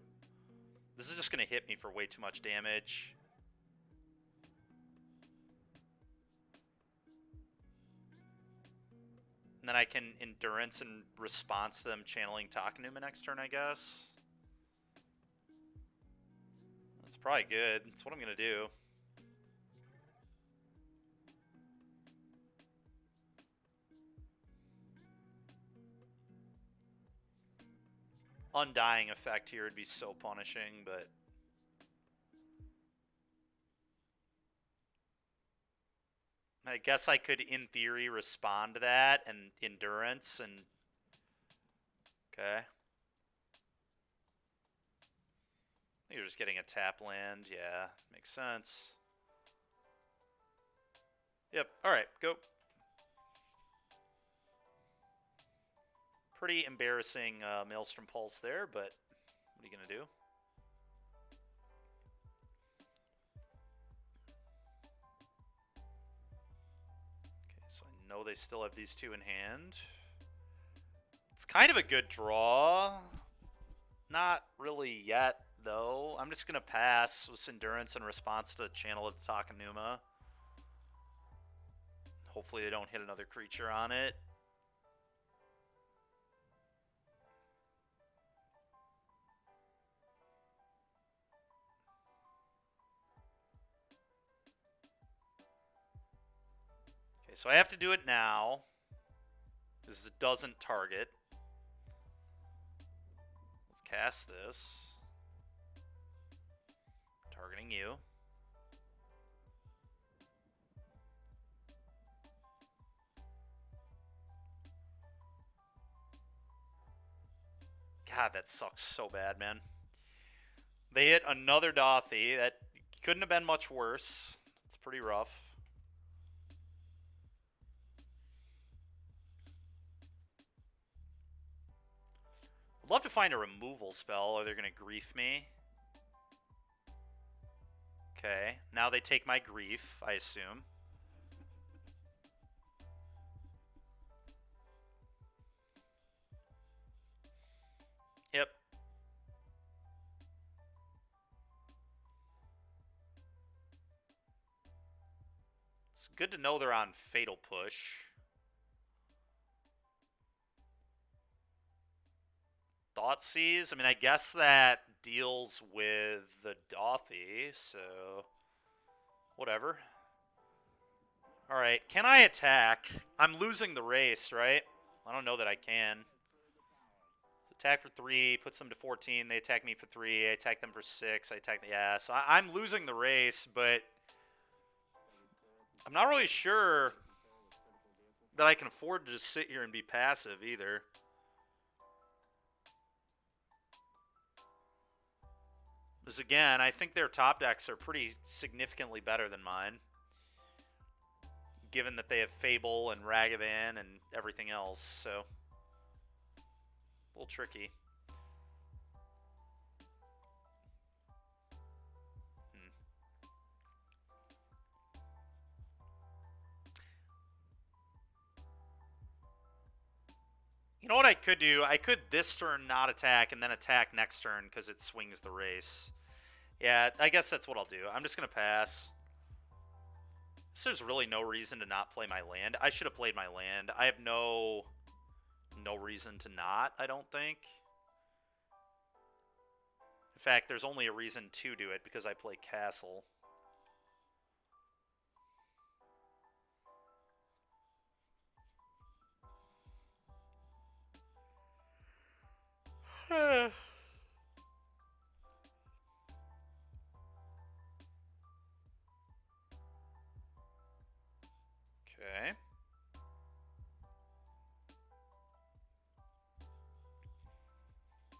Speaker 1: This is just going to hit me for way too much damage. And then I can Endurance in response to them channeling Takenuma next turn, I guess. That's probably good. That's what I'm going to do. Undying effect here would be so punishing, but... I guess I could, in theory, respond to that and Endurance and... Okay. You're just getting a tap land. Yeah, makes sense. Yep, alright, go. Pretty embarrassing Maelstrom Pulse there, but what are you going to do? Okay, so I know they still have these 2 in hand. It's kind of a good draw. Not really yet, though. I'm just going to pass with Endurance in response to the Channel of the Takenuma. Hopefully they don't hit another creature on it. Okay, so I have to do it now, because it doesn't target. Let's cast this. Targeting you. God, that sucks so bad, man. They hit another Dothy. That couldn't have been much worse. It's pretty rough. I'd love to find a removal spell, or they're going to grief me. Okay, now they take my grief, I assume. Yep. It's good to know they're on Fatal Push. Thoughtseize? I mean, I guess that deals with the Dothy, so... whatever. Alright, can I attack? I'm losing the race, right? I don't know that I can. Attack for 3, puts them to 14. They attack me for 3. I attack them for 6. I attack the ass. So I'm losing the race, but I'm not really sure that I can afford to just sit here and be passive either. Because again, I think their top decks are pretty significantly better than mine, given that they have Fable and Ragavan and everything else, so a little tricky. You know what I could do? I could this turn not attack and then attack next turn because it swings the race. Yeah, I guess that's what I'll do. I'm just going to pass. So there's really no reason to not play my land. I should have played my land. I have no reason to not, I don't think. In fact, there's only a reason to do it because I play Castle. Okay.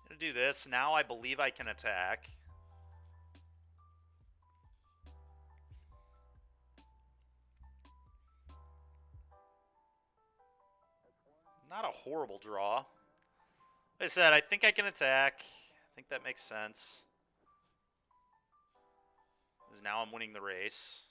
Speaker 1: Gonna do this. Now I believe I can attack. Not a horrible draw. Like I said, I think I can attack. I think that makes sense. Because now I'm winning the race.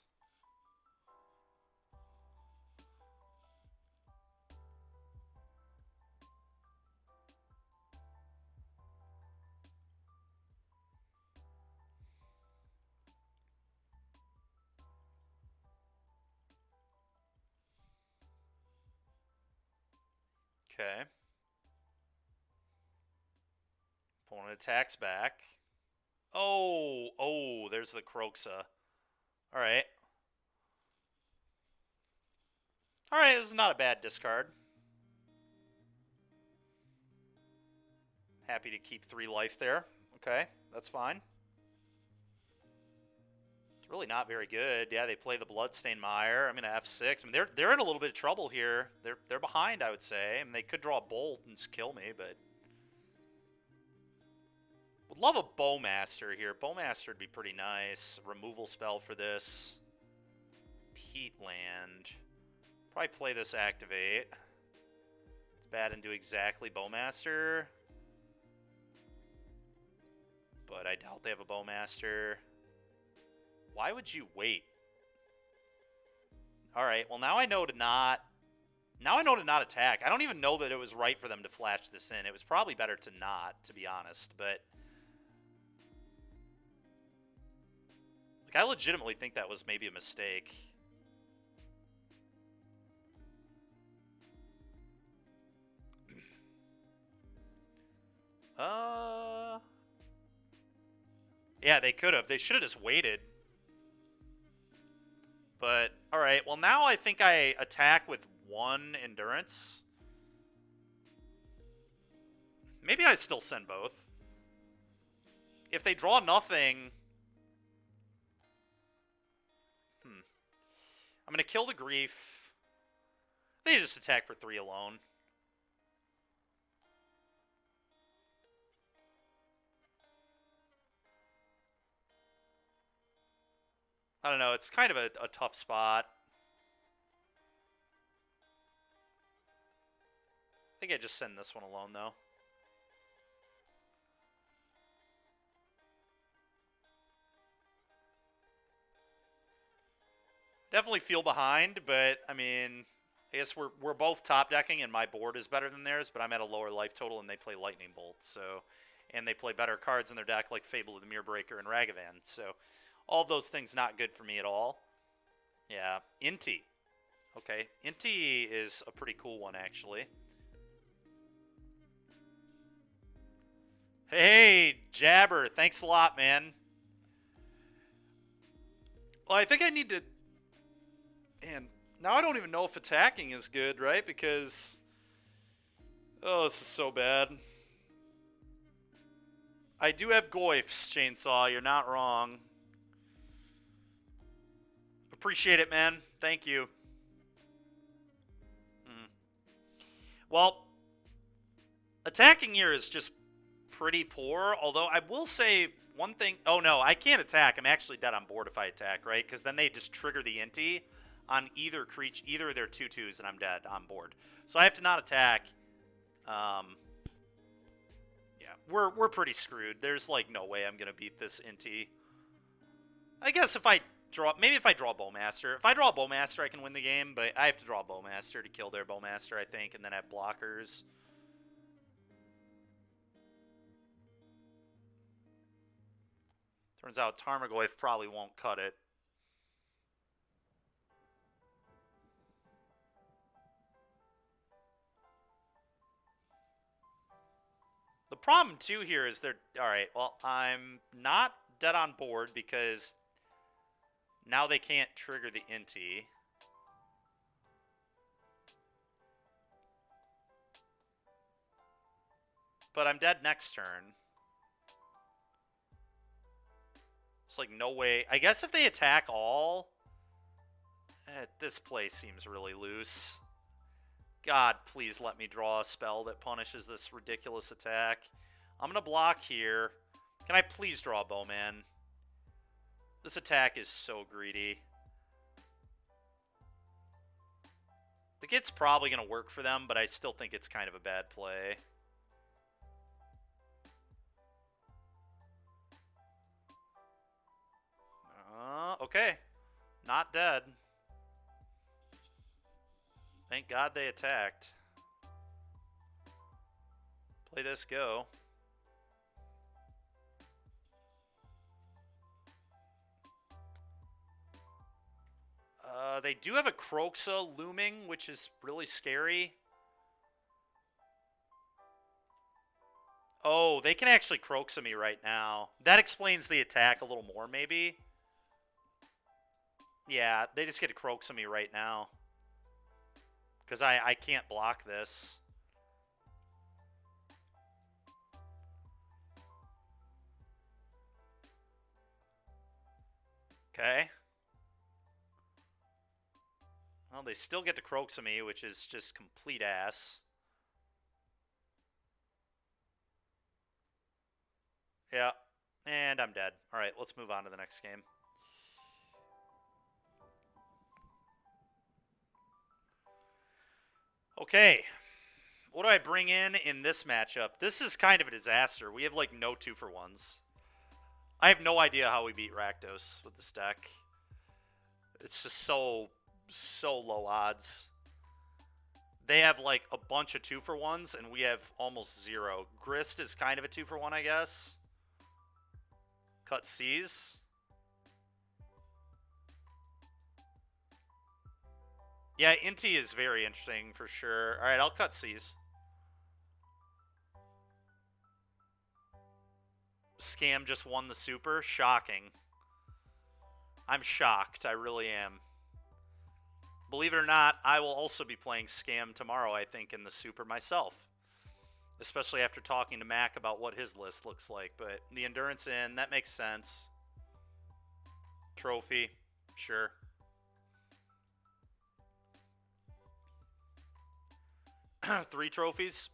Speaker 1: Okay. Opponent attacks back. Oh, there's the Croxa. Alright. Alright, this is not a bad discard. Happy to keep 3 life there. Okay, that's fine. It's really not very good. Yeah, they play the Bloodstained Mire. I'm gonna F6. I mean, they're in a little bit of trouble here. They're behind, I would say. I mean, they could draw a Bolt and just kill me, but would love a Bowmaster here. Bowmaster would be pretty nice. Removal spell for this. Peatland. Probably play this activate. It's bad and do exactly Bowmaster. But I doubt they have a Bowmaster. Why would you wait? Alright, well now I know to not... Now I know to not attack. I don't even know that it was right for them to flash this in. It was probably better to not, to be honest, but... Like, I legitimately think that was maybe a mistake. Yeah, they could have. They should have just waited. But, alright, well now I think I attack with 1 endurance. Maybe I still send both. If they draw nothing... I'm going to kill the Grief. They just attack for 3 alone. I don't know, it's kind of a tough spot. I think I just send this one alone, though. Definitely feel behind, but, I mean, I guess we're both top decking, and my board is better than theirs, but I'm at a lower life total, and they play Lightning Bolt, so... And they play better cards in their deck, like Fable of the Mirrorbreaker and Ragavan, so... All of those things not good for me at all. Yeah, Inti. Okay, Inti is a pretty cool one, actually. Hey, Jabber, thanks a lot, man. Well, I think I need to... Man, now I don't even know if attacking is good, right? Because... Oh, this is so bad. I do have Goyfs, Chainsaw, you're not wrong. Appreciate it, man. Thank you. Well, attacking here is just pretty poor, although I will say one thing... Oh, no, I can't attack. I'm actually dead on board if I attack, right? Because then they just trigger the Inti on either of their 2/2s, and I'm dead on board. So I have to not attack. Yeah, we're pretty screwed. There's, like, no way I'm going to beat this Inti. I guess if I draw... Maybe if I draw Bowmaster. If I draw Bowmaster, I can win the game, but I have to draw Bowmaster to kill their Bowmaster, I think, and then have blockers. Turns out Tarmogoyf probably won't cut it. The problem, too, here is they're... Alright, well, I'm not dead on board because now they can't trigger the Inti. but I'm dead next turn. It's like no way. I guess if they attack all, this play seems really loose. God, please let me draw a spell that punishes this ridiculous attack. I'm going to block here. Can I please draw a Bowman? This attack is so greedy. The kit's probably going to work for them, but I still think it's kind of a bad play. Okay. Not dead. Thank God they attacked. Play this, go. They do have a Kroxa looming, which is really scary. Oh, they can actually Kroxa me right now. That explains the attack a little more, maybe. Yeah, they just get to Kroxa me right now. Because I can't block this. Okay. Well, they still get to Kroxa me, which is just complete ass. Yeah. And I'm dead. All right, let's move on to the next game. Okay. What do I bring in this matchup? This is kind of a disaster. We have, like, no 2-for-1s. I have no idea how we beat Rakdos with this deck. It's just so low odds. They have, like, a bunch of 2-for-1s, and we have almost 0. Grist is kind of a 2-for-1, I guess. Cut C's. Yeah, Inti is very interesting for sure. All right, I'll cut C's. Scam just won the super. Shocking. I'm shocked. I really am. Believe it or not, I will also be playing Scam tomorrow, I think, in the super myself. Especially after talking to Mac about what his list looks like. But the Endurance in, that makes sense. Trophy, sure. Three trophies.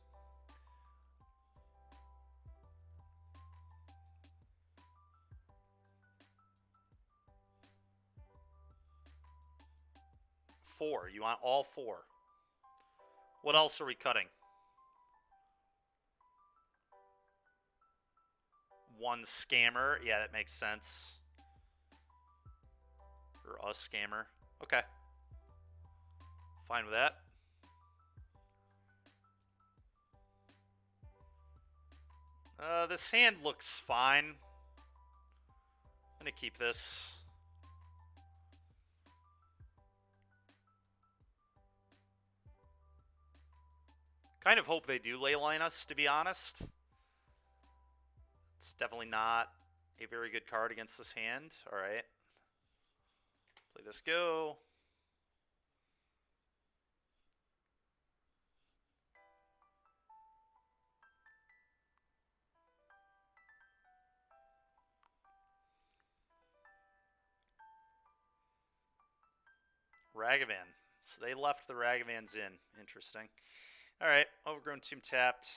Speaker 1: Four. You want all four. What else are we cutting? One scammer. Yeah, that makes sense. Or a scammer. Okay. Fine with that. This hand looks fine. I'm going to keep this. Kind of hope they do leyline us, to be honest. It's definitely not a very good card against this hand. All right. Play this, go. Ragavan. So they left the Ragavans in. Interesting. All right. Overgrown Tomb tapped.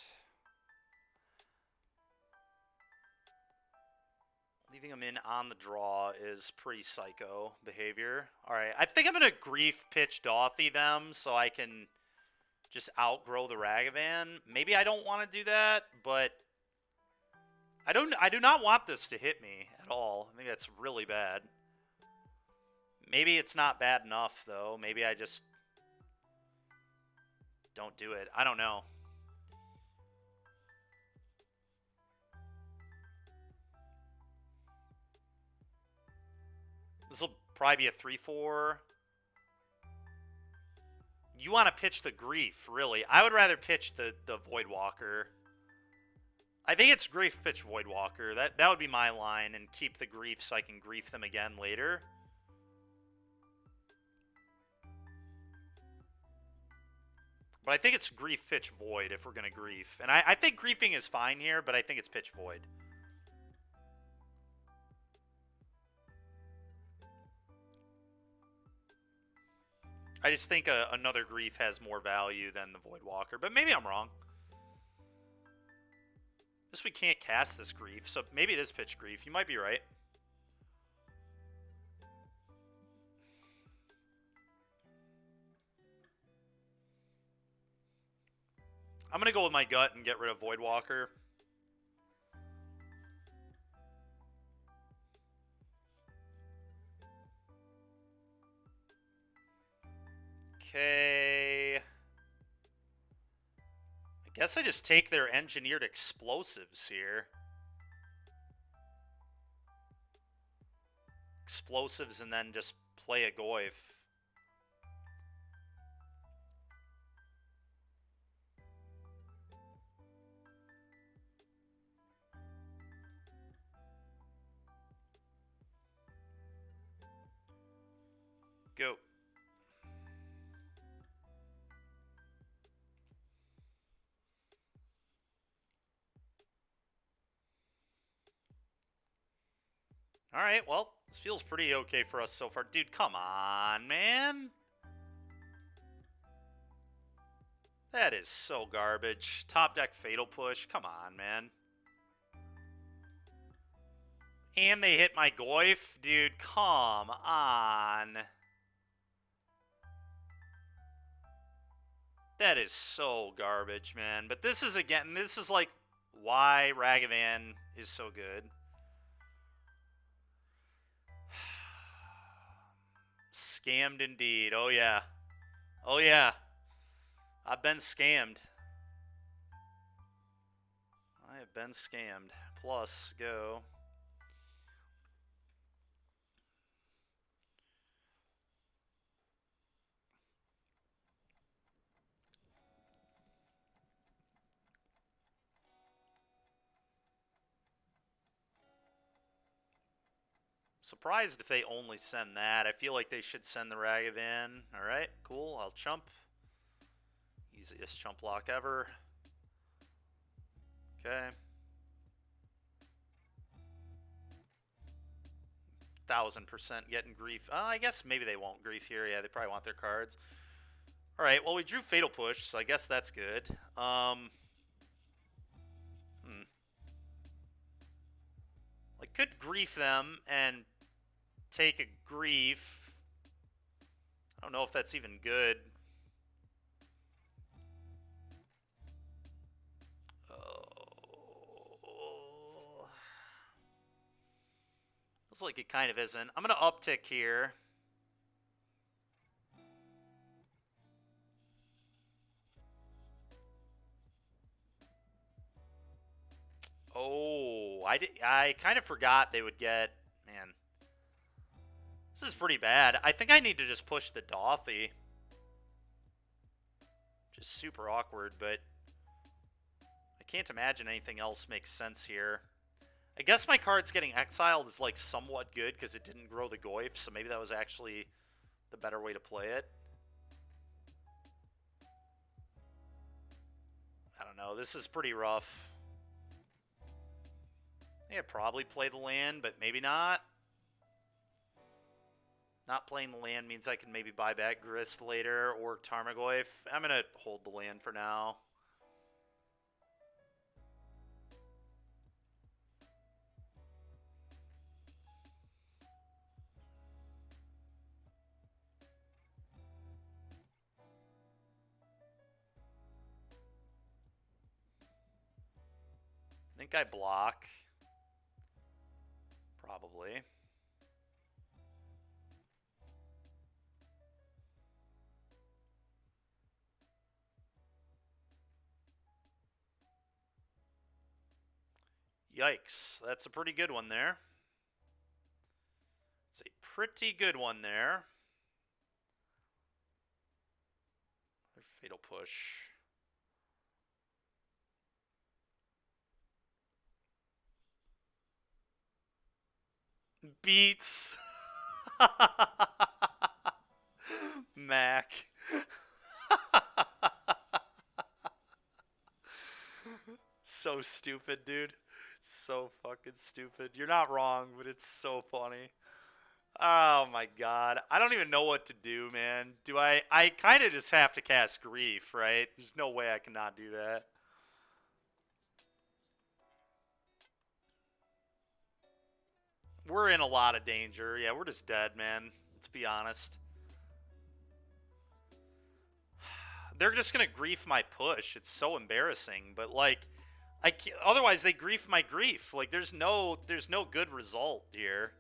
Speaker 1: Leaving them in on the draw is pretty psycho behavior. All right. I think I'm going to Grief Pitch Dothy them so I can just outgrow the Ragavan. Maybe I don't want to do that, but I do not want this to hit me at all. I think that's really bad. Maybe it's not bad enough, though. Maybe I just don't do it. I don't know. This will probably be a 3-4. You want to pitch the Grief, really. I would rather pitch the Voidwalker. I think it's Grief pitch Voidwalker. That would be my line, and keep the Grief so I can Grief them again later. But I think it's Grief Pitch Void if we're going to Grief. And I think Griefing is fine here, but I think it's Pitch Void. I just think another Grief has more value than the Voidwalker, but maybe I'm wrong. Guess we can't cast this Grief, so maybe it is Pitch Grief. You might be right. I'm going to go with my gut and get rid of Voidwalker. Okay. I guess I just take their engineered explosives here. Explosives and then just play a Goyf. Go. Alright, well, this feels pretty okay for us so far. Dude, come on, man. That is so garbage. Top deck Fatal Push. Come on, man. And they hit my Goyf? Dude, come on. That is so garbage, man. But this is, again, this is like why Ragavan is so good. Scammed indeed. Oh, yeah. Oh, yeah. I've been scammed. I have been scammed. Plus, go. Surprised if they only send that. I feel like they should send the Ragavan. Alright, cool. I'll chump. Easiest chump block ever. Okay. 1000% getting Grief. I guess maybe they won't Grief here. Yeah, they probably want their cards. Alright, well, we drew Fatal Push, so I guess that's good. I could Grief them and take a Grief. I don't know if that's even good. Oh. Looks like it kind of isn't. I'm going to uptick here. Oh, I kind of forgot they would get, man. This is pretty bad. I think I need to just push the Dothy. Just super awkward, but I can't imagine anything else makes sense here. I guess my card's getting exiled is like somewhat good because it didn't grow the Goyf, so maybe that was actually the better way to play it. I don't know. This is pretty rough. Yeah, probably play the land, but maybe not. Not playing the land means I can maybe buy back Grist later or Tarmogoyf. I'm going to hold the land for now. I think I block. Probably. Yikes. That's a pretty good one there. It's a pretty good one there. Fatal Push. Beats. Mac. so stupid, dude. So fucking stupid. You're not wrong, but it's so funny. Oh my god. I don't even know what to do, man. I kind of just have to cast Grief, right? There's no way I cannot do that. We're in a lot of danger. Yeah, we're just dead, man. Let's be honest. They're just gonna grief my push. It's so embarrassing. But like, otherwise they grief my grief. Like, there's no good result here.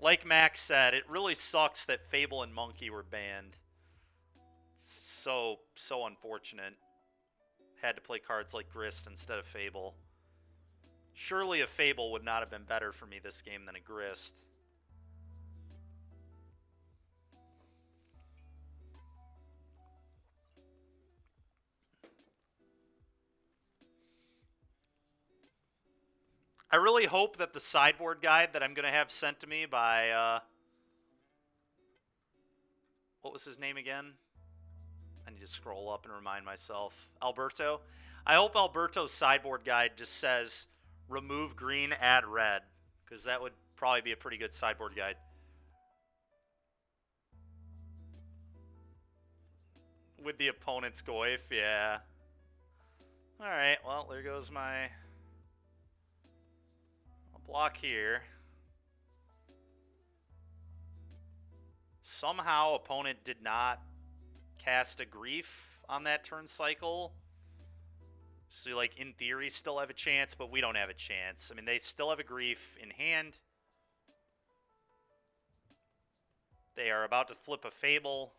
Speaker 1: Like Max said, it really sucks that Fable and Monkey were banned. So unfortunate. Had to play cards like Grist instead of Fable. Surely a Fable would not have been better for me this game than a Grist. I really hope that the sideboard guide that I'm going to have sent to me by, what was his name again? I need to scroll up and remind myself. Alberto? I hope Alberto's sideboard guide just says, remove green, add red. Because that would probably be a pretty good sideboard guide. With the opponent's Goif, yeah. Alright, well, there goes my... I'll block here. Somehow, opponent did not cast a Grief on that turn cycle. So, like, in theory, still have a chance, but we don't have a chance. I mean, they still have a Grief in hand. They are about to flip a Fable.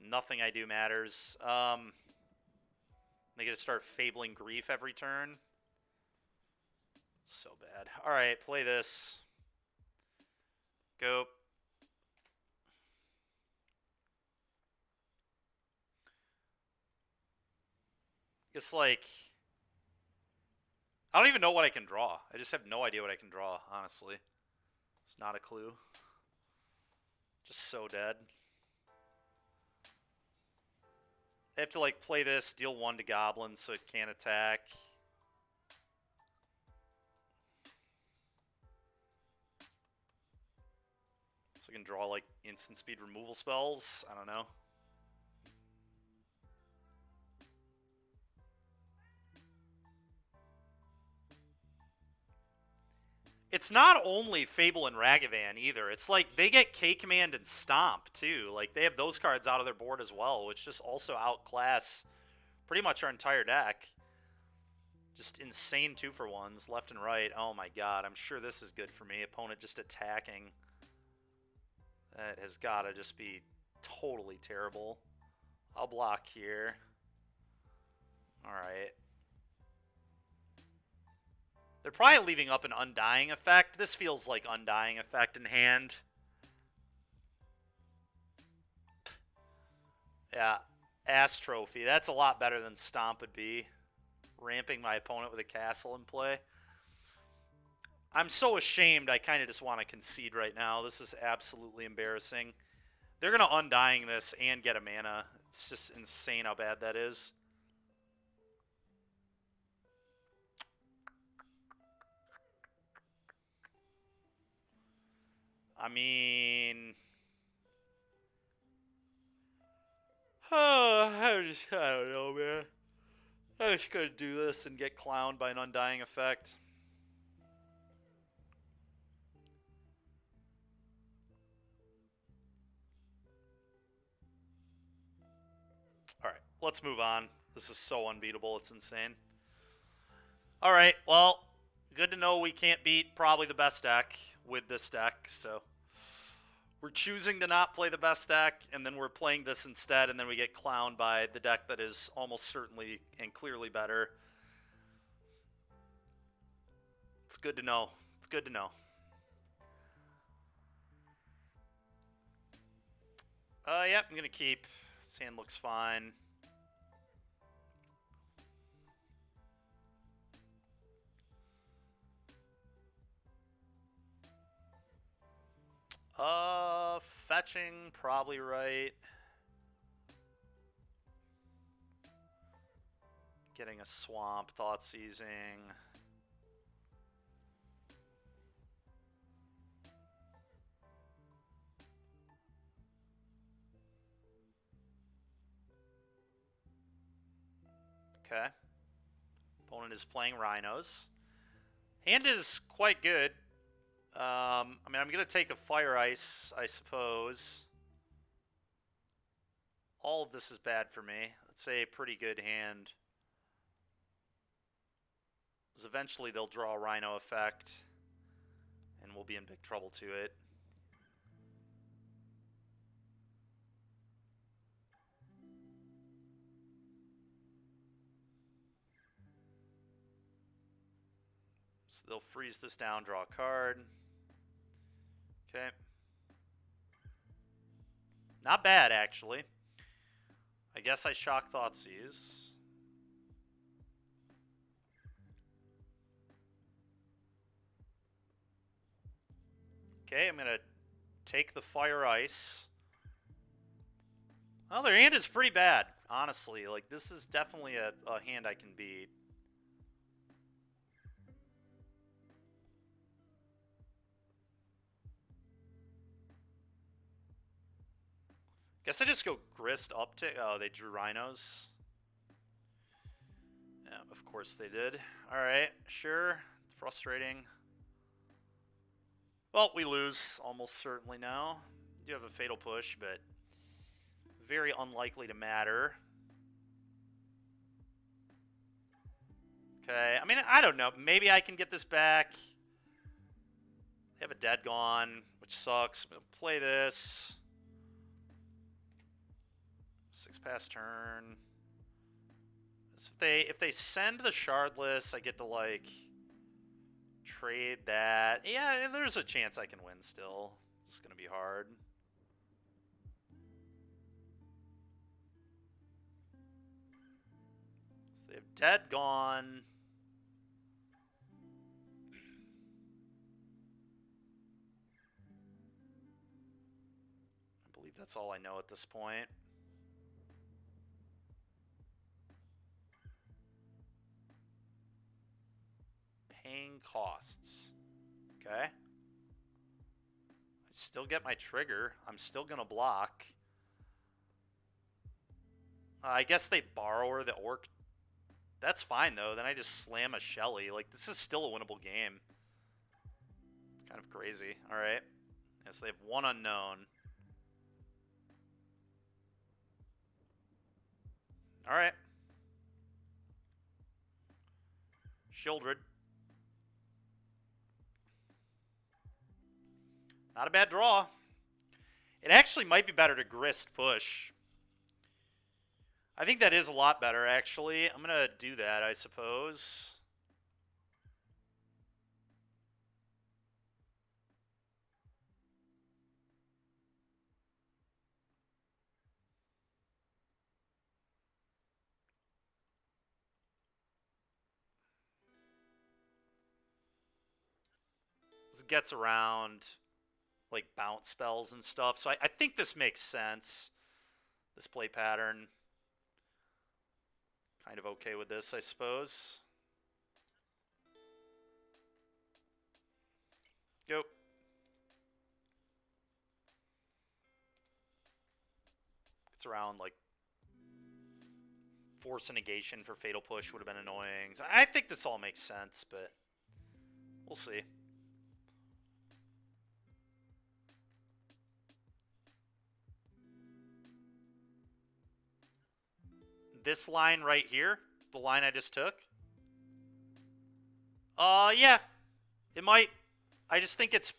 Speaker 1: Nothing I do matters. They get to start Fabling Grief every turn. So bad. Alright, play this. Go. It's like... I don't even know what I can draw. I just have no idea what I can draw, honestly. It's not a clue. Just so dead. I have to, like, play this, deal 1 to goblins so it can't attack. So I can draw, like, instant speed removal spells. I don't know. It's not only Fable and Ragavan either. It's like they get K-Command and Stomp, too. Like, they have those cards out of their board as well, which just also outclass pretty much our entire deck. Just insane 2-for-1s, left and right. Oh my god, I'm sure this is good for me. Opponent just attacking. That has got to just be totally terrible. I'll block here. Alright. They're probably leaving up an Undying Effect. This feels like Undying Effect in hand. Yeah, Ass Trophy. That's a lot better than Stomp would be. Ramping my opponent with a castle in play. I'm so ashamed I kind of just want to concede right now. This is absolutely embarrassing. They're going to Undying this and get a mana. It's just insane how bad that is. I mean... Oh, I don't know, man. I'm just going to do this and get clowned by an Undying Effect. Alright, let's move on. This is so unbeatable, it's insane. Alright, well, good to know we can't beat probably the best deck with this deck, so... We're choosing to not play the best deck, and then we're playing this instead, and then we get clowned by the deck that is almost certainly and clearly better. It's good to know. It's good to know. Yep, I'm going to keep. This hand looks fine. Fetching, probably right. Getting a swamp, thought seizing. Okay. Opponent is playing rhinos. Hand is quite good. I mean, I'm going to take a fire ice, I suppose. All of this is bad for me. Let's say a pretty good hand. Because eventually they'll draw a rhino effect. And we'll be in big trouble to it. So they'll freeze this down, draw a card. Okay. Not bad, actually. I guess I shock Thoughtseize. Okay, I'm going to take the fire ice. Well, their hand is pretty bad, honestly. Like, this is definitely a hand I can beat. Guess I just go Grist up to... Oh, they drew rhinos. Yeah, of course they did. Alright, sure. It's frustrating. Well, we lose almost certainly now. Do have a fatal push, but very unlikely to matter. Okay, I mean, I don't know. Maybe I can get this back. They have a dead gone, which sucks. I'm going to play this. 6 pass turn. So if they send the shardless, I get to, like, trade that. Yeah, there's a chance I can win still. It's going to be hard. So they have dead gone. I believe that's all I know at this point. Paying costs. Okay. I still get my trigger. I'm still going to block. I guess they borrower the orc. That's fine, though. Then I just slam a Shelly. Like, this is still a winnable game. It's kind of crazy. All right. Yes, they have one unknown. All right. Shieldred. Not a bad draw. It actually might be better to Grist push. I think that is a lot better, actually. I'm going to do that, I suppose. This gets around, like, bounce spells and stuff. So I think this makes sense. This play pattern. Kind of okay with this, I suppose. Go. It's around, like, force a negation for fatal push would have been annoying. So I think this all makes sense, but we'll see. This line right here, the line I just took. Yeah, it might. I just think it's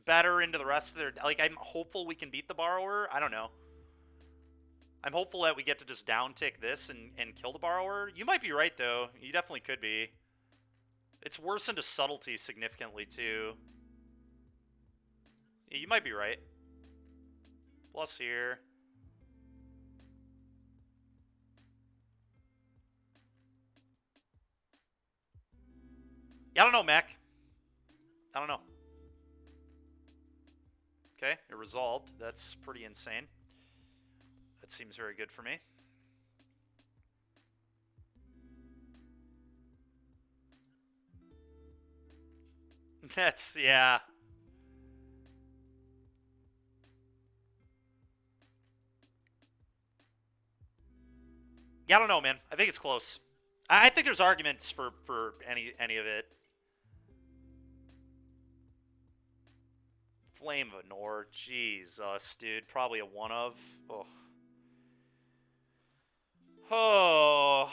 Speaker 1: better into the rest of their... Like, I'm hopeful we can beat the borrower. I don't know. I'm hopeful that we get to just downtick this and kill the borrower. You might be right, though. You definitely could be. It's worsened to subtlety significantly, too. Yeah, you might be right. Plus here. Yeah, I don't know, Mac. I don't know. Okay, it resolved. That's pretty insane. That seems very good for me. That's, yeah. Yeah, I don't know, man. I think it's close. I think there's arguments for any of it. Flame of Nor, Jesus, dude. Probably a one of. Oh. Oh.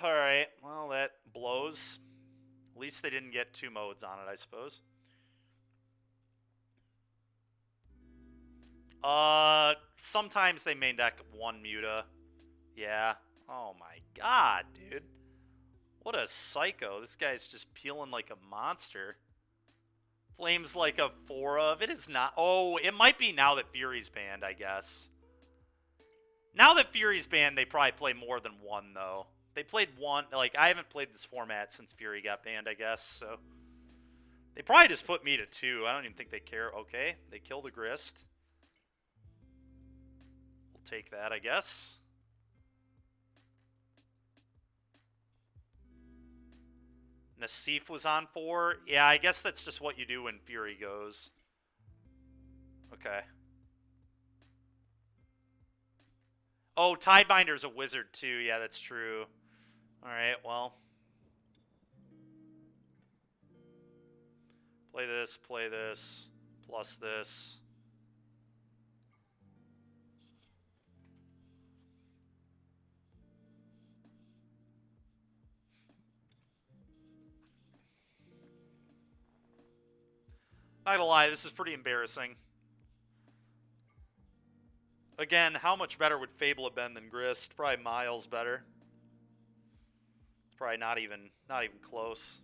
Speaker 1: Alright. Well, that blows. At least they didn't get 2 modes on it, I suppose. Sometimes they main deck 1 Muta. Yeah. Oh my god, dude. What a psycho. This guy's just peeling like a monster. Flame's like a 4 of. It is not. Oh, it might be now that Fury's banned, I guess. Now that Fury's banned, they probably play more than 1, though. They played 1. Like, I haven't played this format since Fury got banned, I guess, so. They probably just put me to 2. I don't even think they care. Okay, they kill the Grist. We'll take that, I guess. Nassif was on 4. Yeah, I guess that's just what you do when Fury goes. Okay. Oh, Tidebinder's a wizard too. Yeah, that's true. Alright, well. Play this, plus this. Not gonna lie, this is pretty embarrassing. Again, how much better would Fable have been than Grist? Probably miles better. It's probably not even close.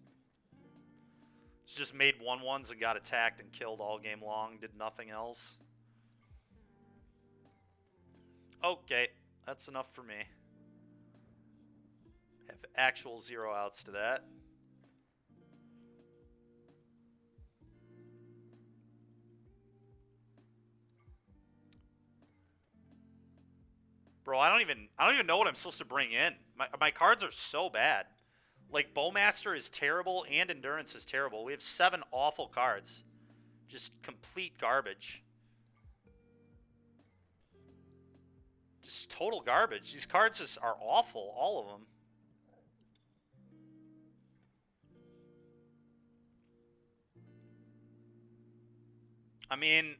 Speaker 1: It's just made 1/1s and got attacked and killed all game long. Did nothing else. Okay, that's enough for me. Have actual 0 outs to that. Bro, I don't even know what I'm supposed to bring in. My cards are so bad. Like, Bowmaster is terrible and Endurance is terrible. We have 7 awful cards. Just complete garbage. Just total garbage. These cards just are awful, all of them. I mean,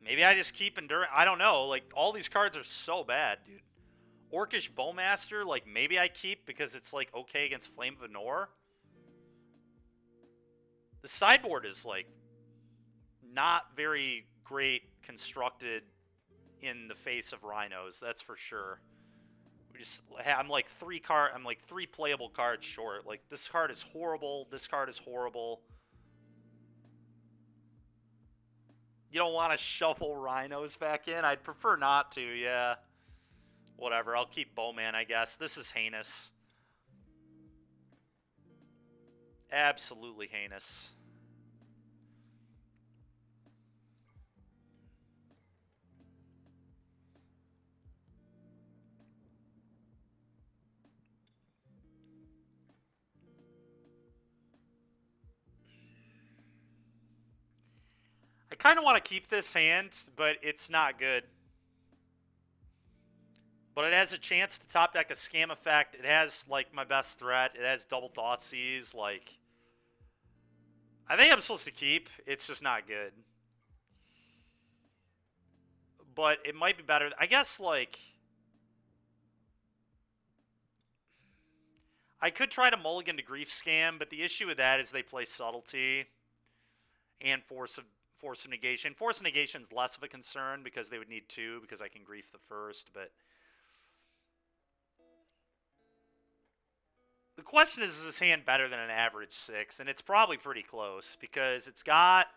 Speaker 1: maybe I just keep Endurance. I don't know. Like, all these cards are so bad, dude. Orcish Bowmaster, like, maybe I keep because it's, like, okay against Flame of Anor. The sideboard is, like, not very great constructed in the face of Rhinos, that's for sure. I'm like 3 playable cards short. Like, this card is horrible, this card is horrible. You don't want to shuffle Rhinos back in? I'd prefer not to, yeah. Whatever, I'll keep Bowman, I guess. This is heinous. Absolutely heinous. I kind of want to keep this hand, but it's not good. But it has a chance to top deck a Scam Effect. It has, like, my best threat. It has double Thoughtseize. Like, I think I'm supposed to keep. It's just not good. But it might be better. I guess, like, I could try to mulligan to Grief Scam, but the issue with that is they play Subtlety and Force of Negation. Force of Negation is less of a concern because they would need 2 because I can Grief the first, but the question is this hand better than an average 6? And it's probably pretty close because it's got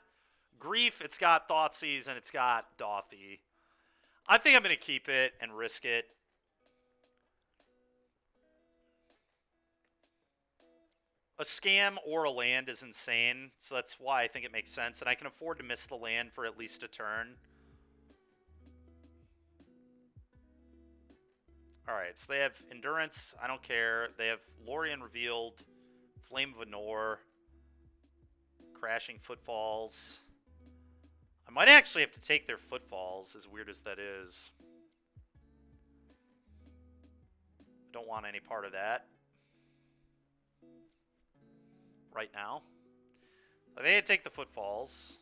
Speaker 1: Grief, it's got Thoughtseize, and it's got Dothy. I think I'm going to keep it and risk it. A Scam or a land is insane, so that's why I think it makes sense. And I can afford to miss the land for at least a turn. Alright, so they have Endurance, I don't care. They have Lorien Revealed, Flame of Anor, Crashing Footfalls. I might actually have to take their Footfalls, as weird as that is. I don't want any part of that right now. I think I'd take the Footfalls.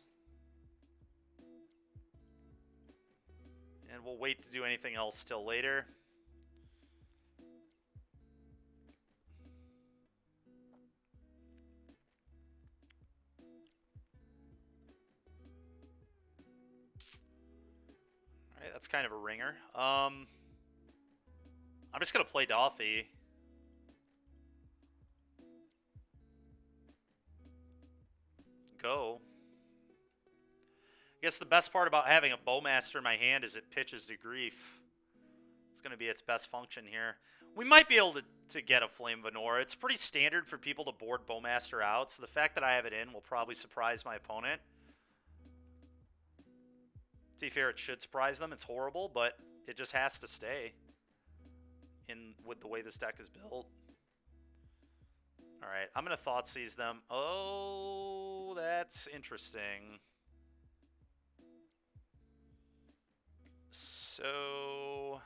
Speaker 1: And we'll wait to do anything else till later. Alright, that's kind of a ringer. I'm just going to play Dolphy. Go. I guess the best part about having a Bowmaster in my hand is it pitches to grief. It's going to be its best function here. We might be able to get a Flame Venor. It's pretty standard for people to board Bowmaster out, so the fact that I have it in will probably surprise my opponent. To be fair, it should surprise them. It's horrible, but it just has to stay with the way this deck is built. Alright, I'm going to Thoughtseize them. Oh, that's interesting. So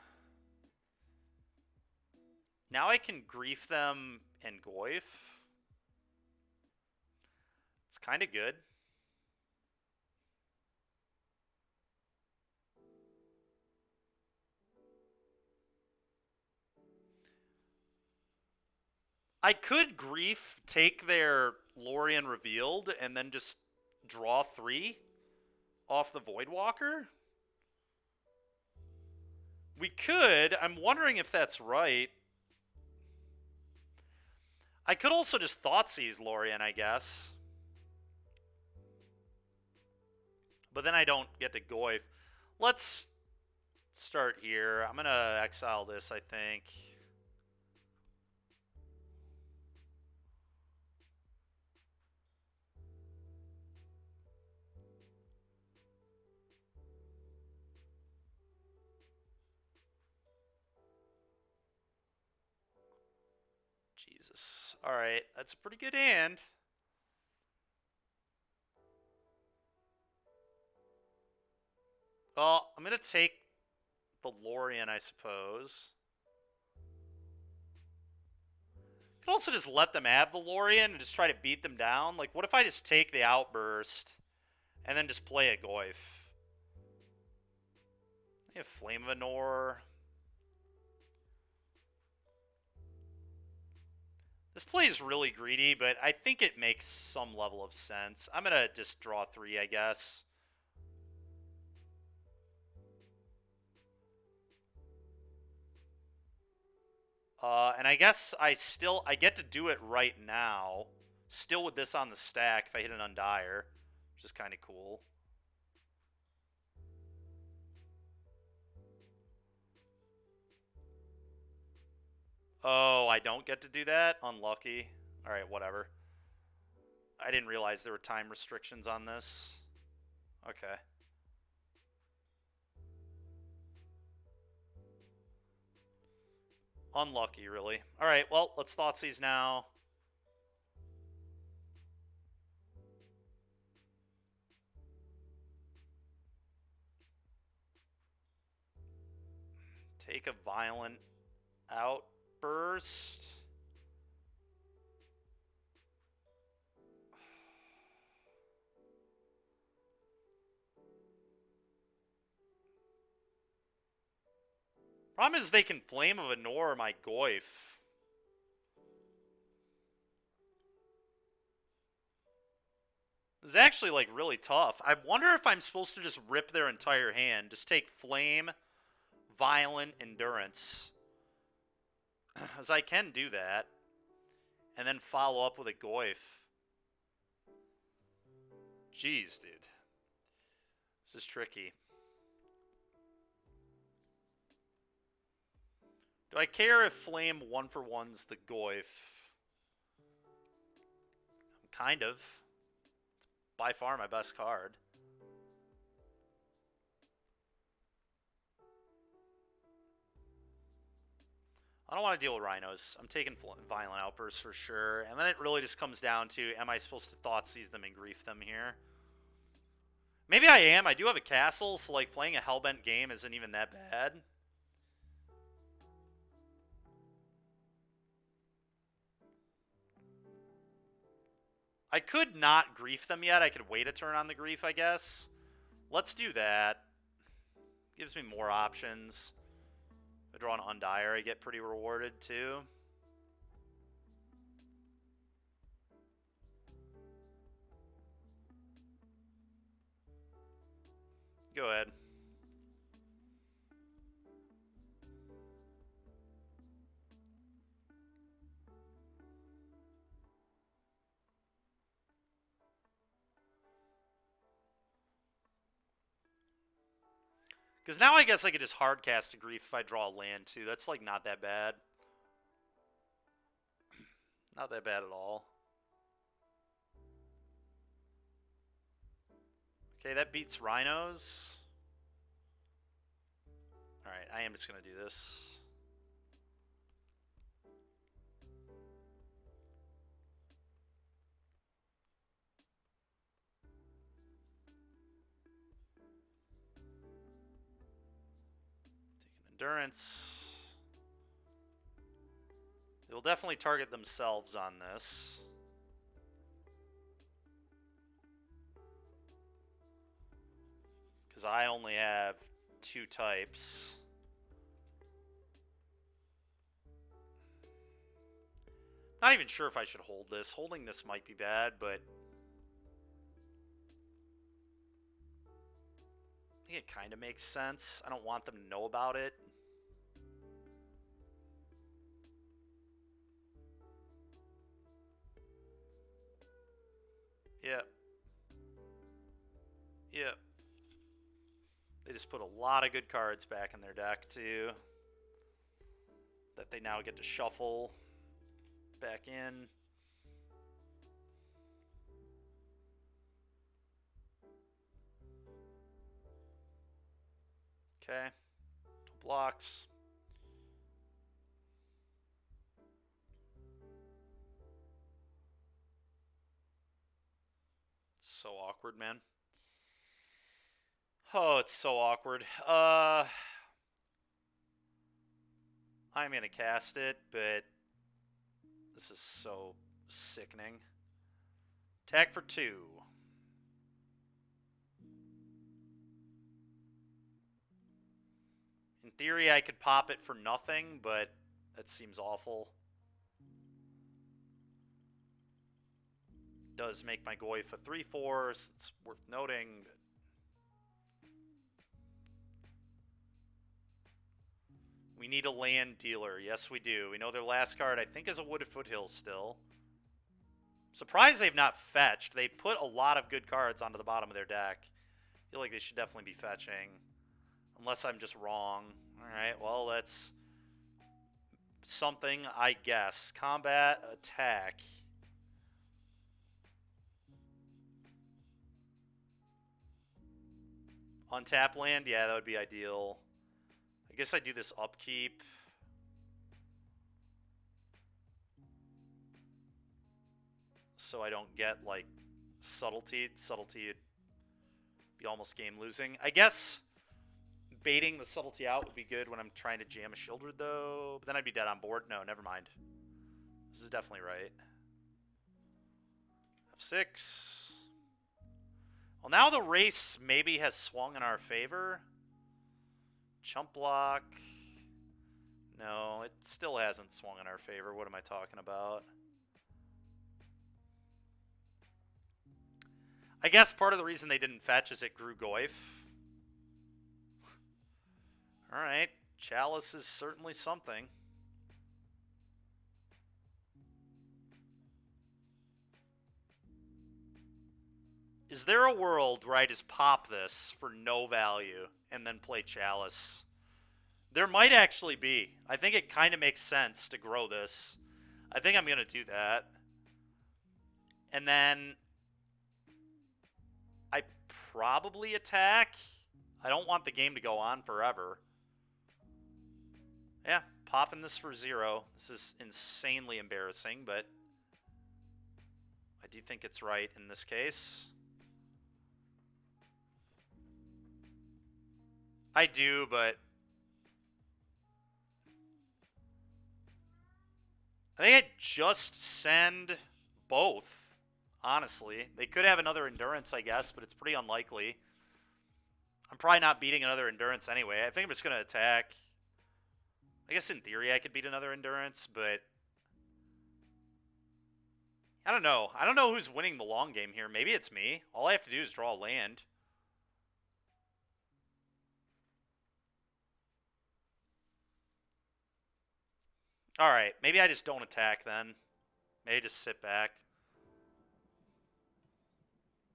Speaker 1: now I can grief them and Goyf. It's kind of good. I could grief, take their Lorien Revealed, and then just draw 3 off the Voidwalker. We could. I'm wondering if that's right. I could also just Thoughtseize Lorien, I guess. But then I don't get to Goyf. Let's start here. I'm going to exile this, I think. Jesus. Alright, that's a pretty good hand. Well, I'm going to take the Lorien, I suppose. Could also just let them have the Lorien and just try to beat them down. Like, what if I just take the Outburst and then just play a Goyf? I have Flame Venor. This play is really greedy, but I think it makes some level of sense. I'm going to just draw 3, I guess. And I guess I get to do it right now. Still with this on the stack if I hit an Undire, which is kind of cool. Oh, I don't get to do that? Unlucky. Alright, whatever. I didn't realize there were time restrictions on this. Okay. Unlucky, really. Alright, well, let's Thoughtseize now. Take a Violent Outburst. Problem is they can Flame of Venor my Goyf. This is actually, like, really tough. I wonder if I'm supposed to just rip their entire hand. Just take Flame, Violent, Endurance. As I can do that. And then follow up with a Goyf. Jeez, dude. This is tricky. Do I care if Flame 1-for-1's the Goyf? Kind of. It's by far my best card. I don't want to deal with rhinos. I'm taking violent outbursts for sure. And then it really just comes down to, am I supposed to Thoughtseize them and grief them here? Maybe I am. I do have a castle, so like playing a Hellbent game isn't even that bad. I could not grief them yet. I could wait a turn on the grief, I guess. Let's do that. Gives me more options. If I draw an Undire, I get pretty rewarded too. Go ahead. Because now I guess I could just hardcast a grief if I draw a land too. That's like not that bad. Not that bad at all. Okay, that beats rhinos. Alright, I am just going to do this. Taking endurance. They will definitely target themselves on this. Because I only have 2 types. Not even sure if I should hold this. Holding this might be bad, but I think it kind of makes sense. I don't want them to know about it. Yep. Yep. They just put a lot of good cards back in their deck, too. That they now get to shuffle back in. Okay. Blocks. It's so awkward, man. Oh, it's so awkward. I'm going to cast it, but this is so sickening. Attack for 2. In theory, I could pop it for nothing, but that seems awful. Does make my Goyf a 3/4. It's worth noting. We need a land dealer. Yes, we do. We know their last card, I think, is a Wooded Foothills still. Surprised they've not fetched. They put a lot of good cards onto the bottom of their deck. I feel like they should definitely be fetching. Unless I'm just wrong. Alright, well, that's something, I guess. Combat, attack. Untap land? Yeah, that would be ideal. I guess I do this upkeep. So I don't get, like, subtlety. Subtlety would be almost game losing. I guess baiting the subtlety out would be good when I'm trying to jam a Shieldred, though. But then I'd be dead on board. No, never mind. This is definitely right. F6. Well, now the race maybe has swung in our favor. Chump block. No, it still hasn't swung in our favor. What am I talking about? I guess part of the reason they didn't fetch is it grew Goyf. Alright, Chalice is certainly something. Is there a world where I just pop this for no value and then play Chalice? There might actually be. I think it kind of makes sense to grow this. I think I'm going to do that. And then I probably attack. I don't want the game to go on forever. Yeah, popping this for 0. This is insanely embarrassing, but I do think it's right in this case. I do, but I think I'd just send both, honestly. They could have another endurance, I guess, but it's pretty unlikely. I'm probably not beating another endurance anyway. I think I'm just going to attack. I guess in theory I could beat another endurance, but I don't know. I don't know who's winning the long game here. Maybe it's me. All I have to do is draw a land. Alright, maybe I just don't attack then. Maybe just sit back.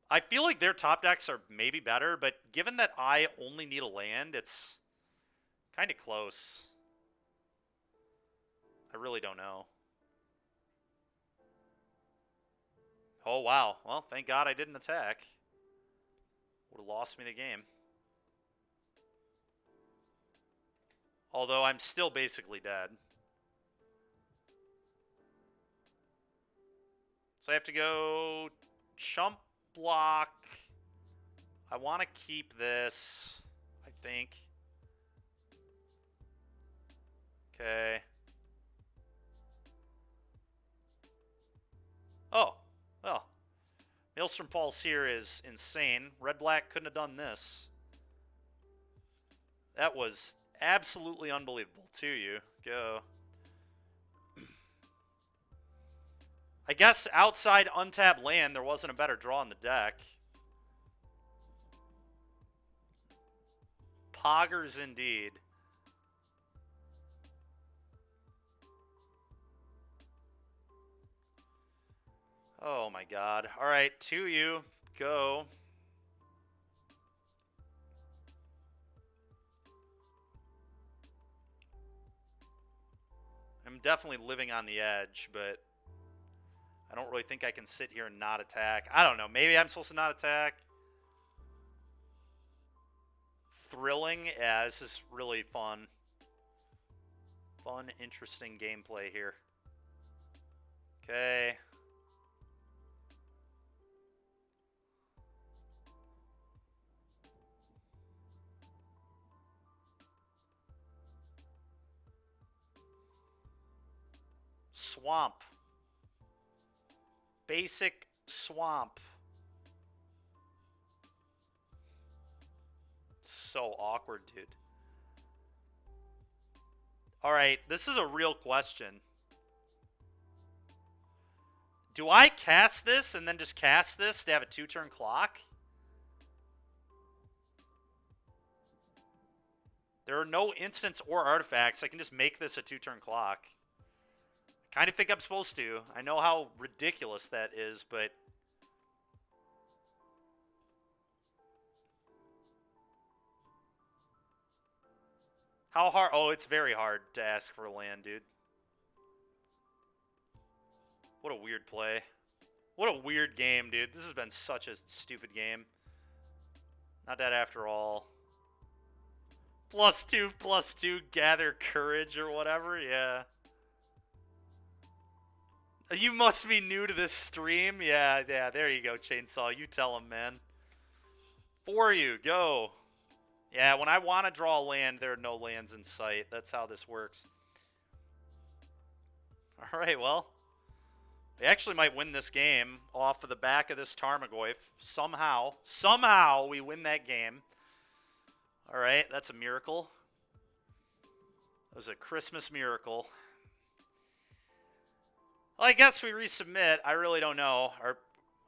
Speaker 1: I feel like their top decks are maybe better, but given that I only need a land, it's kind of close. I really don't know. Oh, wow. Well, thank God I didn't attack. Would have lost me the game. Although I'm still basically dead. So I have to go chump block. I want to keep this, I think. Okay. Oh, well. Maelstrom Pulse here is insane. Red-Black couldn't have done this. That was absolutely unbelievable. To you. Go. I guess outside untapped land, there wasn't a better draw in the deck. Poggers indeed. Oh my god. Alright, to you. Go. I'm definitely living on the edge, but I don't really think I can sit here and not attack. I don't know. Maybe I'm supposed to not attack. Thrilling. Yeah, this is really fun. Fun, interesting gameplay here. Okay. Swamp. Basic swamp. So awkward, dude. Alright, this is a real question. Do I cast this and then just cast this to have a 2-turn clock? There are no instants or artifacts. I can just make this a 2-turn clock. I kind of think I'm supposed to. I know how ridiculous that is, but how hard? Oh, it's very hard to ask for a land, dude. What a weird play. What a weird game, dude. This has been such a stupid game. Not that after all. +2/+2, gather courage or whatever, yeah. You must be new to this stream. Yeah, there you go, Chainsaw. You tell him, man. For you, go. Yeah, when I want to draw a land, there are no lands in sight. That's how this works. Alright, well. We actually might win this game off of the back of this Tarmogoyf. Somehow. Somehow we win that game. Alright, that's a miracle. That was a Christmas miracle. Well, I guess we resubmit. I really don't know.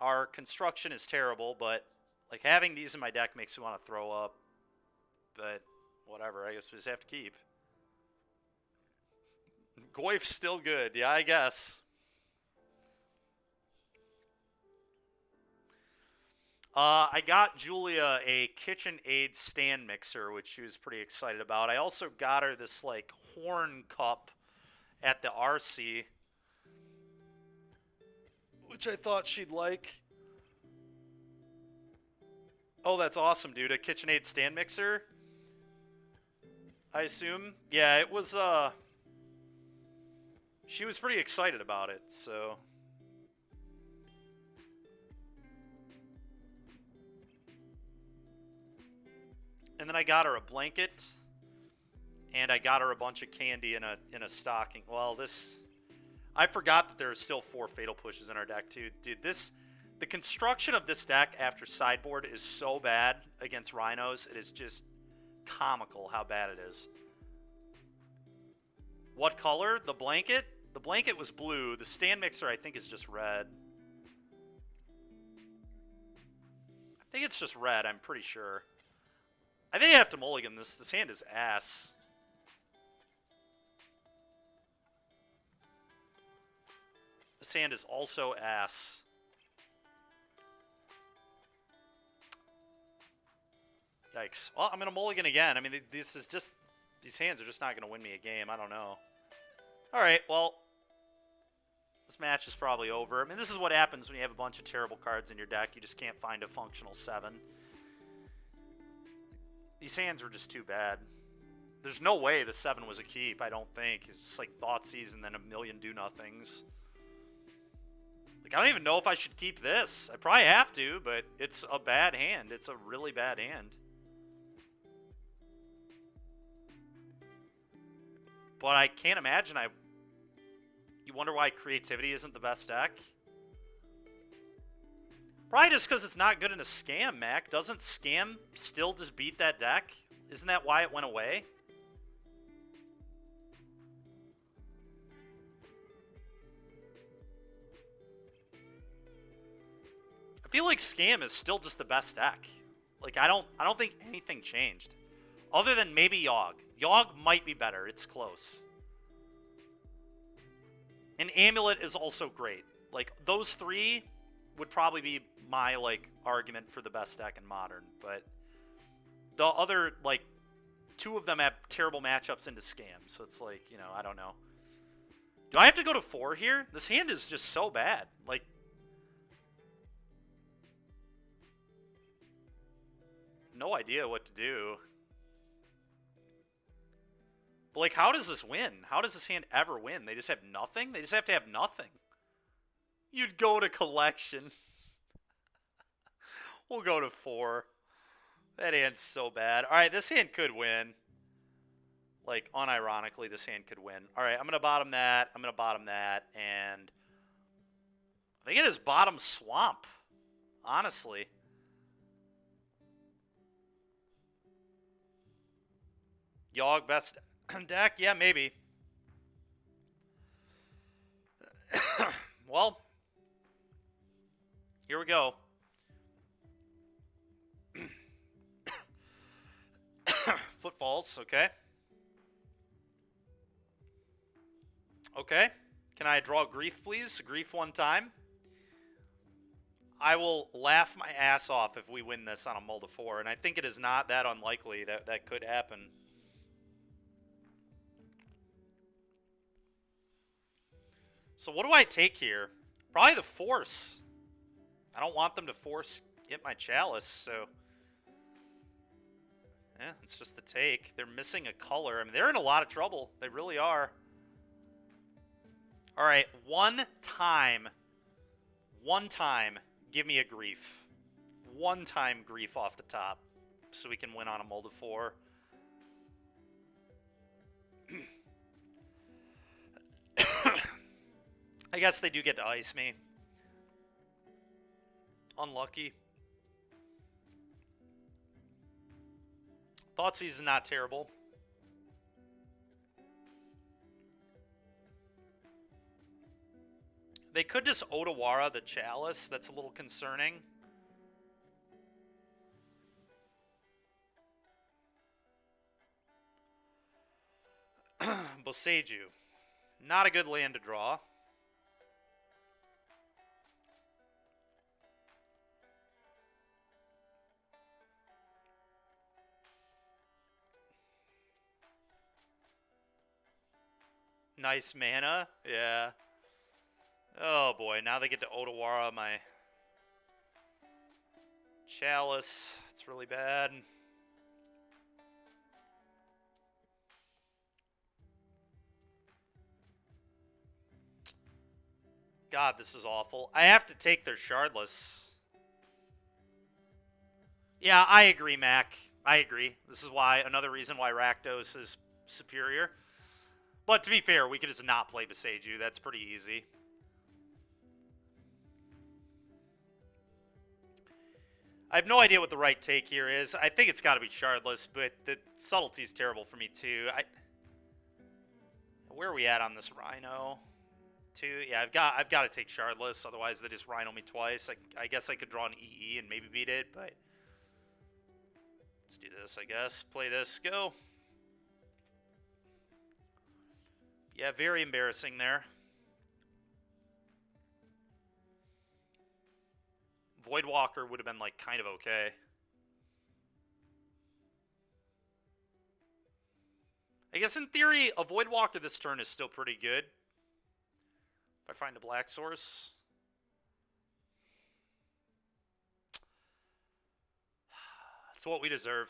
Speaker 1: Our construction is terrible, but like having these in my deck makes me want to throw up. But whatever, I guess we just have to keep. Goyf's still good. Yeah, I guess. I got Julia a KitchenAid stand mixer, which she was pretty excited about. I also got her this like horn cup at the RC, which I thought she'd like. Oh, that's awesome, dude. A KitchenAid stand mixer, I assume. Yeah, it was She was pretty excited about it, so... And then I got her a blanket, and I got her a bunch of candy in a stocking. Well, this... I forgot that there are still 4 Fatal Pushes in our deck, too. Dude, the construction of this deck after sideboard is so bad against Rhinos. It is just comical how bad it is. What color? The blanket? The blanket was blue. The stand mixer, I think, is just red. I think it's just red, I'm pretty sure. I think I have to mulligan this. This hand is ass. This hand is also ass. Yikes. Well, I'm going to mulligan again. I mean, this is just... These hands are just not going to win me a game. I don't know. Alright, well... This match is probably over. I mean, this is what happens when you have a bunch of terrible cards in your deck. You just can't find a functional 7. These hands were just too bad. There's no way the 7 was a keep, I don't think. It's just like Thoughtseize and then a million do-nothings. Like, I don't even know if I should keep this. I probably have to, but it's a bad hand. It's a really bad hand. But I can't imagine You wonder why Creativity isn't the best deck? Probably just because it's not good in a Scam, Mac. Doesn't Scam still just beat that deck? Isn't that why it went away? I feel like Scam is still just the best deck. Like, I don't think anything changed. Other than maybe Yogg. Yogg might be better. It's close. And Amulet is also great. Like, those 3 would probably be my, like, argument for the best deck in Modern. But the other, like, 2 of them have terrible matchups into Scam. So it's like, you know, I don't know. Do I have to go to 4 here? This hand is just so bad. Like, no idea what to do. But, like, how does this win? How does this hand ever win? They just have nothing? They just have to have nothing. You'd go to collection. We'll go to 4. That hand's so bad. Alright, this hand could win. Like, unironically, this hand could win. Alright, I'm going to bottom that. I'm going to bottom that. And I think it is bottom Swamp. Honestly. Yogg best deck? Yeah, maybe. Well, here we go. Footfalls, okay. Okay. Can I draw Grief, please? Grief one time. I will laugh my ass off if we win this on a mull to 4, and I think it is not that unlikely that could happen. So what do I take here? Probably the Force. I don't want them to force get my Chalice, so... Yeah, it's just the take. They're missing a color. I mean, they're in a lot of trouble. They really are. Alright, one time, give me a Grief. One time Grief off the top, so we can win on a mull to 4. I guess they do get to ice me. Unlucky. Thoughtseize is not terrible. They could just Otawara the Chalice. That's a little concerning. Boseiju. Not a good land to draw. Nice mana. Yeah. Oh boy, now they get to Otawara my Chalice. It's really bad. God, this is awful. I have to take their Shardless. Yeah, I agree, Mac. I agree. This is why another reason why Rakdos is superior. But to be fair, we could just not play Beseiju. That's pretty easy. I have no idea what the right take here is. I think it's got to be Shardless, but the subtlety is terrible for me too. Where are we at on this Rhino? 2. Yeah, I've got to take Shardless. Otherwise, they just Rhino me twice. I guess I could draw an EE and maybe beat it, but let's do this. I guess play this. Go. Yeah, very embarrassing there. Voidwalker would have been like kind of okay. I guess in theory, a Voidwalker this turn is still pretty good. If I find a black source. That's what we deserve.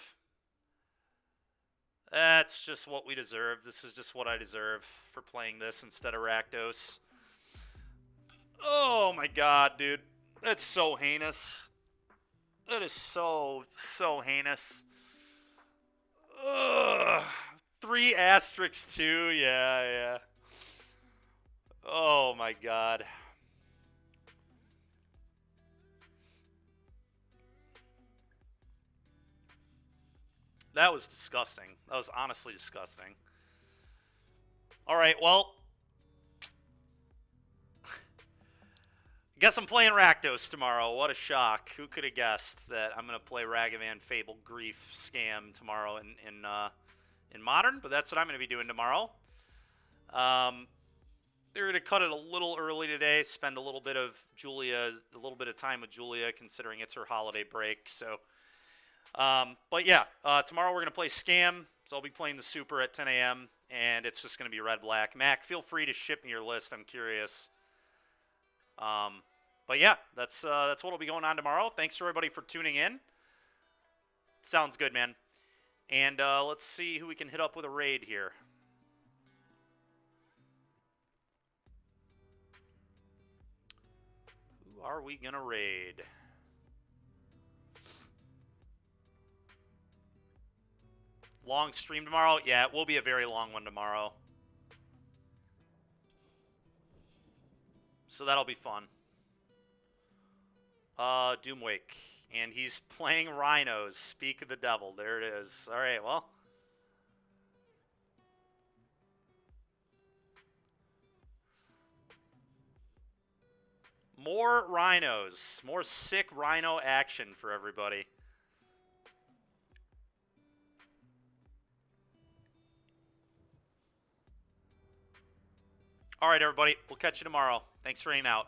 Speaker 1: That's just what we deserve. This is just what I deserve for playing this instead of Rakdos. Oh my god, dude. That's so heinous. That is so heinous. Ugh. 3 asterisks 2, yeah. Oh my god. That was disgusting. That was honestly disgusting. Alright, well. Guess I'm playing Rakdos tomorrow. What a shock. Who could have guessed that I'm going to play Ragavan Fable Grief Scam tomorrow in Modern? But that's what I'm going to be doing tomorrow. They're going to cut it a little early today, spend a little bit of time with Julia, considering it's her holiday break. So, but yeah, tomorrow we're going to play Scam. So I'll be playing the Super at 10 a.m. and it's just going to be red-black. Mac, feel free to ship me your list. I'm curious. But yeah, that's what'll be going on tomorrow. Thanks to everybody for tuning in. Sounds good, man. And let's see who we can hit up with a raid here. Who are we gonna raid? Long stream tomorrow? Yeah, it will be a very long one tomorrow. So that'll be fun. Doomwake. And he's playing Rhinos. Speak of the devil. There it is. Alright, well. More Rhinos. More sick Rhino action for everybody. Alright, everybody. We'll catch you tomorrow. Thanks for hanging out.